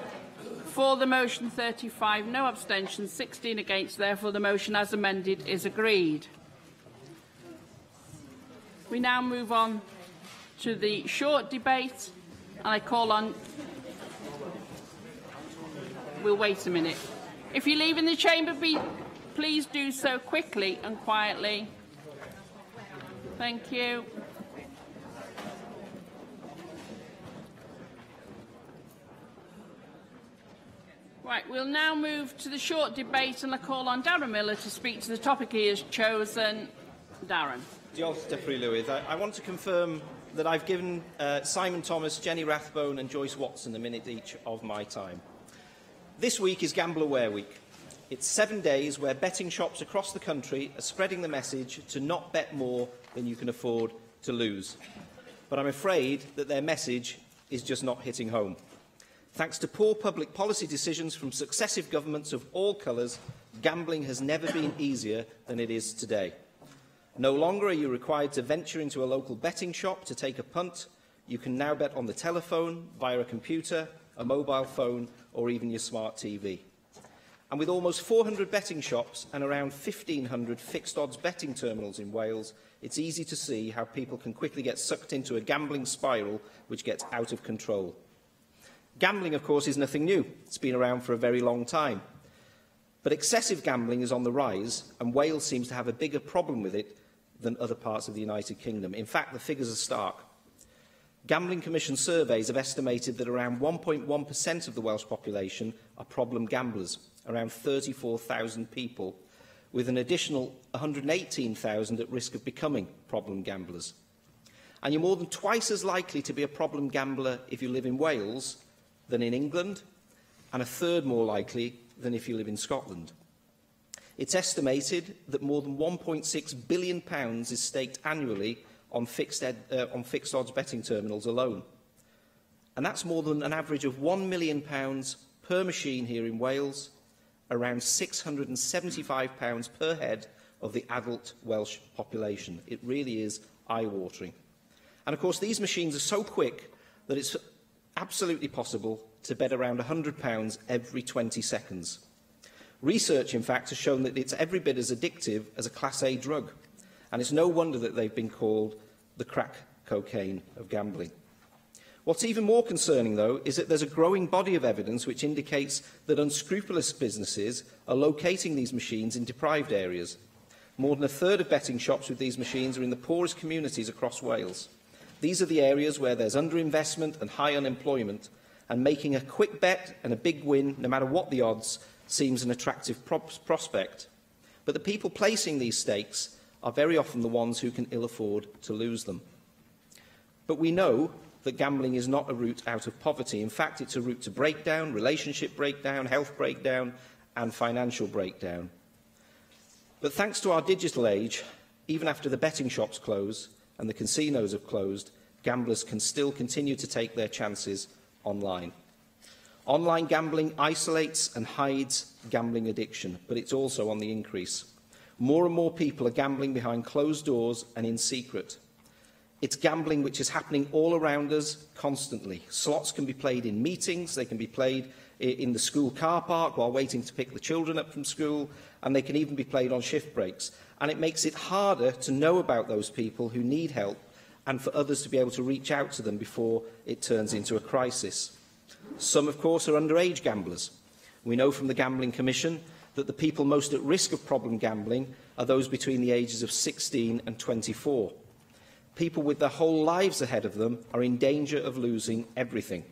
For the motion 35, no abstentions, 16 against. Therefore, the motion as amended is agreed. We now move on to the short debate, and I call on... We'll wait a minute. If you're leaving the chamber, please do so quickly and quietly. Thank you. Right, we'll now move to the short debate, and I call on Darren Miller to speak to the topic he has chosen. Darren. Diolch, Deputy Lewis. I want to confirm that I've given Simon Thomas, Jenny Rathbone and Joyce Watson a minute each of my time. This week is Gamble Aware Week. It's 7 days where betting shops across the country are spreading the message to not bet more than you can afford to lose. But I'm afraid that their message is just not hitting home. Thanks to poor public policy decisions from successive governments of all colours, gambling has never been easier than it is today. No longer are you required to venture into a local betting shop to take a punt. You can now bet on the telephone, via a computer, a mobile phone, or even your smart TV. And with almost 400 betting shops and around 1,500 fixed odds betting terminals in Wales, it's easy to see how people can quickly get sucked into a gambling spiral which gets out of control. Gambling, of course, is nothing new. It's been around for a very long time. But excessive gambling is on the rise, and Wales seems to have a bigger problem with it than other parts of the United Kingdom. In fact, the figures are stark. Gambling Commission surveys have estimated that around 1.1% of the Welsh population are problem gamblers, around 34,000 people, with an additional 118,000 at risk of becoming problem gamblers. And you're more than twice as likely to be a problem gambler if you live in Wales than in England, and a third more likely than if you live in Scotland. It's estimated that more than £1.6 billion is staked annually on fixed odds betting terminals alone. And that's more than an average of £1 million per machine here in Wales, around £675 per head of the adult Welsh population. It really is eye-watering. And of course, these machines are so quick that it's absolutely possible to bet around £100 every 20 seconds. Research, in fact, has shown that it's every bit as addictive as a Class A drug, and it's no wonder that they've been called the crack cocaine of gambling. What's even more concerning, though, is that there's a growing body of evidence which indicates that unscrupulous businesses are locating these machines in deprived areas. More than a third of betting shops with these machines are in the poorest communities across Wales. These are the areas where there's underinvestment and high unemployment, and making a quick bet and a big win, no matter what the odds, seems an attractive prospect. But the people placing these stakes are very often the ones who can ill afford to lose them. But we know that gambling is not a route out of poverty. In fact, it's a route to breakdown, relationship breakdown, health breakdown, and financial breakdown. But thanks to our digital age, even after the betting shops close and the casinos have closed, gamblers can still continue to take their chances online. Online gambling isolates and hides gambling addiction, but it's also on the increase. More and more people are gambling behind closed doors and in secret. It's gambling which is happening all around us constantly. Slots can be played in meetings, they can be played in the school car park while waiting to pick the children up from school, and they can even be played on shift breaks. and it makes it harder to know about those people who need help and for others to be able to reach out to them before it turns into a crisis. Some, of course, are underage gamblers. We know from the Gambling Commission that the people most at risk of problem gambling are those between the ages of 16 and 24. People with their whole lives ahead of them are in danger of losing everything.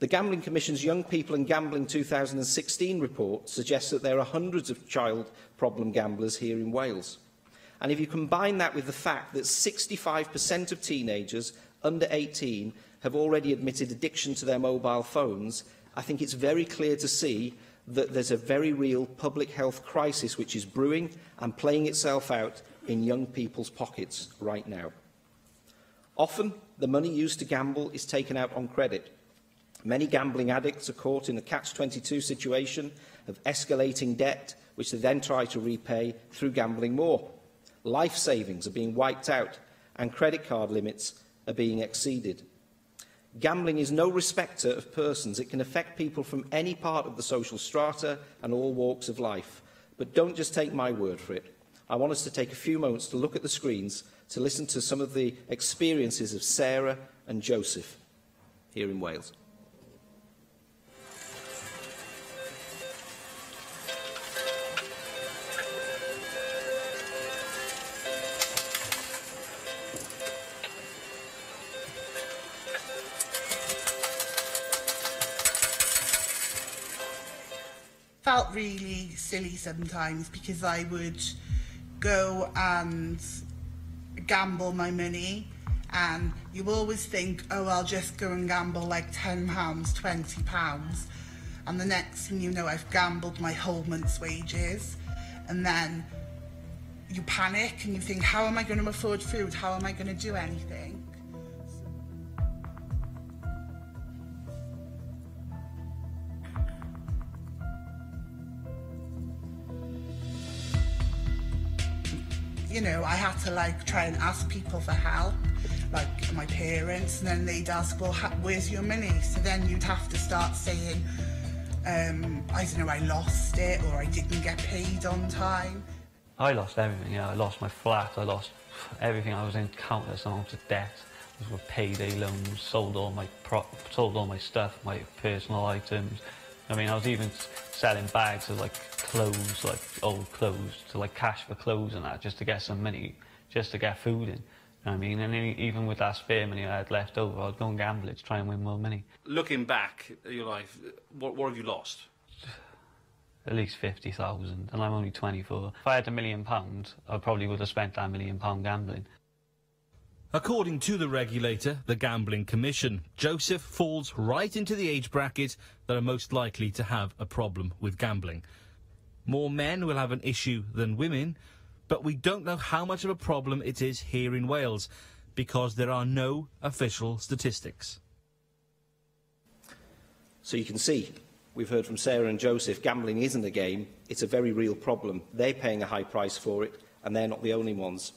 The Gambling Commission's Young People and Gambling 2016 report suggests that there are hundreds of child problem gamblers here in Wales. And if you combine that with the fact that 65% of teenagers under 18 have already admitted addiction to their mobile phones, I think it's very clear to see that there's a very real public health crisis which is brewing and playing itself out in young people's pockets right now. Often, the money used to gamble is taken out on credit. Many gambling addicts are caught in a catch-22 situation of escalating debt, which they then try to repay through gambling more. Life savings are being wiped out, and credit card limits are being exceeded. Gambling is no respecter of persons. It can affect people from any part of the social strata and all walks of life. But don't just take my word for it. I want us to take a few moments to look at the screens to listen to some of the experiences of Sarah and Joseph here in Wales. Felt really silly sometimes because I would go and gamble my money, and you always think, oh, I'll just go and gamble like £10, £20, and the next thing you know, I've gambled my whole month's wages, and then you panic and you think, how am I going to afford food? How am I going to do anything? You know, I had to try and ask people for help, like my parents, and then they'd ask, well, where's your money? So then you'd have to start saying, I don't know, I lost it, or I didn't get paid on time. I lost everything, yeah. I lost my flat, I lost everything. I was in countless amounts of debt. I was with payday loans, sold all my stuff, my personal items. I mean, I was even selling bags of clothes, old clothes, to cash for clothes and that, just to get some money, just to get food in. You know what I mean? And even with that spare money I had left over, I'd go and gamble it to try and win more money. Looking back at your life, what have you lost? At least 50,000, and I'm only 24. If I had £1 million, I probably would have spent that £1 million gambling. According to the regulator, the Gambling Commission, Joseph falls right into the age bracket that are most likely to have a problem with gambling. More men will have an issue than women, but we don't know how much of a problem it is here in Wales, because there are no official statistics. So you can see, we've heard from Sarah and Joseph, gambling isn't a game, it's a very real problem. They're paying a high price for it, and they're not the only ones.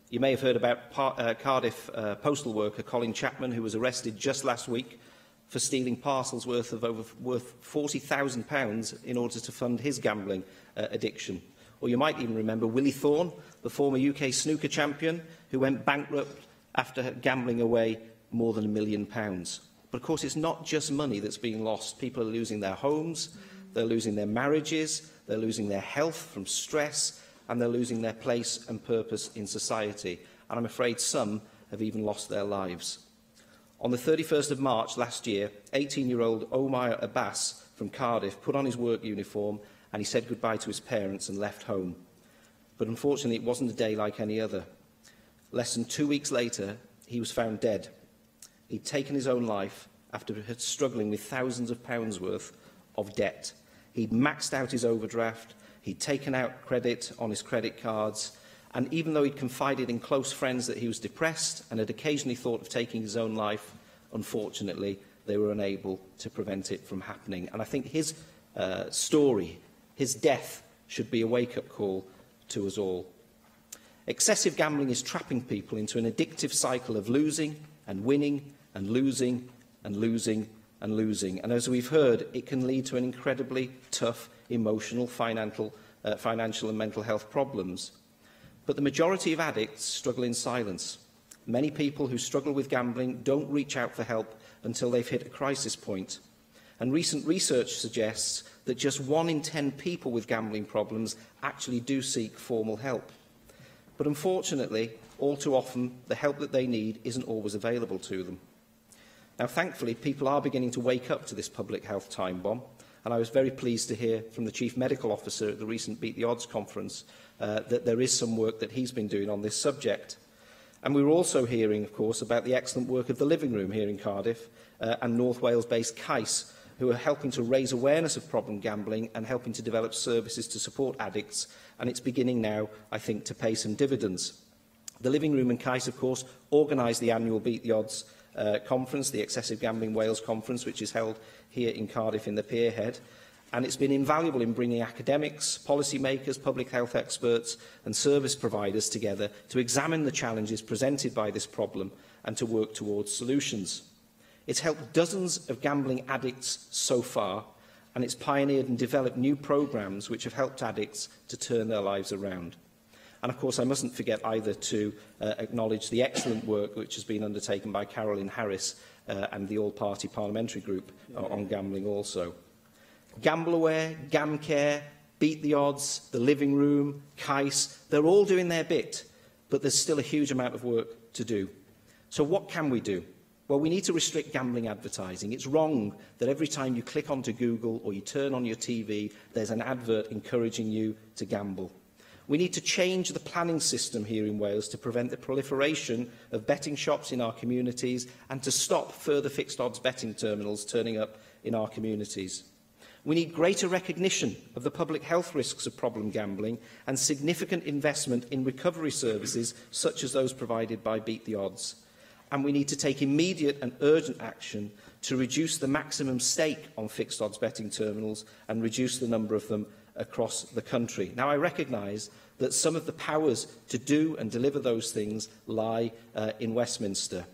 You may have heard about Cardiff postal worker Colin Chapman, who was arrested just last week for stealing parcels worth £40,000 in order to fund his gambling addiction. Or you might even remember Willie Thorne, the former UK snooker champion, who went bankrupt after gambling away more than £1 million. But of course, it's not just money that's being lost. People are losing their homes, they're losing their marriages, they're losing their health from stress, and they're losing their place and purpose in society. And I'm afraid some have even lost their lives. On the 31st of March last year, 18-year-old Omar Abbas from Cardiff put on his work uniform and he said goodbye to his parents and left home. But unfortunately, it wasn't a day like any other. Less than 2 weeks later, he was found dead. He'd taken his own life after struggling with thousands of pounds worth of debt. He'd maxed out his overdraft, he'd taken out credit on his credit cards, and even though he'd confided in close friends that he was depressed and had occasionally thought of taking his own life, unfortunately, they were unable to prevent it from happening. And I think his story, his death, should be a wake-up call to us all. Excessive gambling is trapping people into an addictive cycle of losing and winning and losing and losing and losing. And as we've heard, it can lead to an incredibly tough emotional, financial and mental health problems. But the majority of addicts struggle in silence. Many people who struggle with gambling don't reach out for help until they've hit a crisis point. And recent research suggests that just 1 in 10 people with gambling problems actually do seek formal help. But unfortunately, all too often, the help that they need isn't always available to them. Now, thankfully, people are beginning to wake up to this public health time bomb, and I was very pleased to hear from the Chief Medical Officer at the recent Beat the Odds conference that there is some work that he's been doing on this subject. And we were also hearing, of course, about the excellent work of the Living Room here in Cardiff and North Wales-based CAIS, who are helping to raise awareness of problem gambling and helping to develop services to support addicts, and it's beginning now, I think, to pay some dividends. The Living Room and CAIS, of course, organise the annual Beat the Odds conference, the Excessive Gambling Wales conference, which is held here in Cardiff in the Pierhead, and it's been invaluable in bringing academics, policymakers, public health experts and service providers together to examine the challenges presented by this problem and to work towards solutions. It's helped dozens of gambling addicts so far, and it's pioneered and developed new programmes which have helped addicts to turn their lives around. And of course, I mustn't forget either to acknowledge the excellent work which has been undertaken by Carolyn Harris and the All-Party Parliamentary Group on gambling also. Gamble Aware, GamCare, Beat the Odds, the Living Room, CAIS, they're all doing their bit, but there's still a huge amount of work to do. So what can we do? Well, we need to restrict gambling advertising. It's wrong that every time you click onto Google or you turn on your TV, there's an advert encouraging you to gamble. We need to change the planning system here in Wales to prevent the proliferation of betting shops in our communities and to stop further fixed odds betting terminals turning up in our communities. We need greater recognition of the public health risks of problem gambling and significant investment in recovery services such as those provided by Beat the Odds. And we need to take immediate and urgent action to reduce the maximum stake on fixed odds betting terminals and reduce the number of them across the country. Now, I recognise that some of the powers to do and deliver those things lie in Westminster.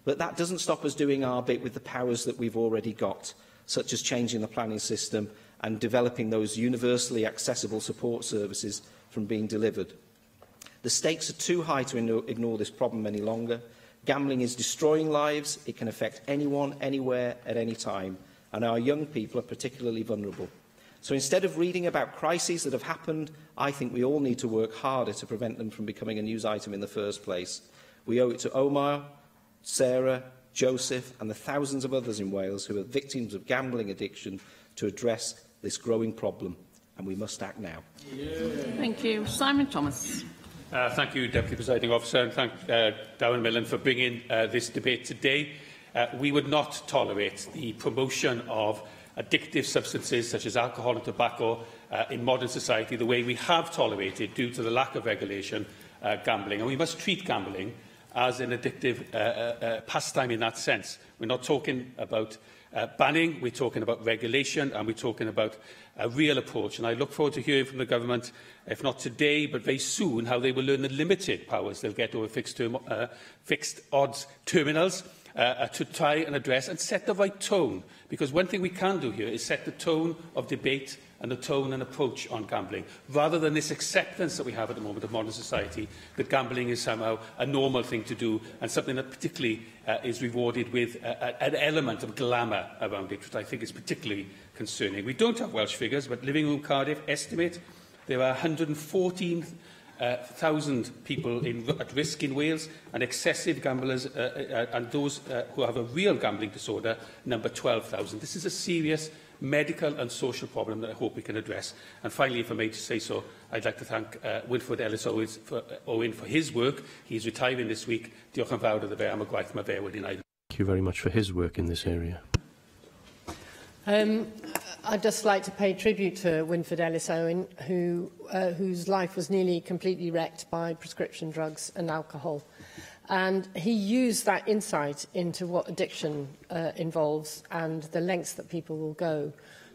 But that doesn't stop us doing our bit with the powers that we've already got, such as changing the planning system and developing those universally accessible support services from being delivered. The stakes are too high to ignore this problem any longer. Gambling is destroying lives. It can affect anyone, anywhere, at any time. And our young people are particularly vulnerable. So instead of reading about crises that have happened, I think we all need to work harder to prevent them from becoming a news item in the first place. We owe it to Omar, Sarah, Joseph and the thousands of others in Wales who are victims of gambling addiction to address this growing problem, and we must act now. Thank you. Simon Thomas. Thank you, Deputy Presiding Officer, and thank Darren Millen for bringing this debate today. We would not tolerate the promotion of addictive substances such as alcohol and tobacco in modern society the way we have tolerated, due to the lack of regulation, gambling. And we must treat gambling as an addictive pastime in that sense. We're not talking about banning, we're talking about regulation, and we're talking about a real approach. And I look forward to hearing from the government, if not today, but very soon, how they will learn the limited powers they'll get over fixed odds terminals to try and address and set the right tone. Because one thing we can do here is set the tone of debate and the tone and approach on gambling, rather than this acceptance that we have at the moment of modern society that gambling is somehow a normal thing to do and something that particularly is rewarded with an element of glamour around it, which I think is particularly concerning. We don't have Welsh figures, but Living Room Cardiff estimate there are 114,000 people at risk in Wales, and excessive gamblers and those who have a real gambling disorder number 12,000. This is a serious medical and social problem that I hope we can address. And finally, if I may just say so, I'd like to thank Winford Ellis-Owen for his work. He's retiring this week. Diolch yn fawr iddo fe am y gwaith mae fe wedi wneud. Thank you very much for his work in this area. I'd just like to pay tribute to Winford Ellis-Owen, whose life was nearly completely wrecked by prescription drugs and alcohol. And he used that insight into what addiction involves and the lengths that people will go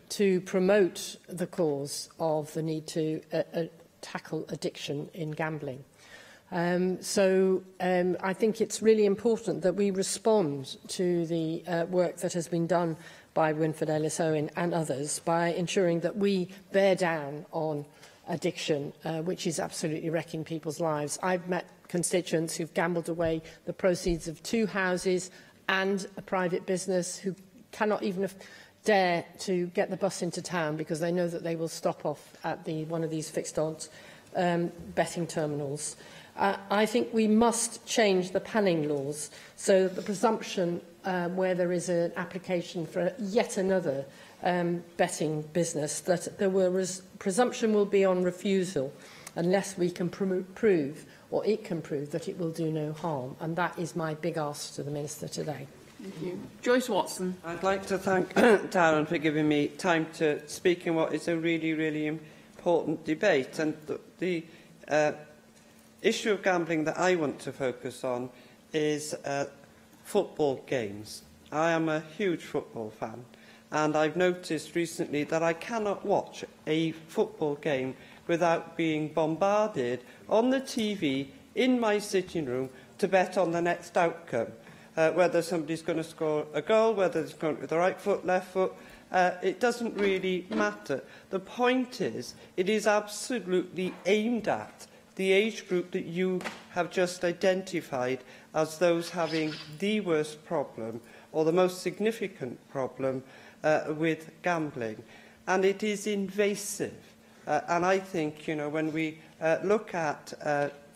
to promote the cause of the need to tackle addiction in gambling. So I think it's really important that we respond to the work that has been done by Winford Ellis-Owen and others by ensuring that we bear down on addiction, which is absolutely wrecking people's lives. I've met constituents who've gambled away the proceeds of 2 houses and a private business, who cannot even dare to get the bus into town because they know that they will stop off at one of these fixed odds betting terminals. I think we must change the panning laws so that the presumption where there is an application for yet another betting business, that presumption will be on refusal unless we can prove, or it can prove, that it will do no harm. And that is my big ask to the Minister today. Thank you. Joyce Watson. I'd like to thank Darren for giving me time to speak in what is a really, really important debate. And the issue of gambling that I want to focus on is football games. I am a huge football fan, and I've noticed recently that I cannot watch a football game without being bombarded on the TV in my sitting room to bet on the next outcome. Whether somebody's going to score a goal, whether it's going with the right foot, left foot, it doesn't really matter. The point is, it is absolutely aimed at the age group that you have just identified as those having the worst problem or the most significant problem with gambling. And it is invasive. And I think, you know, when we look at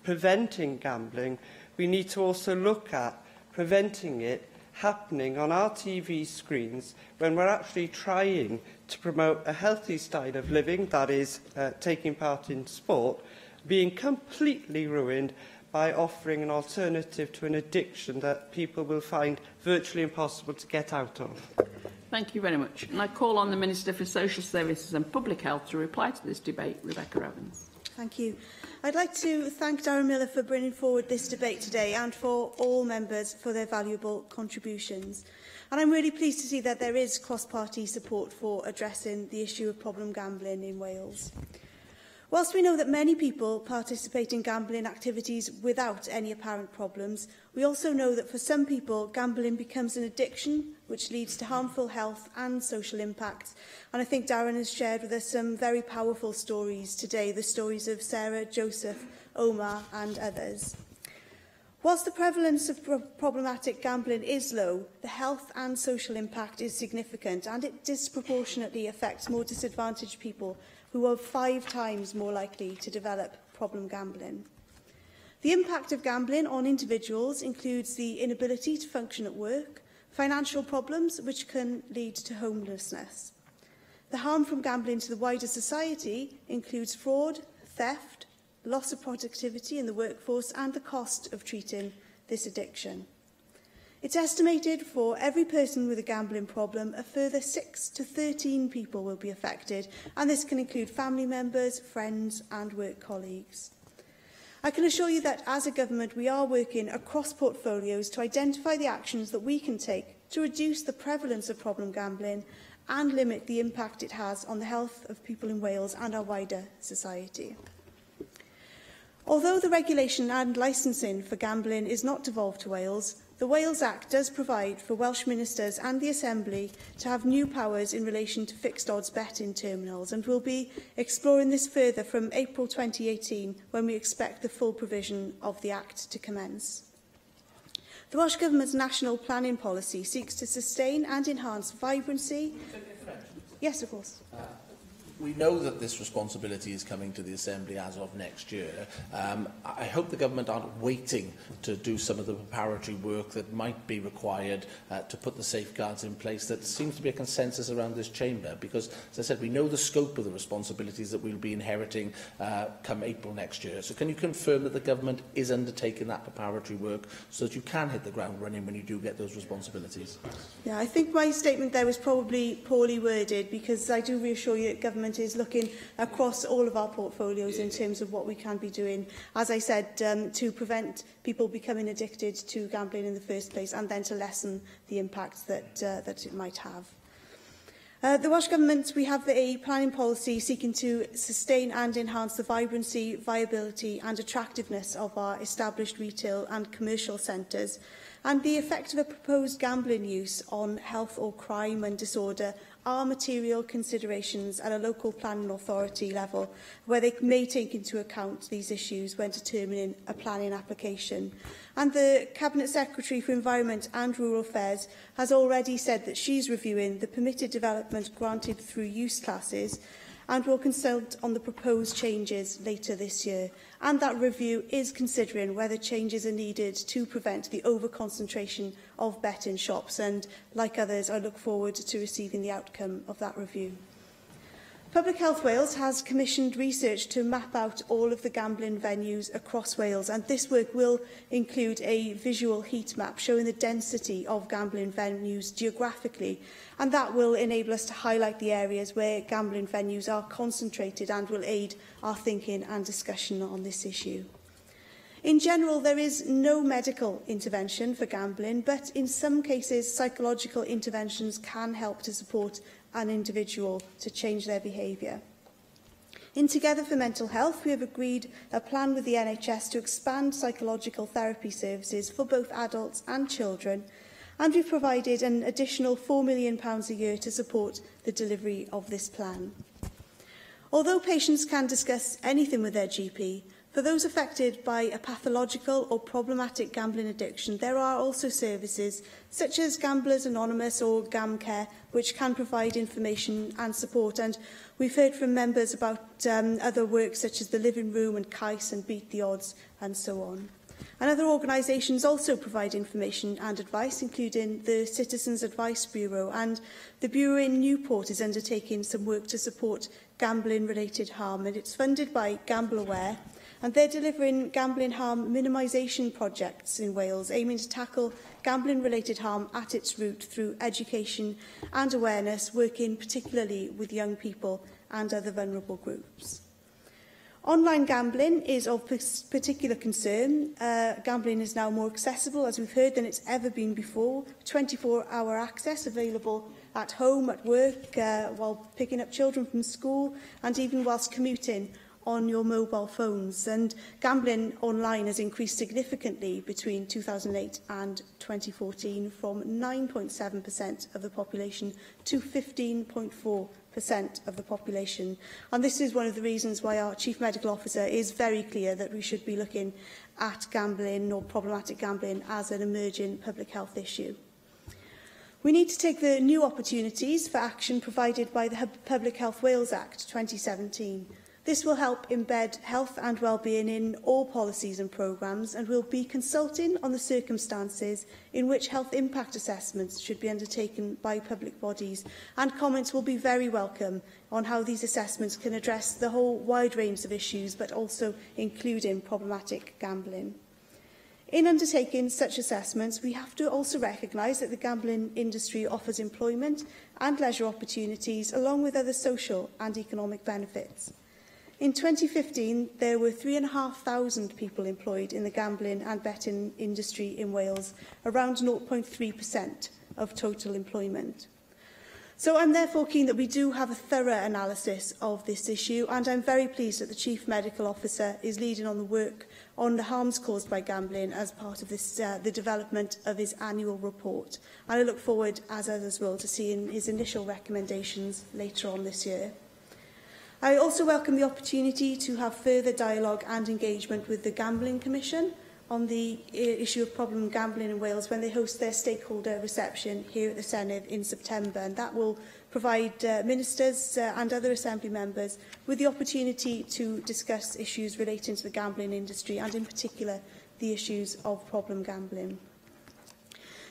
preventing gambling, we need to also look at preventing it happening on our TV screens when we're actually trying to promote a healthy style of living, that is, taking part in sport, being completely ruined by offering an alternative to an addiction that people will find virtually impossible to get out of. Thank you very much. And I call on the Minister for Social Services and Public Health to reply to this debate, Rebecca Evans. Thank you. I'd like to thank Darren Miller for bringing forward this debate today and for all members for their valuable contributions. And I'm really pleased to see that there is cross-party support for addressing the issue of problem gambling in Wales. Whilst we know that many people participate in gambling activities without any apparent problems, we also know that for some people, gambling becomes an addiction, which leads to harmful health and social impacts. And I think Darren has shared with us some very powerful stories today, the stories of Sarah, Joseph, Omar and others. Whilst the prevalence of problematic gambling is low, the health and social impact is significant, and it disproportionately affects more disadvantaged people who are 5 times more likely to develop problem gambling. The impact of gambling on individuals includes the inability to function at work, financial problems which can lead to homelessness. The harm from gambling to the wider society includes fraud, theft, loss of productivity in the workforce and the cost of treating this addiction. It's estimated for every person with a gambling problem, a further 6 to 13 people will be affected, and this can include family members, friends and work colleagues. I can assure you that as a government we are working across portfolios to identify the actions that we can take to reduce the prevalence of problem gambling and limit the impact it has on the health of people in Wales and our wider society. Although the regulation and licensing for gambling is not devolved to Wales, the Wales Act does provide for Welsh ministers and the Assembly to have new powers in relation to fixed odds betting terminals, and we'll be exploring this further from April 2018 when we expect the full provision of the Act to commence. The Welsh Government's national planning policy seeks to sustain and enhance vibrancy. Yes, of course. We know that this responsibility is coming to the Assembly as of next year. I hope the Government aren't waiting to do some of the preparatory work that might be required to put the safeguards in place. That seems to be a consensus around this chamber because, as I said, we know the scope of the responsibilities that we'll be inheriting come April next year. So can you confirm that the Government is undertaking that preparatory work so that you can hit the ground running when you do get those responsibilities? Yeah, I think my statement there was probably poorly worded, because I do reassure you that Government is looking across all of our portfolios in terms of what we can be doing, as I said, to prevent people becoming addicted to gambling in the first place, and then to lessen the impact that it might have. The Welsh Government, we have a planning policy seeking to sustain and enhance the vibrancy, viability and attractiveness of our established retail and commercial centres, and the effect of a proposed gambling use on health or crime and disorder are material considerations at a local planning authority level, where they may take into account these issues when determining a planning application. And the Cabinet Secretary for Environment and Rural Affairs has already said that she's reviewing the permitted development granted through use classes and will consult on the proposed changes later this year. And that review is considering whether changes are needed to prevent the over-concentration of betting shops. And like others, I look forward to receiving the outcome of that review. Public Health Wales has commissioned research to map out all of the gambling venues across Wales, and this work will include a visual heat map showing the density of gambling venues geographically, and that will enable us to highlight the areas where gambling venues are concentrated and will aid our thinking and discussion on this issue. In general, there is no medical intervention for gambling, but in some cases, psychological interventions can help to support an individual to change their behaviour. In Together for Mental Health, we have agreed a plan with the NHS to expand psychological therapy services for both adults and children, and we've provided an additional £4 million a year to support the delivery of this plan. Although patients can discuss anything with their GP, for those affected by a pathological or problematic gambling addiction, there are also services such as Gamblers Anonymous or GamCare, which can provide information and support. And we've heard from members about other work such as the Living Room and CAIS and Beat the Odds and so on. And other organisations also provide information and advice, including the Citizens Advice Bureau, and the Bureau in Newport is undertaking some work to support gambling-related harm, and it's funded by GambleAware, and they're delivering gambling harm minimisation projects in Wales, aiming to tackle gambling-related harm at its root through education and awareness, working particularly with young people and other vulnerable groups. Online gambling is of particular concern. Gambling is now more accessible, as we've heard, than it's ever been before. 24-hour access available at home, at work, while picking up children from school, and even whilst commuting on your mobile phones. And gambling online has increased significantly between 2008 and 2014, from 9.7% of the population to 15.4% of the population. And this is one of the reasons why our Chief Medical Officer is very clear that we should be looking at gambling or problematic gambling as an emerging public health issue. We need to take the new opportunities for action provided by the Public Health Wales Act 2017. This will help embed health and wellbeing in all policies and programmes, and will be consulting on the circumstances in which health impact assessments should be undertaken by public bodies, and comments will be very welcome on how these assessments can address the whole wide range of issues, but also including problematic gambling. In undertaking such assessments, we have to also recognise that the gambling industry offers employment and leisure opportunities, along with other social and economic benefits. In 2015, there were 3,500 people employed in the gambling and betting industry in Wales, around 0.3% of total employment. So I'm therefore keen that we do have a thorough analysis of this issue, and I'm very pleased that the Chief Medical Officer is leading on the work on the harms caused by gambling as part of this, the development of his annual report. And I look forward, as others will, to seeing his initial recommendations later on this year. I also welcome the opportunity to have further dialogue and engagement with the Gambling Commission on the issue of problem gambling in Wales when they host their stakeholder reception here at the Senedd in September, and that will provide ministers and other Assembly members with the opportunity to discuss issues relating to the gambling industry, and in particular the issues of problem gambling.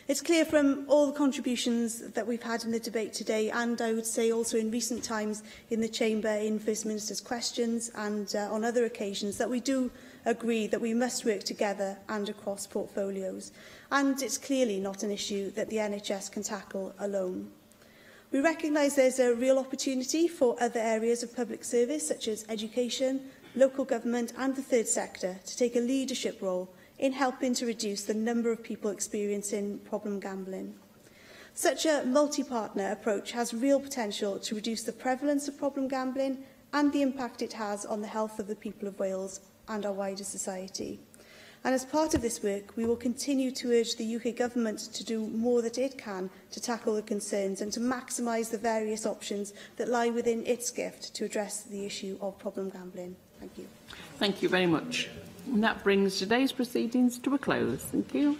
It's clear from all the contributions that we've had in the debate today, and I would say also in recent times in the Chamber, in First Minister's questions and on other occasions, that we do agree that we must work together and across portfolios. And it's clearly not an issue that the NHS can tackle alone. We recognise there's a real opportunity for other areas of public service, such as education, local government and the third sector, to take a leadership role in helping to reduce the number of people experiencing problem gambling. Such a multi-partner approach has real potential to reduce the prevalence of problem gambling and the impact it has on the health of the people of Wales and our wider society. And as part of this work, we will continue to urge the UK Government to do more that it can to tackle the concerns and to maximise the various options that lie within its gift to address the issue of problem gambling. Thank you. Thank you very much. And that brings today's proceedings to a close. Thank you.